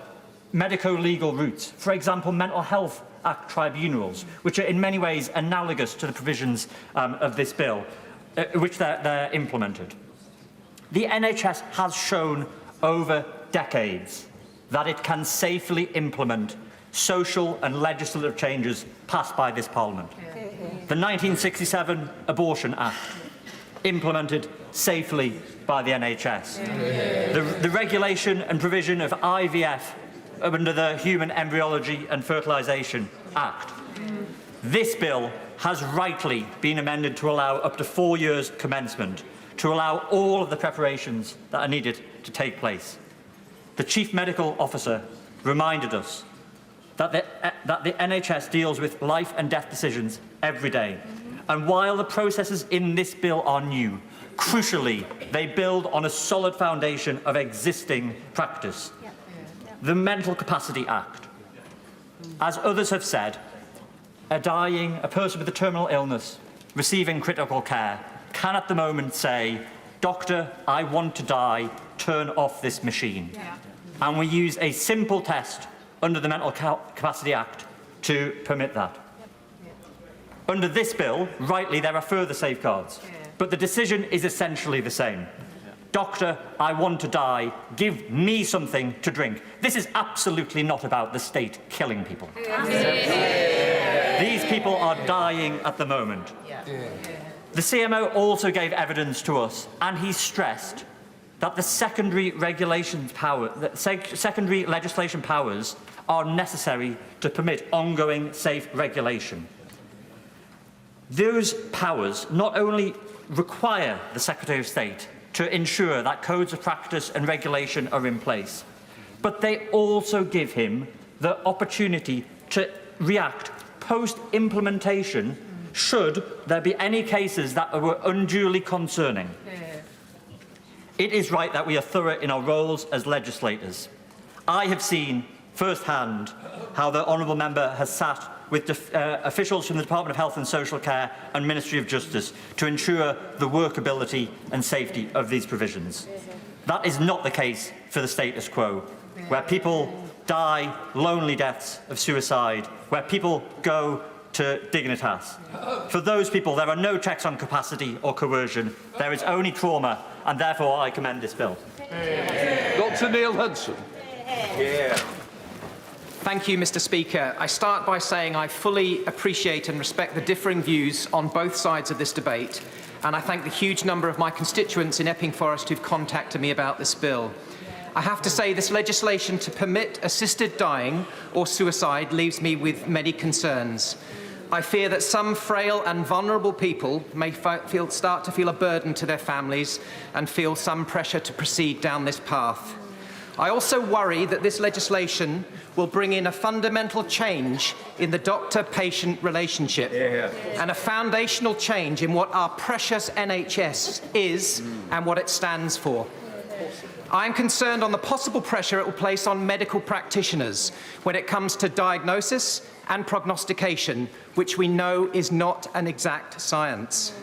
medico-legal routes, for example, Mental Health Act tribunals, which are in many ways analogous to the provisions of this bill, which they're implemented. The NHS has shown over decades that it can safely implement social and legislative changes passed by this Parliament. The 1967 Abortion Act, implemented safely by the NHS. The regulation and provision of IVF under the Human Embryology and Fertilisation Act. This bill has rightly been amended to allow up to 4 years commencement, to allow all of the preparations that are needed to take place. The Chief Medical Officer reminded us that the NHS deals with life and death decisions every day. And while the processes in this bill are new, crucially, they build on a solid foundation of existing practice. The Mental Capacity Act. As others have said, a person with a terminal illness receiving critical care can at the moment say, "Doctor, I want to die, turn off this machine." And we use a simple test under the Mental Capacity Act to permit that. Under this bill, rightly, there are further safeguards, but the decision is essentially the same. Doctor, I want to die, give me something to drink. This is absolutely not about the state killing people. These people are dying at the moment. The CMO also gave evidence to us, and he stressed that the secondary legislation powers are necessary to permit ongoing safe regulation. Those powers not only require the Secretary of State to ensure that codes of practice and regulation are in place, but they also give him the opportunity to react post-implementation should there be any cases that were unduly concerning. It is right that we are thorough in our roles as legislators. I have seen firsthand how the honourable member has sat with officials from the Department of Health and Social Care and Ministry of Justice to ensure the workability and safety of these provisions. That is not the case for the status quo, where people die lonely deaths of suicide, where people go to Dignitas. For those people, there are no checks on capacity or coercion. There is only trauma, and therefore I commend this bill. Dr. Neil Hudson. Thank you, Mr. Speaker. I start by saying I fully appreciate and respect the differing views on both sides of this debate, and I thank the huge number of my constituents in Epping Forest who've contacted me about this bill. I have to say this legislation to permit assisted dying or suicide leaves me with many concerns. I fear that some frail and vulnerable people may start to feel a burden to their families and feel some pressure to proceed down this path. I also worry that this legislation will bring in a fundamental change in the doctor-patient relationship and a foundational change in what our precious NHS is and what it stands for. I'm concerned on the possible pressure it will place on medical practitioners when it comes to diagnosis and prognostication, which we know is not an exact science.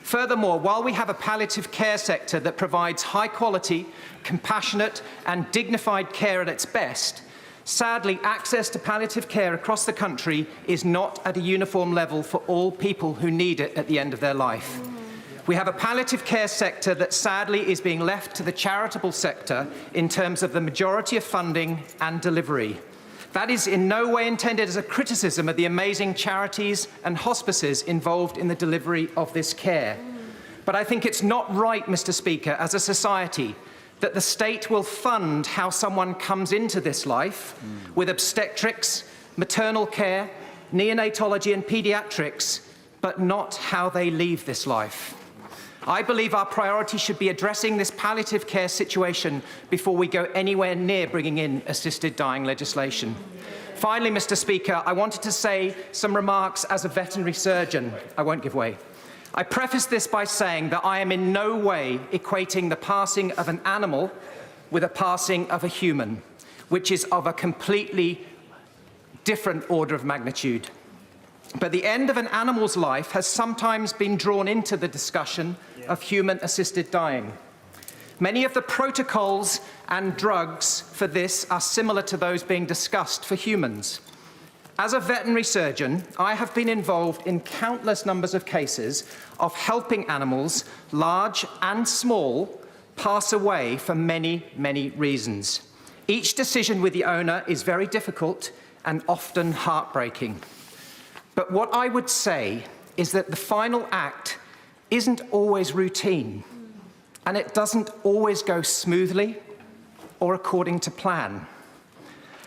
Furthermore, while we have a palliative care sector that provides high-quality, compassionate and dignified care at its best, sadly, access to palliative care across the country is not at a uniform level for all people who need it at the end of their life. We have a palliative care sector that sadly is being left to the charitable sector in terms of the majority of funding and delivery. That is in no way intended as a criticism of the amazing charities and hospices involved in the delivery of this care. But I think it's not right, Mr. Speaker, as a society, that the state will fund how someone comes into this life with obstetrics, maternal care, neonatology and paediatrics, but not how they leave this life. I believe our priority should be addressing this palliative care situation before we go anywhere near bringing in assisted dying legislation. Finally, Mr. Speaker, I wanted to say some remarks as a veterinary surgeon. I won't give way. I preface this by saying that I am in no way equating the passing of an animal with a passing of a human, which is of a completely different order of magnitude. But the end of an animal's life has sometimes been drawn into the discussion of human-assisted dying. Many of the protocols and drugs for this are similar to those being discussed for humans. As a veterinary surgeon, I have been involved in countless numbers of cases of helping animals, large and small, pass away for many, many reasons. Each decision with the owner is very difficult and often heartbreaking. But what I would say is that the final act isn't always routine, and it doesn't always go smoothly or according to plan.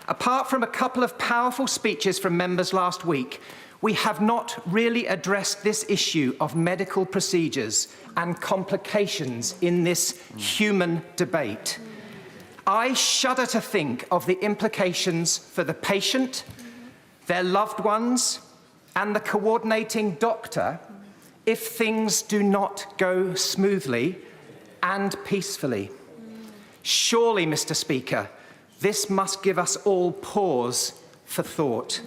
Apart from a couple of powerful speeches from members last week, we have not really addressed this issue of medical procedures and complications in this human debate. I shudder to think of the implications for the patient, their loved ones, and the coordinating doctor if things do not go smoothly and peacefully. Surely, Mr. Speaker, this must give us all pause for thought.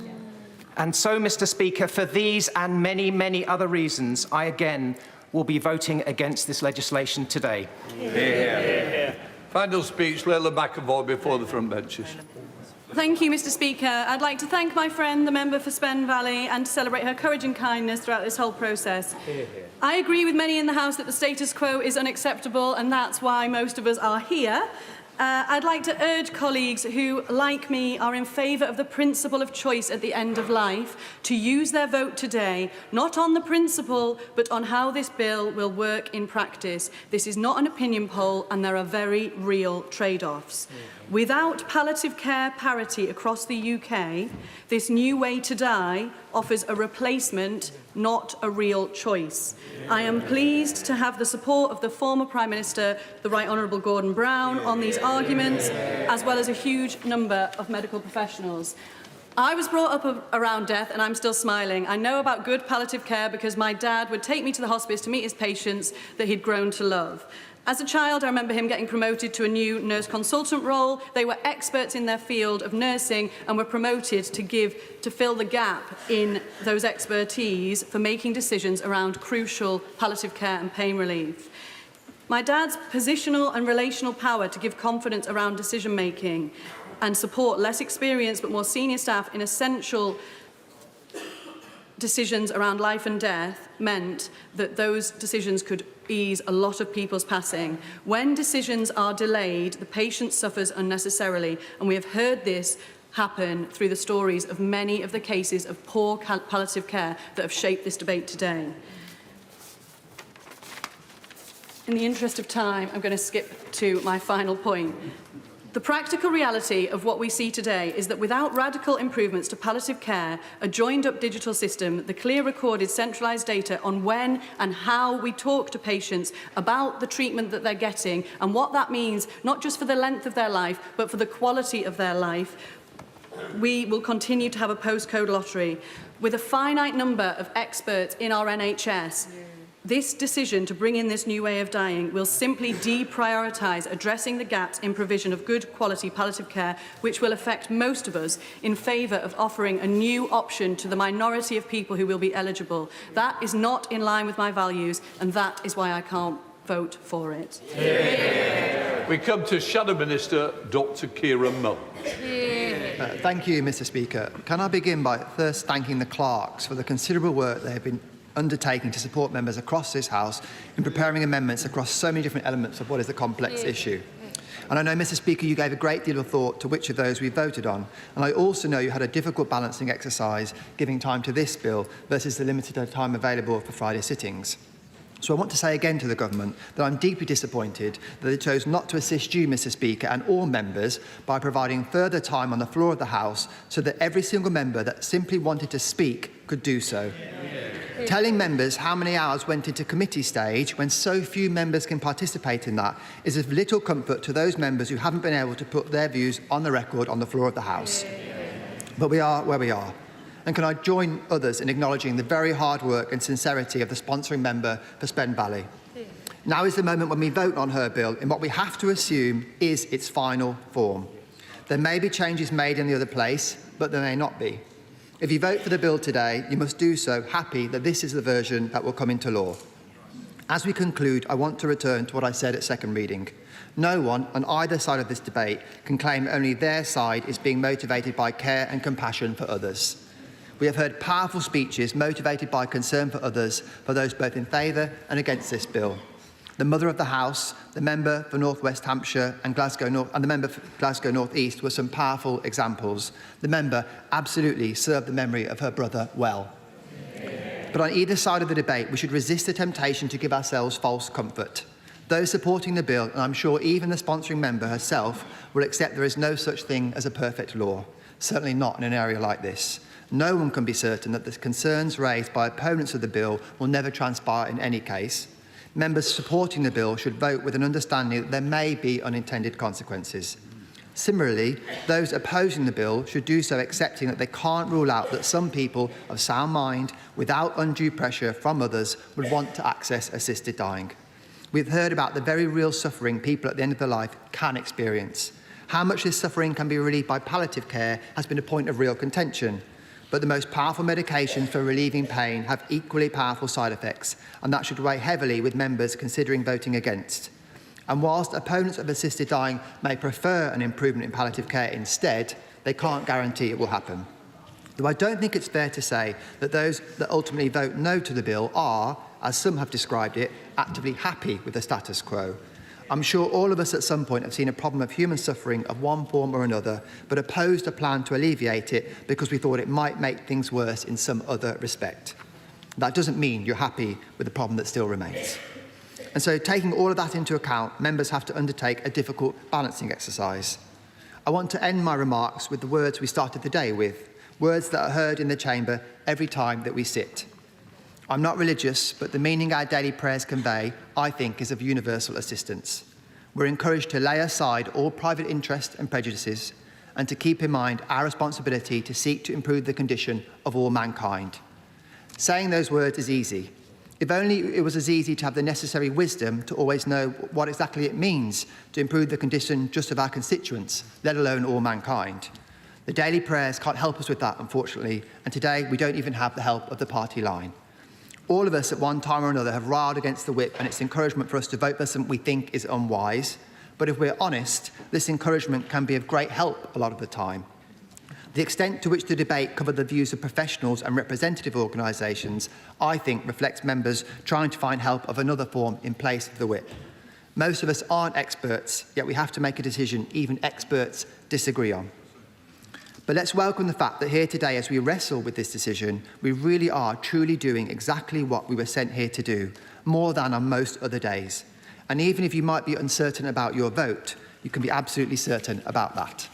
And so, Mr. Speaker, for these and many, many other reasons, I again will be voting against this legislation today. Yeah. Final speech, Leila McAvoy before the front benches. Thank you, Mr. Speaker. I'd like to thank my friend, the member for Spen Valley, and to celebrate her courage and kindness throughout this whole process. I agree with many in the House that the status quo is unacceptable, and that's why most of us are here. I'd like to urge colleagues who, like me, are in favour of the principle of choice at the end of life to use their vote today, not on the principle, but on how this bill will work in practice. This is not an opinion poll, and there are very real trade-offs. Without palliative care parity across the UK, this new way to die offers a replacement, not a real choice. I am pleased to have the support of the former Prime Minister, the Right Honourable Gordon Brown, on these arguments, as well as a huge number of medical professionals. I was brought up around death, and I'm still smiling. I know about good palliative care because my dad would take me to the hospice to meet his patients that he'd grown to love. As a child, I remember him getting promoted to a new nurse consultant role. They were experts in their field of nursing and were promoted to fill the gap in those expertise for making decisions around crucial palliative care and pain relief. My dad's positional and relational power to give confidence around decision-making and support less experienced but more senior staff in essential decisions around life and death meant that those decisions could ease a lot of people's passing. When decisions are delayed, the patient suffers unnecessarily, and we have heard this happen through the stories of many of the cases of poor palliative care that have shaped this debate today. In the interest of time, I'm going to skip to my final point. The practical reality of what we see today is that without radical improvements to palliative care, a joined-up digital system, the clear recorded centralised data on when and how we talk to patients about the treatment that they're getting and what that means, not just for the length of their life, but for the quality of their life, we will continue to have a postcode lottery. With a finite number of experts in our NHS, This decision to bring in this new way of dying will simply deprioritise addressing the gaps in provision of good quality palliative care, which will affect most of us, in favour of offering a new option to the minority of people who will be eligible. That is not in line with my values, and that is why I can't vote for it. We come to Shadow Minister Dr Kieran Mull. Thank you, Mr Speaker. Can I begin by first thanking the clerks for the considerable work they have been undertaking to support members across this House in preparing amendments across so many different elements of what is a complex issue. And I know, Mr Speaker, you gave a great deal of thought to which of those we voted on. And I also know you had a difficult balancing exercise giving time to this bill versus the limited time available for Friday sittings. So I want to say again to the Government that I'm deeply disappointed that they chose not to assist you, Mr Speaker, and all members by providing further time on the floor of the House so that every single member that simply wanted to speak could do so. Telling members how many hours went into committee stage when so few members can participate in that is of little comfort to those members who haven't been able to put their views on the record on the floor of the House. But we are where we are. And can I join others in acknowledging the very hard work and sincerity of the sponsoring member for Spen Valley. Now is the moment when we vote on her bill in what we have to assume is its final form. There may be changes made in the other place, but there may not be. If you vote for the bill today, you must do so happy that this is the version that will come into law. As we conclude, I want to return to what I said at second reading. No one on either side of this debate can claim only their side is being motivated by care and compassion for others. We have heard powerful speeches motivated by concern for others, for those both in favour and against this bill. The Mother of the House, the member for North West Hampshire and the member for Glasgow North East were some powerful examples. The member absolutely served the memory of her brother well. But on either side of the debate, we should resist the temptation to give ourselves false comfort. Those supporting the bill, and I'm sure even the sponsoring member herself, will accept there is no such thing as a perfect law, certainly not in an area like this. No one can be certain that the concerns raised by opponents of the bill will never transpire in any case. Members supporting the bill should vote with an understanding that there may be unintended consequences. Similarly, those opposing the bill should do so accepting that they can't rule out that some people of sound mind, without undue pressure from others, would want to access assisted dying. We've heard about the very real suffering people at the end of their life can experience. How much this suffering can be relieved by palliative care has been a point of real contention. But the most powerful medications for relieving pain have equally powerful side effects, and that should weigh heavily with members considering voting against. And whilst opponents of assisted dying may prefer an improvement in palliative care instead, they can't guarantee it will happen. Though I don't think it's fair to say that those that ultimately vote no to the bill are, as some have described it, actively happy with the status quo. I'm sure all of us at some point have seen a problem of human suffering of one form or another, but opposed a plan to alleviate it because we thought it might make things worse in some other respect. That doesn't mean you're happy with the problem that still remains. And so, taking all of that into account, members have to undertake a difficult balancing exercise. I want to end my remarks with the words we started the day with, words that are heard in the chamber every time that we sit. I'm not religious, but the meaning our daily prayers convey, I think, is of universal assistance. We're encouraged to lay aside all private interest and prejudices and to keep in mind our responsibility to seek to improve the condition of all mankind. Saying those words is easy. If only it was as easy to have the necessary wisdom to always know what exactly it means to improve the condition just of our constituents, let alone all mankind. The daily prayers can't help us with that, unfortunately, and today we don't even have the help of the party line. All of us at one time or another have riled against the whip and its encouragement for us to vote for something we think is unwise. But if we're honest, this encouragement can be of great help a lot of the time. The extent to which the debate covered the views of professionals and representative organisations, I think, reflects members trying to find help of another form in place of the whip. Most of us aren't experts, yet we have to make a decision even experts disagree on. But let's welcome the fact that here today, as we wrestle with this decision, we really are truly doing exactly what we were sent here to do, more than on most other days. And even if you might be uncertain about your vote, you can be absolutely certain about that.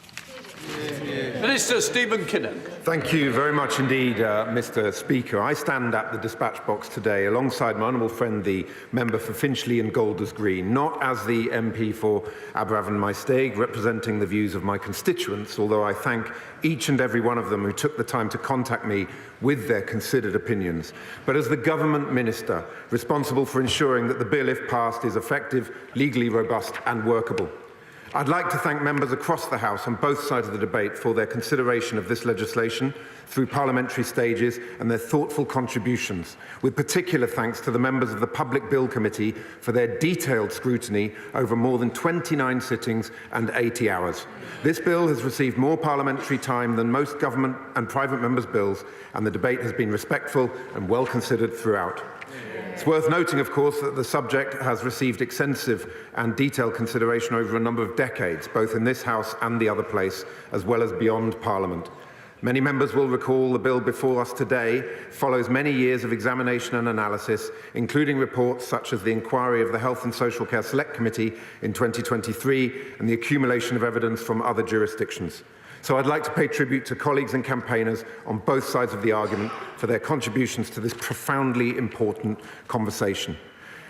Minister Stephen Kinnock. Thank you very much indeed, Mr. Speaker. I stand at the dispatch box today alongside my honourable friend, the member for Finchley and Golders Green, not as the MP for Aberavon Maesteg, representing the views of my constituents, although I thank each and every one of them who took the time to contact me with their considered opinions, but as the government minister responsible for ensuring that the bill, if passed, is effective, legally robust and workable. I'd like to thank members across the House on both sides of the debate for their consideration of this legislation through parliamentary stages and their thoughtful contributions, with particular thanks to the members of the Public Bill Committee for their detailed scrutiny over more than 29 sittings and 80 hours. This bill has received more parliamentary time than most government and private members' bills, and the debate has been respectful and well considered throughout. It's worth noting, of course, that the subject has received extensive and detailed consideration over a number of decades, both in this House and the other place, as well as beyond Parliament. Many members will recall the bill before us today follows many years of examination and analysis, including reports such as the inquiry of the Health and Social Care Select Committee in 2023 and the accumulation of evidence from other jurisdictions. So I'd like to pay tribute to colleagues and campaigners on both sides of the argument for their contributions to this profoundly important conversation.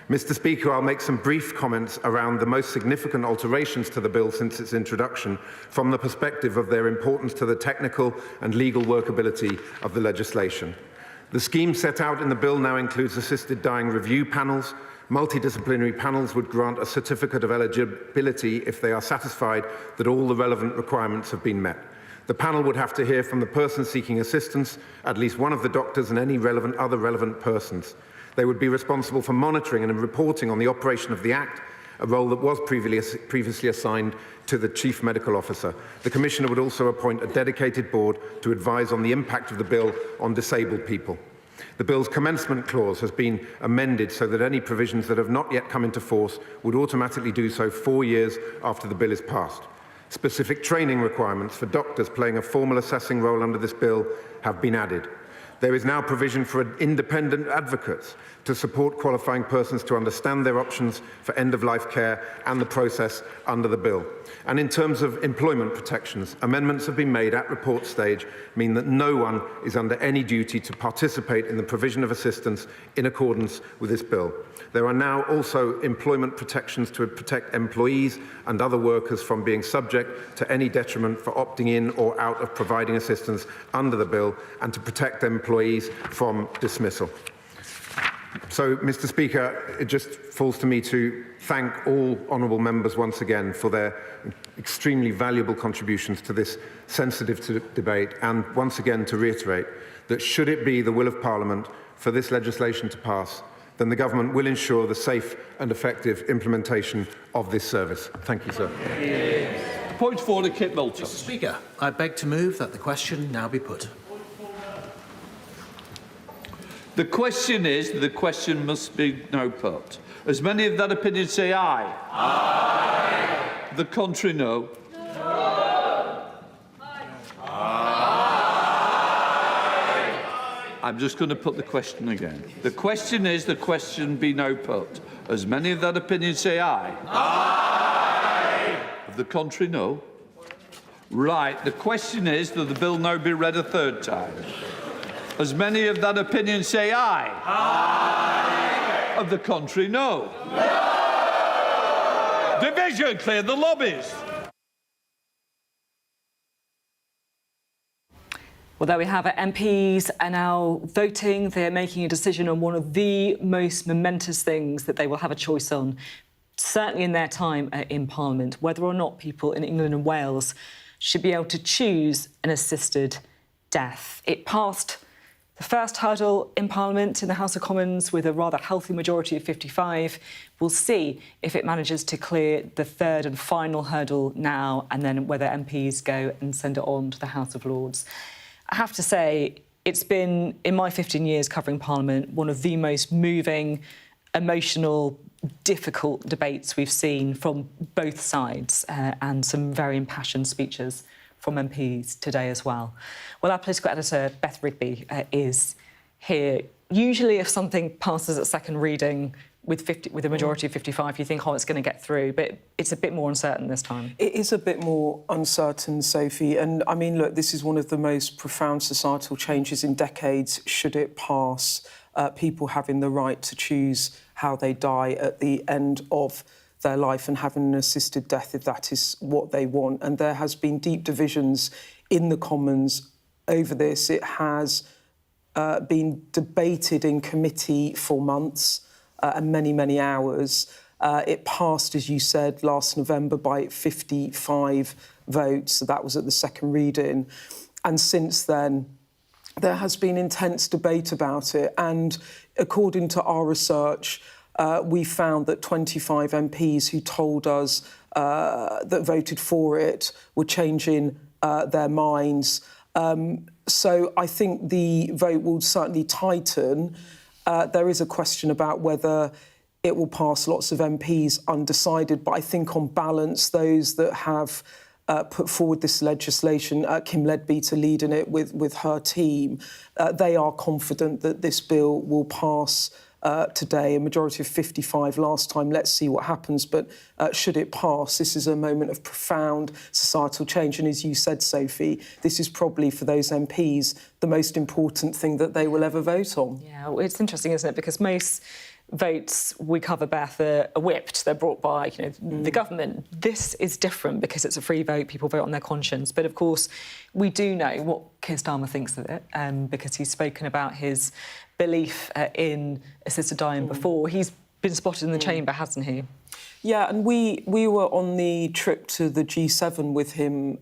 Mr. Speaker, I'll make some brief comments around the most significant alterations to the bill since its introduction from the perspective of their importance to the technical and legal workability of the legislation. The scheme set out in the bill now includes assisted dying review panels. Multidisciplinary panels would grant a certificate of eligibility if they are satisfied that all the relevant requirements have been met. The panel would have to hear from the person seeking assistance, at least one of the doctors and any other relevant persons. They would be responsible for monitoring and reporting on the operation of the Act, a role that was previously assigned to the Chief Medical Officer. The Commissioner would also appoint a dedicated board to advise on the impact of the bill on disabled people. The bill's commencement clause has been amended so that any provisions that have not yet come into force would automatically do so 4 years after the bill is passed. Specific training requirements for doctors playing a formal assessing role under this bill have been added. There is now provision for independent advocates to support qualifying persons to understand their options for end-of-life care and the process under the bill. And in terms of employment protections, amendments have been made at report stage mean that no one is under any duty to participate in the provision of assistance in accordance with this bill. There are now also employment protections to protect employees and other workers from being subject to any detriment for opting in or out of providing assistance under the bill, and to protect employees from dismissal. So, Mr. Speaker, it just falls to me to thank all honourable members once again for their extremely valuable contributions to this sensitive debate, and once again to reiterate that should it be the will of Parliament for this legislation to pass, then the Government will ensure the safe and effective implementation of this service. Thank you, sir. Point for order, Kit Moulton. Mr. Speaker, I beg to move that the question now be put. The question is, the question must be now put. As many of that opinion say aye. Aye. The contrary, no. No. Aye. I'm just going to put the question again. The question is, the question be now put. As many of that opinion say aye. Aye. Of the contrary, no. Right. The question is that the bill now be read a third time. As many of that opinion say aye. Aye. Of the contrary, no. No. Division, clear the lobbies. Well, there we have it. MPs are now voting. They're making a decision on one of the most momentous things that they will have a choice on, certainly in their time in Parliament, whether or not people in England and Wales should be able to choose an assisted death. It passed the first hurdle in Parliament in the House of Commons with a rather healthy majority of 55. We'll see if it manages to clear the third and final hurdle now, and then whether MPs go and send it on to the House of Lords. I have to say, it's been, in my 15 years covering Parliament, one of the most moving, emotional, difficult debates we've seen from both sides, and some very impassioned speeches from MPs today as well. Well, our political editor, Beth Rigby, is here. Usually if something passes at second reading, with a majority of 55, you think, oh, it's going to get through, but it's a bit more uncertain this time. It is a bit more uncertain, Sophie, and I mean, look, this is one of the most profound societal changes in decades, should it pass, people having the right to choose how they die at the end of their life and having an assisted death if that is what they want. And there has been deep divisions in the Commons over this. It has been debated in committee for months and many, many hours. It passed, as you said, last November by 55 votes. So that was at the second reading. And since then, there has been intense debate about it. And according to our research, we found that 25 MPs who told us that voted for it were changing their minds. So I think the vote will certainly tighten. There is a question about whether it will pass. Lots of MPs undecided, but I think on balance, those that have put forward this legislation, Kim Leadbeater leading it with her team, they are confident that this bill will pass today, a majority of 55 last time. Let's see what happens. But should it pass, this is a moment of profound societal change. And as you said, Sophie, this is probably for those MPs the most important thing that they will ever vote on. Yeah, well, it's interesting, isn't it? Because most votes we cover, Beth, are whipped. They're brought by, the government. This is different because it's a free vote. People vote on their conscience. But of course, we do know what Keir Starmer thinks of it, because he's spoken about his belief in assisted dying before. He's been spotted in the chamber, hasn't he? Yeah, and we were on the trip to the G7 with him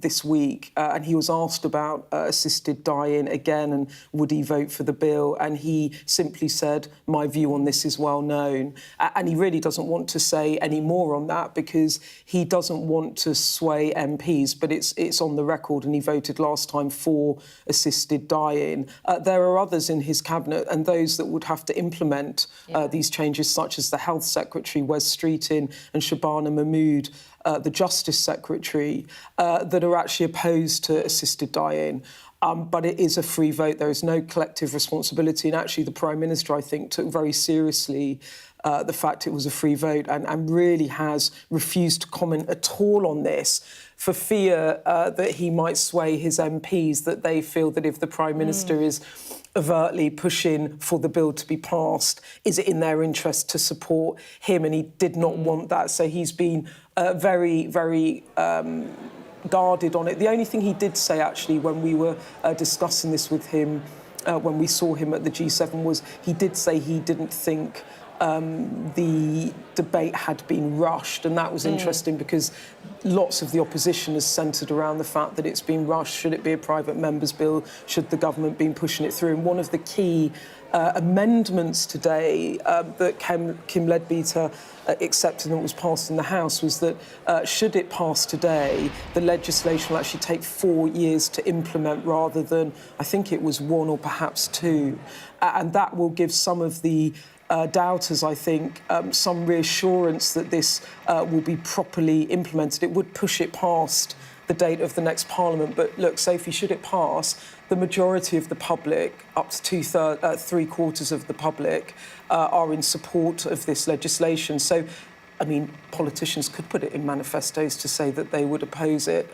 this week, and he was asked about assisted dying again and would he vote for the bill, and he simply said, my view on this is well known. And he really doesn't want to say any more on that because he doesn't want to sway MPs, but it's on the record, and he voted last time for assisted dying. There are others in his cabinet and those that would have to implement these changes, such as the Health Secretary, Wes Streeting, and Shabana Mahmood, the Justice Secretary, that are actually opposed to assisted dying. But it is a free vote. There is no collective responsibility. And actually, the Prime Minister, I think, took very seriously the fact it was a free vote and really has refused to comment at all on this for fear that he might sway his MPs, that they feel that if the Prime Minister is overtly pushing for the bill to be passed, is it in their interest to support him? And he did not want that. So he's been very, very guarded on it. The only thing he did say, actually, when we were discussing this with him, when we saw him at the G7, was he did say he didn't think the debate had been rushed, and that was interesting because lots of the opposition has centred around the fact that it's been rushed. Should it be a private member's bill? Should the government be pushing it through? And one of the key amendments today that Kim Leadbeater accepted and was passed in the House was that should it pass today, the legislation will actually take 4 years to implement rather than, I think it was 1 or perhaps 2. And that will give some of the doubters, I think, some reassurance that this will be properly implemented. It would push it past the date of the next Parliament. But look, Sophie, should it pass, the majority of the public, up to three-quarters of the public, are in support of this legislation. So, I mean, politicians could put it in manifestos to say that they would oppose it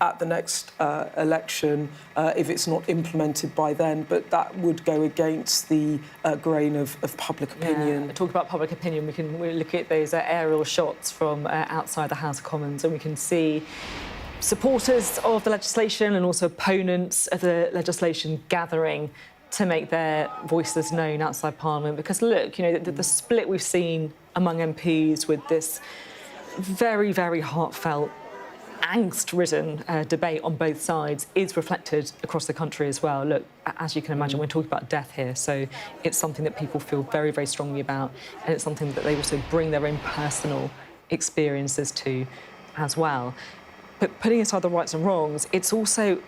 at the next election if it's not implemented by then, but that would go against the grain of public opinion. Talk about public opinion, we look at those aerial shots from outside the House of Commons, and we can see supporters of the legislation and also opponents of the legislation gathering to make their voices known outside Parliament. Because, look, the split we've seen among MPs with this very, very heartfelt, angst-ridden debate on both sides is reflected across the country as well. Look, as you can imagine, we're talking about death here, so it's something that people feel very, very strongly about, and it's something that they also bring their own personal experiences to as well. But putting aside the rights and wrongs, it's also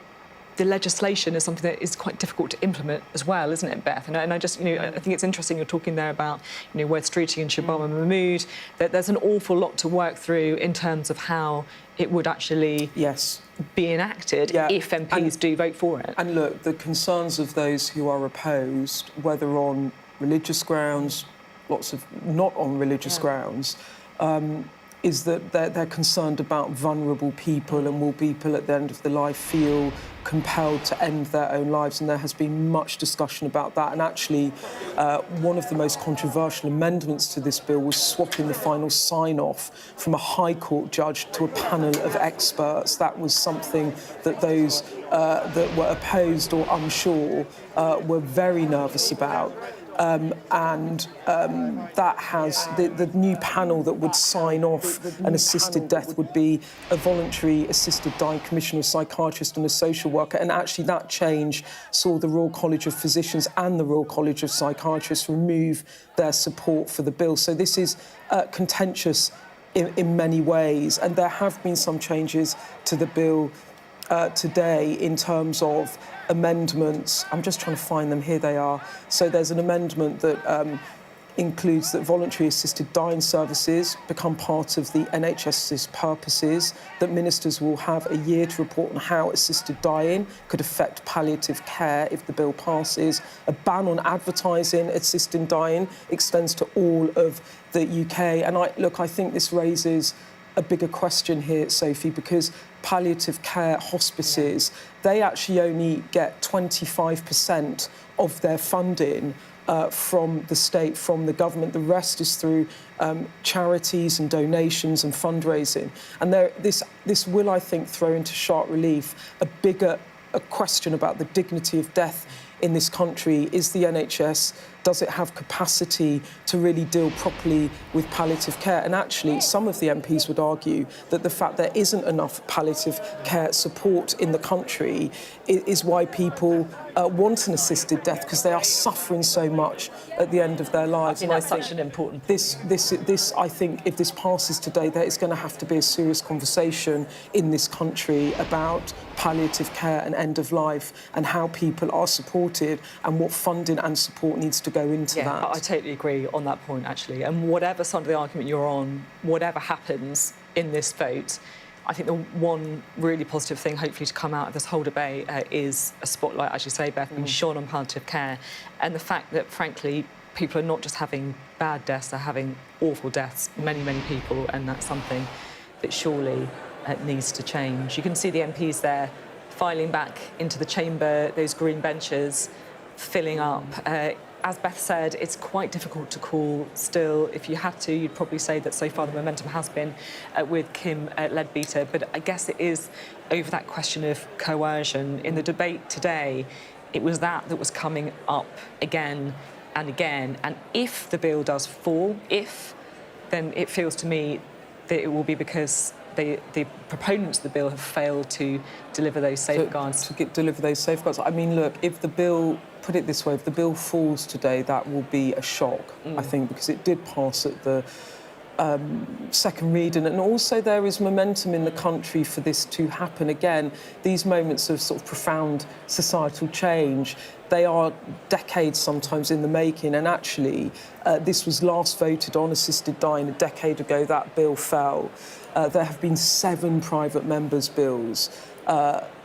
the legislation is something that is quite difficult to implement as well, isn't it, Beth? And I just, I think it's interesting you're talking there about, Wes Streeting and Shabana Mahmood, that there's an awful lot to work through in terms of how it would actually be enacted if MPs do vote for it. And look, the concerns of those who are opposed, whether on religious grounds, lots of not on religious grounds, is that they're concerned about vulnerable people, and will people at the end of their life feel compelled to end their own lives? And there has been much discussion about that. And actually, one of the most controversial amendments to this bill was swapping the final sign-off from a High Court judge to a panel of experts. That was something that those that were opposed or unsure were very nervous about. That has the new panel that would sign off an assisted death would be a voluntary assisted dying commissioner, a psychiatrist and a social worker. And actually that change saw the Royal College of Physicians and the Royal College of Psychiatrists remove their support for the bill. So this is contentious in many ways. And there have been some changes to the bill today in terms of amendments. I'm just trying to find them. Here they are. So there's an amendment that includes that voluntary assisted dying services become part of the NHS's purposes, that ministers will have a year to report on how assisted dying could affect palliative care if the bill passes. A ban on advertising assisted dying extends to all of the UK. And I think this raises a bigger question here, Sophie, because palliative care hospices, they actually only get 25% of their funding from the state, from the government. The rest is through charities and donations and fundraising. And this will, I think, throw into sharp relief a question about the dignity of death in this country. Is the NHS, does it have capacity to really deal properly with palliative care? And actually, some of the MPs would argue that the fact there isn't enough palliative care support in the country is why people want an assisted death, because they are suffering so much at the end of their lives. I think that's such an important... This, I think, if this passes today, there is going to have to be a serious conversation in this country about palliative care and end of life and how people are supported and what funding and support needs to go into that. I totally agree on that point, actually. And whatever side of the argument you're on, whatever happens in this vote, I think the one really positive thing, hopefully, to come out of this whole debate is a spotlight, as you say, Beth, being shone on palliative care, and the fact that, frankly, people are not just having bad deaths, they're having awful deaths, many, many people, and that's something that surely needs to change. You can see the MPs there filing back into the chamber, those green benches filling up. As Beth said, it's quite difficult to call still. If you had to, you'd probably say that so far the momentum has been with Kim Leadbeater, but I guess it is over that question of coercion. In the debate today, it was that was coming up again and again. And if the bill does fall, then it feels to me that it will be because the proponents of the bill have failed to deliver those safeguards. Deliver those safeguards. I mean, look, if the bill, put it this way, if the bill falls today, that will be a shock, I think, because it did pass at the second reading. And also there is momentum in the country for this to happen again. These moments of sort of profound societal change, they are decades sometimes in the making. And actually, this was last voted on, assisted dying, a decade ago. That bill fell. There have been 7 private members' bills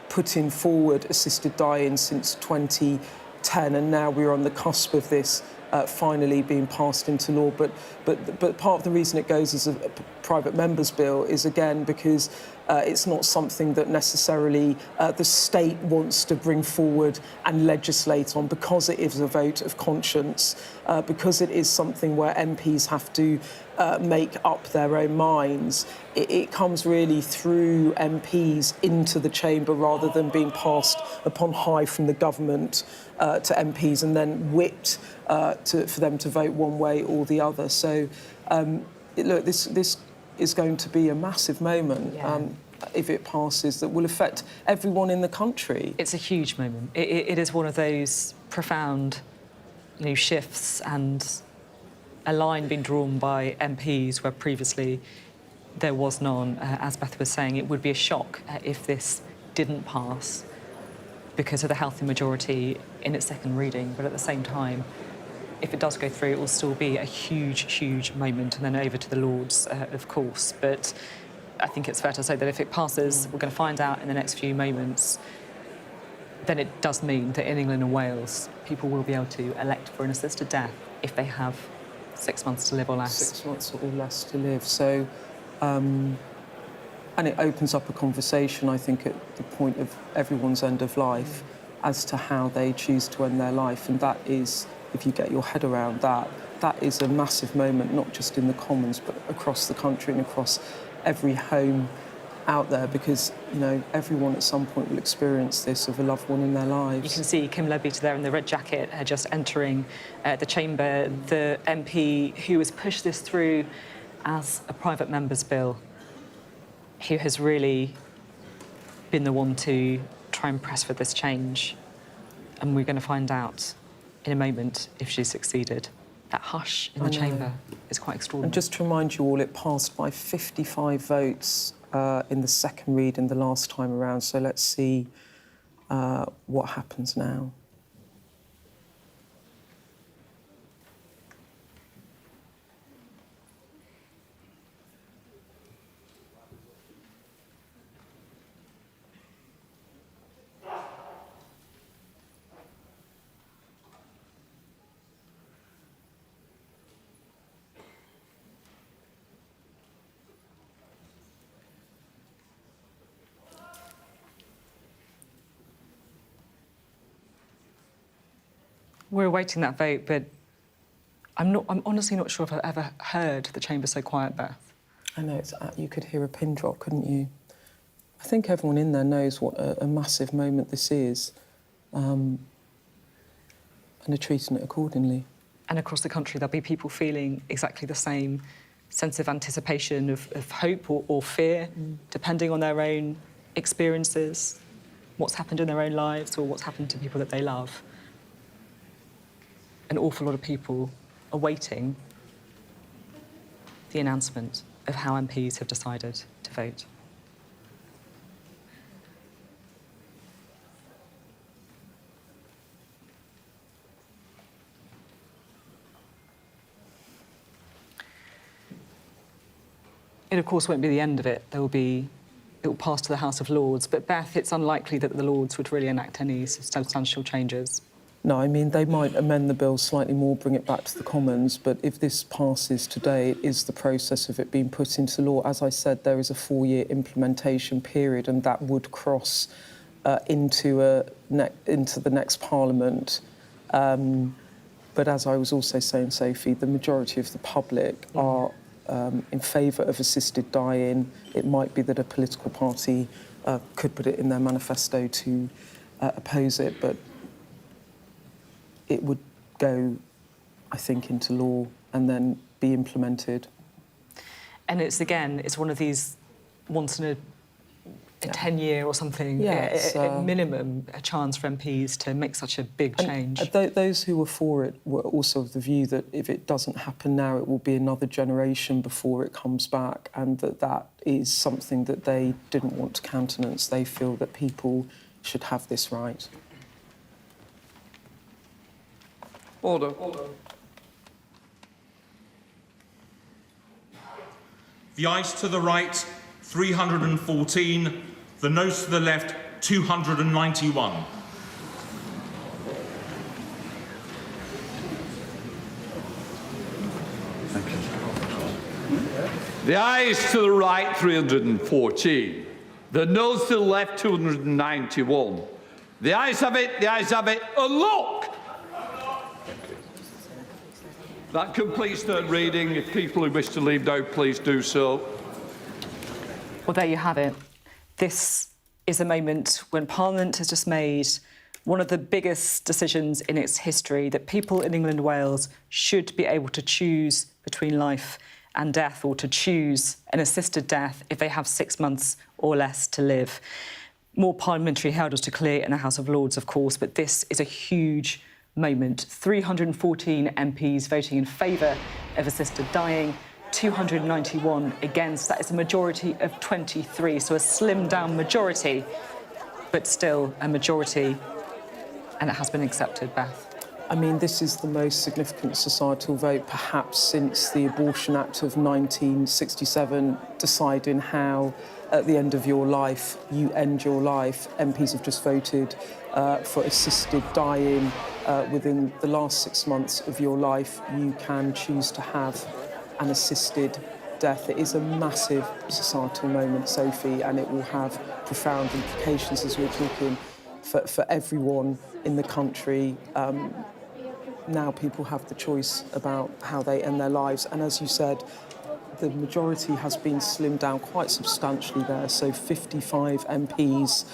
putting forward assisted dying since 2010, and now we're on the cusp of this finally being passed into law. But part of the reason it goes as a private members' bill is, again, because it's not something that necessarily the state wants to bring forward and legislate on, because it is a vote of conscience, because it is something where MPs have to make up their own minds. It comes really through MPs into the chamber rather than being passed upon high from the government to MPs and then whipped for them to vote one way or the other. So, look, this is going to be a massive moment. If it passes, that will affect everyone in the country. It's a huge moment. It is one of those profound shifts and a line being drawn by MPs where previously there was none. As Beth was saying, it would be a shock if this didn't pass because of the healthy majority in its second reading. But at the same time, if it does go through, it will still be a huge, huge moment, and then over to the Lords, of course. But I think it's fair to say that if it passes, we're going to find out in the next few moments, then it does mean that in England and Wales, people will be able to elect for an assisted death if they have 6 months to live or less. 6 months or less to live. So, and it opens up a conversation, I think, at the point of everyone's end of life as to how they choose to end their life. And that is, if you get your head around that, that is a massive moment, not just in the Commons, but across the country and across every home out there, because, you know, everyone at some point will experience this of a loved one in their lives. You can see Kim Levitt there in the red jacket just entering the chamber, the MP who has pushed this through as a private member's bill, who has really been the one to try and press for this change. And we're going to find out in a moment if she succeeded. That hush in the chamber is quite extraordinary. And just to remind you all, it passed by 55 votes in the second reading the last time around. So let's see what happens now. We're awaiting that vote, but I'm honestly not sure if I've ever heard the chamber so quiet, Beth. I know, you could hear a pin drop, couldn't you? I think everyone in there knows what a massive moment this is, and are treating it accordingly. And across the country, there'll be people feeling exactly the same sense of anticipation, of hope or fear, depending on their own experiences, what's happened in their own lives or what's happened to people that they love. An awful lot of people are waiting the announcement of how MPs have decided to vote. It, of course, won't be the end of it. It will pass to the House of Lords. But, Beth, it's unlikely that the Lords would really enact any substantial changes. No, I mean, they might amend the bill slightly more, bring it back to the Commons, but if this passes today, it is the process of it being put into law. As I said, there is a 4-year implementation period, and that would cross into the next Parliament. But as I was also saying, Sophie, the majority of the public are in favour of assisted dying. It might be that a political party could put it in their manifesto to oppose it, but it would go, I think, into law and then be implemented. And it's one of these once in a 10-year or something, at minimum, a chance for MPs to make such a big change. Those who were for it were also of the view that if it doesn't happen now, it will be another generation before it comes back, and that is something that they didn't want to countenance. They feel that people should have this right. Order. The ayes to the right, 314. The noes to the left, 291. Thank you. The ayes to the right, 314. The noes to the left, 291. The ayes have it, and look! That completes third reading. If people who wish to leave now, please do so. Well, there you have it. This is a moment when Parliament has just made one of the biggest decisions in its history, that people in England and Wales should be able to choose between life and death, or to choose an assisted death if they have 6 months or less to live. More parliamentary hurdles to clear in the House of Lords, of course, but this is a huge moment. 314 MPs voting in favour of assisted dying, 291 against. That is a majority of 23, so a slimmed-down majority, but still a majority, and it has been accepted, Beth. I mean, this is the most significant societal vote perhaps since the Abortion Act of 1967, deciding how, at the end of your life, you end your life. MPs have just voted for assisted dying. Within the last 6 months of your life, you can choose to have an assisted death. It is a massive societal moment, Sophie, and it will have profound implications, as we're talking, for everyone in the country. Now people have the choice about how they end their lives. And as you said, the majority has been slimmed down quite substantially there. So 55 MPs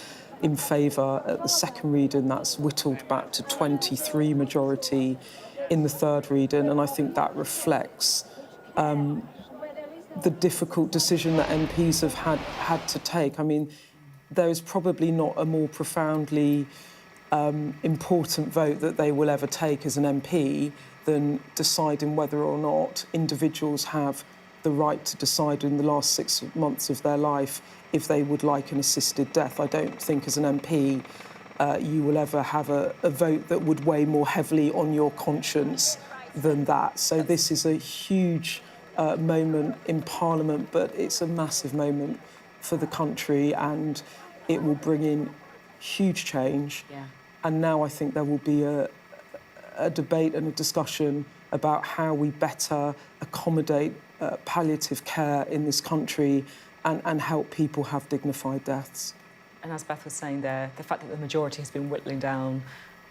in favour at the second reading. That's whittled back to 23 majority in the third reading. And I think that reflects the difficult decision that MPs have had to take. I mean, there is probably not a more profoundly important vote that they will ever take as an MP than deciding whether or not individuals have the right to decide in the last 6 months of their life if they would like an assisted death. I don't think as an MP you will ever have a vote that would weigh more heavily on your conscience than that. So this is a huge moment in Parliament, but it's a massive moment for the country, and it will bring in huge change. Yeah. And now I think there will be a debate and a discussion about how we better accommodate palliative care in this country and help people have dignified deaths. And as Beth was saying there, the fact that the majority has been whittling down,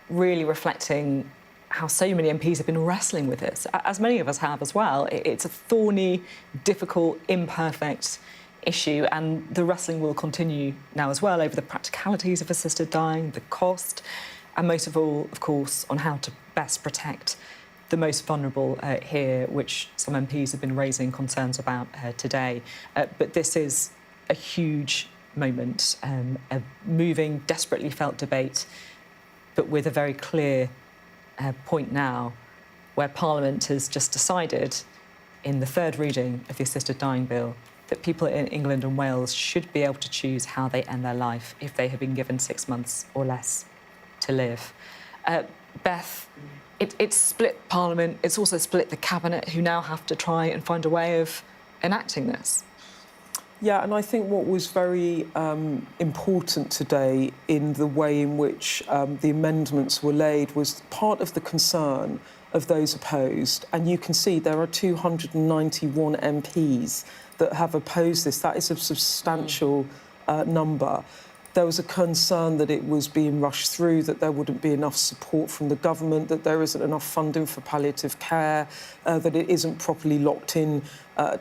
really reflecting how so many MPs have been wrestling with this, as many of us have as well. It's a thorny, difficult, imperfect issue, and the wrestling will continue now as well over the practicalities of assisted dying, the cost, and most of all, of course, on how to best protect the most vulnerable here, which some MPs have been raising concerns about today. But this is a huge moment, a moving, desperately felt debate, but with a very clear point now where Parliament has just decided in the third reading of the assisted dying bill that people in England and Wales should be able to choose how they end their life if they have been given 6 months or less to live. Beth, it's split Parliament, it's also split the Cabinet, who now have to try and find a way of enacting this. Yeah, and I think what was very important today in the way in which the amendments were laid was part of the concern of those opposed. And you can see there are 291 MPs that have opposed this. That is a substantial number. There was a concern that it was being rushed through, that there wouldn't be enough support from the government, that there isn't enough funding for palliative care, that it isn't properly locked in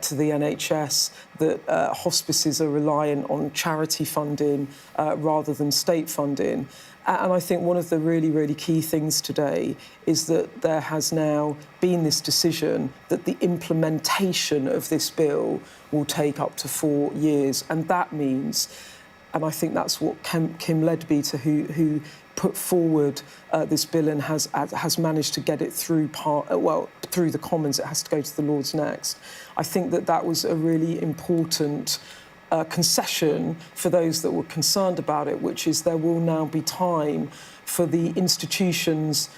to the NHS, that hospices are reliant on charity funding rather than state funding. And I think one of the really, really key things today is that there has now been this decision that the implementation of this bill will take up to 4 years. And that means, and I think that's what Kim Leadbeater, who put forward this bill and has managed to get it through through the Commons. It has to go to the Lords next. I think that was a really important concession for those that were concerned about it, which is there will now be time for the institutions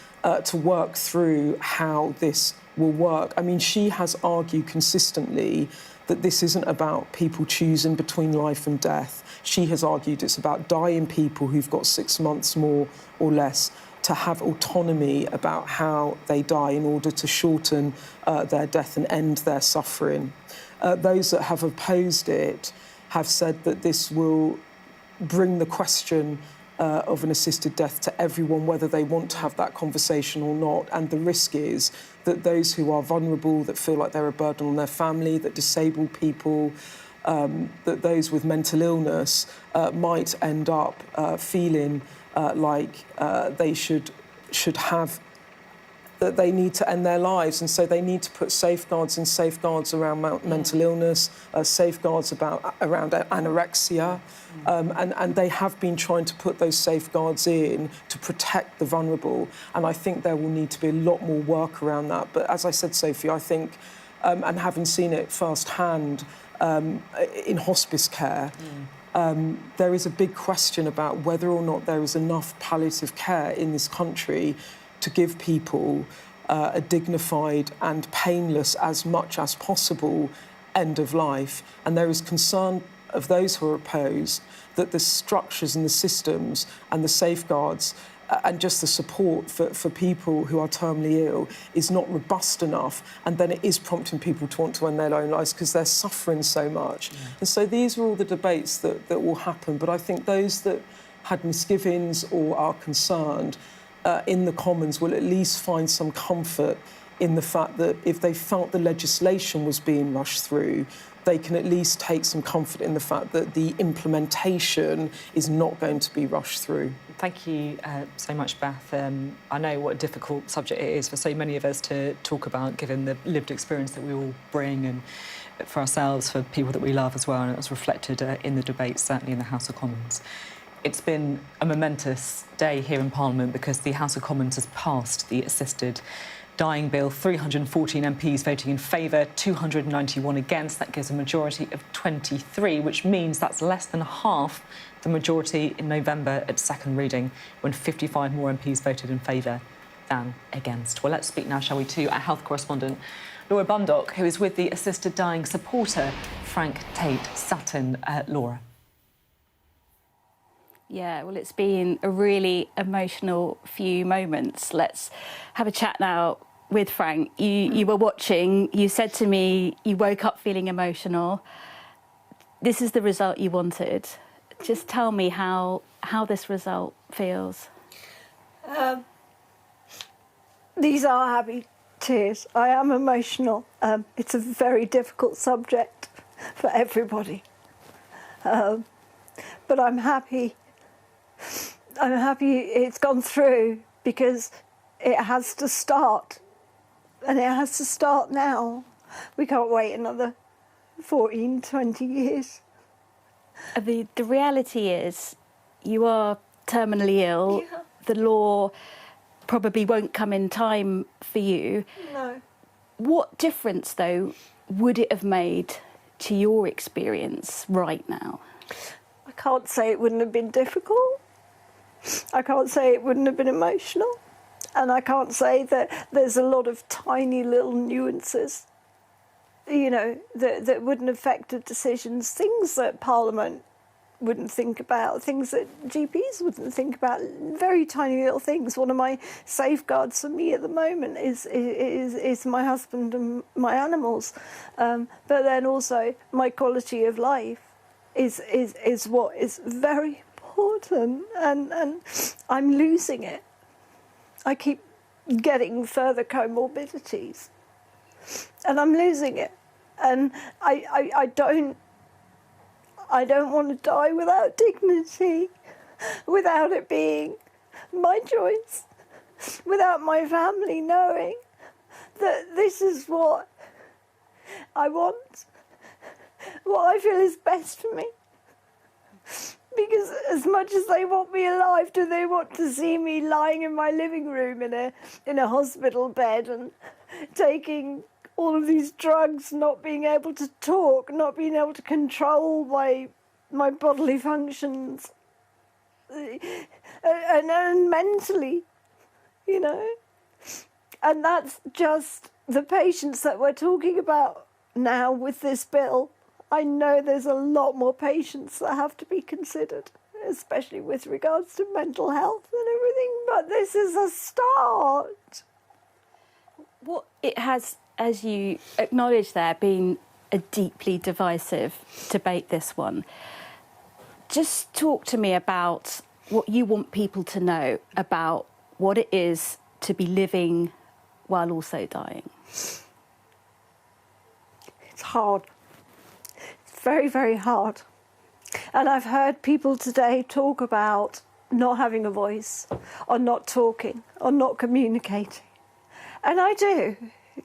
to work through how this will work. I mean, she has argued consistently that this isn't about people choosing between life and death. She has argued it's about dying people who've got 6 months more or less to have autonomy about how they die in order to shorten their death and end their suffering. Those that have opposed it have said that this will bring the question of an assisted death to everyone, whether they want to have that conversation or not. And the risk is that those who are vulnerable, that feel like they're a burden on their family, that disabled people, that those with mental illness might end up feeling like they should have, that they need to end their lives. And so they need to put safeguards around mental illness, safeguards around anorexia. And they have been trying to put those safeguards in to protect the vulnerable. And I think there will need to be a lot more work around that. But as I said, Sophie, I think, and having seen it firsthand in hospice care, there is a big question about whether or not there is enough palliative care in this country to give people a dignified and painless, as much as possible, end of life. And there is concern of those who are opposed that the structures and the systems and the safeguards and just the support for people who are terminally ill is not robust enough, and then it is prompting people to want to end their own lives because they're suffering so much. And so these are all the debates that will happen, but I think those that had misgivings or are concerned in the Commons will at least find some comfort in the fact that if they felt the legislation was being rushed through, they can at least take some comfort in the fact that the implementation is not going to be rushed through. Thank you so much, Beth. I know what a difficult subject it is for so many of us to talk about, given the lived experience that we all bring, and for ourselves, for people that we love as well, and it was reflected in the debate, certainly in the House of Commons. It's been a momentous day here in Parliament because the House of Commons has passed the assisted dying bill, 314 MPs voting in favour, 291 against. That gives a majority of 23, which means that's less than half the majority in November at second reading, when 55 more MPs voted in favour than against. Well, let's speak now, shall we, to our health correspondent, Laura Bundock, who is with the assisted dying supporter, Frank Tate Sutton. Laura. Yeah, well, it's been a really emotional few moments. Let's have a chat now with Frank. You were watching, you said to me you woke up feeling emotional. This is the result you wanted. Just tell me how this result feels. These are happy tears. I am emotional. It's a very difficult subject for everybody. But I'm happy. I'm happy it's gone through because it has to start. And it has to start now. We can't wait another 14, 20 years. The reality is you are terminally ill. Yeah. The law probably won't come in time for you. No. What difference, though, would it have made to your experience right now? I can't say it wouldn't have been difficult. I can't say it wouldn't have been emotional. And I can't say that there's a lot of tiny little nuances, you know, that wouldn't affect the decisions, things that Parliament wouldn't think about, things that GPs wouldn't think about, very tiny little things. One of my safeguards for me at the moment is my husband and my animals. But then also my quality of life is what is very important, and I'm losing it. I keep getting further comorbidities, and I'm losing it. And I don't want to die without dignity, without it being my choice, without my family knowing that this is what I want, what I feel is best for me. Because as much as they want me alive, do they want to see me lying in my living room in a hospital bed and taking all of these drugs, not being able to talk, not being able to control my bodily functions, and mentally, you know? And that's just the patients that we're talking about now with this bill. I know there's a lot more patients that have to be considered, especially with regards to mental health and everything, but this is a start. What it has, as you acknowledge there, been a deeply divisive debate, this one. Just talk to me about what you want people to know about what it is to be living while also dying. It's hard. Very, very hard. And I've heard people today talk about not having a voice, or not talking, or not communicating. And I do.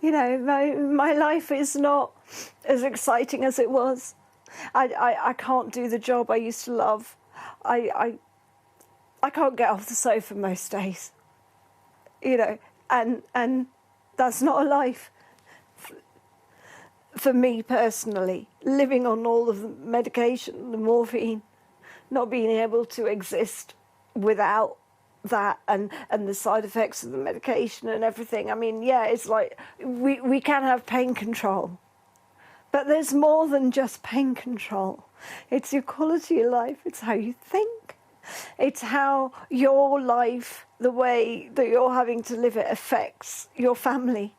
You know, my life is not as exciting as it was. I can't do the job I used to love. I can't get off the sofa most days. You know, and that's not a life. For me personally, living on all of the medication, the morphine, not being able to exist without that and the side effects of the medication and everything. I mean, yeah, it's like we can have pain control, but there's more than just pain control. It's your quality of life. It's how you think. It's how your life, the way that you're having to live it, affects your family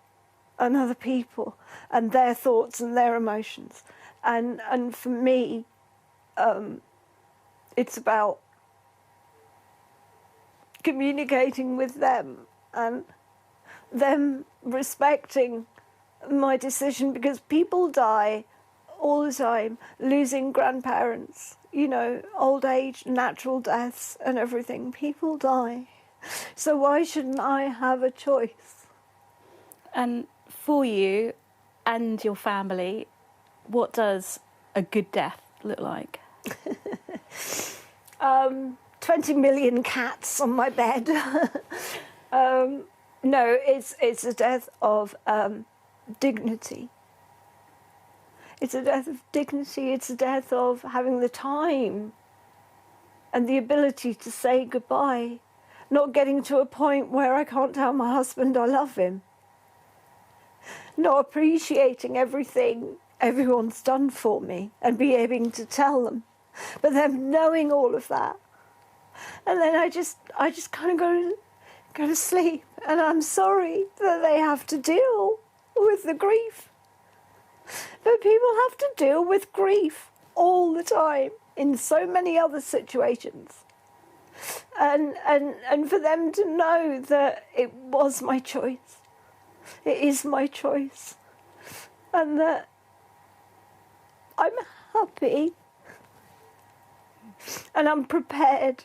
and other people and their thoughts and their emotions. And for me, it's about communicating with them and them respecting my decision, because people die all the time, losing grandparents, you know, old age, natural deaths and everything. People die. So why shouldn't I have a choice? And for you and your family, what does a good death look like? 20 million cats on my bed. No, it's a death of dignity. It's a death of dignity. It's a death of having the time and the ability to say goodbye, not getting to a point where I can't tell my husband I love him, not appreciating everything everyone's done for me and be able to tell them, but them knowing all of that. And then I just kind of go to sleep, and I'm sorry that they have to deal with the grief. But people have to deal with grief all the time in so many other situations. And for them to know that it was my choice, it is my choice, and that I'm happy and I'm prepared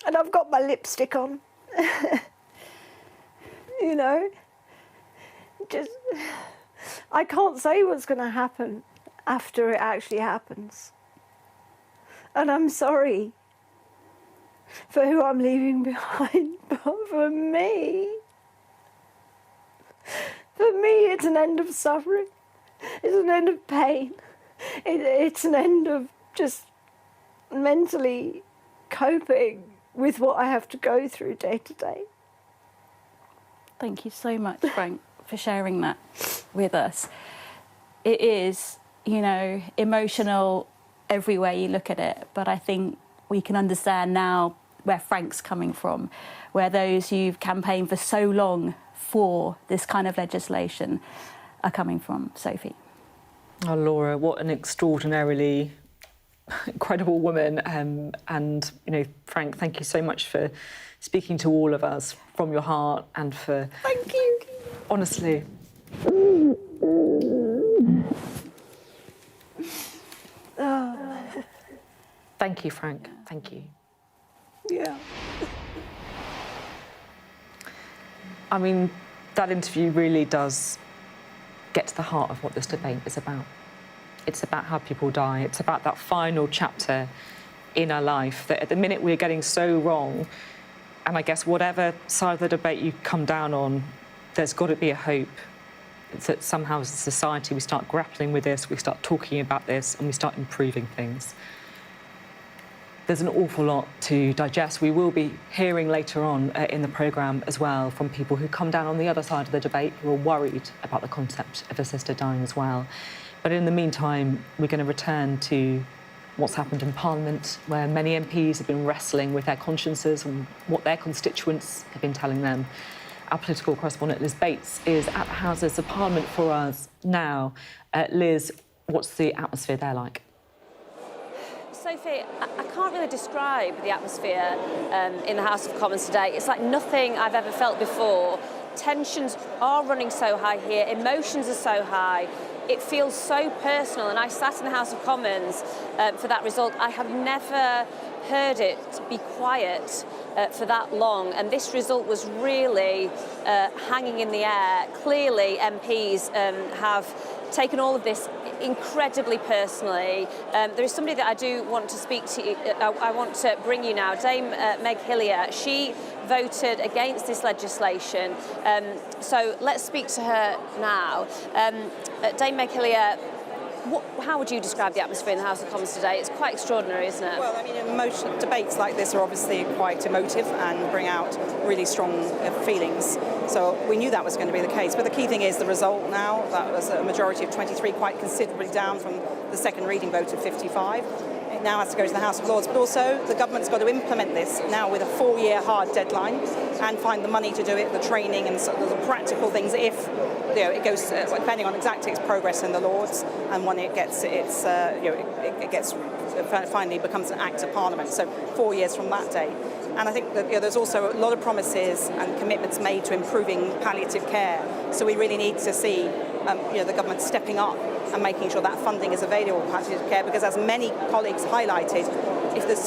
and I've got my lipstick on. You know, just, I can't say what's going to happen after it actually happens. And I'm sorry for who I'm leaving behind, but for me, it's an end of suffering. It's an end of pain. It's an end of just mentally coping with what I have to go through day to day. Thank you so much, Frank, for sharing that with us. It is, you know, emotional every way you look at it, but I think we can understand now where Frank's coming from, where those who've campaigned for so long for this kind of legislation are coming from. Sophie. Oh, Laura, what an extraordinarily incredible woman. And, you know, Frank, thank you so much for speaking to all of us from your heart and for... Thank you. Honestly. Thank you, Frank. Thank you. Yeah. I mean, that interview really does get to the heart of what this debate is about. It's about how people die. It's about that final chapter in our life that at the minute we're getting so wrong. And I guess whatever side of the debate you come down on, there's got to be a hope that somehow as a society we start grappling with this, we start talking about this, and we start improving things. There's an awful lot to digest. We will be hearing later on in the programme as well from people who come down on the other side of the debate who are worried about the concept of assisted dying as well. But in the meantime, we're going to return to what's happened in Parliament, where many MPs have been wrestling with their consciences and what their constituents have been telling them. Our political correspondent, Liz Bates, is at the Houses of Parliament for us now. Liz, what's the atmosphere there like? Sophie, I can't really describe the atmosphere in the House of Commons today. It's like nothing I've ever felt before. Tensions are running so high here, emotions are so high. It feels so personal, and I sat in the House of Commons for that result. I have never heard it be quiet for that long, and this result was really hanging in the air. Clearly, MPs have taken all of this incredibly personally. There is somebody that I do want to speak to. I want to bring you now, Dame Meg Hillier. She voted against this legislation, so let's speak to her now. Dame Meg Hillier, How would you describe the atmosphere in the House of Commons today? It's quite extraordinary, isn't it? Well, I mean, debates like this are obviously quite emotive and bring out really strong feelings. So we knew that was going to be the case. But the key thing is the result now. That was a majority of 23, quite considerably down from the second reading vote of 55. It now has to go to the House of Lords. But also the government's got to implement this now with a 4-year hard deadline and find the money to do it, the training and sort of the practical things if it goes depending on exactly its progress in the Lords and when it gets finally becomes an Act of Parliament. So 4 years from that day. And I think that there's also a lot of promises and commitments made to improving palliative care. So we really need to see the government stepping up and making sure that funding is available for palliative care, because as many colleagues highlighted, if this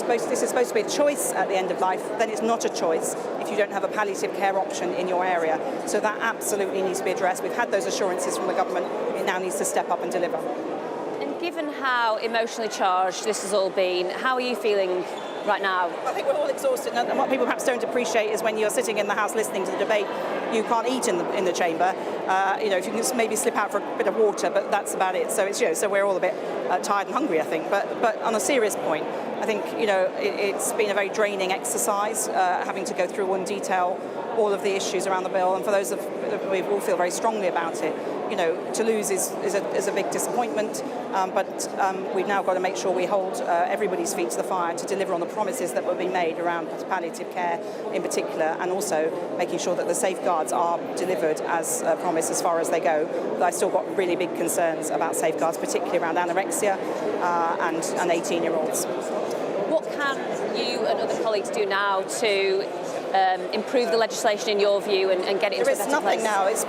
is supposed to be a choice at the end of life, then it's not a choice if you don't have a palliative care option in your area. So that absolutely needs to be addressed. We've had those assurances from the government. It now needs to step up and deliver. And given how emotionally charged this has all been, how are you feeling right now? I think we're all exhausted, and what people perhaps don't appreciate is when you're sitting in the House listening to the debate, you can't eat in the chamber. If you can just maybe slip out for a bit of water, but that's about it. So it's so we're all a bit tired and hungry, I think. But on a serious point, I think it's been a very draining exercise, having to go through in detail all of the issues around the bill, and for those we all feel very strongly about it. To lose is a big disappointment, but we've now got to make sure we hold everybody's feet to the fire to deliver on the promises that were being made around palliative care in particular, and also making sure that the safeguards are delivered as promised as far as they go. But I've still got really big concerns about safeguards, particularly around anorexia and 18-year-olds. What can you and other colleagues do now to improve the legislation in your view and get it into a better place? There is nothing now. It's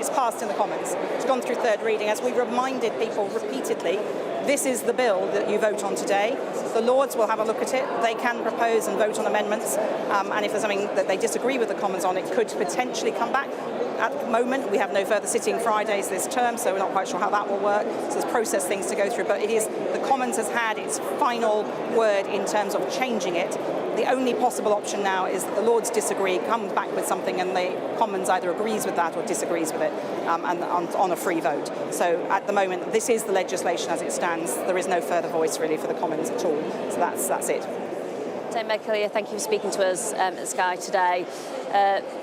passed in the Commons. It's gone through third reading. As we've reminded people repeatedly, this is the bill that you vote on today. The Lords will have a look at it. They can propose and vote on amendments, and if there's something that they disagree with the Commons on, it could potentially come back. At the moment, we have no further sitting Fridays this term, so we're not quite sure how that will work. So there's process things to go through, but the Commons has had its final word in terms of changing it. The only possible option now is that the Lords disagree, come back with something, and the Commons either agrees with that or disagrees with it, and on a free vote. So at the moment, this is the legislation as it stands. There is no further voice really for the Commons at all. So that's it. Dame Beckelia, thank you for speaking to us at Sky today.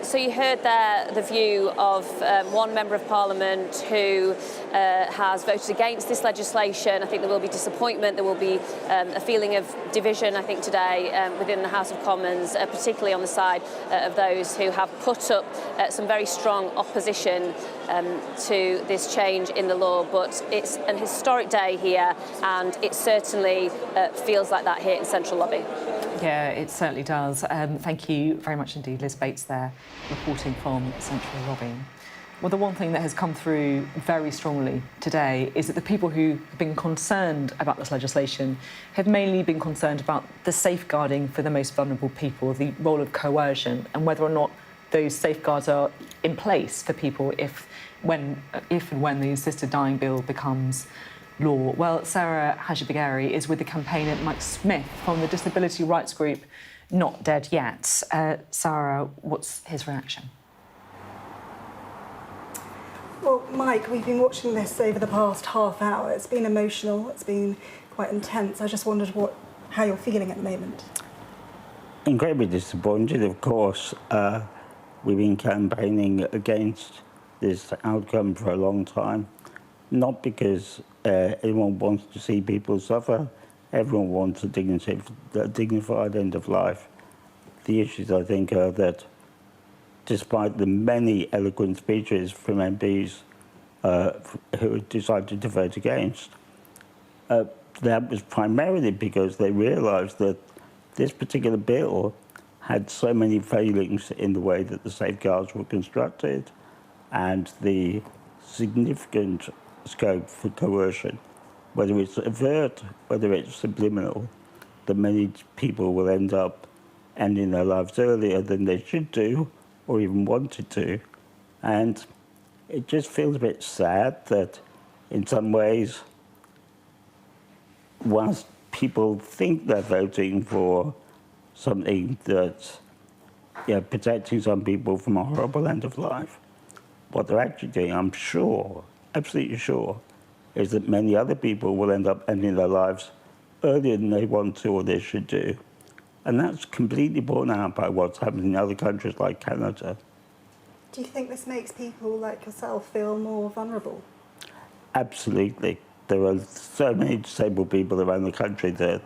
So you heard there the view of one Member of Parliament who has voted against this legislation. I think there will be disappointment, there will be a feeling of division, I think, today within the House of Commons, particularly on the side of those who have put up some very strong opposition to this change in the law. But it's an historic day here, and it certainly feels like that here in Central Lobby. Yeah, it certainly does. Thank you very much indeed, Liz Bates there, reporting from Central Lobby. Well, the one thing that has come through very strongly today is that the people who have been concerned about this legislation have mainly been concerned about the safeguarding for the most vulnerable people, the role of coercion, and whether or not those safeguards are in place for people if and when the assisted dying bill becomes law. Well, Sarah Hajibagari is with the campaigner Mike Smith from the disability rights group Not Dead Yet. Sarah, what's his reaction? Well, Mike, we've been watching this over the past half hour. It's been emotional, it's been quite intense. I just wondered how you're feeling at the moment. Incredibly disappointed, of course. We've been campaigning against this outcome for a long time. Not because anyone wants to see people suffer. Everyone wants a dignified end of life. The issues, I think, are that despite the many eloquent speeches from MPs who decided to vote against, that was primarily because they realised that this particular bill had so many failings in the way that the safeguards were constructed and the significant scope for coercion, whether it's overt, whether it's subliminal, that many people will end up ending their lives earlier than they should do or even wanted to. And it just feels a bit sad that in some ways, whilst people think they're voting for something that's protecting some people from a horrible end of life, what they're actually doing, I'm sure, absolutely sure, is that many other people will end up ending their lives earlier than they want to or they should do. And that's completely borne out by what's happening in other countries like Canada. Do you think this makes people like yourself feel more vulnerable? Absolutely. There are so many disabled people around the country that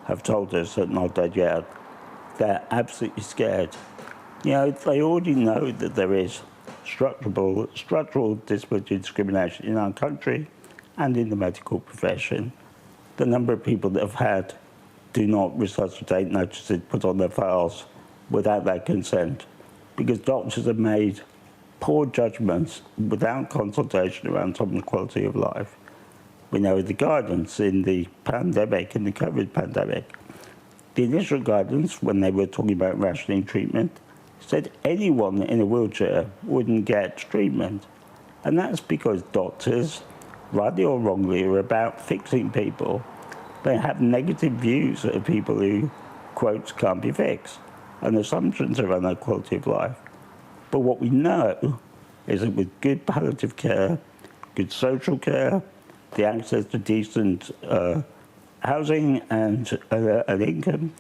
have told us that not dead yet. They're absolutely scared. You know, they already know that there is structural disability discrimination in our country and in the medical profession. The number of people that have had do not resuscitate notices put on their files without their consent, because doctors have made poor judgments without consultation around someone's quality of life. We know the guidance in the pandemic, in the COVID pandemic, the initial guidance when they were talking about rationing treatment said anyone in a wheelchair wouldn't get treatment. And that's because doctors, rightly or wrongly, are about fixing people. They have negative views of people who, quotes, can't be fixed, and assumptions around their quality of life. But what we know is that with good palliative care, good social care, the access to decent housing and an income,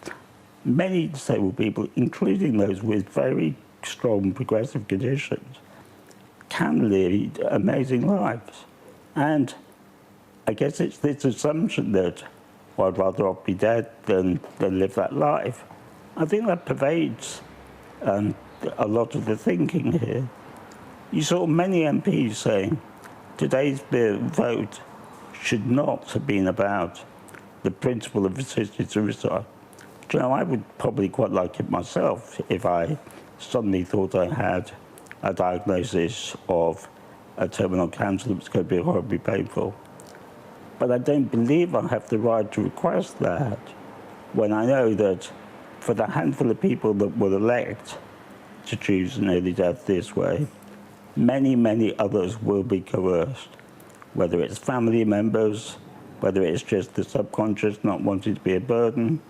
many disabled people, including those with very strong progressive conditions, can lead amazing lives. And I guess it's this assumption that, well, I'd rather off be dead than live that life. I think that pervades a lot of the thinking here. You saw many MPs saying today's vote should not have been about the principle of assisted suicide. You know, I would probably quite like it myself if I suddenly thought I had a diagnosis of a terminal cancer that was going to be horribly painful. But I don't believe I have the right to request that when I know that for the handful of people that will elect to choose an early death this way, many, many others will be coerced, whether it's family members, whether it's just the subconscious not wanting to be a burden,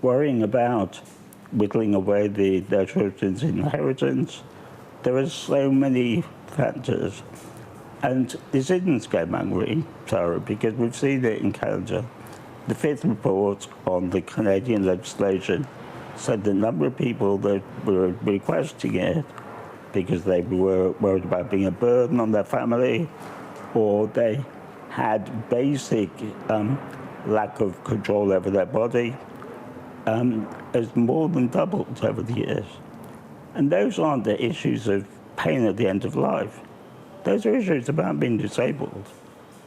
worrying about whittling away their children's inheritance. There are so many factors. And this isn't scaremongering, Sarah, because we've seen it in Canada. The fifth report on the Canadian legislation said the number of people that were requesting it because they were worried about being a burden on their family, or they had basic lack of control over their body, has more than doubled over the years. And those aren't the issues of pain at the end of life. Those are issues about being disabled.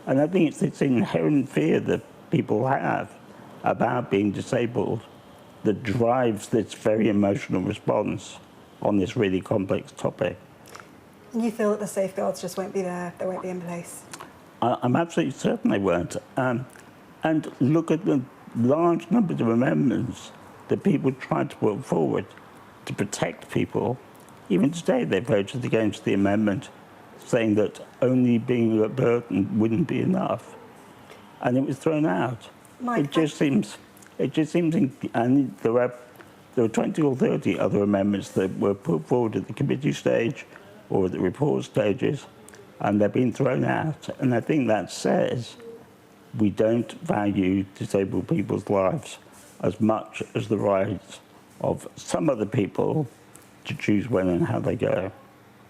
And I think it's this inherent fear that people have about being disabled that drives this very emotional response on this really complex topic. And you feel that the safeguards just won't be there, they won't be in place? I'm absolutely certain they won't. And look at the large numbers of amendments that people tried to put forward to protect people. Even today they voted against the amendment saying that only being a burden wouldn't be enough. And it was thrown out. Mike, it just seems, and there were 20 or 30 other amendments that were put forward at the committee stage or at the report stages, and they've been thrown out. And I think that says we don't value disabled people's lives as much as the rights of some other people to choose when and how they go.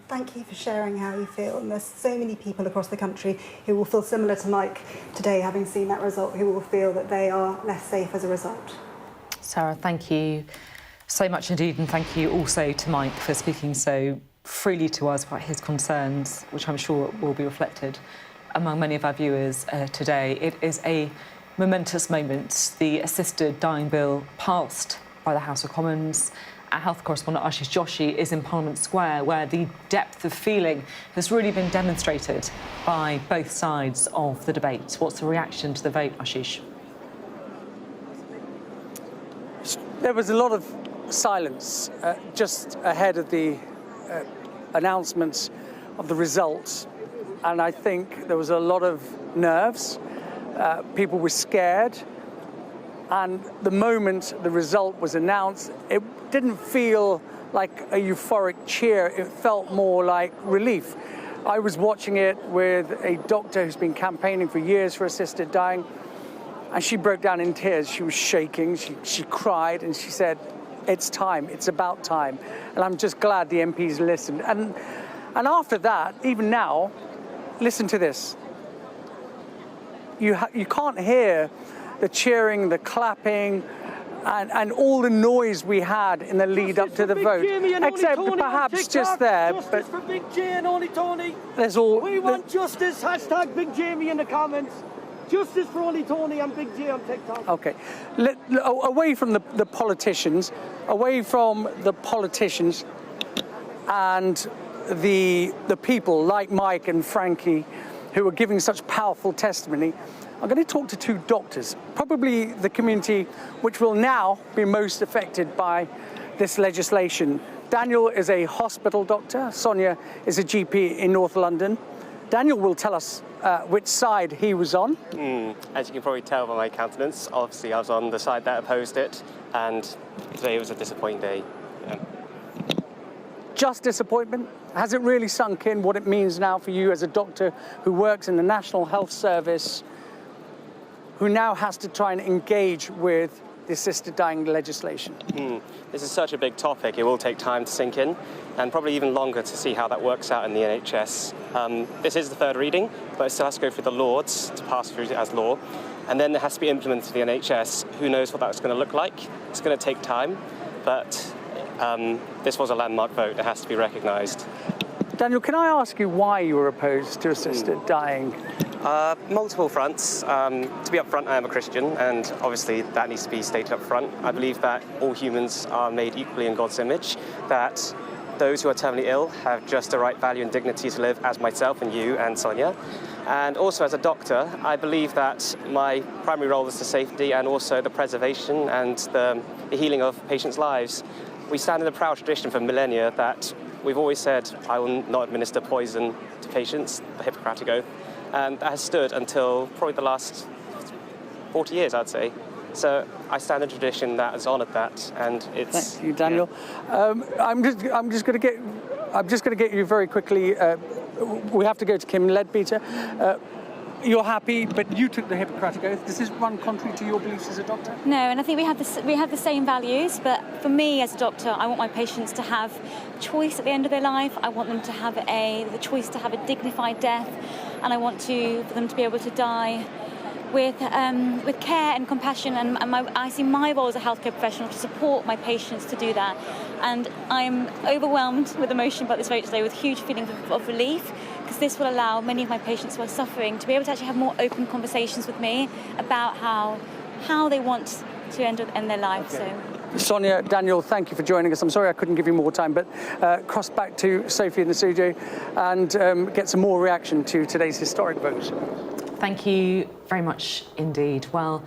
Thank you for sharing how you feel. And there's so many people across the country who will feel similar to Mike today, having seen that result, who will feel that they are less safe as a result. Sarah, thank you so much indeed, and thank you also to Mike for speaking so freely to us about his concerns, which I'm sure will be reflected among many of our viewers today. It is a momentous moment. The assisted dying bill passed by the House of Commons. Our health correspondent Ashish Joshi is in Parliament Square, where the depth of feeling has really been demonstrated by both sides of the debate. What's the reaction to the vote, Ashish? There was a lot of silence just ahead of the announcement of the results, and I think there was a lot of nerves. People were scared, and the moment the result was announced, it didn't feel like a euphoric cheer. It felt more like relief. I was watching it with a doctor who's been campaigning for years for assisted dying, and she broke down in tears. She was shaking, she cried, and she said, it's time, it's about time. And I'm just glad the MPs listened. And after that, even now, listen to this. You can't hear the cheering, the clapping, and all the noise we had in the lead up to the vote, except perhaps just there. Justice for Big J and Only Tony. There's all. We want justice. Hashtag Big Jamie in the comments. Justice for Only Tony and Big J on TikTok. Okay, away from the politicians, and the people like Mike and Frankie, who are giving such powerful testimony. I'm going to talk to two doctors, probably the community which will now be most affected by this legislation. Daniel is a hospital doctor. Sonia is a GP in North London. Daniel will tell us which side he was on. As you can probably tell by my countenance, obviously I was on the side that opposed it, and today was a disappointing day. Yeah. Just disappointment? Has it really sunk in what it means now for you as a doctor who works in the National Health Service, who now has to try and engage with the assisted dying legislation? This is such a big topic, it will take time to sink in, and probably even longer to see how that works out in the NHS. This is the third reading, but it still has to go through the Lords to pass through as law, and then it has to be implemented in the NHS. Who knows what that's going to look like? It's going to take time, but this was a landmark vote, it has to be recognised. Daniel, can I ask you why you were opposed to assisted dying? Multiple fronts. To be upfront, I am a Christian, and obviously that needs to be stated up front. I believe that all humans are made equally in God's image, that those who are terminally ill have just the right value and dignity to live as myself and you and Sonia. And also as a doctor, I believe that my primary role is the safety and also the preservation and the healing of patients' lives. We stand in a proud tradition for millennia that we've always said, I will not administer poison to patients, the Hippocratic Oath. And that has stood until probably the last 40 years, I'd say. So I stand in a tradition that has honoured that, and it's. Thank you, Daniel. Yeah. I'm just going to get you very quickly. We have to go to Kim Leadbeater. You're happy, but you took the Hippocratic Oath. Does this run contrary to your beliefs as a doctor? No, and I think we have the same values. But for me, as a doctor, I want my patients to have choice at the end of their life. I want them to have the choice to have a dignified death, and I want for them to be able to die with care and compassion. And I see my role as a healthcare professional to support my patients to do that. And I'm overwhelmed with emotion about this vote today, with huge feelings of relief, because this will allow many of my patients who are suffering to be able to actually have more open conversations with me about how they want to end their life. Okay. So. Sonia, Daniel, thank you for joining us. I'm sorry I couldn't give you more time, but cross back to Sophie in the studio and get some more reaction to today's historic vote. Thank you very much indeed. Well,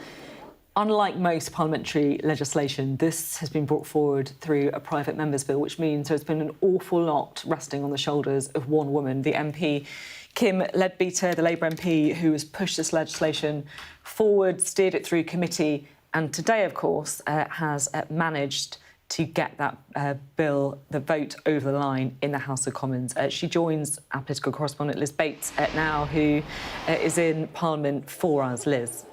unlike most parliamentary legislation, this has been brought forward through a private member's bill, which means there's been an awful lot resting on the shoulders of one woman, the MP, Kim Leadbeater, the Labour MP, who has pushed this legislation forward, steered it through committee, and today, of course, has managed to get that bill, the vote, over the line in the House of Commons. She joins our political correspondent Liz Bates now, who is in Parliament for us. Liz.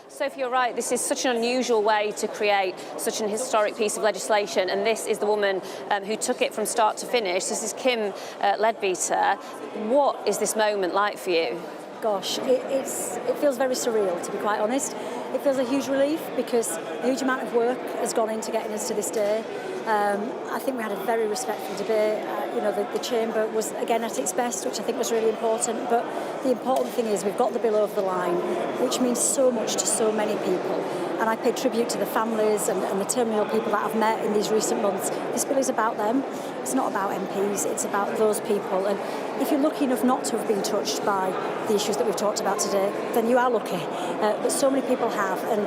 Sophie, you're right. This is such an unusual way to create such an historic piece of legislation, and this is the woman who took it from start to finish. This is Kim Leadbeater. What is this moment like for you? Gosh, it feels very surreal, to be quite honest. It feels a huge relief because a huge amount of work has gone into getting us to this day. I think we had a very respectful debate. The chamber was again at its best, which I think was really important. But the important thing is we've got the bill over the line, which means so much to so many people. And I pay tribute to the families and the terminal people that I've met in these recent months. This bill is about them. It's not about MPs. It's about those people. And if you're lucky enough not to have been touched by the issues that we've talked about today, then you are lucky. But so many people have, and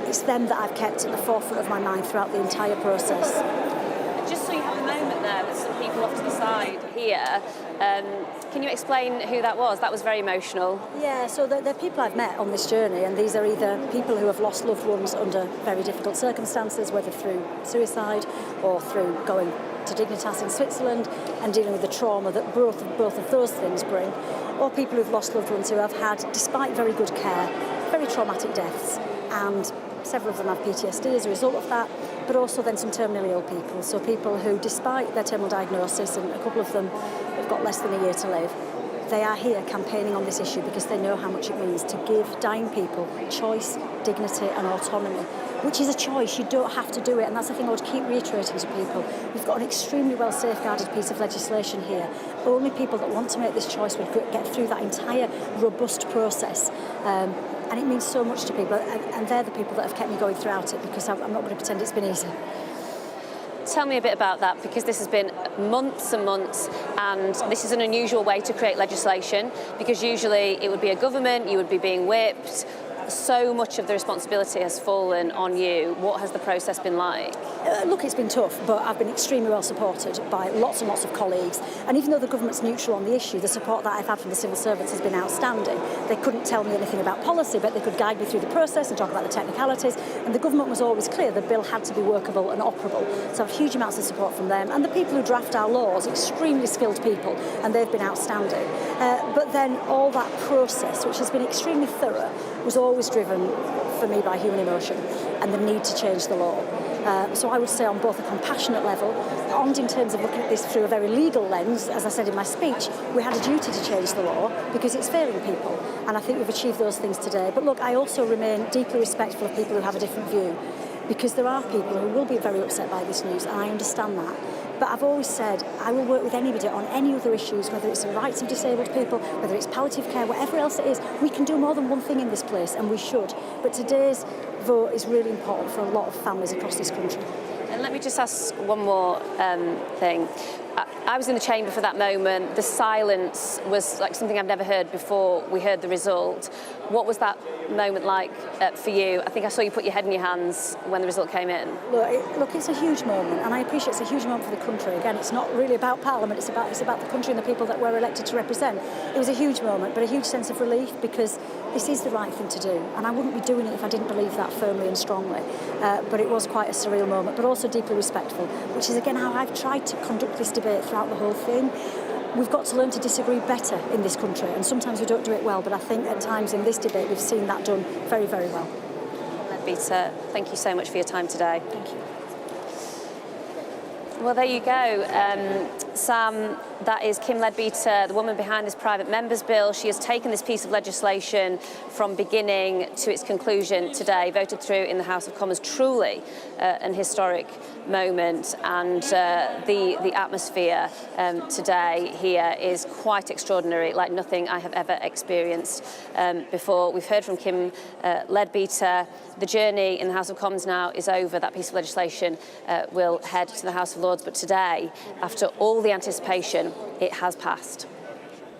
it's them that I've kept at the forefront of my mind throughout the entire process. Just so you have a moment there with some people off to the side here. Can you explain who that was? That was very emotional. Yeah, so they're people I've met on this journey, and these are either people who have lost loved ones under very difficult circumstances, whether through suicide or through going to Dignitas in Switzerland and dealing with the trauma that both of those things bring, or people who've lost loved ones who have had, despite very good care, very traumatic deaths, and several of them have PTSD as a result of that, but also then some terminally ill people. So people who, despite their terminal diagnosis, and a couple of them have got less than a year to live, they are here campaigning on this issue because they know how much it means to give dying people choice, dignity and autonomy, which is a choice. You don't have to do it, and that's the thing I would keep reiterating to people. We've got an extremely well safeguarded piece of legislation here. Only people that want to make this choice would get through that entire robust process. And it means so much to people, and they're the people that have kept me going throughout it, because I'm not going to pretend it's been easy. Tell me a bit about that, because this has been months and months, and this is an unusual way to create legislation, because usually it would be a government, you would be being whipped. So much of the responsibility has fallen on you. What has the process been like? Look, it's been tough, but I've been extremely well supported by lots and lots of colleagues. And even though the government's neutral on the issue, the support that I've had from the civil servants has been outstanding. They couldn't tell me anything about policy, but they could guide me through the process and talk about the technicalities. And the government was always clear the bill had to be workable and operable. So I have huge amounts of support from them. And the people who draft our laws, extremely skilled people, and they've been outstanding. But then all that process, which has been extremely thorough, was always driven for me by human emotion and the need to change the law. So I would say on both a compassionate level and in terms of looking at this through a very legal lens, as I said in my speech, we had a duty to change the law because it's failing people, and I think we've achieved those things today. But look, I also remain deeply respectful of people who have a different view, because there are people who will be very upset by this news, and I understand that. But I've always said I will work with anybody on any other issues, whether it's the rights of disabled people, whether it's palliative care, whatever else it is. We can do more than one thing in this place, and we should. But today's vote is really important for a lot of families across this country. And let me just ask one more thing. I was in the chamber for that moment. The silence was like something I've never heard before we heard the result. What was that moment like for you? I think I saw you put your head in your hands when the result came in. Look, it's a huge moment, and I appreciate it's a huge moment for the country. Again, it's not really about Parliament, it's about the country and the people that we're elected to represent. It was a huge moment, but a huge sense of relief, because this is the right thing to do, and I wouldn't be doing it if I didn't believe that firmly and strongly. But it was quite a surreal moment, but also deeply respectful, which is again how I've tried to conduct this debate throughout the whole thing. We've got to learn to disagree better in this country, and sometimes we don't do it well, but I think at times in this debate we've seen that done very, very well. Leadbeater, thank you so much for your time today. Thank you. Well, there you go. Sam, that is Kim Leadbeater, the woman behind this private members bill. She has taken this piece of legislation from beginning to its conclusion today, voted through in the House of Commons. Truly an historic moment, and the atmosphere today here is quite extraordinary, like nothing I have ever experienced before. We've heard from Kim Leadbeater. The journey in the House of Commons now is over. That piece of legislation will head to the House of Lords, but today, after all the anticipation, it has passed.